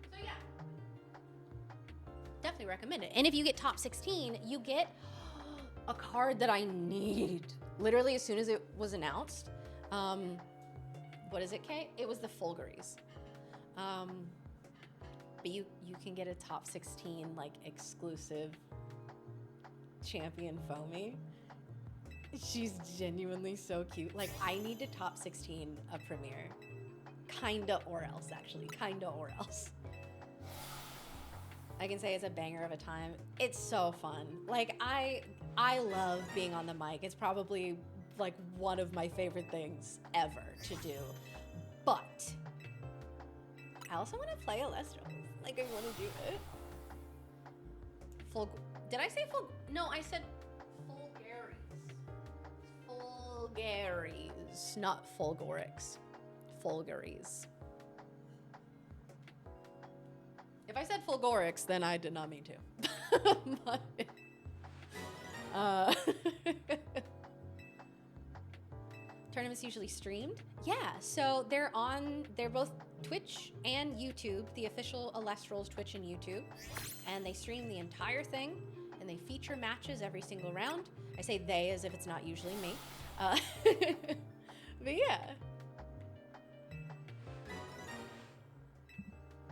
So yeah, definitely recommend it. And if you get top 16, you get a card that I need. Literally as soon as it was announced. What is it, Kay? It was the Fulguries. But you can get a top 16 like exclusive champion foamy. She's genuinely so cute. Like, I need to top 16 a premiere. Kinda or else, actually. Kinda or else. I can say it's a banger of a time. It's so fun. Like, I love being on the mic. It's probably like one of my favorite things ever to do. But I also want to play Illustrals. Like, I want to do it. Did I say no, I said Fulgaries, not Fulgorix. Fulgaries. If I said Fulgorix, then I did not mean to. But, tournaments usually streamed? Yeah, so they're both Twitch and YouTube, the official Illustrals Twitch and YouTube, and they stream the entire thing, and they feature matches every single round. I say they as if it's not usually me. But yeah.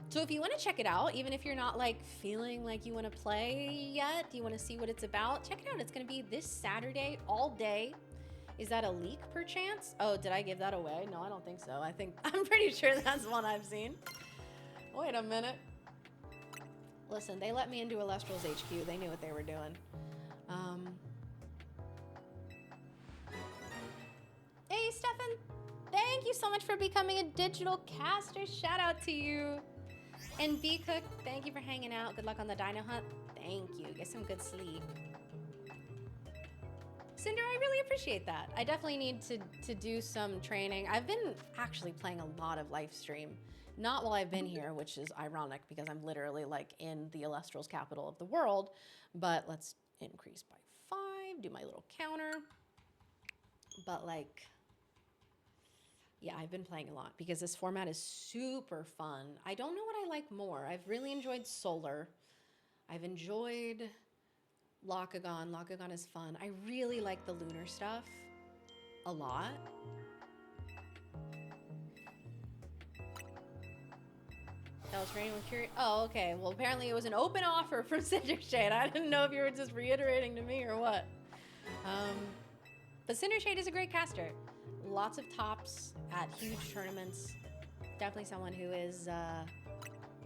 So if you want to check it out, even if you're not like feeling like you want to play yet, you want to see what it's about, check it out. It's going to be this Saturday all day. Is that a leak perchance? Oh, did I give that away? No, I don't think so. I'm pretty sure that's one I've seen. Wait a minute. Listen, they let me into Illustrals HQ. They knew what they were doing. Hey, Stefan. Thank you so much for becoming a digital caster. Shout out to you. And B Cook, thank you for hanging out. Good luck on the dino hunt. Thank you. Get some good sleep. Cinder, I really appreciate that. I definitely need to do some training. I've been actually playing a lot of Livestream. Not while I've been here, which is ironic because I'm literally like in the Illustrals capital of the world. But let's increase by 5, do my little counter. But like, Yeah, I've been playing a lot because this format is super fun. I don't know what I like more. I've really enjoyed Solar. I've enjoyed Lakagon. Lakagon is fun. I really like the lunar stuff a lot. That was for anyone curious. Oh, okay. Well, apparently it was an open offer from Cinder Shade. I didn't know if you were just reiterating to me or what. But Cinder Shade is a great caster. Lots of tops at huge tournaments. Definitely someone who is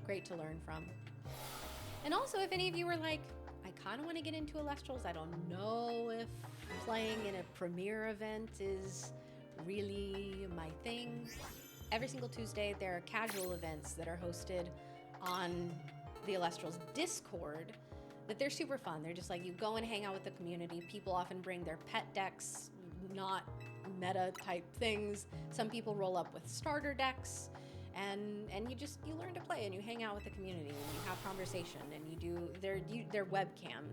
great to learn from. And also, if any of you were like, I kind of want to get into Elestrals. I don't know if playing in a premier event is really my thing. Every single Tuesday, there are casual events that are hosted on the Elestrals Discord that they're super fun. They're just like, you go and hang out with the community. People often bring their pet decks, not meta type things. Some people roll up with starter decks, and you learn to play and you hang out with the community and you have conversation and you do their webcam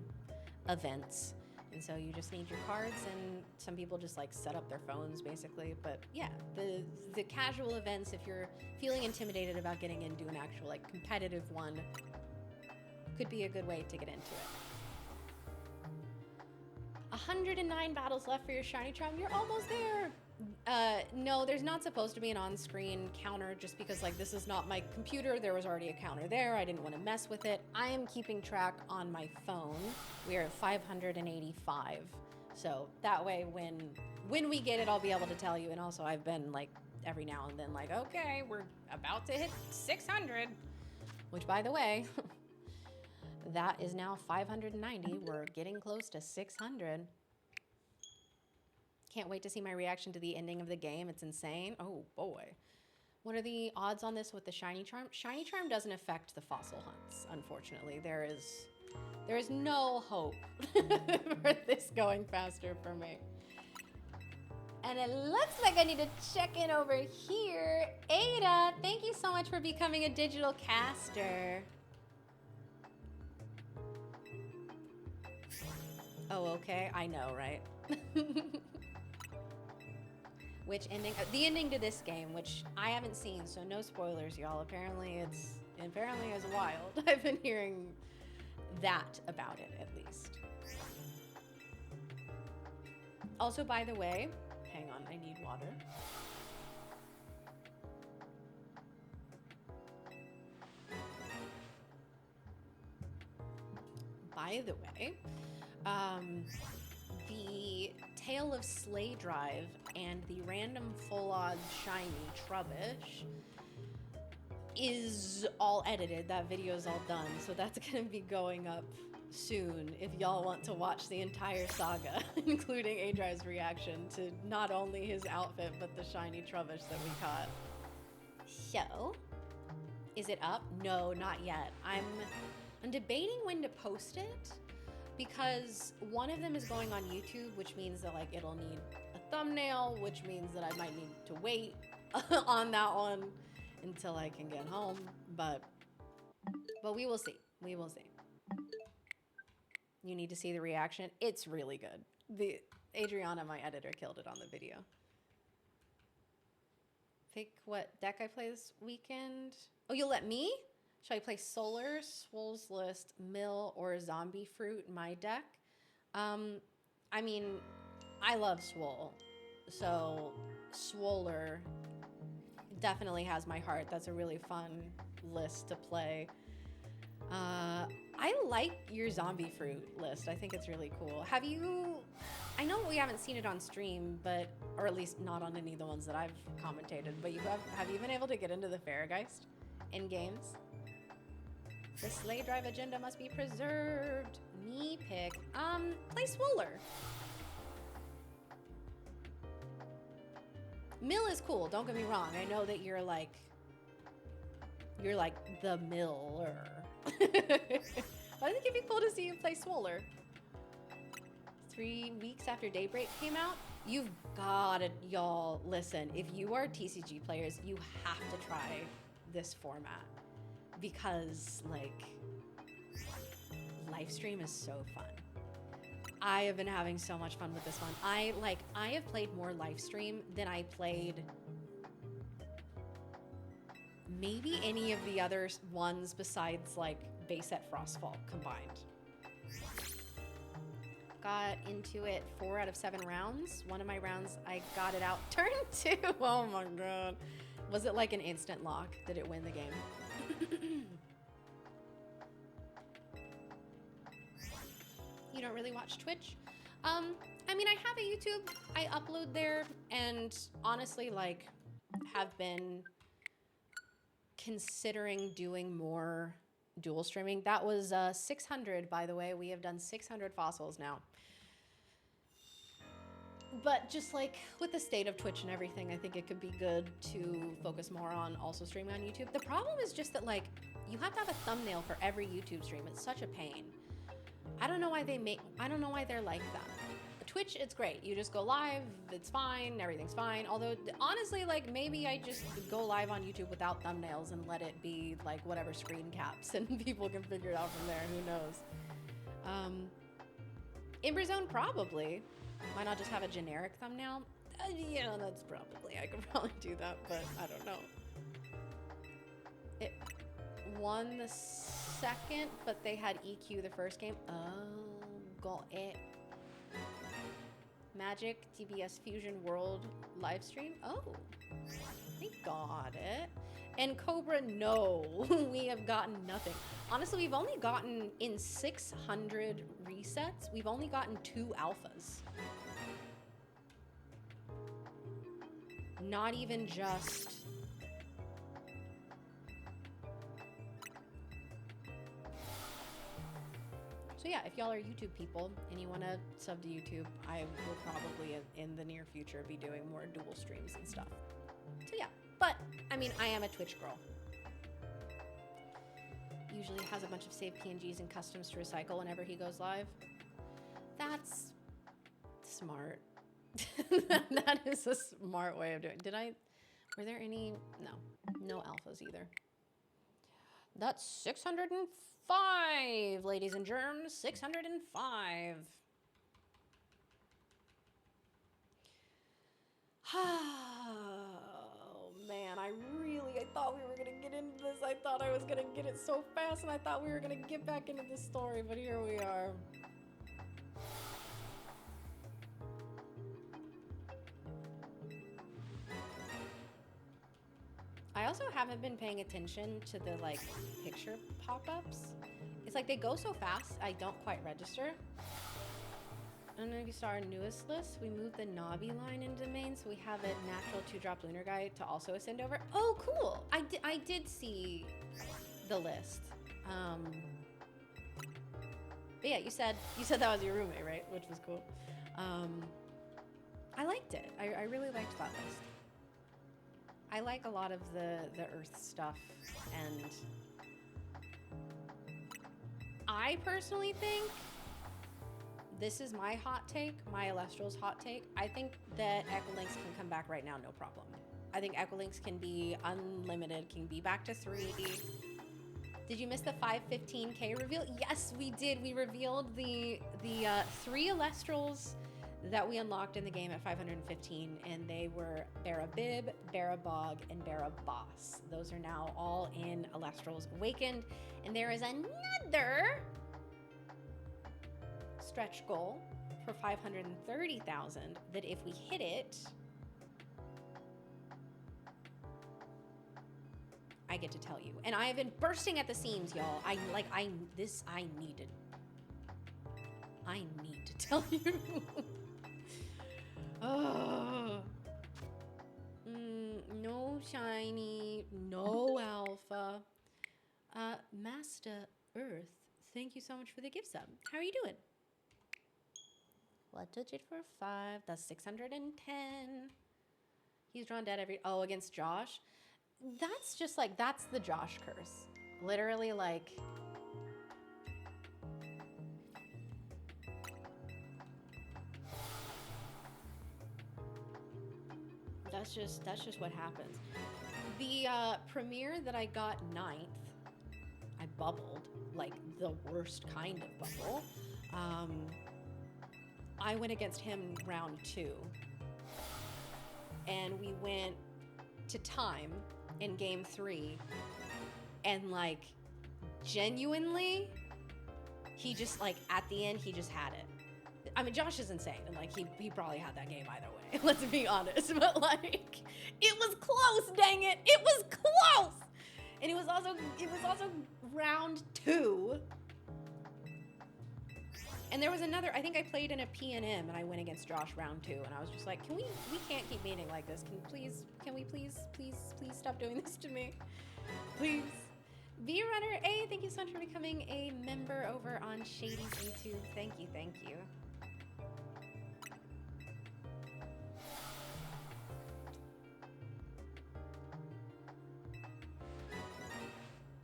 events. And so you just need your cards, and some people just like set up their phones basically. But yeah, the casual events, if you're feeling intimidated about getting into an actual like competitive one, could be a good way to get into it. 109 battles left for your shiny charm. You're almost there. No, there's not supposed to be an on-screen counter just because like this is not my computer. There was already a counter there. I didn't want to mess with it. I am keeping track on my phone. We are at 585. So that way when we get it, I'll be able to tell you. And also I've been like every now and then like, okay, we're about to hit 600, which by the way, that is now 590. We're getting close to 600. Can't wait to see my reaction to the ending of the game. It's insane. Oh boy. What are the odds on this with the shiny charm? Shiny charm doesn't affect the fossil hunts, unfortunately. There is no hope for this going faster for me. And it looks like I need to check in over here. Ada, thank you so much for becoming a digital caster. Oh, okay. I know, right? Which ending? The ending to this game, which I haven't seen, so no spoilers, y'all. Apparently it's wild. I've been hearing that about it, at least. Also, by the way, hang on, I need water. By the way, the Tale of Slay Drive and the random full odds shiny Trubbish is all edited. That video is all done, so that's gonna be going up soon if y'all want to watch the entire saga, including Adri's reaction to not only his outfit but the shiny Trubbish that we caught. So, is it up? No, not yet. I'm debating when to post it, because one of them is going on YouTube, which means that like it'll need a thumbnail, which means that I might need to wait on that one until I can get home. But we will see. We will see. You need to see the reaction. It's really good. Adriana, my editor, killed it on the video. Pick what deck I play this weekend. Oh, you'll let me? Should I play Solar, Swole's List, Mill, or Zombie Fruit in my deck? I mean, I love Swole, so Swoler definitely has my heart. That's a really fun list to play. I like your Zombie Fruit list. I think it's really cool. Have you... I know we haven't seen it on stream, but... or at least not on any of the ones that I've commentated, but have you been able to get into the Farrageist in games? The Slay Drive agenda must be preserved. Me pick. Play Swoler. Mill is cool, don't get me wrong. I know that you're like the Miller. But I think it'd be cool to see you play Swoler. 3 weeks after Daybreak came out, you've gotta, y'all, listen. If you are TCG players, you have to try this format. Because, like, Livestream is so fun. I have been having so much fun with this one. I have played more Livestream than I played maybe any of the other ones besides like base at Frostfall combined. Got into it 4 out of 7 rounds. One of my rounds, I got it out turn 2. Oh my god. Was it like an instant lock? Did it win the game? You don't really watch Twitch? I mean, I have a YouTube. I upload there, and honestly, like, have been considering doing more dual streaming. That was 600, by the way. We have done 600 fossils now. But just like with the state of Twitch and everything, I think it could be good to focus more on also streaming on YouTube. The problem is just that, like, you have to have a thumbnail for every YouTube stream. It's such a pain. I don't know why they're like that. Twitch, it's great. You just go live, it's fine, everything's fine. Although, honestly, like, maybe I just go live on YouTube without thumbnails and let it be, like, whatever screen caps, and people can figure it out from there. Who knows? Emberzone, probably. Why not just have a generic thumbnail? Yeah, that's probably, I could probably do that, but I don't know. It won the second, but they had EQ the first game. Oh, got it. Magic TBS Fusion World live stream. Oh, they got it. And Cobra, no, we have gotten nothing. Honestly, we've only gotten, in 600 resets, we've only gotten 2 alphas. Not even just... So yeah, if y'all are YouTube people and you want to sub to YouTube, I will probably in the near future be doing more dual streams and stuff. So yeah, but I mean, I am a Twitch girl. Usually has a bunch of saved PNGs and customs to recycle whenever he goes live. That's smart. That is a smart way of doing it. Were there any? No alphas either. That's 605, ladies and germs, 605. Oh, man, I thought we were going to get into this. I thought I was going to get it so fast, and I thought we were going to get back into the story, but here we are. I also haven't been paying attention to the, like, picture pop-ups. It's like they go so fast, I don't quite register. I don't know if you saw our newest list. We moved the Navi line into main, so we have a natural 2-drop lunar guy to also ascend over. Oh, cool! I did see the list. But yeah, you said that was your roommate, right? Which was cool. I liked it. I really liked that list. I like a lot of the Earth stuff, and I personally think, this is my hot take, my Elestral's hot take, I think that Equilynx can come back right now, no problem. I think Equilynx can be unlimited, can be back to 3. Did you miss the 515k reveal? Yes, we did. We revealed the 3 Elestrals that we unlocked in the game at 515, and they were Barabib, Barabog, and Baraboss. Those are now all in Elestrals Awakened, and there is another stretch goal for 530,000 that if we hit it, I get to tell you. And I have been bursting at the seams, y'all. I need to tell you. Oh. No shiny, no alpha. Master Earth, thank you so much for the gift sub. How are you doing? What digit for 5? That's 610. He's drawn dead against Josh. That's just like, that's the Josh curse. Literally, like, that's just what happens. The premiere that I got 9th, I bubbled, like the worst kind of bubble. I went against him round 2, and we went to time, in game 3, and like genuinely, he just like at the end he just had it. I mean, Josh is insane, and like he probably had that game either way. Let's be honest, but like it was close. Dang it, it was close. And it was also round 2. And there was another. I think I played in a P&M, and I went against Josh round 2, and I was just like, we can't keep meeting like this. Can we please stop doing this to me, please. V-Runner A, thank you so much for becoming a member over on Shady's YouTube. Thank you.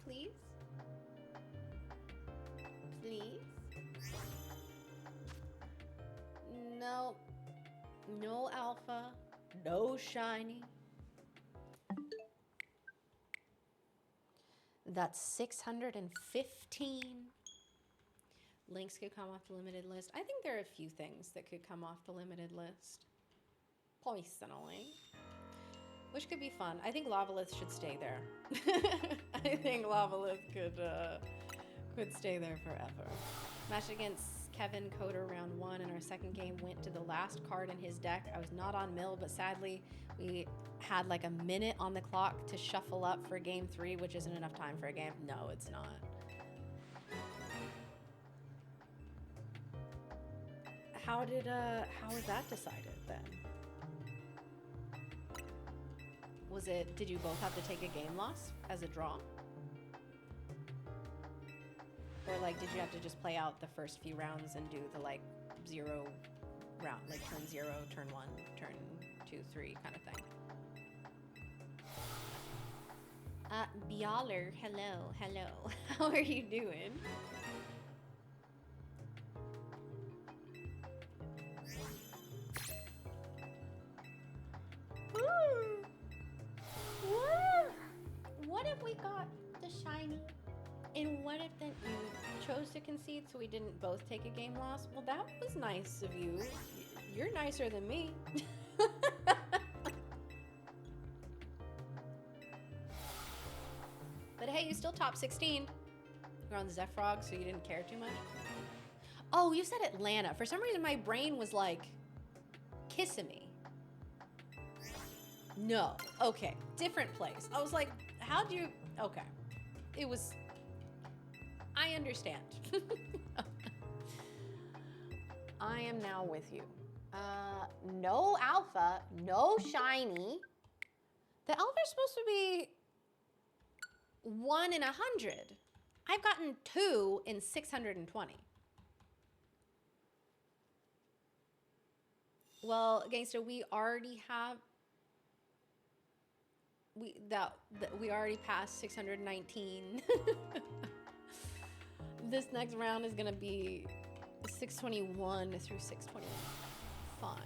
Please? No alpha, no shiny. That's 615. Links could come off the limited list. I think there are a few things that could come off the limited list. Personally. Which could be fun. I think Lavalith should stay there. I think Lavalith could stay there forever. Matched against Kevin Coder round 1, and our second game went to the last card in his deck. I was not on mill, but sadly we had like a minute on the clock to shuffle up for game 3, which isn't enough time for a game. No, it's not. How was that decided then? Did you both have to take a game loss as a draw? Or like, did you have to just play out the first few rounds and do the like 0 round, like turn 0, turn 1, turn 2, 3 kind of thing? Byaller, hello. How are you doing? What if we got the shiny? And what if then you chose to concede so we didn't both take a game loss? Well, that was nice of you. You're nicer than me. But hey, you still top 16. You're on Zephyrog, so you didn't care too much. Oh, you said Atlanta. For some reason, my brain was like, Kissimmee. No. Okay. Different place. I was like, how'd you... Okay. It was... I understand. I am now with you. No alpha, no shiny. The alpha's supposed to be 1 in 100. I've gotten 2 in 620. Well, Gangsta, we already have... We already passed 619. This next round is gonna be 621 through 625.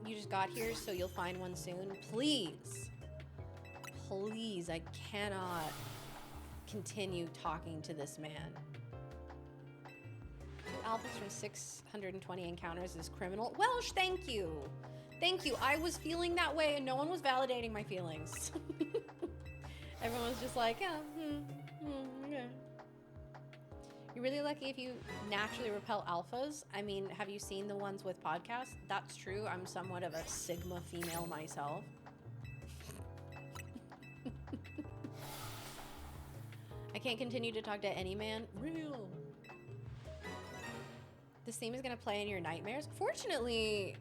You just got here, so you'll find one soon. Please, I cannot continue talking to this man. 2 alphas from 620 encounters is criminal. Welsh, thank you. Thank you. I was feeling that way and no one was validating my feelings. Everyone was just like, yeah, okay. You're really lucky if you naturally repel alphas. I mean, have you seen the ones with podcasts? That's true. I'm somewhat of a Sigma female myself. I can't continue to talk to any man. Real. This theme is going to play in your nightmares. Fortunately,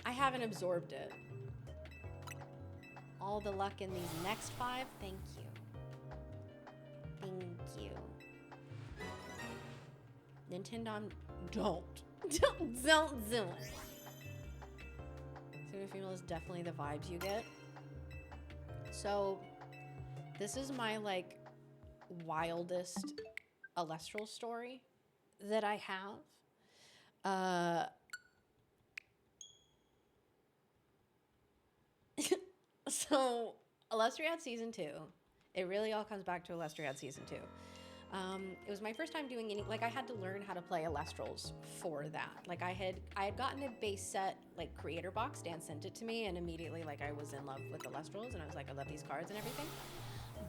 I haven't absorbed it. All the luck in these next 5. Thank you. Thank you. Nintendo, don't do it. Sigma female is definitely the vibes you get. So, this is my like wildest Alestral story that I have. So, Alestriad Season 2. It really all comes back to Alestriad Season 2. It was my first time doing any, like I had to learn how to play Elestrals for that. Like I had gotten a base set, like creator box, Dan sent it to me, and immediately like I was in love with Elestrals, and I was like, I love these cards and everything.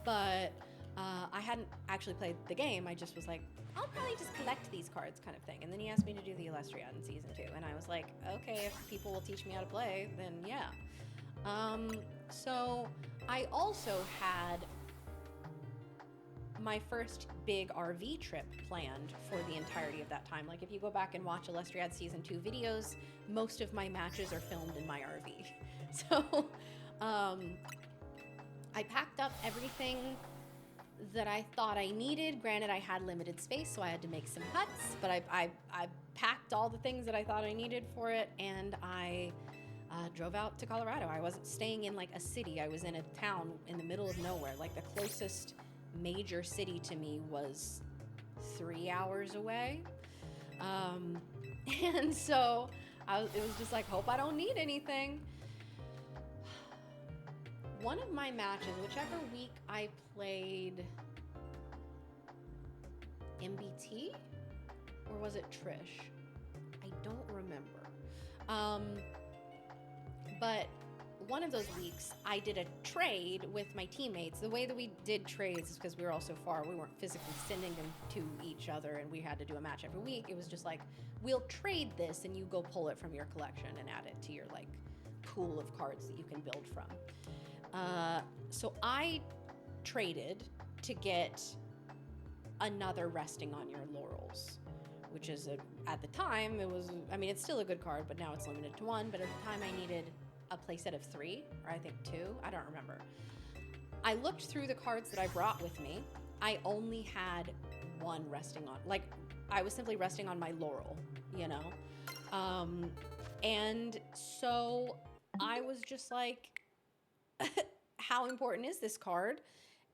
But I hadn't actually played the game. I just was like, I'll probably just collect these cards kind of thing. And then he asked me to do the Illustriad in season 2, and I was like, okay, if people will teach me how to play, then yeah. So I also had my first big RV trip planned for the entirety of that time. Like if you go back and watch Illustriad season 2 videos, most of my matches are filmed in my RV. So I packed up everything that I thought I needed. Granted, I had limited space, so I had to make some cuts, but I packed all the things that I thought I needed for it, and I drove out to Colorado. I wasn't staying in like a city. I was in a town in the middle of nowhere. Like the closest major city to me was 3 hours away. And so it was just like, hope I don't need anything. One of my matches, whichever week I played MBT, or was it Trish? I don't remember. But one of those weeks, I did a trade with my teammates. The way that we did trades is because we were all so far, we weren't physically sending them to each other, and we had to do a match every week. It was just like, we'll trade this, and you go pull it from your collection and add it to your like pool of cards that you can build from. So I traded to get another Resting on Your Laurels, which is at the time, it was, I mean, it's still a good card, but now it's limited to 1. But at the time I needed a playset of 3, or I think 2, I don't remember. I looked through the cards that I brought with me. I only had 1 resting on, like I was simply resting on my laurel, you know? And so I was just like, how important is this card?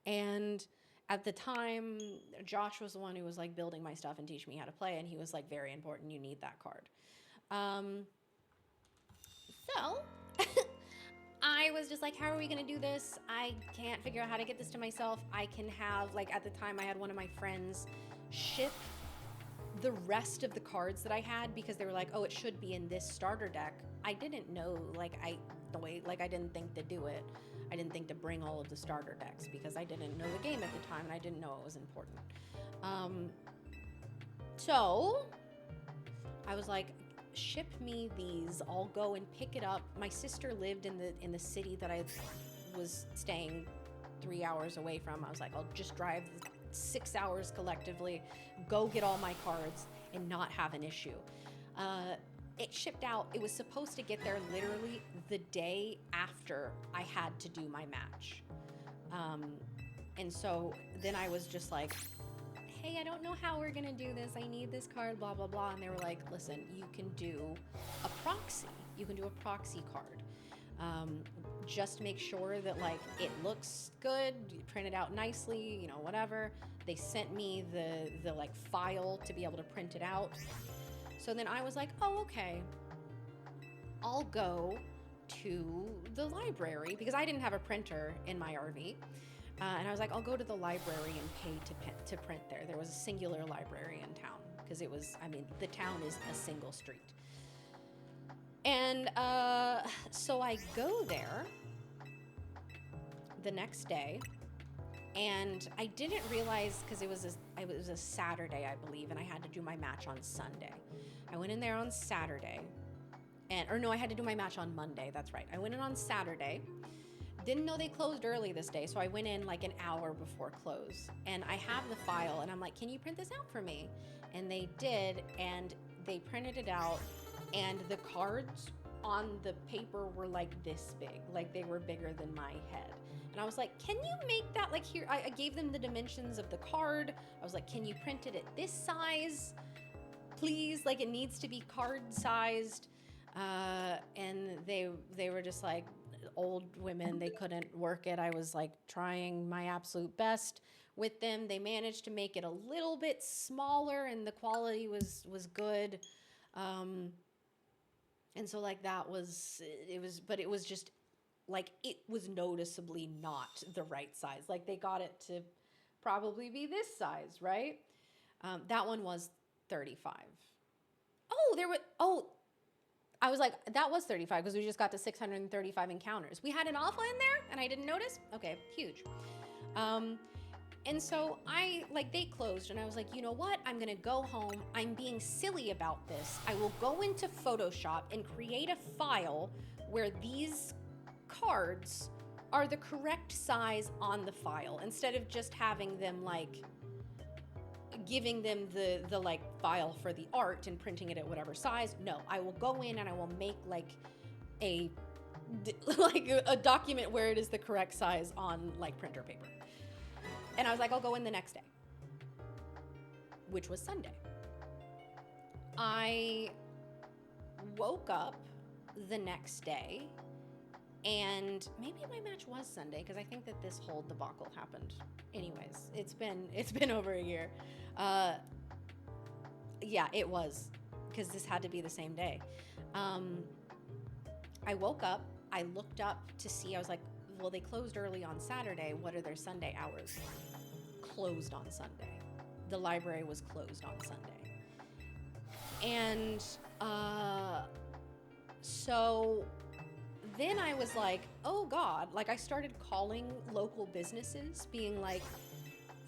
And at the time, Josh was the one who was like building my stuff and teaching me how to play, and he was like, very important, you need that card. So I was just like, how are we gonna do this? I can't figure out how to get this to myself. I can have, like at the time I had one of my friends ship the rest of the cards that I had because they were like, oh, it should be in this starter deck. I didn't know, I didn't think to do it. I didn't think to bring all of the starter decks because I didn't know the game at the time and I didn't know it was important. So I was like, ship me these, I'll go and pick it up. My sister lived in the city that I was staying 3 hours away from. I was like, I'll just drive 6 hours collectively, go get all my cards and not have an issue. It shipped out. It was supposed to get there literally the day after I had to do my match. And so then I was just like, hey, I don't know how we're gonna do this. I need this card, blah, blah, blah. And they were like, listen, you can do a proxy. You can do a proxy card. Just make sure that like it looks good, you print it out nicely, you know, whatever. They sent me the like file to be able to print it out. So then I was like, oh, okay, I'll go to the library because I didn't have a printer in my RV. And I was like, I'll go to the library and pay to print there. There was a singular library in town because it was, I mean, the town is a single street. And so I go there the next day, and I didn't realize because it was a Saturday, I believe, and I had to do my match on Sunday. I went in there on Saturday, I had to do my match on Monday. That's right. I went in on Saturday. Didn't know they closed early this day, so I went in like an hour before close. And I have the file, and I'm like, can you print this out for me? And they did, and they printed it out, and the cards on the paper were like this big. Like they were bigger than my head. And I was like, can you make that like here? I gave them the dimensions of the card. I was like, can you print it at this size? Please, like it needs to be card sized. And they were just like old women. They couldn't work it. I was like trying my absolute best with them. They managed to make it a little bit smaller and the quality was good. And so like but it was just like, it was noticeably not the right size. Like they got it to probably be this size, right? That one was 35. I was like, that was 35 because we just got to 635 encounters. We had an alpha in there and I didn't notice? Okay, huge. And so they closed and I was like, you know what? I'm gonna go home. I'm being silly about this. I will go into Photoshop and create a file where these cards are the correct size on the file instead of just having them giving them the file for the art and printing it at whatever size. No, I will go in and I will make a document where it is the correct size on printer paper. And I was like, I'll go in the next day, which was Sunday. I woke up the next day and maybe my match was Sunday because I think that this whole debacle happened. Anyways, it's been over a year. Yeah, it was because this had to be the same day. I woke up, I looked up to see, I was like, well, they closed early on Saturday. What are their Sunday hours? Closed on Sunday. The library was closed on Sunday. And so then I was like, oh God, I started calling local businesses being like,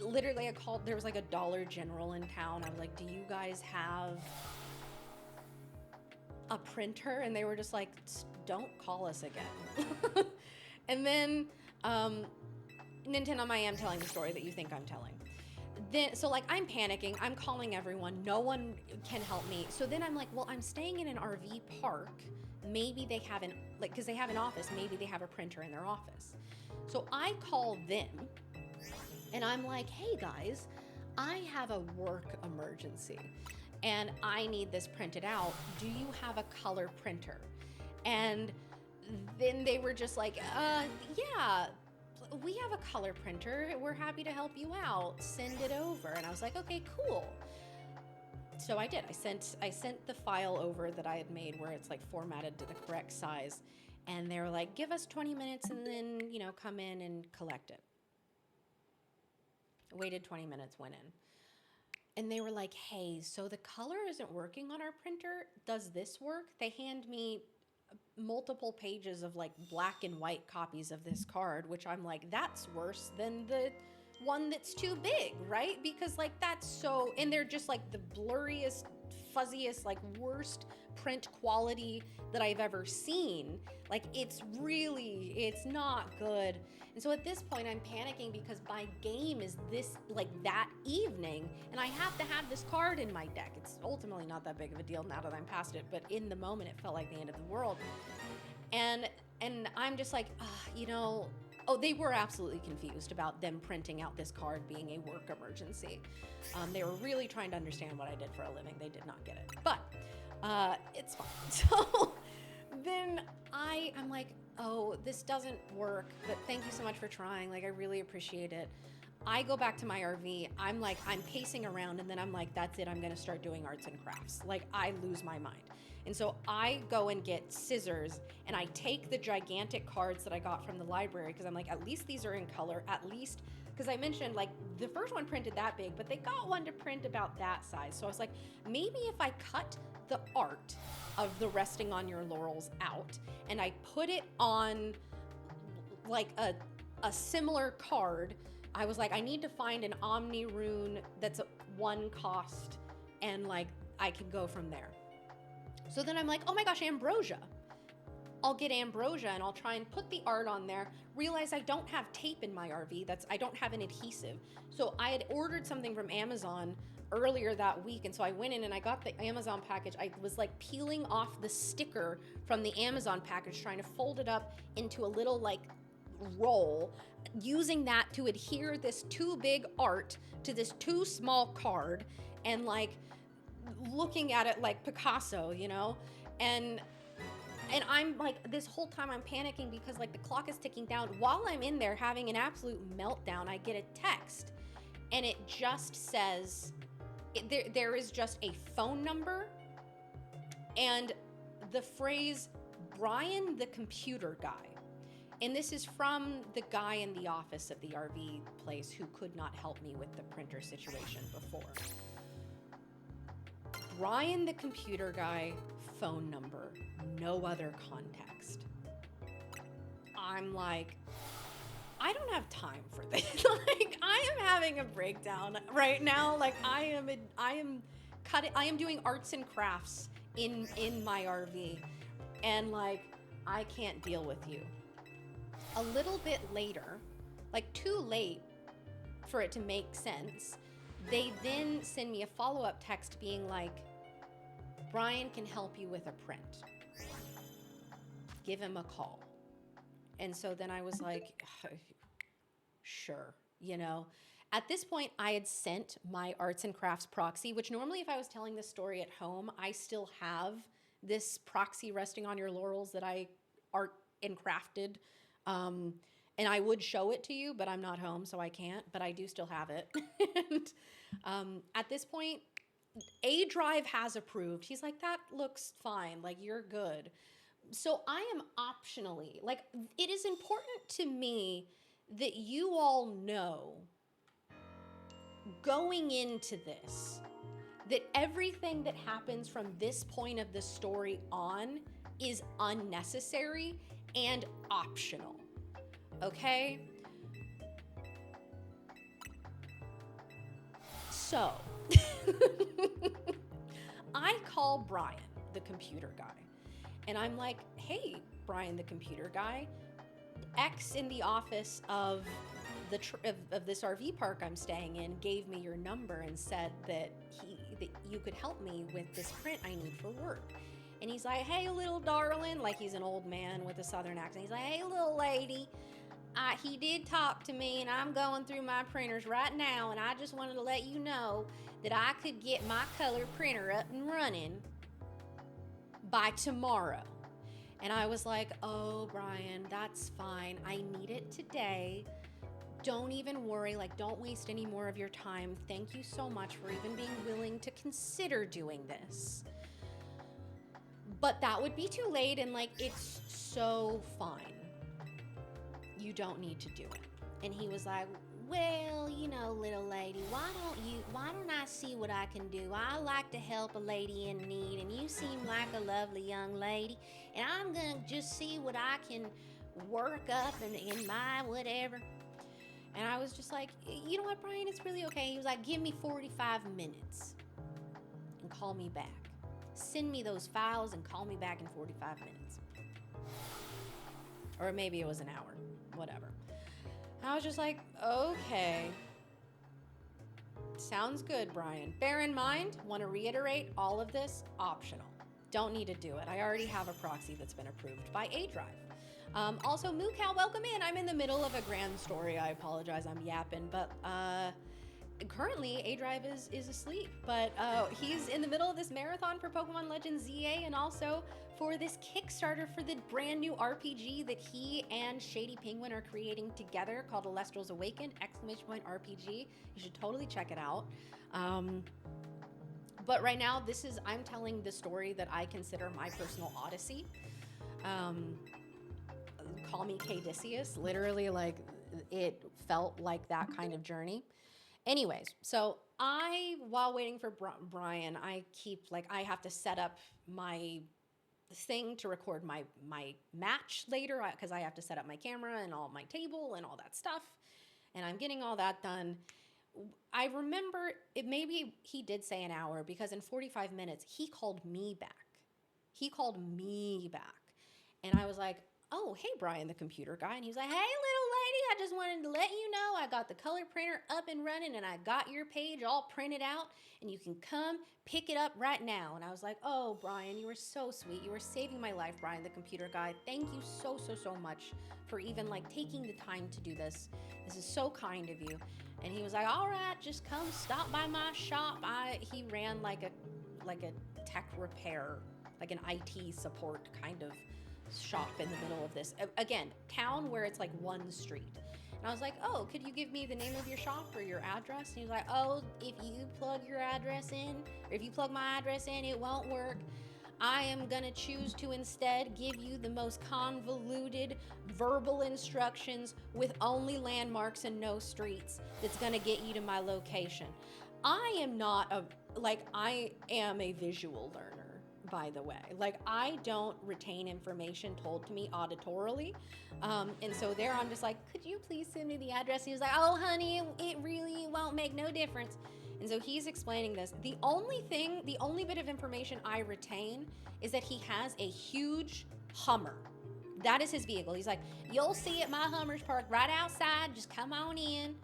literally I called, there was a Dollar General in town. I was like, do you guys have a printer? And they were just like, don't call us again. And then, Nintendo, I am telling the story that you think I'm telling. Then, so I'm panicking, I'm calling everyone, no one can help me. So then I'm like, well, I'm staying in an RV park. Maybe they have because they have an office, maybe they have a printer in their office. So I call them and I'm like, hey guys, I have a work emergency and I need this printed out. Do you have a color printer? And then they were just like, yeah, we have a color printer. We're happy to help you out. Send it over. And I was like, okay, cool. So I did. I sent the file over that I had made where it's formatted to the correct size. And they were like, give us 20 minutes and then, come in and collect it. I waited 20 minutes, went in. And they were like, hey, so the color isn't working on our printer. Does this work? They hand me multiple pages of black and white copies of this card, which I'm like, that's worse than the one that's too big, right? Because that's so, and they're just the blurriest, fuzziest, worst print quality that I've ever seen. It's not good. And so at this point I'm panicking because my game is this, that evening, and I have to have this card in my deck. It's ultimately not that big of a deal now that I'm past it, but in the moment it felt like the end of the world. And I'm just like, they were absolutely confused about them printing out this card being a work emergency. They were really trying to understand what I did for a living. They did not get it, but it's fine. So then I'm like, oh, this doesn't work, but thank you so much for trying. I really appreciate it. I go back to my RV. I'm pacing around and then I'm like, that's it. I'm going to start doing arts and crafts. I lose my mind. And so I go and get scissors and I take the gigantic cards that I got from the library because I'm like, at least these are in color, at least, because I mentioned the first one printed that big, but they got one to print about that size. So I was like, maybe if I cut the art of the Resting on Your Laurels out and I put it on a similar card, I was like, I need to find an Omni rune that's one cost and I can go from there. So then I'm like, oh my gosh, ambrosia. I'll get ambrosia and I'll try and put the art on there. Realize I don't have tape in my RV. I don't have an adhesive. So I had ordered something from Amazon earlier that week. And so I went in and I got the Amazon package. I was peeling off the sticker from the Amazon package, trying to fold it up into a little roll, using that to adhere this too big art to this too small card and looking at it like Picasso, and I'm this whole time I'm panicking because the clock is ticking down. While I'm in there having an absolute meltdown, I get a text and it just says, there is just a phone number and the phrase, Brian the computer guy. And this is from the guy in the office at the RV place who could not help me with the printer situation before. Brian, the computer guy, phone number, no other context. I'm like, I don't have time for this. Like, I am having a breakdown right now. Like, I am doing arts and crafts in my RV, and like, I can't deal with you. A little bit later, like too late for it to make sense, they then send me a follow-up text being like, Brian can help you with a print. Give him a call. And so then I was like, sure, you know. At this point, I had sent my arts and crafts proxy, which normally if I was telling this story at home, I still have this proxy resting on your laurels that I art and crafted. And I would show it to you, but I'm not home, so I can't, but I do still have it. And at this point, A Drive has approved. He's like, that looks fine. Like, you're good. So I am optionally, like, it is important to me that you all know going into this, that everything that happens from this point of the story on is unnecessary and optional. Okay? So, I call Brian, the computer guy, and I'm like, hey, Brian, the computer guy, X in the office of this RV park I'm staying in gave me your number and said that you could help me with this print I need for work. And he's like, hey, little darling, like he's an old man with a southern accent. He's like, hey, little lady, he did talk to me, and I'm going through my printers right now, and I just wanted to let you know that I could get my color printer up and running by tomorrow. And I was like, oh, Brian, that's fine. I need it today. Don't even worry. Like, don't waste any more of your time. Thank you so much for even being willing to consider doing this. But that would be too late, and like, it's so fine. You don't need to do it. And he was like, well, you know, little lady, why don't I see what I can do? I like to help a lady in need, and you seem like a lovely young lady, and I'm gonna just see what I can work up in my whatever. And I was just like, you know what, Brian, it's really okay. He was like, give me 45 minutes and call me back. Send me those files and call me back in 45 minutes. Or maybe it was an hour, whatever. I was just like, okay. Sounds good, Brian. Bear in mind, want to reiterate, all of this, optional. Don't need to do it. I already have a proxy that's been approved by A Drive. Also, Moo Cow, welcome in. I'm in the middle of a grand story. I apologize, I'm yapping, but currently A Drive is asleep, but he's in the middle of this marathon for Pokémon Legends Z-A, and also for this Kickstarter for the brand new RPG that he and Shady Penguin are creating together called Alestral's Awaken! !RPG. You should totally check it out. But right now, I'm telling the story that I consider my personal odyssey. Call me Cadicius. Literally, like, it felt like that kind of journey. Anyways, so while waiting for Brian, I have to set up my thing to record my match later, because I have to set up my camera and all my table and all that stuff. And I'm getting all that done. I remember maybe he did say an hour, because in 45 minutes, he called me back. And I was like, oh, hey, Brian, the computer guy. And he was like, hey, little lady, I just wanted to let you know I got the color printer up and running, and I got your page all printed out, and you can come pick it up right now. And I was like, oh, Brian, you were so sweet. You were saving my life, Brian, the computer guy. Thank you so, so, so much for even like taking the time to do this. This is so kind of you. And he was like, all right, just come stop by my shop. He ran like a tech repair, like an IT support kind of shop in the middle of this. Again, town where it's like one street. And I was like, oh, could you give me the name of your shop or your address? And he was like, oh, if you plug your address in, or if you plug my address in, it won't work. I am gonna choose to instead give you the most convoluted verbal instructions with only landmarks and no streets that's gonna get you to my location. I am not I am a visual learner, by the way. Like, I don't retain information told to me auditorily. And so there I'm just like, could you please send me the address? And he was like, oh, honey, it really won't make no difference. And so he's explaining this. The only bit of information I retain is that he has a huge Hummer. That is his vehicle. He's like, you'll see it, my Hummer's parked right outside. Just come on in.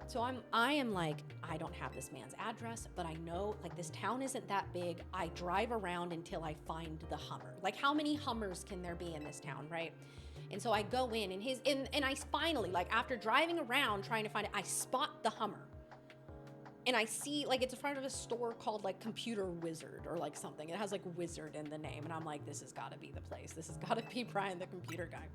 So I am like, I don't have this man's address, but I know, like, this town isn't that big. I drive around until I find the Hummer. Like, how many Hummers can there be in this town, right? And so I go in and I finally, like, after driving around trying to find it, I spot the Hummer. And I see, like, it's in front of a store called, like, Computer Wizard or, like, something. It has, like, Wizard in the name. And I'm like, this has got to be the place. This has got to be Brian the computer guy.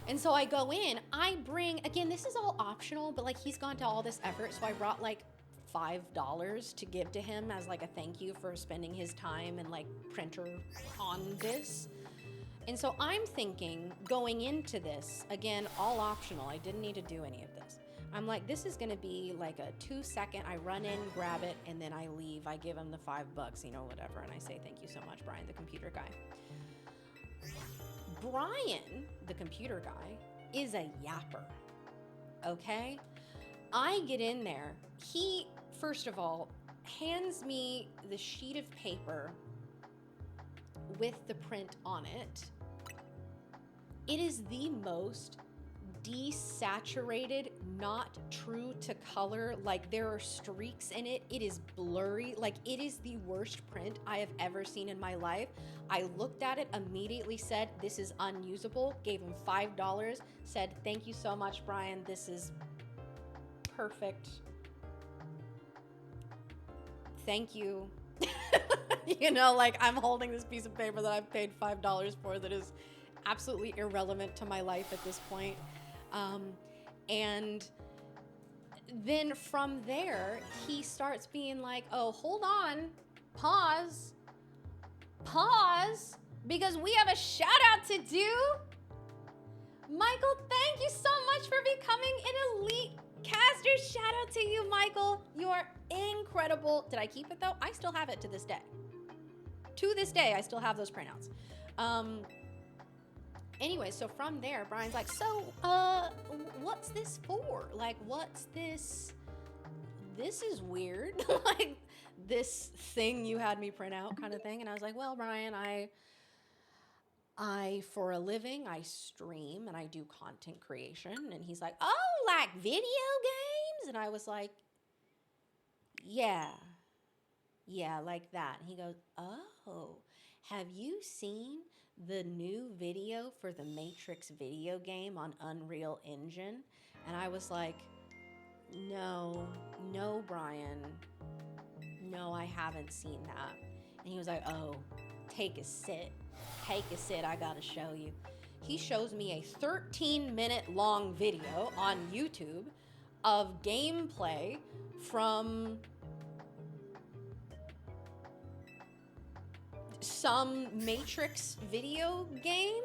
And so I go in, I bring, again, this is all optional, but, like, he's gone to all this effort. So I brought, like, $5 to give to him as, like, a thank you for spending his time and, like, printer on this. And so I'm thinking, going into this, again, all optional. I didn't need to do any of this. I'm like, this is gonna be like a 2-second, I run in, grab it, and then I leave. I give him the $5, you know, whatever. And I say, thank you so much, Brian, the computer guy. Brian, the computer guy, is a yapper, okay? I get in there. He, first of all, hands me the sheet of paper with the print on it. It is the most desaturated, not true to color. Like, there are streaks in it. It is blurry. Like, it is the worst print I have ever seen in my life. I looked at it, immediately said, this is unusable, gave him $5, said, thank you so much, Brian. This is perfect. Thank you. You know, like, I'm holding this piece of paper that I've paid $5 for that is absolutely irrelevant to my life at this point. And then from there, he starts being like, oh, hold on, pause, because we have a shout out to do. Michael, thank you so much for becoming an elite caster. Shout out to you, Michael. You are incredible. Did I keep it though? I still have it to this day. To this day, I still have those printouts. Anyway, so from there, Brian's like, so, what's this for? Like, what's this? This is weird. Like, this thing you had me print out kind of thing. And I was like, well, Brian, I, for a living, I stream and I do content creation. And he's like, oh, like video games? And I was like, yeah, like that. And he goes, oh, have you seen the new video for the Matrix video game on Unreal Engine? And I was like, no, Brian, no, I haven't seen that. And he was like, oh, take a sit, I gotta show you. He shows me a 13-minute long video on YouTube of gameplay from some Matrix video game.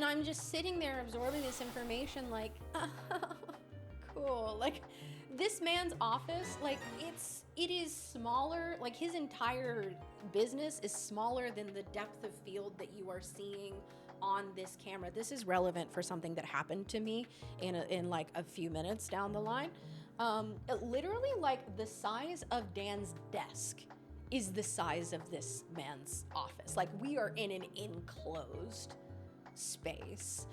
I'm just sitting there absorbing this information like, cool. Like, this man's office, like, it is smaller, like, his entire business is smaller than the depth of field that you are seeing on this camera. This is relevant for something that happened to me in like a few minutes down the line. Literally, like, the size of Dan's desk is the size of this man's office. Like, we are in an enclosed space.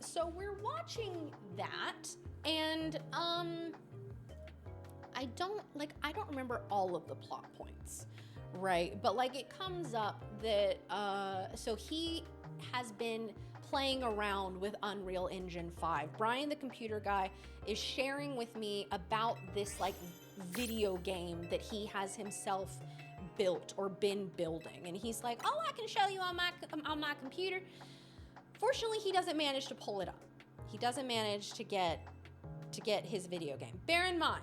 So we're watching that, and I don't remember all of the plot points, right? But, like, it comes up that so he has been playing around with Unreal Engine 5. Brian, the computer guy, is sharing with me about this, like, video game that he has himself built or been building. And he's like, oh, I can show you on my computer. Fortunately, he doesn't manage to pull it up. He doesn't manage to get his video game. Bear in mind,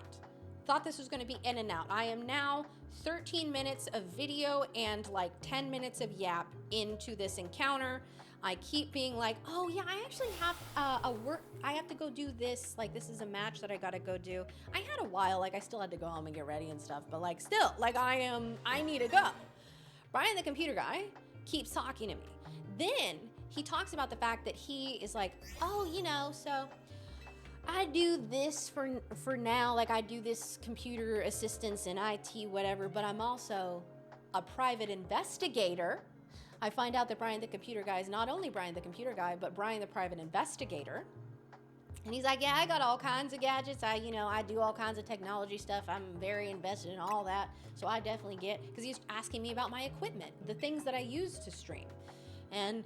thought this was going to be in and out. I am now 13 minutes of video and like 10 minutes of yap into this encounter. I keep being like, oh yeah, I actually have I have to go do this. Like, this is a match that I gotta go do. I had a while, like I still had to go home and get ready and stuff, but like still, like I need to go. Brian, the computer guy, keeps talking to me. Then he talks about the fact that he is like, oh, you know, so I do this for now, like I do this computer assistance and IT, whatever, but I'm also a private investigator. I find out that Brian the computer guy is not only Brian the computer guy, but Brian the private investigator. And he's like, yeah, I got all kinds of gadgets. I do all kinds of technology stuff. I'm very invested in all that. So I definitely get, because he's asking me about my equipment, the things that I use to stream. And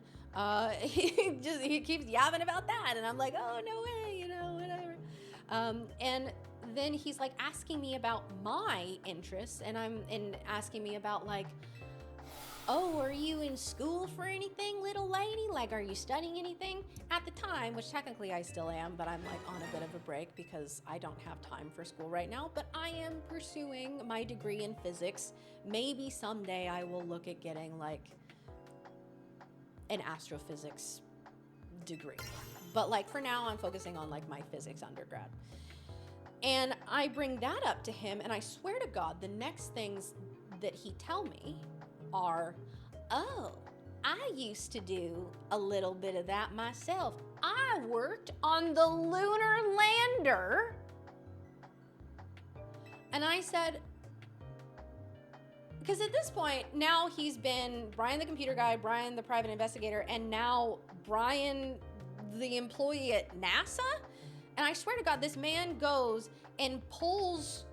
he keeps yapping about that. And I'm like, oh, no way, you know, whatever. And then he's like asking me about my interests, and asking me about like, oh, are you in school for anything, little lady? Like, are you studying anything? At the time, which technically I still am, but I'm like on a bit of a break because I don't have time for school right now, but I am pursuing my degree in physics. Maybe someday I will look at getting like an astrophysics degree. But like for now, I'm focusing on like my physics undergrad. And I bring that up to him, and I swear to God, the next things that he tell me are, oh, I used to do a little bit of that myself. I worked on the lunar lander. And I said, because at this point, now he's been Brian the computer guy, Brian the private investigator, and now Brian the employee at NASA. And I swear to God, this man goes and pulls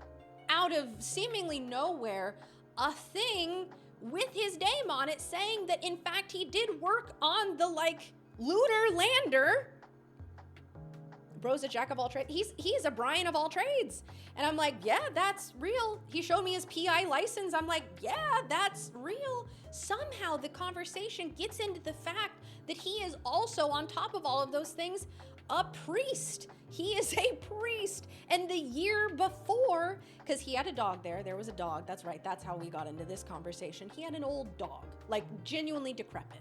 out of seemingly nowhere a thing with his name on it, saying that in fact he did work on the like lunar lander. Bro's a jack of all trades. He's a Brian of all trades. And I'm like, yeah, that's real. He showed me his PI license. I'm like, yeah, that's real. Somehow the conversation gets into the fact that he is also, on top of all of those things, a priest. He is a priest. And the year before, because he had a dog there was a dog. That's right. That's how we got into this conversation. He had an old dog, like genuinely decrepit.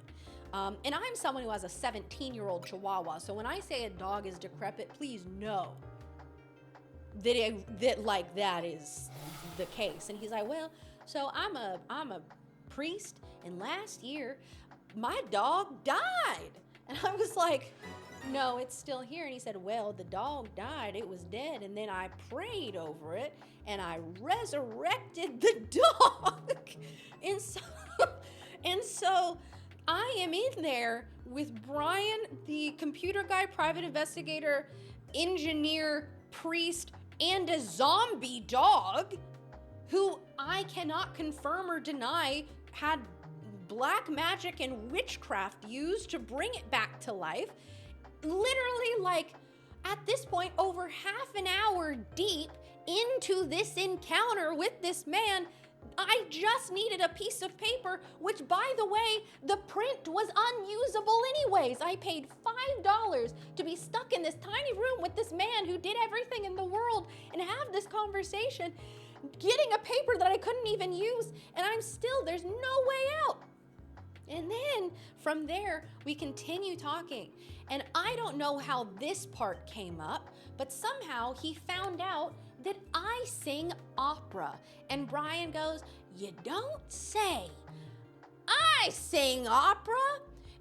And I'm someone who has a 17-year-old Chihuahua. So when I say a dog is decrepit, please know that that is the case. And he's like, well, so I'm a priest, and last year my dog died. And I was like, no, it's still here. And he said, well, the dog died. It was dead. And then I prayed over it, and I resurrected the dog. And so I am in there with Brian, the computer guy, private investigator, engineer, priest, and a zombie dog who I cannot confirm or deny had black magic and witchcraft used to bring it back to life. Literally, like, at this point, over half an hour deep into this encounter with this man, I just needed a piece of paper, which, by the way, the print was unusable anyways. I paid $5 to be stuck in this tiny room with this man who did everything in the world and have this conversation, getting a paper that I couldn't even use, and there's no way out. And then from there, we continue talking. And I don't know how this part came up, but somehow he found out that I sing opera. And Brian goes, you don't say. I sing opera?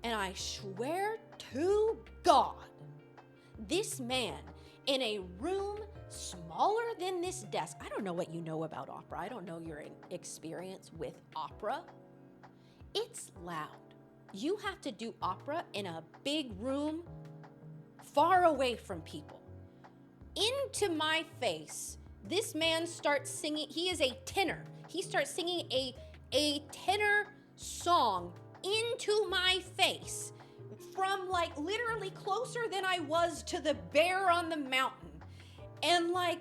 And I swear to God, this man in a room smaller than this desk. I don't know what you know about opera. I don't know your experience with opera. It's loud. You have to do opera in a big room far away from people. Into my face, this man starts singing. He is a tenor. He starts singing a tenor song into my face from like literally closer than I was to the bear on the mountain, and like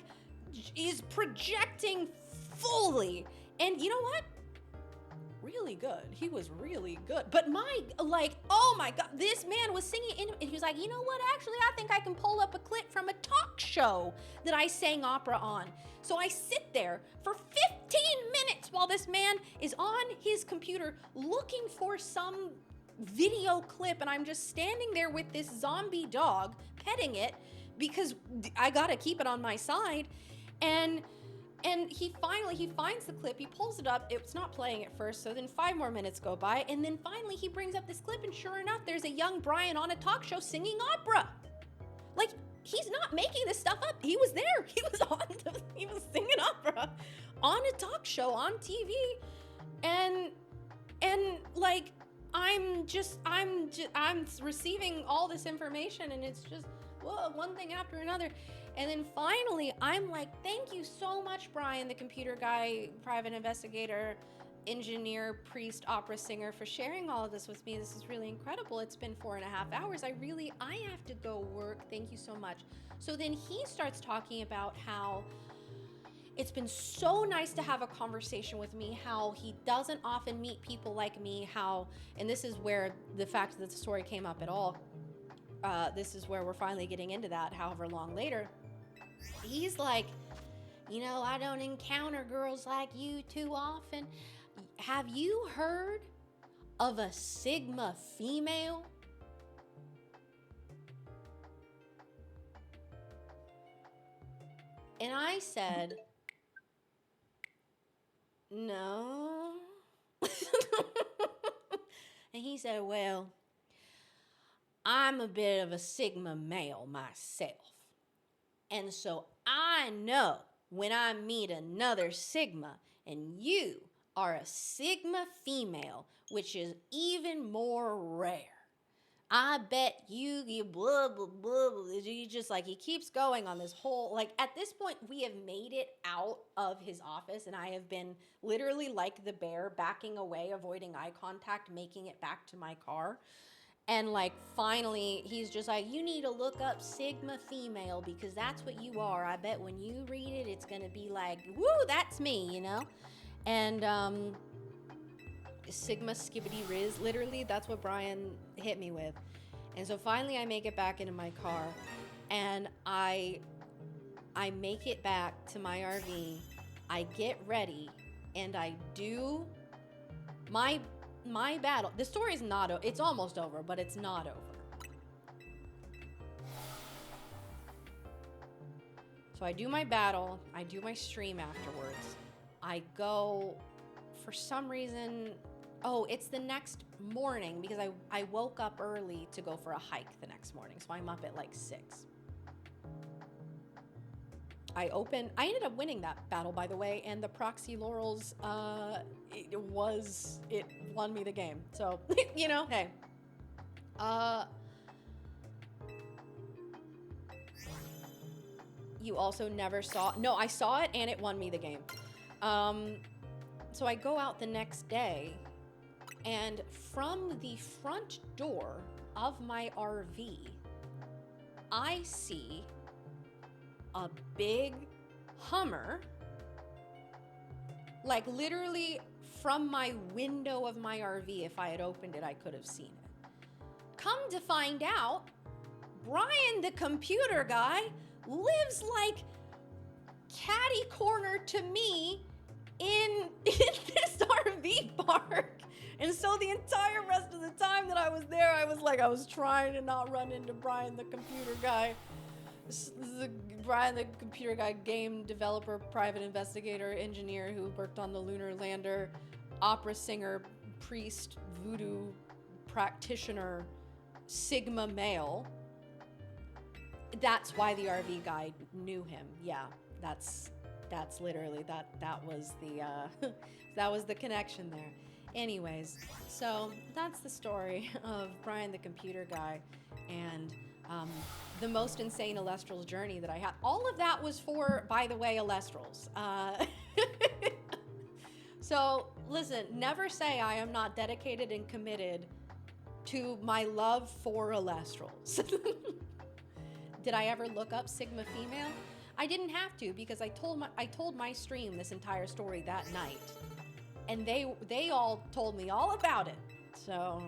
is projecting fully. And you know what? Real really good. He was really good. But oh my God, this man was singing and he was like, you know what? Actually, I think I can pull up a clip from a talk show that I sang opera on. So I sit there for 15 minutes while this man is on his computer looking for some video clip, and I'm just standing there with this zombie dog, petting it, because I gotta keep it on my side. And he finds the clip, he pulls it up, it's not playing at first, so then 5 more minutes go by, and then finally he brings up this clip, and sure enough, there's a young Brian on a talk show singing opera. Like, he's not making this stuff up. He was there. He was singing opera on a talk show on TV, and like, I'm receiving all this information, and it's just, whoa, one thing after another. And then finally, I'm like, thank you so much, Brian, the computer guy, private investigator, engineer, priest, opera singer, for sharing all of this with me. This is really incredible. It's been 4.5 hours. I have to go work. Thank you so much. So then he starts talking about how it's been so nice to have a conversation with me, how he doesn't often meet people like me, and this is where the fact that the story came up at all, this is where we're finally getting into that, however long later. He's like, I don't encounter girls like you too often. Have you heard of a Sigma female? And I said, no. And he said, well, I'm a bit of a Sigma male myself. And so I know when I meet another Sigma, and you are a Sigma female, which is even more rare. I bet you blah, blah, blah, blah. You just like, he keeps going on this whole, like, at this point, we have made it out of his office, and I have been literally like the bear, backing away, avoiding eye contact, making it back to my car. And like, finally, he's just like, you need to look up Sigma female, because that's what you are. I bet when you read it, it's going to be like, woo, that's me, And Sigma skibbity riz, literally, that's what Brian hit me with. And so finally I make it back into my car, and I make it back to my RV. I get ready, and I do my battle. The story's not over. It's almost over, but it's not over. So I do my battle. I do my stream afterwards. I go, for some reason, it's the next morning, because I woke up early to go for a hike the next morning. So I'm up at like 6. I ended up winning that battle, by the way, and the proxy laurels, it won me the game. So, hey. You also never saw, no, I saw it and it won me the game. So I go out the next day, and from the front door of my RV, I see a big Hummer, like literally from my window of my RV. If I had opened it, I could have seen it. Come to find out, Brian, the computer guy, lives like catty corner to me in this RV park. And so the entire rest of the time that I was there, I was trying to not run into Brian, the computer guy. Brian, the computer guy, game developer, private investigator, engineer who worked on the lunar lander, opera singer, priest, voodoo practitioner, Sigma male. That's why the RV guy knew him. Yeah, that's literally that was the that was the connection there. Anyways, so that's the story of Brian, the computer guy, and the most insane Alestrals journey that I had. All of that was for, by the way, Alestrals. So listen, never say I am not dedicated and committed to my love for Alestrals. Did I ever look up Sigma female? I didn't have to, because I told my stream this entire story that night. And they all told me all about it. So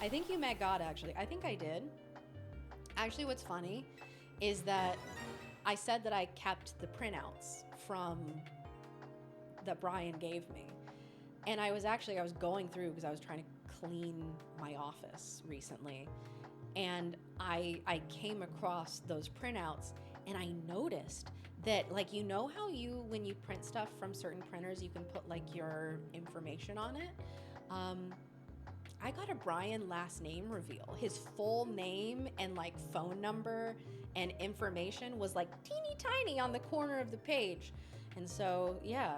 I think you met God, actually. I think I did. Actually, what's funny is that I said that I kept the printouts from that Brian gave me. And I was going through because I was trying to clean my office recently. And I came across those printouts and I noticed that, like, you know how when you print stuff from certain printers, you can put like your information on it? I got a Brian last name reveal. His full name and like phone number and information was like teeny tiny on the corner of the page. And so, yeah,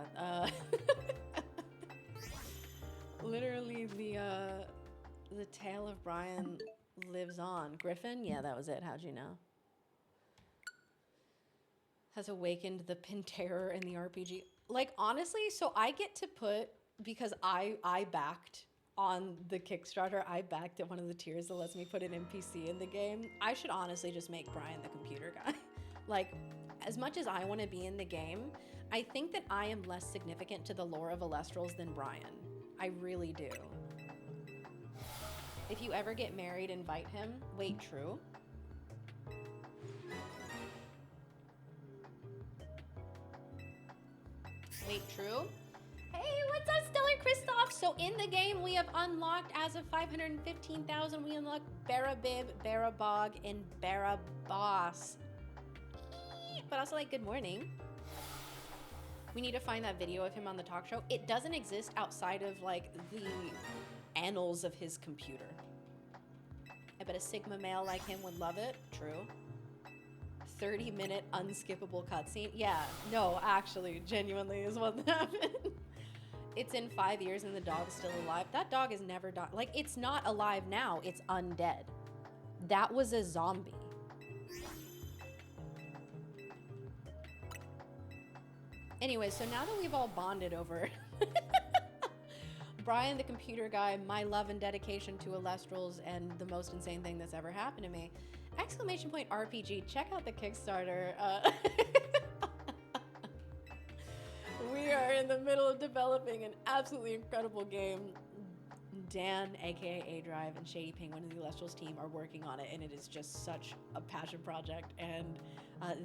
literally the tale of Brian lives on. Griffin, yeah, that was it. How'd you know? Has awakened the pin terror in the RPG. Like, honestly, so I get to put, because I backed on the Kickstarter, I backed at one of the tiers that lets me put an NPC in the game. I should honestly just make Brian the computer guy. Like, as much as I want to be in the game, I think that I am less significant to the lore of Alestrals than Brian. I really do. If you ever get married, invite him. Wait, true? Wait, true? Hey, what's up, Stellar Christoph? So in the game, we have unlocked, as of 515,000, we unlocked Barabib, Barabog, and Baraboss. But also, like, good morning. We need to find that video of him on the talk show. It doesn't exist outside of, like, the annals of his computer. I bet a Sigma male like him would love it. True. 30-minute unskippable cutscene. Yeah, no, actually, genuinely is what happened. It's in 5 years and the dog's still alive. That dog has never died. Like, it's not alive now. It's undead. That was a zombie. Anyway, so now that we've all bonded over Brian the computer guy, my love and dedication to Alestrals, and the most insane thing that's ever happened to me, ! RPG, check out the Kickstarter. We are in the middle of developing an absolutely incredible game. Dan, aka A-Drive, and Shady Penguin and the Alestrals team are working on it, and it is just such a passion project. And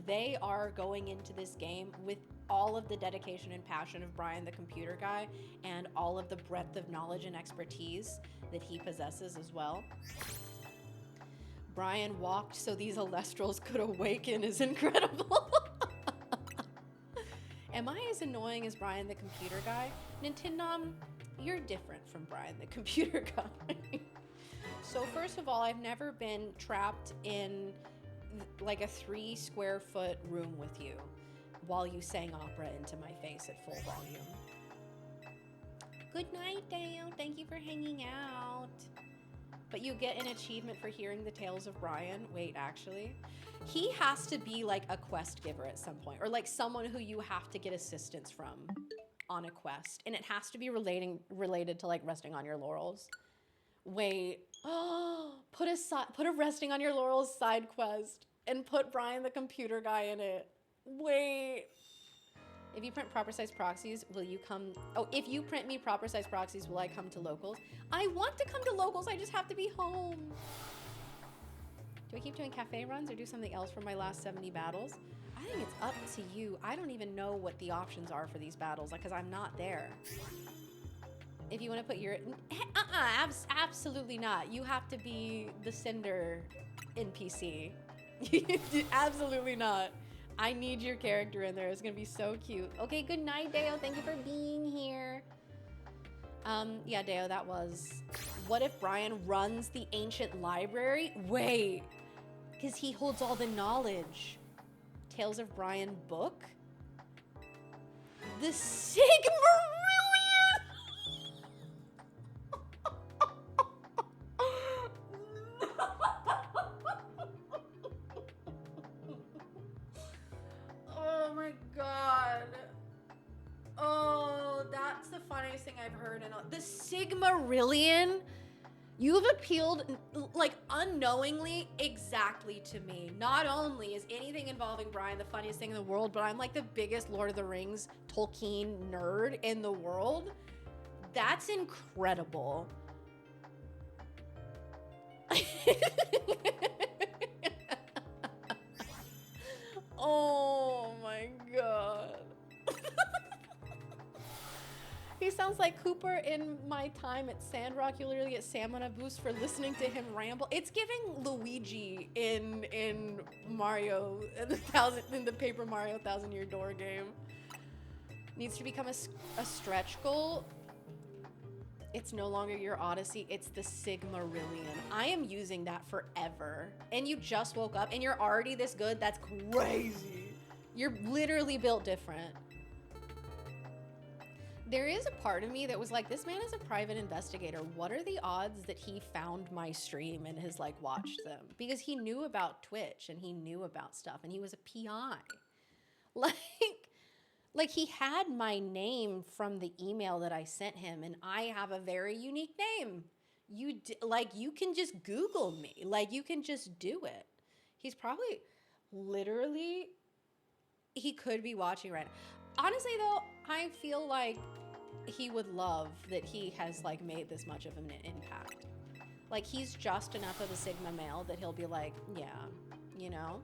they are going into this game with all of the dedication and passion of Brian the computer guy, and all of the breadth of knowledge and expertise that he possesses as well. Brian walked so these Alestrals could awaken is incredible. Am I as annoying as Brian the computer guy? Nintendo, you're different from Brian the computer guy. So first of all, I've never been trapped in like a 3 square foot room with you while you sang opera into my face at full volume. Good night, Dale. Thank you for hanging out. But you get an achievement for hearing the tales of Brian. Wait, actually, he has to be like a quest giver at some point, or like someone who you have to get assistance from on a quest, and it has to be related to like resting on your laurels. Wait, put a resting on your laurels side quest and put Brian the computer guy in it. Wait. If you print proper size proxies, will you come? Oh, if you print me proper size proxies, will I come to locals? I want to come to locals, I just have to be home. Do I keep doing cafe runs or do something else for my last 70 battles? I think it's up to you. I don't even know what the options are for these battles, like, because I'm not there. If you want to put your... absolutely not. You have to be the Cinder NPC. Absolutely not. I need your character in there. It's gonna be so cute. Okay, good night, Deo. Thank you for being here. Yeah, Deo, that was... What if Brian runs the ancient library? Wait, because he holds all the knowledge. Tales of Brian book? The Sigmarillion! Oh my god. Oh, that's the funniest thing I've heard in the Sigmarillion? You've appealed, like, unknowingly exactly to me. Not only is anything involving Brian the funniest thing in the world, but I'm like the biggest Lord of the Rings Tolkien nerd in the world. That's incredible. Oh my god. He sounds like Cooper in my time at Sandrock. You literally get Sam on a boost for listening to him ramble. It's giving Luigi in Mario, in the Paper Mario 1000-Year Door game. Needs to become a stretch goal. It's no longer your Odyssey, it's the Sigmarillion. I am using that forever. And you just woke up and you're already this good? That's crazy. You're literally built different. There is a part of me that was like, this man is a private investigator. What are the odds that he found my stream and has like watched them? Because he knew about Twitch and he knew about stuff and he was a PI. Like he had my name from the email that I sent him, and I have a very unique name. You can just Google me. Like, you can just do it. He's probably literally, he could be watching right now. Honestly, though, I feel like he would love that he has like made this much of an impact. Like, he's just enough of a Sigma male that he'll be like, yeah, you know?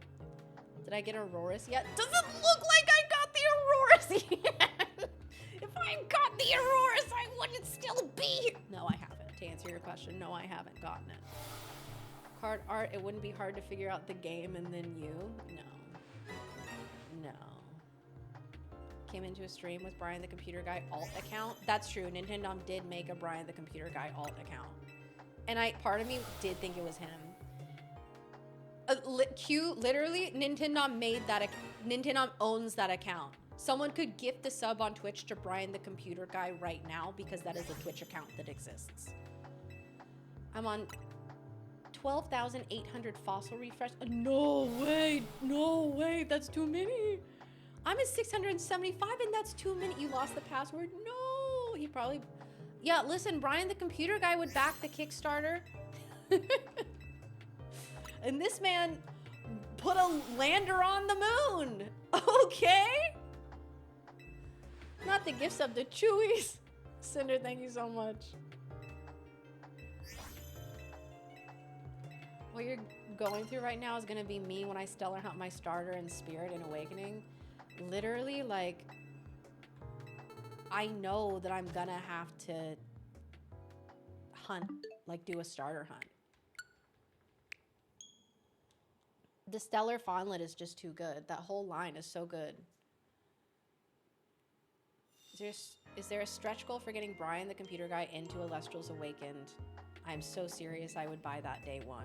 Did I get Auroras yet? Doesn't look like I got the Auroras yet. If I got the Auroras, I wouldn't still be here. No, I haven't. To answer your question, no, I haven't gotten it. Card art, it wouldn't be hard to figure out the game and then you? No. Came into a stream with Brian the Computer Guy alt account. That's true. Nintendo did make a Brian the Computer Guy alt account. And part of me did think it was him. Literally, Nintendo made that. Nintendo owns that account. Someone could gift a sub on Twitch to Brian the Computer Guy right now because that is a Twitch account that exists. I'm on 12,800 fossil refresh. No way, that's too many. I'm at 675 and that's too many. You lost the password? No, he probably, yeah, listen, Brian the Computer Guy would back the Kickstarter. And this man put a lander on the moon, okay? Not the gift sub, the Chewies. Cinder, thank you so much. What you're going through right now is gonna be me when I stellar hunt my starter in Spirit and Awakening. Literally, like, I know that I'm gonna have to hunt, like do a starter hunt. The Stellar Fawnlet is just too good. That whole line is so good. Is there a stretch goal for getting Brian the Computer Guy into Alestral's Awakened? I'm so serious, I would buy that day one.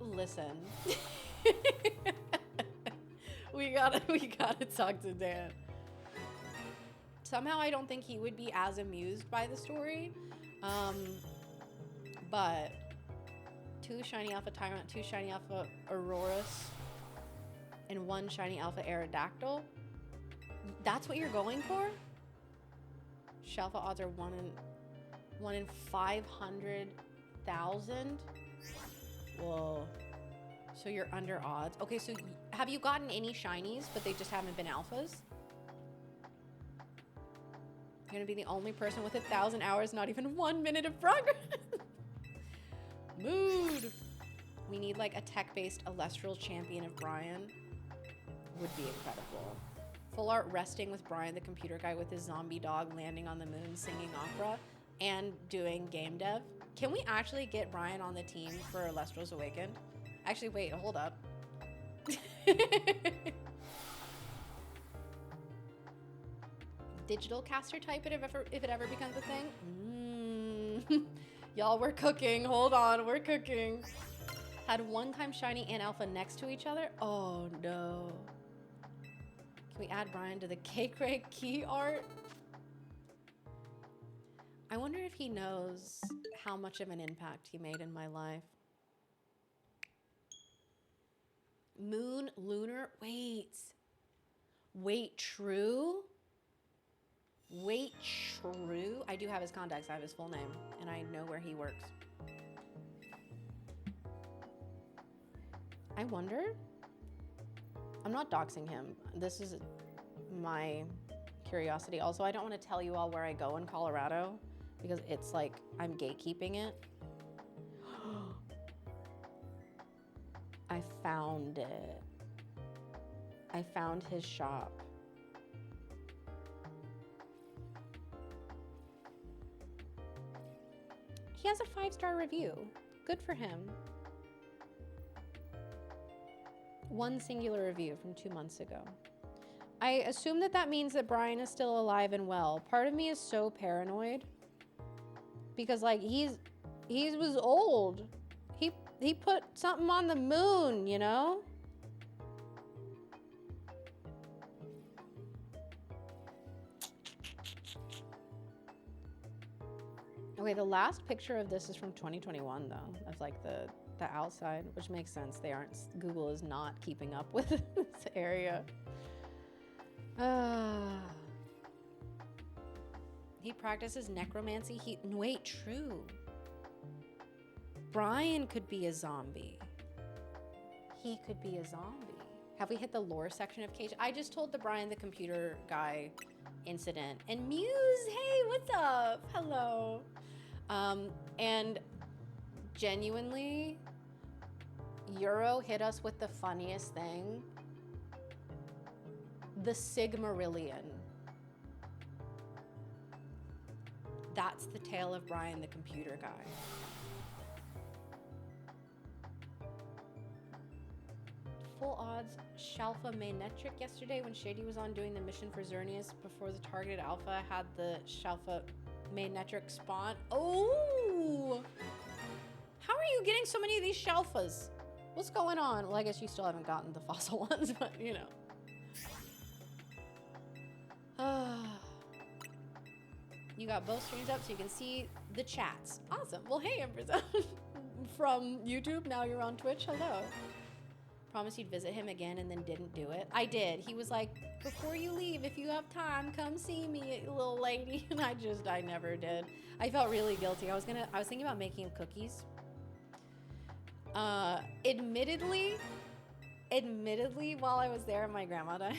Listen. we gotta talk to Dan. Somehow I don't think he would be as amused by the story. But 2 shiny alpha Tyrant, 2 shiny alpha Auroras, and 1 shiny alpha Aerodactyl. That's what you're going for? Shelfa odds are 1 in 500,000. Whoa. So you're under odds. Okay, so have you gotten any shinies, but they just haven't been alphas? You're gonna be the only person with 1,000 hours, not even 1 minute of progress. Mood. We need like a tech-based Alestral champion of Brian. Would be incredible. Full art resting with Brian the Computer Guy with his zombie dog landing on the moon singing opera and doing game dev. Can we actually get Brian on the team for Alestral's Awakened? Actually, wait, hold up. Digital caster type if it ever becomes a thing? Y'all, we're cooking. Hold on, we're cooking. Had 1-time shiny and alpha next to each other? Oh no. Can we add Brian to the kaycreigh key art? I wonder if he knows how much of an impact he made in my life. Moon, lunar, wait, true? Wait, true? I do have his contacts, I have his full name, and I know where he works. I wonder. I'm not doxing him. This is my curiosity. Also, I don't want to tell you all where I go in Colorado because it's like I'm gatekeeping it. I found it. I found his shop. He has a 5-star review. Good for him. One singular review from 2 months ago. I assume that means that Brian is still alive and well. Part of me is so paranoid because like he was old. He put something on the moon, you know? Okay, the last picture of this is from 2021 though. Of like the outside, which makes sense. Google is not keeping up with this area. He practices necromancy. Wait, true. Brian could be a zombie. He could be a zombie. Have we hit the lore section of Cage? I just told the Brian the computer guy incident. And Muse, hey, what's up? Hello. And genuinely, Euro hit us with the funniest thing. The Sigmarillion. That's the tale of Brian the computer guy. Full odds, Shalfa Maynetric yesterday when Shady was on doing the mission for Xerneas before the targeted alpha had the Shalfa Maynetric spawn. Oh! How are you getting so many of these Shalfas? What's going on? Well, I guess you still haven't gotten the fossil ones, but you know. You got both streams up so you can see the chats. Awesome. Well, hey, Empress. From YouTube, now you're on Twitch. Hello. Promised you'd visit him again and then didn't do it. I did. He was like, before you leave, if you have time, come see me, little lady. And I never did. I felt really guilty. I was thinking about making him cookies. Admittedly, while I was there, my grandma died.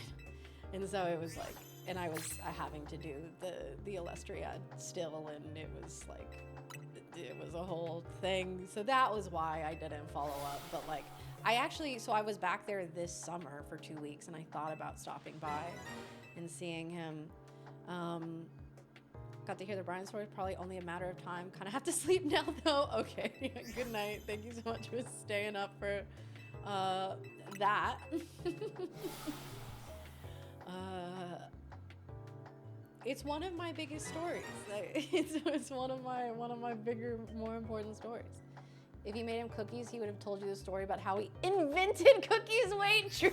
And so it was like, and I was having to do the Illustriad still, and it was like, it was a whole thing. So that was why I didn't follow up. But like, so I was back there this summer for 2 weeks, and I thought about stopping by and seeing him. Got to hear the Brian story. Probably only a matter of time. Kind of have to sleep now, though. Okay. Good night. Thank you so much for staying up for that. It's one of my biggest stories. It's one of my bigger, more important stories. If you made him cookies, he would have told you the story about how he invented cookies. Wait, true.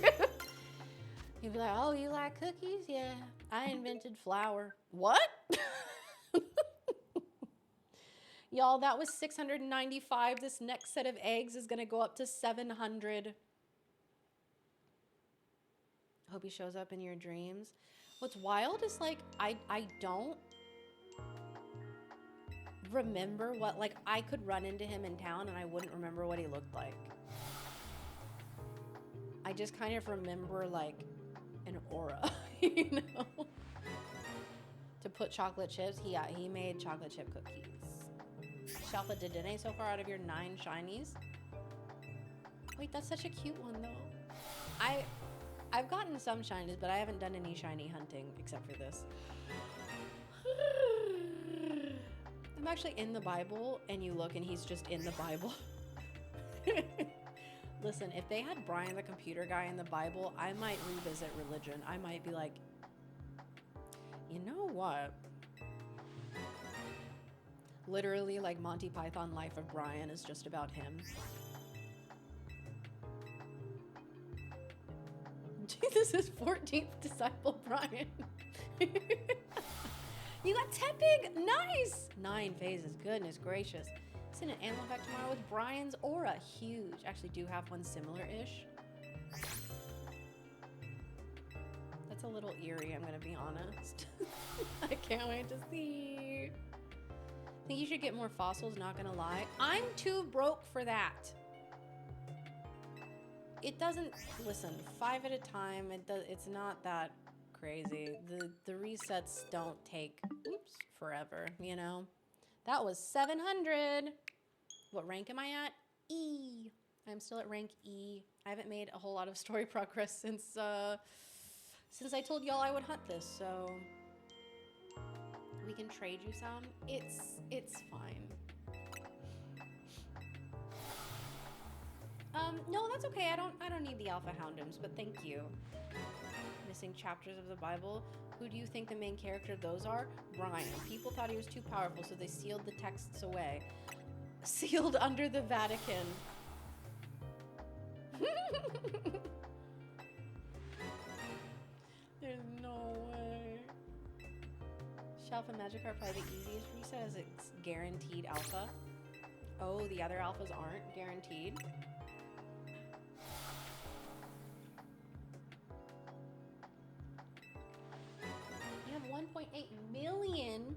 He'd be like, oh, you like cookies? Yeah, I invented flour. What? Y'all, that was 695. This next set of eggs is gonna go up to 700. Hope he shows up in your dreams. What's wild is like, I don't remember what, like, I could run into him in town and I wouldn't remember what he looked like. I just kind of remember like an aura, you know? To put chocolate chips, he made chocolate chip cookies. Shalfa did any so far out of your 9 shinies? Wait, that's such a cute one though. I've gotten some shinies, but I haven't done any shiny hunting except for this. I'm actually in the Bible, and you look, and he's just in the Bible. Listen, if they had Brian the computer guy in the Bible, I might revisit religion. I might be like, you know what? Literally, like Monty Python Life of Brian is just about him. Jesus is 14th disciple Brian. You got Tepig, nice! 9 phases, goodness gracious. Send an animal effect tomorrow with Brian's aura, huge. Actually do have one similar-ish. That's a little eerie, I'm gonna be honest. I can't wait to see. I think you should get more fossils, not gonna lie. I'm too broke for that. it doesn't, listen, 5 at a time, it's not that crazy. The resets don't take, forever, you know? That was 700. What rank am I at? E. I'm still at rank E. I haven't made a whole lot of story progress since I told y'all I would hunt this, so we can trade you some. It's fine. No, that's okay. I don't need the Alpha Houndums, but thank you. Missing chapters of the Bible. Who do you think the main character of those are? Brian. People thought he was too powerful, so they sealed the texts away. Sealed under the Vatican. There's no way. Shelf and Magikarp probably the easiest reset as it's guaranteed alpha. Oh, the other alphas aren't guaranteed. You have 1.8 million.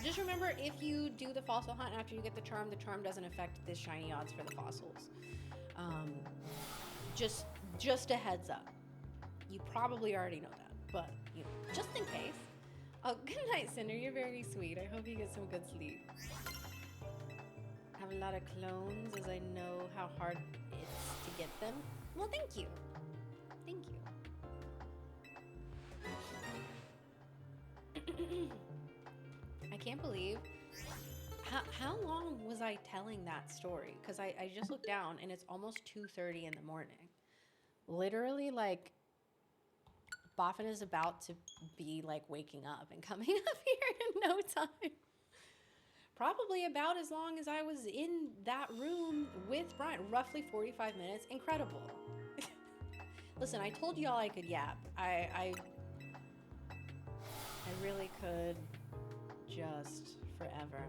Just remember, if you do the fossil hunt after you get the charm doesn't affect the shiny odds for the fossils. Just a heads up. You probably already know that, but you know, just in case. Oh, good night, Cinder. You're very sweet. I hope you get some good sleep. I have a lot of clones as I know how hard it's to get them. Well, thank you. Thank you. I can't believe how long was I telling that story? Because I just looked down and it's almost 2:30 in the morning. Literally, like, Boffin is about to be like waking up and coming up here in no time. Probably about as long as I was in that room with Brian. Roughly 45 minutes. Incredible. Listen, I told y'all I could yap. I really could just forever.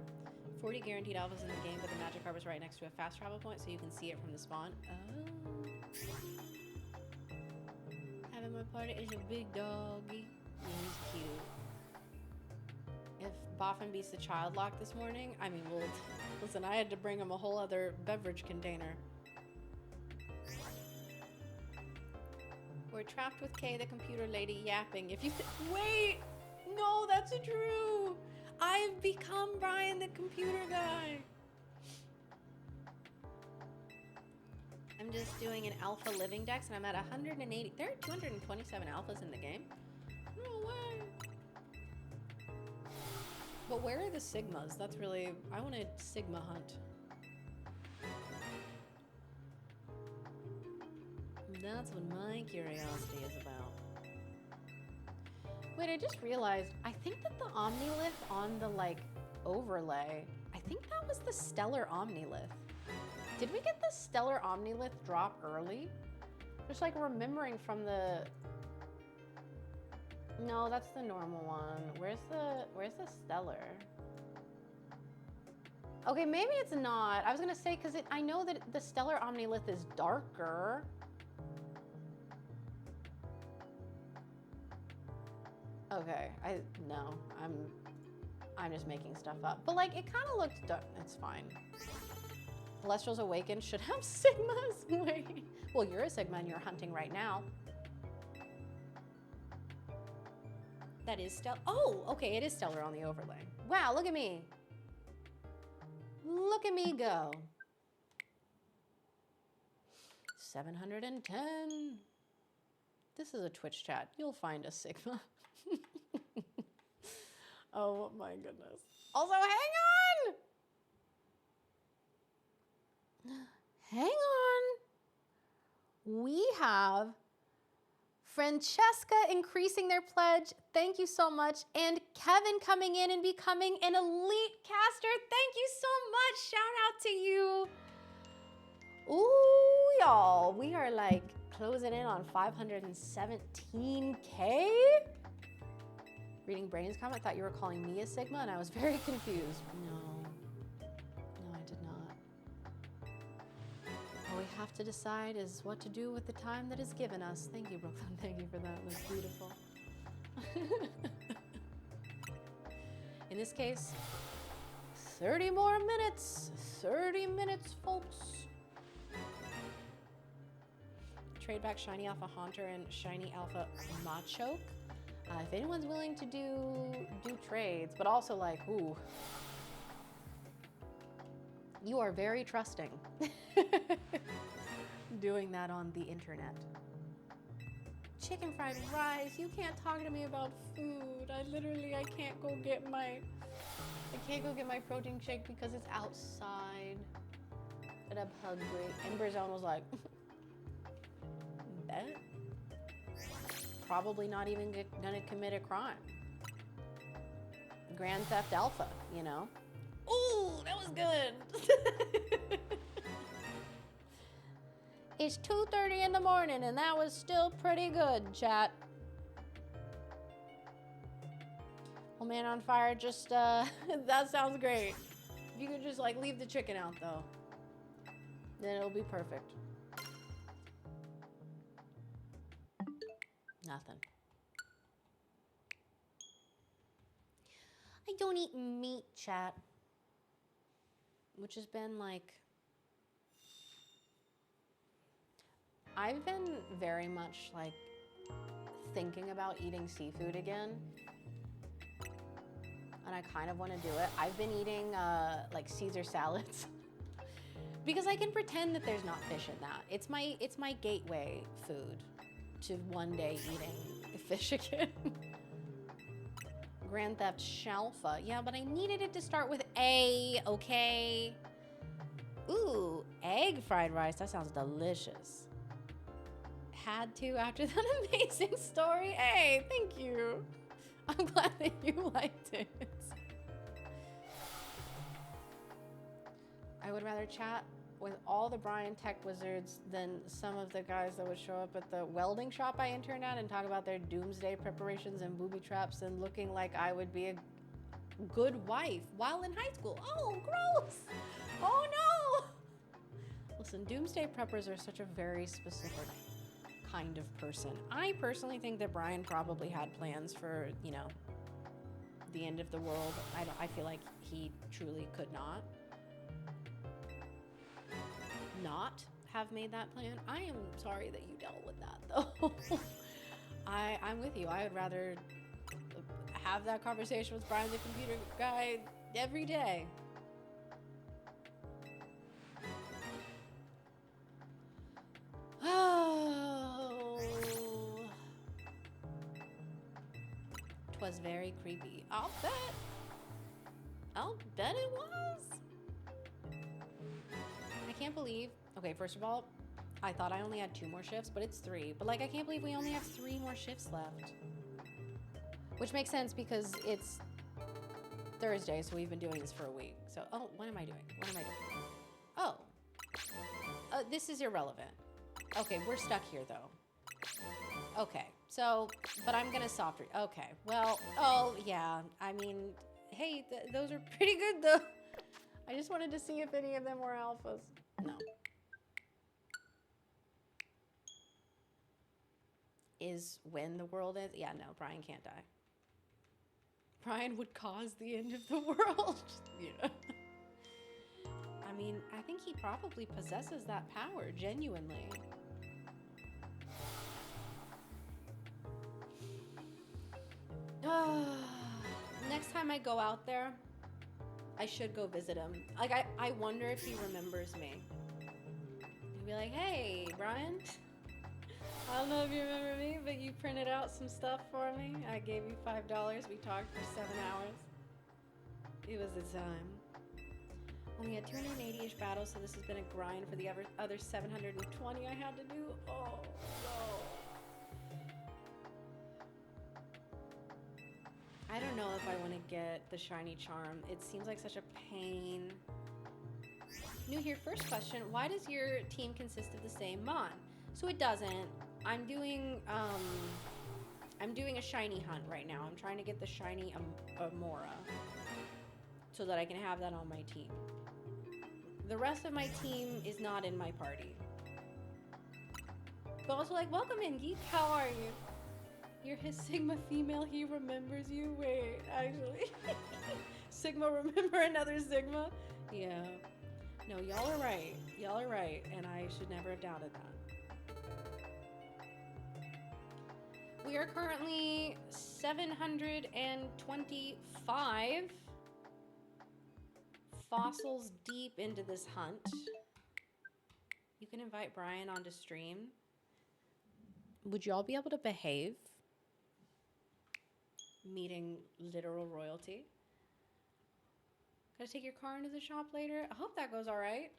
40 guaranteed alphas in the game, but the Magikarp is right next to a fast travel point, so you can see it from the spawn. Oh. Having my party is a big doggy. Yeah, he's cute. If Boffin beats the child lock this morning, I mean, well, listen, I had to bring him a whole other beverage container. We're trapped with Kay, the computer lady, yapping. If you wait, no, that's true. I've become Brian, the computer guy. I'm just doing an alpha living dex, and I'm at 180. There are 227 alphas in the game. No way. But where are the Sigmas? That's really, I want a Sigma hunt. That's what my curiosity is about. Wait, I just realized, I think that the Omnilith on the, like, overlay, I think that was the Stellar Omnilith. Did we get the Stellar Omnilith drop early? Just, like, remembering from the... No, that's the normal one. Where's the Stellar? Okay, maybe it's not. I was gonna say, because I know that the Stellar Omnilith is darker. Okay, I'm just making stuff up. But like, it kind of looked dark. It's fine. Celestials Awakened should have Sigmas. Wait. Well, you're a Sigma and you're hunting right now. That is Stellar. Oh, okay, it is Stellar on the overlay. Wow, look at me. Look at me go. 710. This is a Twitch chat. You'll find a Sigma. Oh my goodness. Also, hang on. Hang on. We have Francesca increasing their pledge. Thank you so much. And Kevin coming in and becoming an elite caster. Thank you so much. Shout out to you. Ooh, y'all. We are like closing in on 517K. Reading Brandon's comment, I thought you were calling me a Sigma, and I was very confused. No, I did not. All we have to decide is what to do with the time that is given us. Thank you, Brooklyn. Thank you for that. That's beautiful. In this case, 30 more minutes. 30 minutes, folks. trade back Shiny Alpha Haunter and Shiny Alpha Machoke. If anyone's willing to do trades, but also like, ooh. You are very trusting. Doing that on the internet. Chicken fried rice. You can't talk to me about food. I can't go get my protein shake because it's outside. And I'm hungry. Ember Zone was like, bet? Probably not even gonna commit a crime. Grand Theft Alpha, you know? Ooh, that was good. It's 2:30 in the morning and that was still pretty good, chat. Oh man, on fire, just, that sounds great. If you could just like leave the chicken out though, then it'll be perfect. Nothing. I don't eat meat, chat. Which has been like... I've been very much like thinking about eating seafood again. And I kind of want to do it. I've been eating like Caesar salads. Because I can pretend that there's not fish in that. It's my gateway food to one day eating fish again. Grand Theft Shalfa. Yeah, but I needed it to start with A, okay? Ooh, egg fried rice. That sounds delicious. Had to after that amazing story. Hey, thank you. I'm glad that you liked it. I would rather chat with all the Brian tech wizards than some of the guys that would show up at the welding shop I interned at and talk about their doomsday preparations and booby traps and looking like I would be a good wife while in high school. Oh, gross. Oh, no. Listen, doomsday preppers are such a very specific kind of person. I personally think that Brian probably had plans for, you know, the end of the world. I feel like he truly could not have made that plan. I am sorry that you dealt with that though. I'm with you. I would rather have that conversation with Brian the computer guy every day. Oh, 'twas very creepy. I'll bet it was. I can't believe, okay, first of all, I thought I only had 2 more shifts, but it's 3. But like, I can't believe we only have 3 more shifts left. Which makes sense because it's Thursday, so we've been doing this for a week. So, oh, what am I doing? Oh. This is irrelevant. Okay, we're stuck here though. Okay, so, but I'm gonna soft read. Okay, well, oh yeah, I mean, hey, those are pretty good though. I just wanted to see if any of them were alphas. No. Is when the world ends? Yeah, no, Brian can't die. Brian would cause the end of the world. Yeah. I mean, I think he probably possesses that power, genuinely. Next time I go out there, I should go visit him. Like, I wonder if he remembers me. He'd be like, hey, Brian. I don't know if you remember me, but you printed out some stuff for me. I gave you $5. We talked for 7 hours. It was a time. Only had 280-ish battles, so this has been a grind for the other 720 I had to do. Oh, no. I don't know if I want to get the shiny charm. It seems like such a pain. New here, first question. Why does your team consist of the same mon? So it doesn't. I'm doing a shiny hunt right now. I'm trying to get the shiny Amora so that I can have that on my team. The rest of my team is not in my party. But also, like, welcome in, Geek. How are you? You're his Sigma female. He remembers you. Wait, actually. Sigma, remember another Sigma? Yeah. No, y'all are right. Y'all are right. And I should never have doubted that. We are currently 725 fossils deep into this hunt. You can invite Brian onto stream. Would y'all be able to behave? Meeting literal royalty. Gotta take your car into the shop later. I hope that goes all right.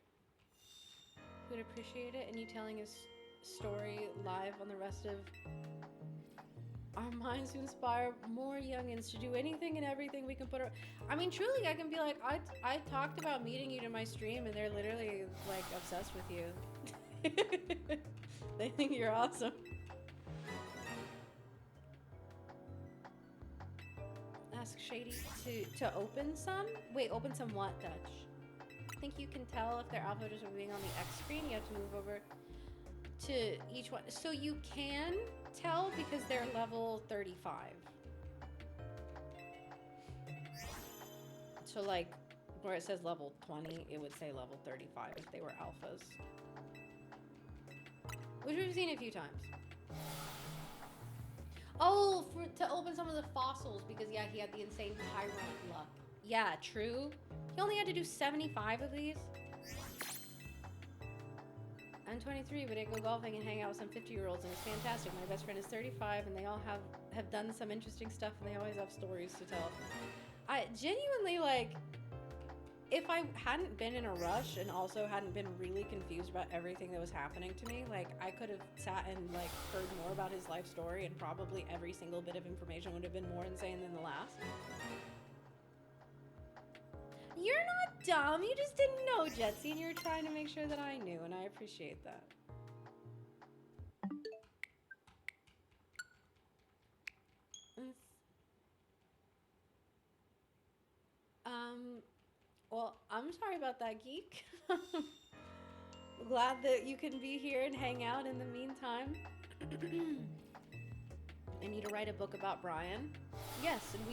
Would appreciate it. And you telling his story live on the rest of our minds to inspire more youngins to do anything and everything we can put our... I mean, truly, I can be like, I talked about meeting you to my stream and they're literally like obsessed with you. They think you're awesome. Ask Shady to open some? Wait, open some what, Dutch? I think you can tell if they're alpha just by being on the X screen. You have to move over to each one. So you can tell because they're level 35. So like where it says level 20, it would say level 35 if they were alphas. Which we've seen a few times. Oh, to open some of the fossils because yeah, he had the insane tyrant luck. Yeah, true. He only had to do 75 of these. I'm 23, but I go golfing and hang out with some 50-year-olds and it's fantastic. My best friend is 35 and they all have done some interesting stuff and they always have stories to tell. I genuinely, like, if I hadn't been in a rush and also hadn't been really confused about everything that was happening to me, like, I could have sat and, like, heard more about his life story and probably every single bit of information would have been more insane than the last. You're not dumb. You just didn't know, Jetsy, and you're trying to make sure that I knew, and I appreciate that. Well, I'm sorry about that, Geek. Glad that you can be here and hang out in the meantime. I need to write a book about Brian. Yes, and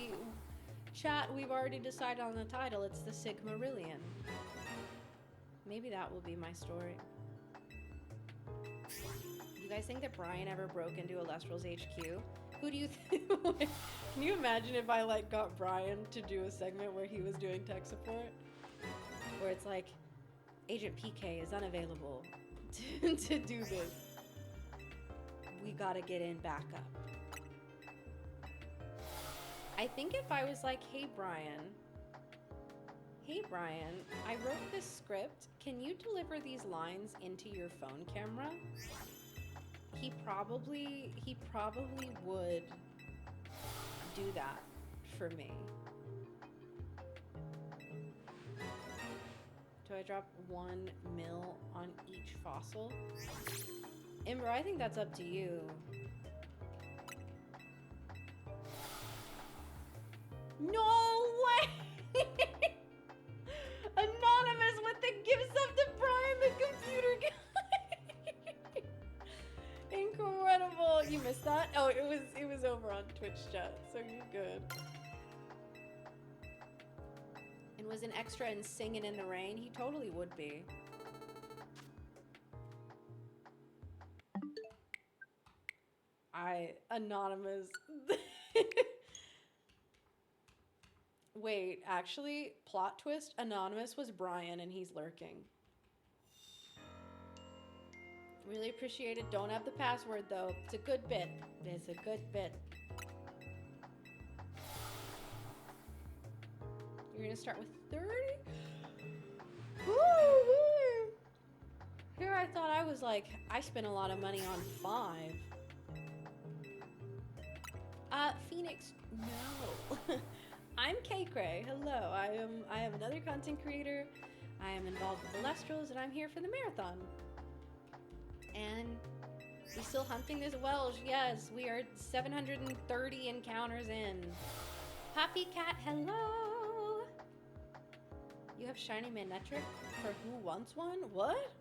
we've already decided on the title. It's the Sigmarillion. Maybe that will be my story. You guys think that Brian ever broke into Alestral's HQ? Who do you think? Can you imagine if I like got Brian to do a segment where he was doing tech support? Where it's like, Agent PK is unavailable to do this. We gotta get in backup. I think if I was like, hey Brian, I wrote this script. Can you deliver these lines into your phone camera? He probably would do that for me. Do I drop 1 mil on each fossil? Ember, I think that's up to you. No way! Anonymous with the gift sub to Brian, the computer guy. Incredible. You missed that? Oh, it was over on Twitch chat, so you're good. And was an extra in Singing in the Rain? He totally would be. Anonymous. Wait, actually, plot twist, Anonymous was Brian and he's lurking. Really appreciate it. Don't have the password though. It's a good bit. It's a good bit. You're gonna start with 30? Woo! Here I thought I was like, I spent a lot of money on 5. Phoenix, no. I'm kaycreigh. Hello. I am another content creator. I am involved with the Lestrals and I'm here for the marathon. And we still hunting this Welsh. Yes, we are 730 encounters in. Happy Cat, hello. You have shiny magnetric for who wants one? What?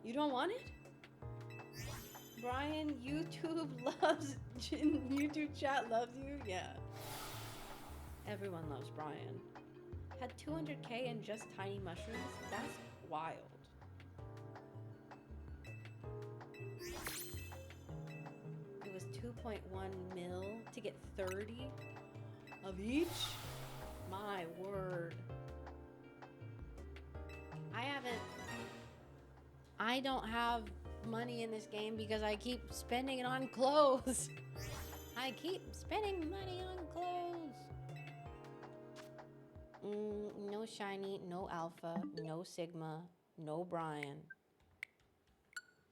You don't want it? Brian, YouTube loves, YouTube chat loves you? Yeah. Everyone loves Brian. Had 200k in just tiny mushrooms? That's wild. It was 2 1.1 mil to get 30 of each? My word. I don't have money in this game because I keep spending it on clothes. I keep spending money on clothes. No shiny, no alpha, no sigma, no Brian.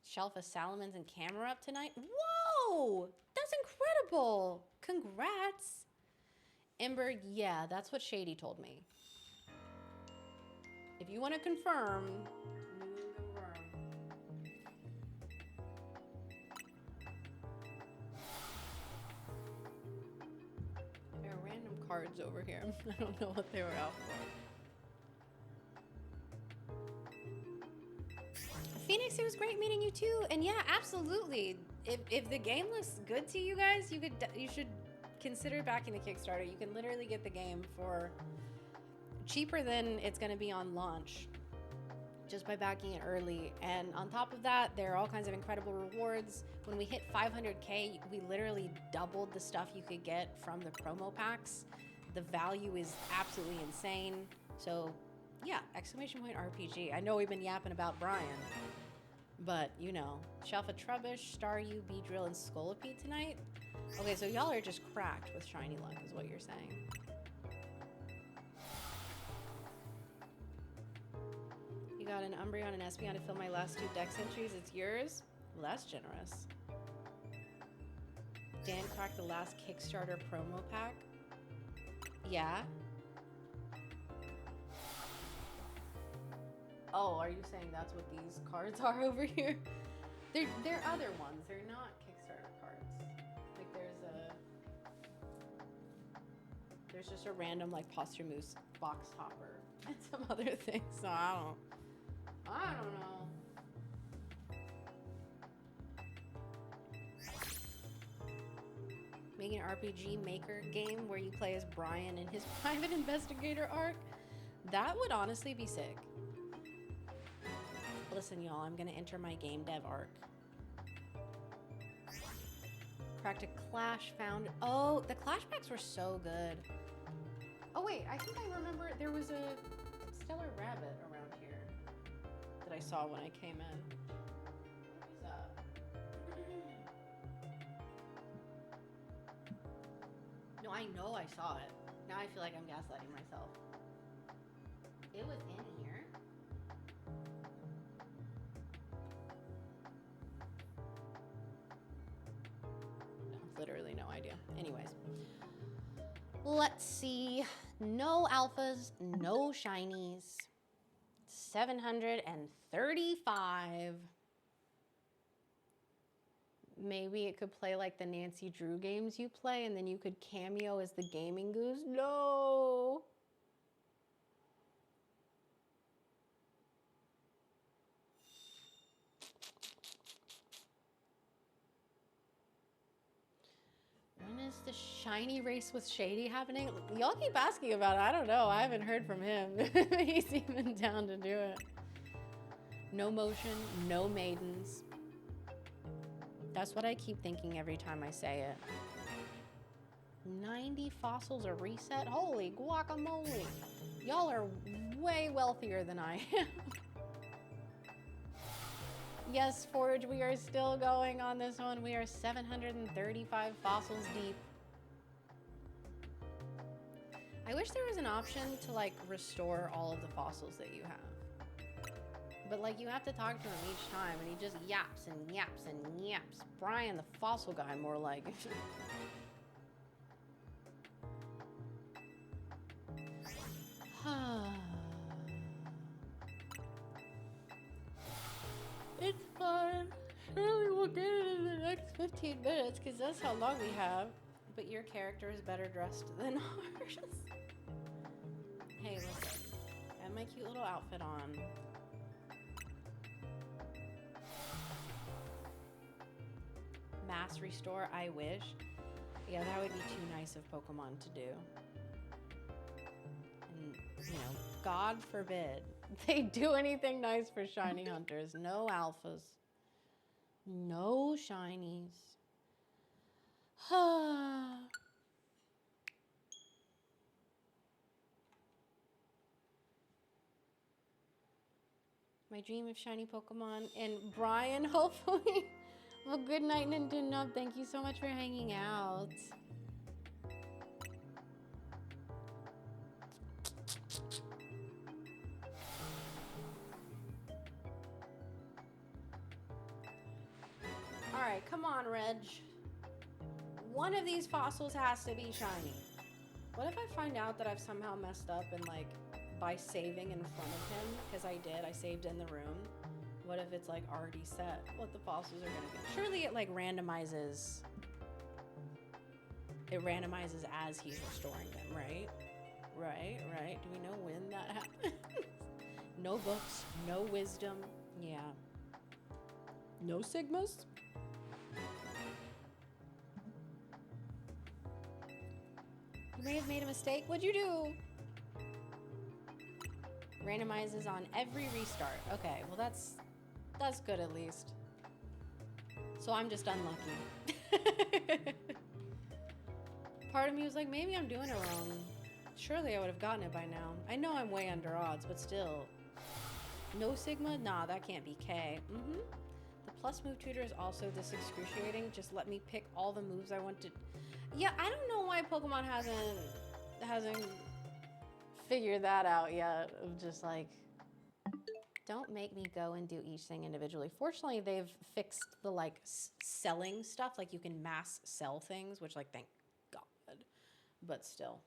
Shelf of Salamans and camera up tonight. Whoa! That's incredible. Congrats. Ember, yeah, that's what Shady told me. If you want to confirm, you can confirm. There are random cards over here. I don't know what they were out for. Phoenix, it was great meeting you too. And yeah, absolutely. If the game looks good to you guys, you should consider backing the Kickstarter. You can literally get the game for cheaper than it's going to be on launch just by backing it early. And on top of that, there are all kinds of incredible rewards. When we hit 500K, we literally doubled the stuff you could get from the promo packs. The value is absolutely insane. So yeah, exclamation point RPG. I know we've been yapping about Brian, but you know, Shelf of Trubbish, Staryu, Beedrill, and Scolipede tonight. Okay, so y'all are just cracked with shiny luck is what you're saying. You got an Umbreon and Espeon to fill my last 2 dex entries. It's yours? Well, that's generous. Dan cracked the last Kickstarter promo pack. Yeah. Oh, are you saying that's what these cards are over here? They're other ones. They're not Kickstarter cards. Like there's just a random like posthumous box topper and some other things. So I don't know. Making an RPG Maker game where you play as Brian in his private investigator arc. That would honestly be sick. Listen, y'all, I'm gonna enter my game dev arc. Cracked a Clash found. Oh, the Clash packs were so good. Oh wait, I think I remember there was a Stellar Rabbit around here that I saw when I came in. What's up? No, I know I saw it. Now I feel like I'm gaslighting myself. It was in here. Literally no idea. Anyways, let's see. No alphas, no shinies. 735. Maybe it could play like the Nancy Drew games you play, and then you could cameo as the gaming goose. No. When is the shiny race with Shady happening? Y'all keep asking about it. I don't know. I haven't heard from him. He's even down to do it. No motion, no maidens. That's what I keep thinking every time I say it. 90 fossils a reset? Holy guacamole. Y'all are way wealthier than I am. Yes, Forge, we are still going on this one. We are 735 fossils deep. I wish there was an option to like restore all of the fossils that you have. But like you have to talk to him each time and he just yaps and yaps and yaps. Brian the fossil guy more like. It's fine. Surely we'll get it in the next 15 minutes because that's how long we have. But your character is better dressed than ours. Hey, listen. I have my cute little outfit on. Mass restore, I wish. Yeah, that would be too nice of Pokemon to do. And, you know, God forbid they do anything nice for shiny hunters. No alphas. No shinies. My dream of shiny Pokemon. And Brian, hopefully. Well, good night, Nintendo. Thank you so much for hanging out. Alright, come on, Reg. One of these fossils has to be shiny. What if I find out that I've somehow messed up and like by saving in front of him? Because I did, I saved in the room. What if it's like already set what the fossils are gonna be? Surely it like randomizes. It randomizes as he's restoring them, right? Right. Do we know when that happens? No books, no wisdom. Yeah. No Sigmas? You may have made a mistake. What'd you do? Randomizes on every restart. Okay, well that's good at least. So I'm just unlucky. Part of me was like, maybe I'm doing it wrong. Surely I would have gotten it by now. I know I'm way under odds, but still. No Sigma? Nah, that can't be K. The plus move tutor is also this excruciating. Just let me pick all the moves I want to. Yeah, I don't know why Pokemon hasn't figured that out yet. Of just like, don't make me go and do each thing individually. Fortunately, they've fixed the like selling stuff. Like you can mass sell things, which like thank God. But still.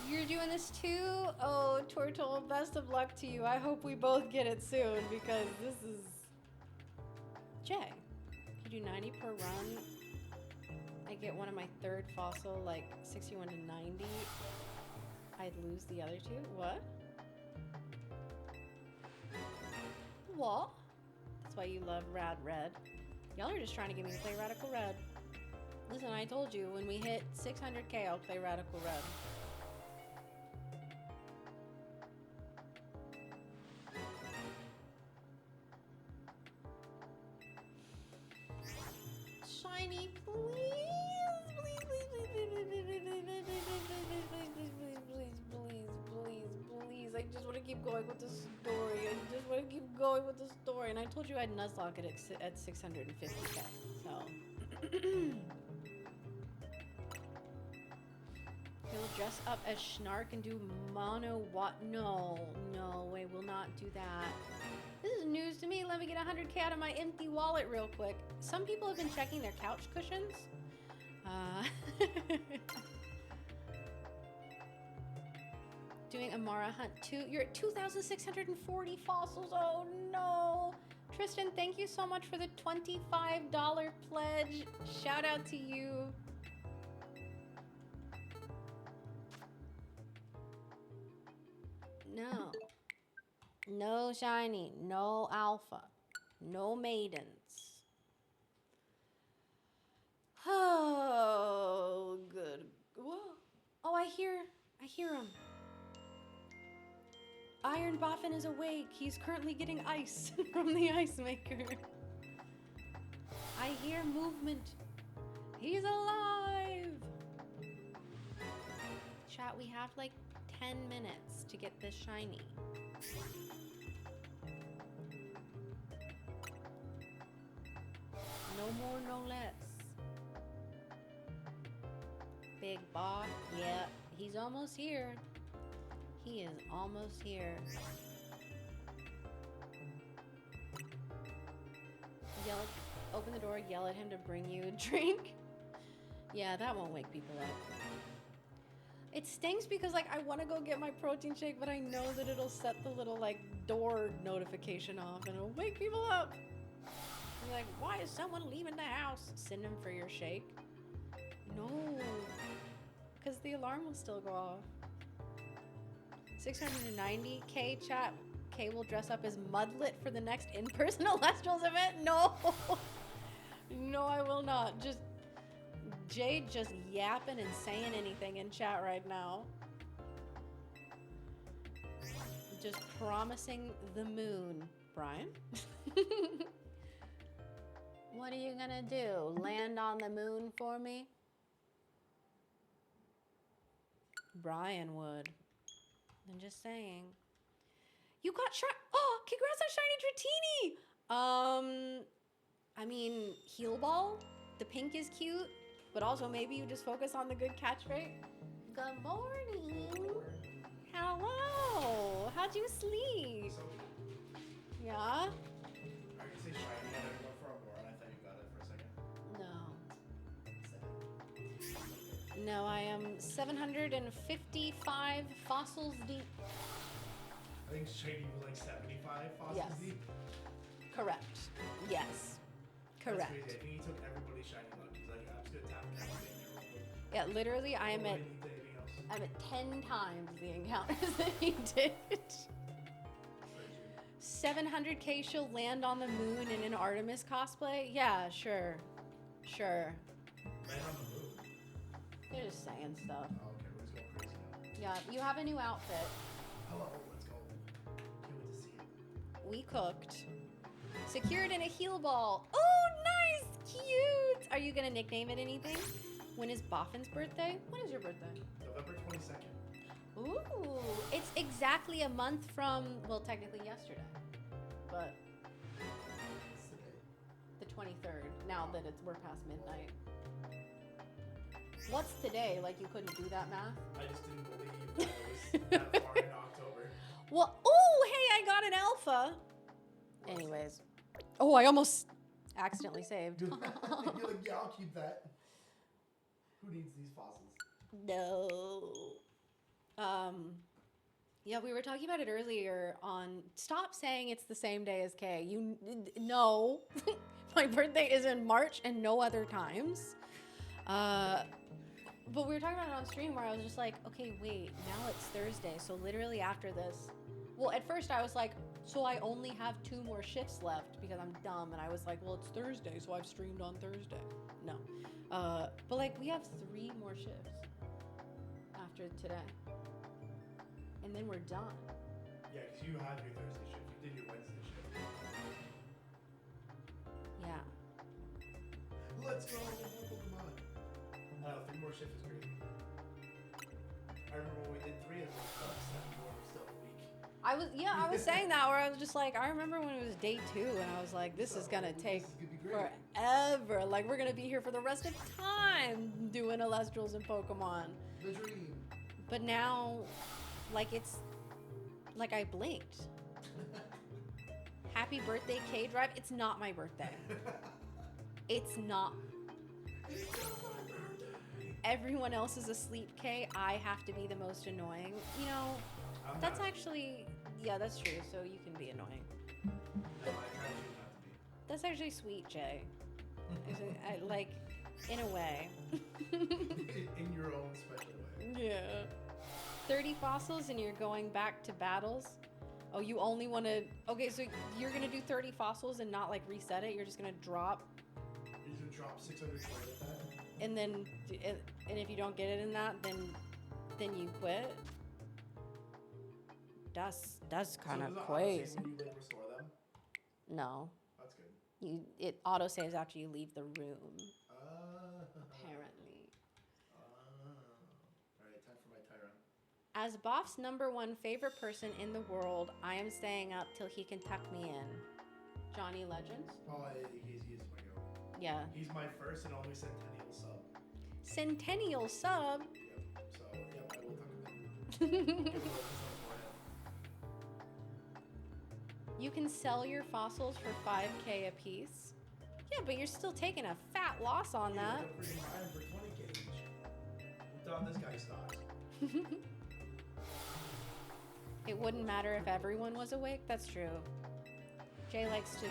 You're doing this too? Oh, Tortle, best of luck to you. I hope we both get it soon because this is... Jay, if you do 90 per run, I get one of my third fossil, like 61 to 90. I'd lose the other two? What? What? That's why you love Rad Red. Y'all are just trying to get me to play Radical Red. Listen, I told you, when we hit 600k, I'll play Radical Red. Shiny, please. I just want to keep going with the story. And I told you I'd Nuzlocke it at 650k. So. He'll dress up as Snark and do mono what? No, I will not do that. This is news to me. Let me get 100k out of my empty wallet real quick. Some people have been checking their couch cushions. Doing Amara Hunt 2. You're at 2,640 fossils. Oh no. Tristan, thank you so much for the $25 pledge. Shout out to you. No. No shiny. No alpha. No maidens. Oh, good. Whoa. Oh, I hear him. Iron Boffin is awake. He's currently getting ice from the ice maker. I hear movement. He's alive. Chat, we have like 10 minutes to get this shiny. No more, no less. Big Bob, yeah, he's almost here. He is almost here. Open the door, yell at him to bring you a drink. Yeah, that won't wake people up. It stinks because like I want to go get my protein shake, but I know that it'll set the little like door notification off and it'll wake people up. I'm like, why is someone leaving the house? Send them for your shake. No, because the alarm will still go off. 690k chat. K will dress up as Mudlet for the next in-person Alestrals event. No, no, I will not. Just Jade just yapping and saying anything in chat right now. Just promising the moon, Brian. What are you gonna do? Land on the moon for me? Brian would. I'm just saying. You got oh, congrats on shiny Dratini! I mean, Heal Ball, the pink is cute, but also maybe you just focus on the good catch rate. Good morning. Hello. How'd you sleep? So, Yeah? are you say shiny? I don't know for a more, and I thought you got it for a second. No. No, I am 755 fossils deep. I think shiny was like 75 fossils Yes. deep. Correct. Yes. Correct. That's crazy. I think he took everybody's shiny luck. He's like, I'm just gonna tap everything here real quick. Yeah, literally, I am Nobody at needs anything else. I'm at 10 times the encounters that he did. Crazy. 700k she'll land on the moon in an Artemis cosplay? Yeah, sure. Sure. Land on the moon. They're just saying stuff. Oh, okay, we're just going crazy now. Yeah, you have a new outfit. Hello, let's go. Can't wait to see it. We cooked. Secured in a heal ball. Oh, nice! Cute! Are you gonna nickname it anything? When is Boffin's birthday? When is your birthday? November 22nd. Ooh, it's exactly a month from, well, technically yesterday, but It's today. the 23rd, now that we're past midnight. What's today? Like, you couldn't do that math? I just didn't believe that it was that far in October. Well, oh, hey, I got an alpha. Anyways. Oh, I almost accidentally saved. You're like, yeah, I'll keep that. Who needs these fossils? No. Yeah, we were talking about it earlier on. Stop saying it's the same day as Kay. No. My birthday is in March and no other times. But we were talking about it on stream where I was just like, okay, wait, now it's Thursday. So literally after this, well, at first I was like, so I only have 2 more shifts left because I'm dumb. And I was like, well, it's Thursday, so I've streamed on Thursday. No. But like we have 3 more shifts after today. And then we're done. Yeah, because you had your Thursday shift. You did your Wednesday shift. Yeah. Let's go, Pokemon. 3 more shifts is crazy. I remember when we did 3 of them, 7 more was still a week. I was saying that where I was just like, I remember when it was day 2 and I was like, this is gonna take This is gonna be great. forever. Like we're gonna be here for the rest of time doing Elestrals and Pokemon. The dream. But now, like it's, like I blinked. Happy birthday, K-Drive. It's not my birthday. It's not. It's not my birthday. Everyone else is asleep, K. I have to be the most annoying. You know, I'm that's not. actually, yeah, that's true. So you can be annoying. No, I try to choose not to be. That's actually sweet, Jay. Like, in a way. In your own special way. Yeah. 30 fossils and you're going back to battles? Oh, you only want to... Okay, so you're going to do 30 fossils and not, like, reset it? You're just going to drop... You're just gonna drop 600 at that? And then... And if you don't get it in that, then you quit? That's kind of crazy. When you like restore them? No. That's good. It auto-saves after you leave the room, apparently. Alright, time for my Tyron. As Boff's #1 favorite person in the world, I am staying up till he can tuck me in. Johnny Legends? Oh, he is my go. Yeah. He's my first and only Centennial sub. Centennial sub? Yep. So, yep, I will tuck him in. Give him a kiss on the forehead. You can sell your fossils for 5k a piece. Yeah, but you're still taking a fat loss on You that. end up freaking buying for 20k each. Who thought this guy stocks? It wouldn't matter if everyone was awake. That's true. Jay likes to...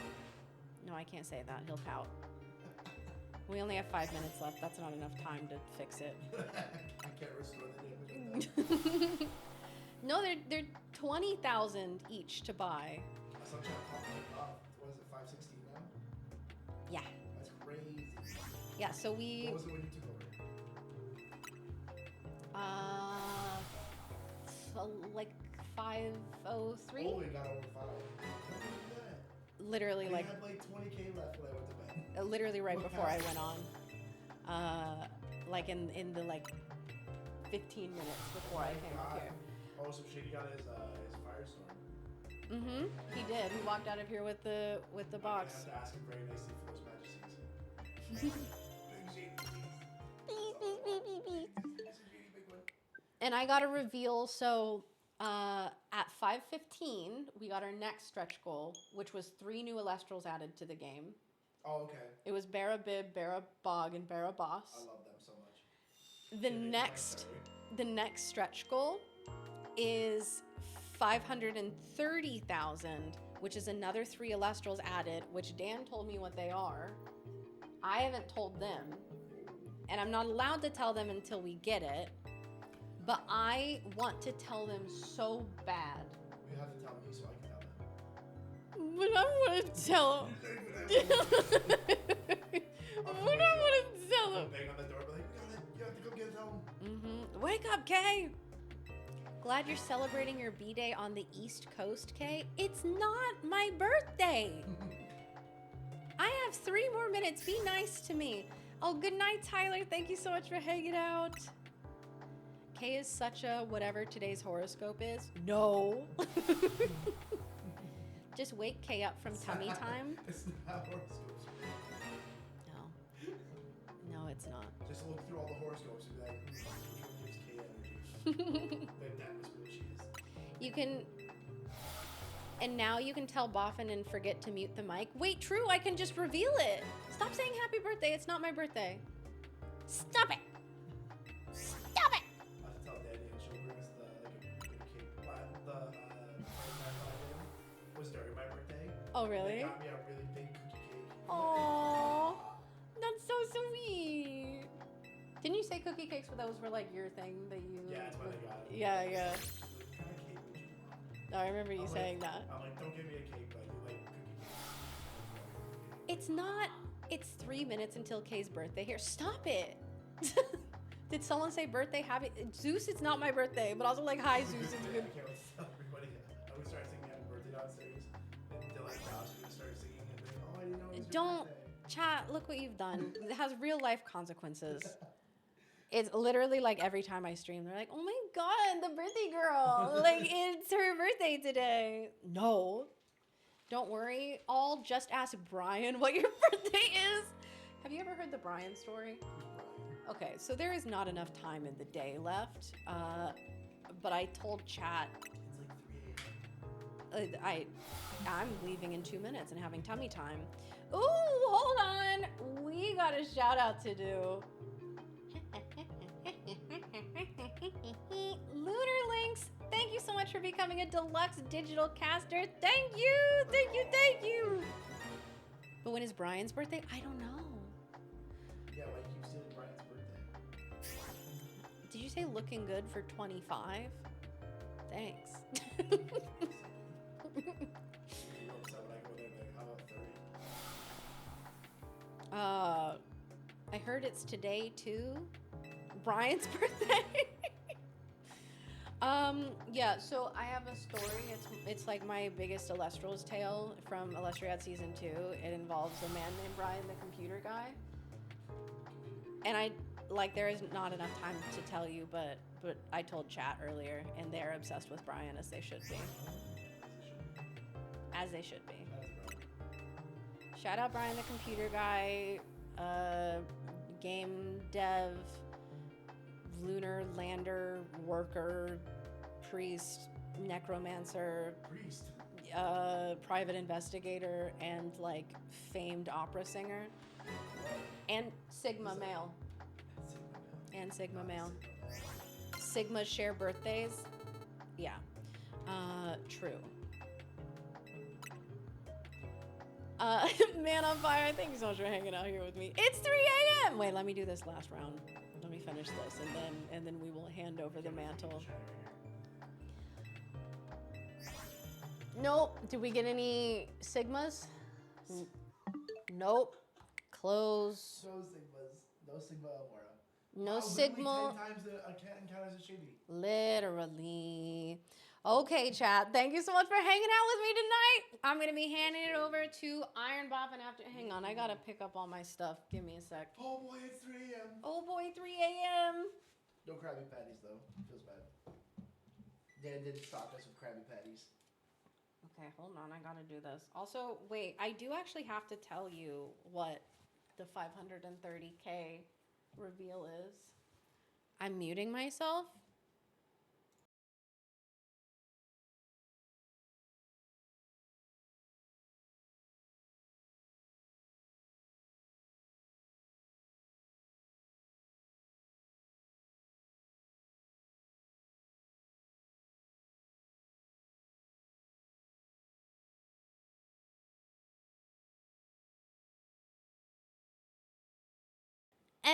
No, I can't say that. He'll pout. We only have 5 minutes left. That's not enough time to fix it. I can't restore the damage. No, they're 20,000 each to buy. That's not trying to pop it up. What is it, 516 now? Yeah. That's crazy. Yeah, so we... What was it when you took over? Like 5:03. Oh, we got over 5. When did we do that? Literally, We like, had like 20K left when I went to bed. literally right What before I happened? went on. Like in the like 15 minutes before I came up here. Oh, so Shady got his firestorm. Mm-hmm. He did. He walked out of here with the box. I have to ask him very nicely for those majesties. Big Shady, please. This is really big one. And I got a reveal. So at 5:15, we got our next stretch goal, which was 3 new Elestrals added to the game. Oh, okay. It was Barra Bib, Barra Bog, and Barra Boss. I love them so much. The Yeah, the next stretch goal is 530,000, which is another 3 Elestrals added, which Dan told me what they are. I haven't told them, and I'm not allowed to tell them until we get it, but I want to tell them so bad. You have to tell me so I can tell them. But I want to tell them. I don't want to tell them. Bang on the door, but like, you have to go get it home. Mm-hmm. Wake up, Kay. Glad you're celebrating your B-Day on the East Coast, Kay. It's not my birthday. I have 3 more minutes. Be nice to me. Oh, good night, Tyler. Thank you so much for hanging out. Kay is such a whatever today's horoscope is. No. Just wake Kay up from tummy time. It's not horoscopes. No. No, it's not. Just look through all the horoscopes and be like, which one gives Kay energy? Then that must be what she is. You can, and now you can tell Boffin and forget to mute the mic. Wait, true, I can just reveal it. Stop saying happy birthday, it's not my birthday. Stop it. Stop it. I have to tell Daddy and she'll bring us a cake. The was during my birthday. Oh, They really? got me a really big cookie cake. Aww, that's so sweet. Didn't you say cookie cakes those were like your thing that you... Yeah, that's why they got it. Yeah, yeah. What kind of cake would you want? No, I remember you I'm saying like, that. I'm like, don't give me a cake, but I do like cookie cake. It's not, it's 3 minutes until Kay's birthday here. Stop it. Did someone say birthday happy? Zeus, it's not my birthday, but also like, hi Zeus, it's I good. can't wait to tell everybody. I would start singing happy birthday downstairs. And until like Josh was gonna start singing and like, oh, I didn't know it was your Don't, birthday. chat, look what you've done. It has real life consequences. It's literally like every time I stream, they're like, oh my God, the birthday girl. Like, it's her birthday today. No, don't worry. I'll just ask Brian what your birthday is. Have you ever heard the Brian story? Okay, so there is not enough time in the day left. But I told chat, It's like 3 a.m. I'm leaving in 2 minutes and having tummy time. Ooh, hold on. We got a shout out to do. Lunar Links, thank you so much for becoming a deluxe digital caster. Thank you, thank you, thank you. But when is Brian's birthday? I don't know. Yeah, why do you keep stealing Brian's birthday? Did you say looking good for 25? Thanks. You know, so when I go there, like, how about 30? I heard it's today too. Brian's birthday. Yeah, so I have a story. It's like my biggest Elestral's tale from Elestriad Season 2. It involves a man named Brian, the computer guy. And there is not enough time to tell you, but I told chat earlier, and they're obsessed with Brian, as they should be. As they should be. Shout out Brian, the computer guy, game dev, lunar lander worker, priest, necromancer, Priest. private investigator, and like famed opera singer, and Sigma male. And Sigma male. Sigmas share birthdays. Yeah. True. Man on fire, thank you so much for hanging out here with me. It's 3 a.m. Wait, let me do this last round. Let me finish this, and then we will hand over the mantle. Nope. Did we get any Sigmas? Nope. Close. No Sigmas. No Sigma Amora. No Wow, signal. 10 times the encounters as shady. Literally. Okay, chat. Thank you so much for hanging out with me tonight. I'm going to be handing it over to Iron Bob and after. Hang on. I got to pick up all my stuff. Give me a sec. Oh boy, it's 3 a.m. Oh boy, 3 a.m. No Krabby Patties though. Feels bad. Dan didn't stock us with Krabby Patties. Okay, hold on. I got to do this. Also, wait. I do actually have to tell you what the 530K reveal is. I'm muting myself.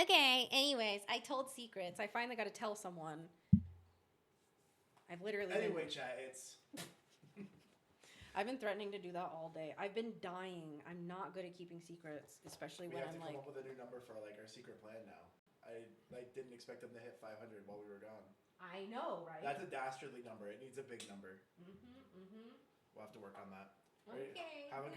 Okay, anyways, I told secrets. I finally got to tell someone. I've literally Anyway, chat, it's. I've been threatening to do that all day. I've been dying. I'm not good at keeping secrets, especially We when have I'm to come like. up with a new number for like our secret plan now. I didn't expect them to hit 500 while we were gone. I know, right? That's a dastardly number. It needs a big number. Mm-hmm. We'll have to work on that. Okay. Have a good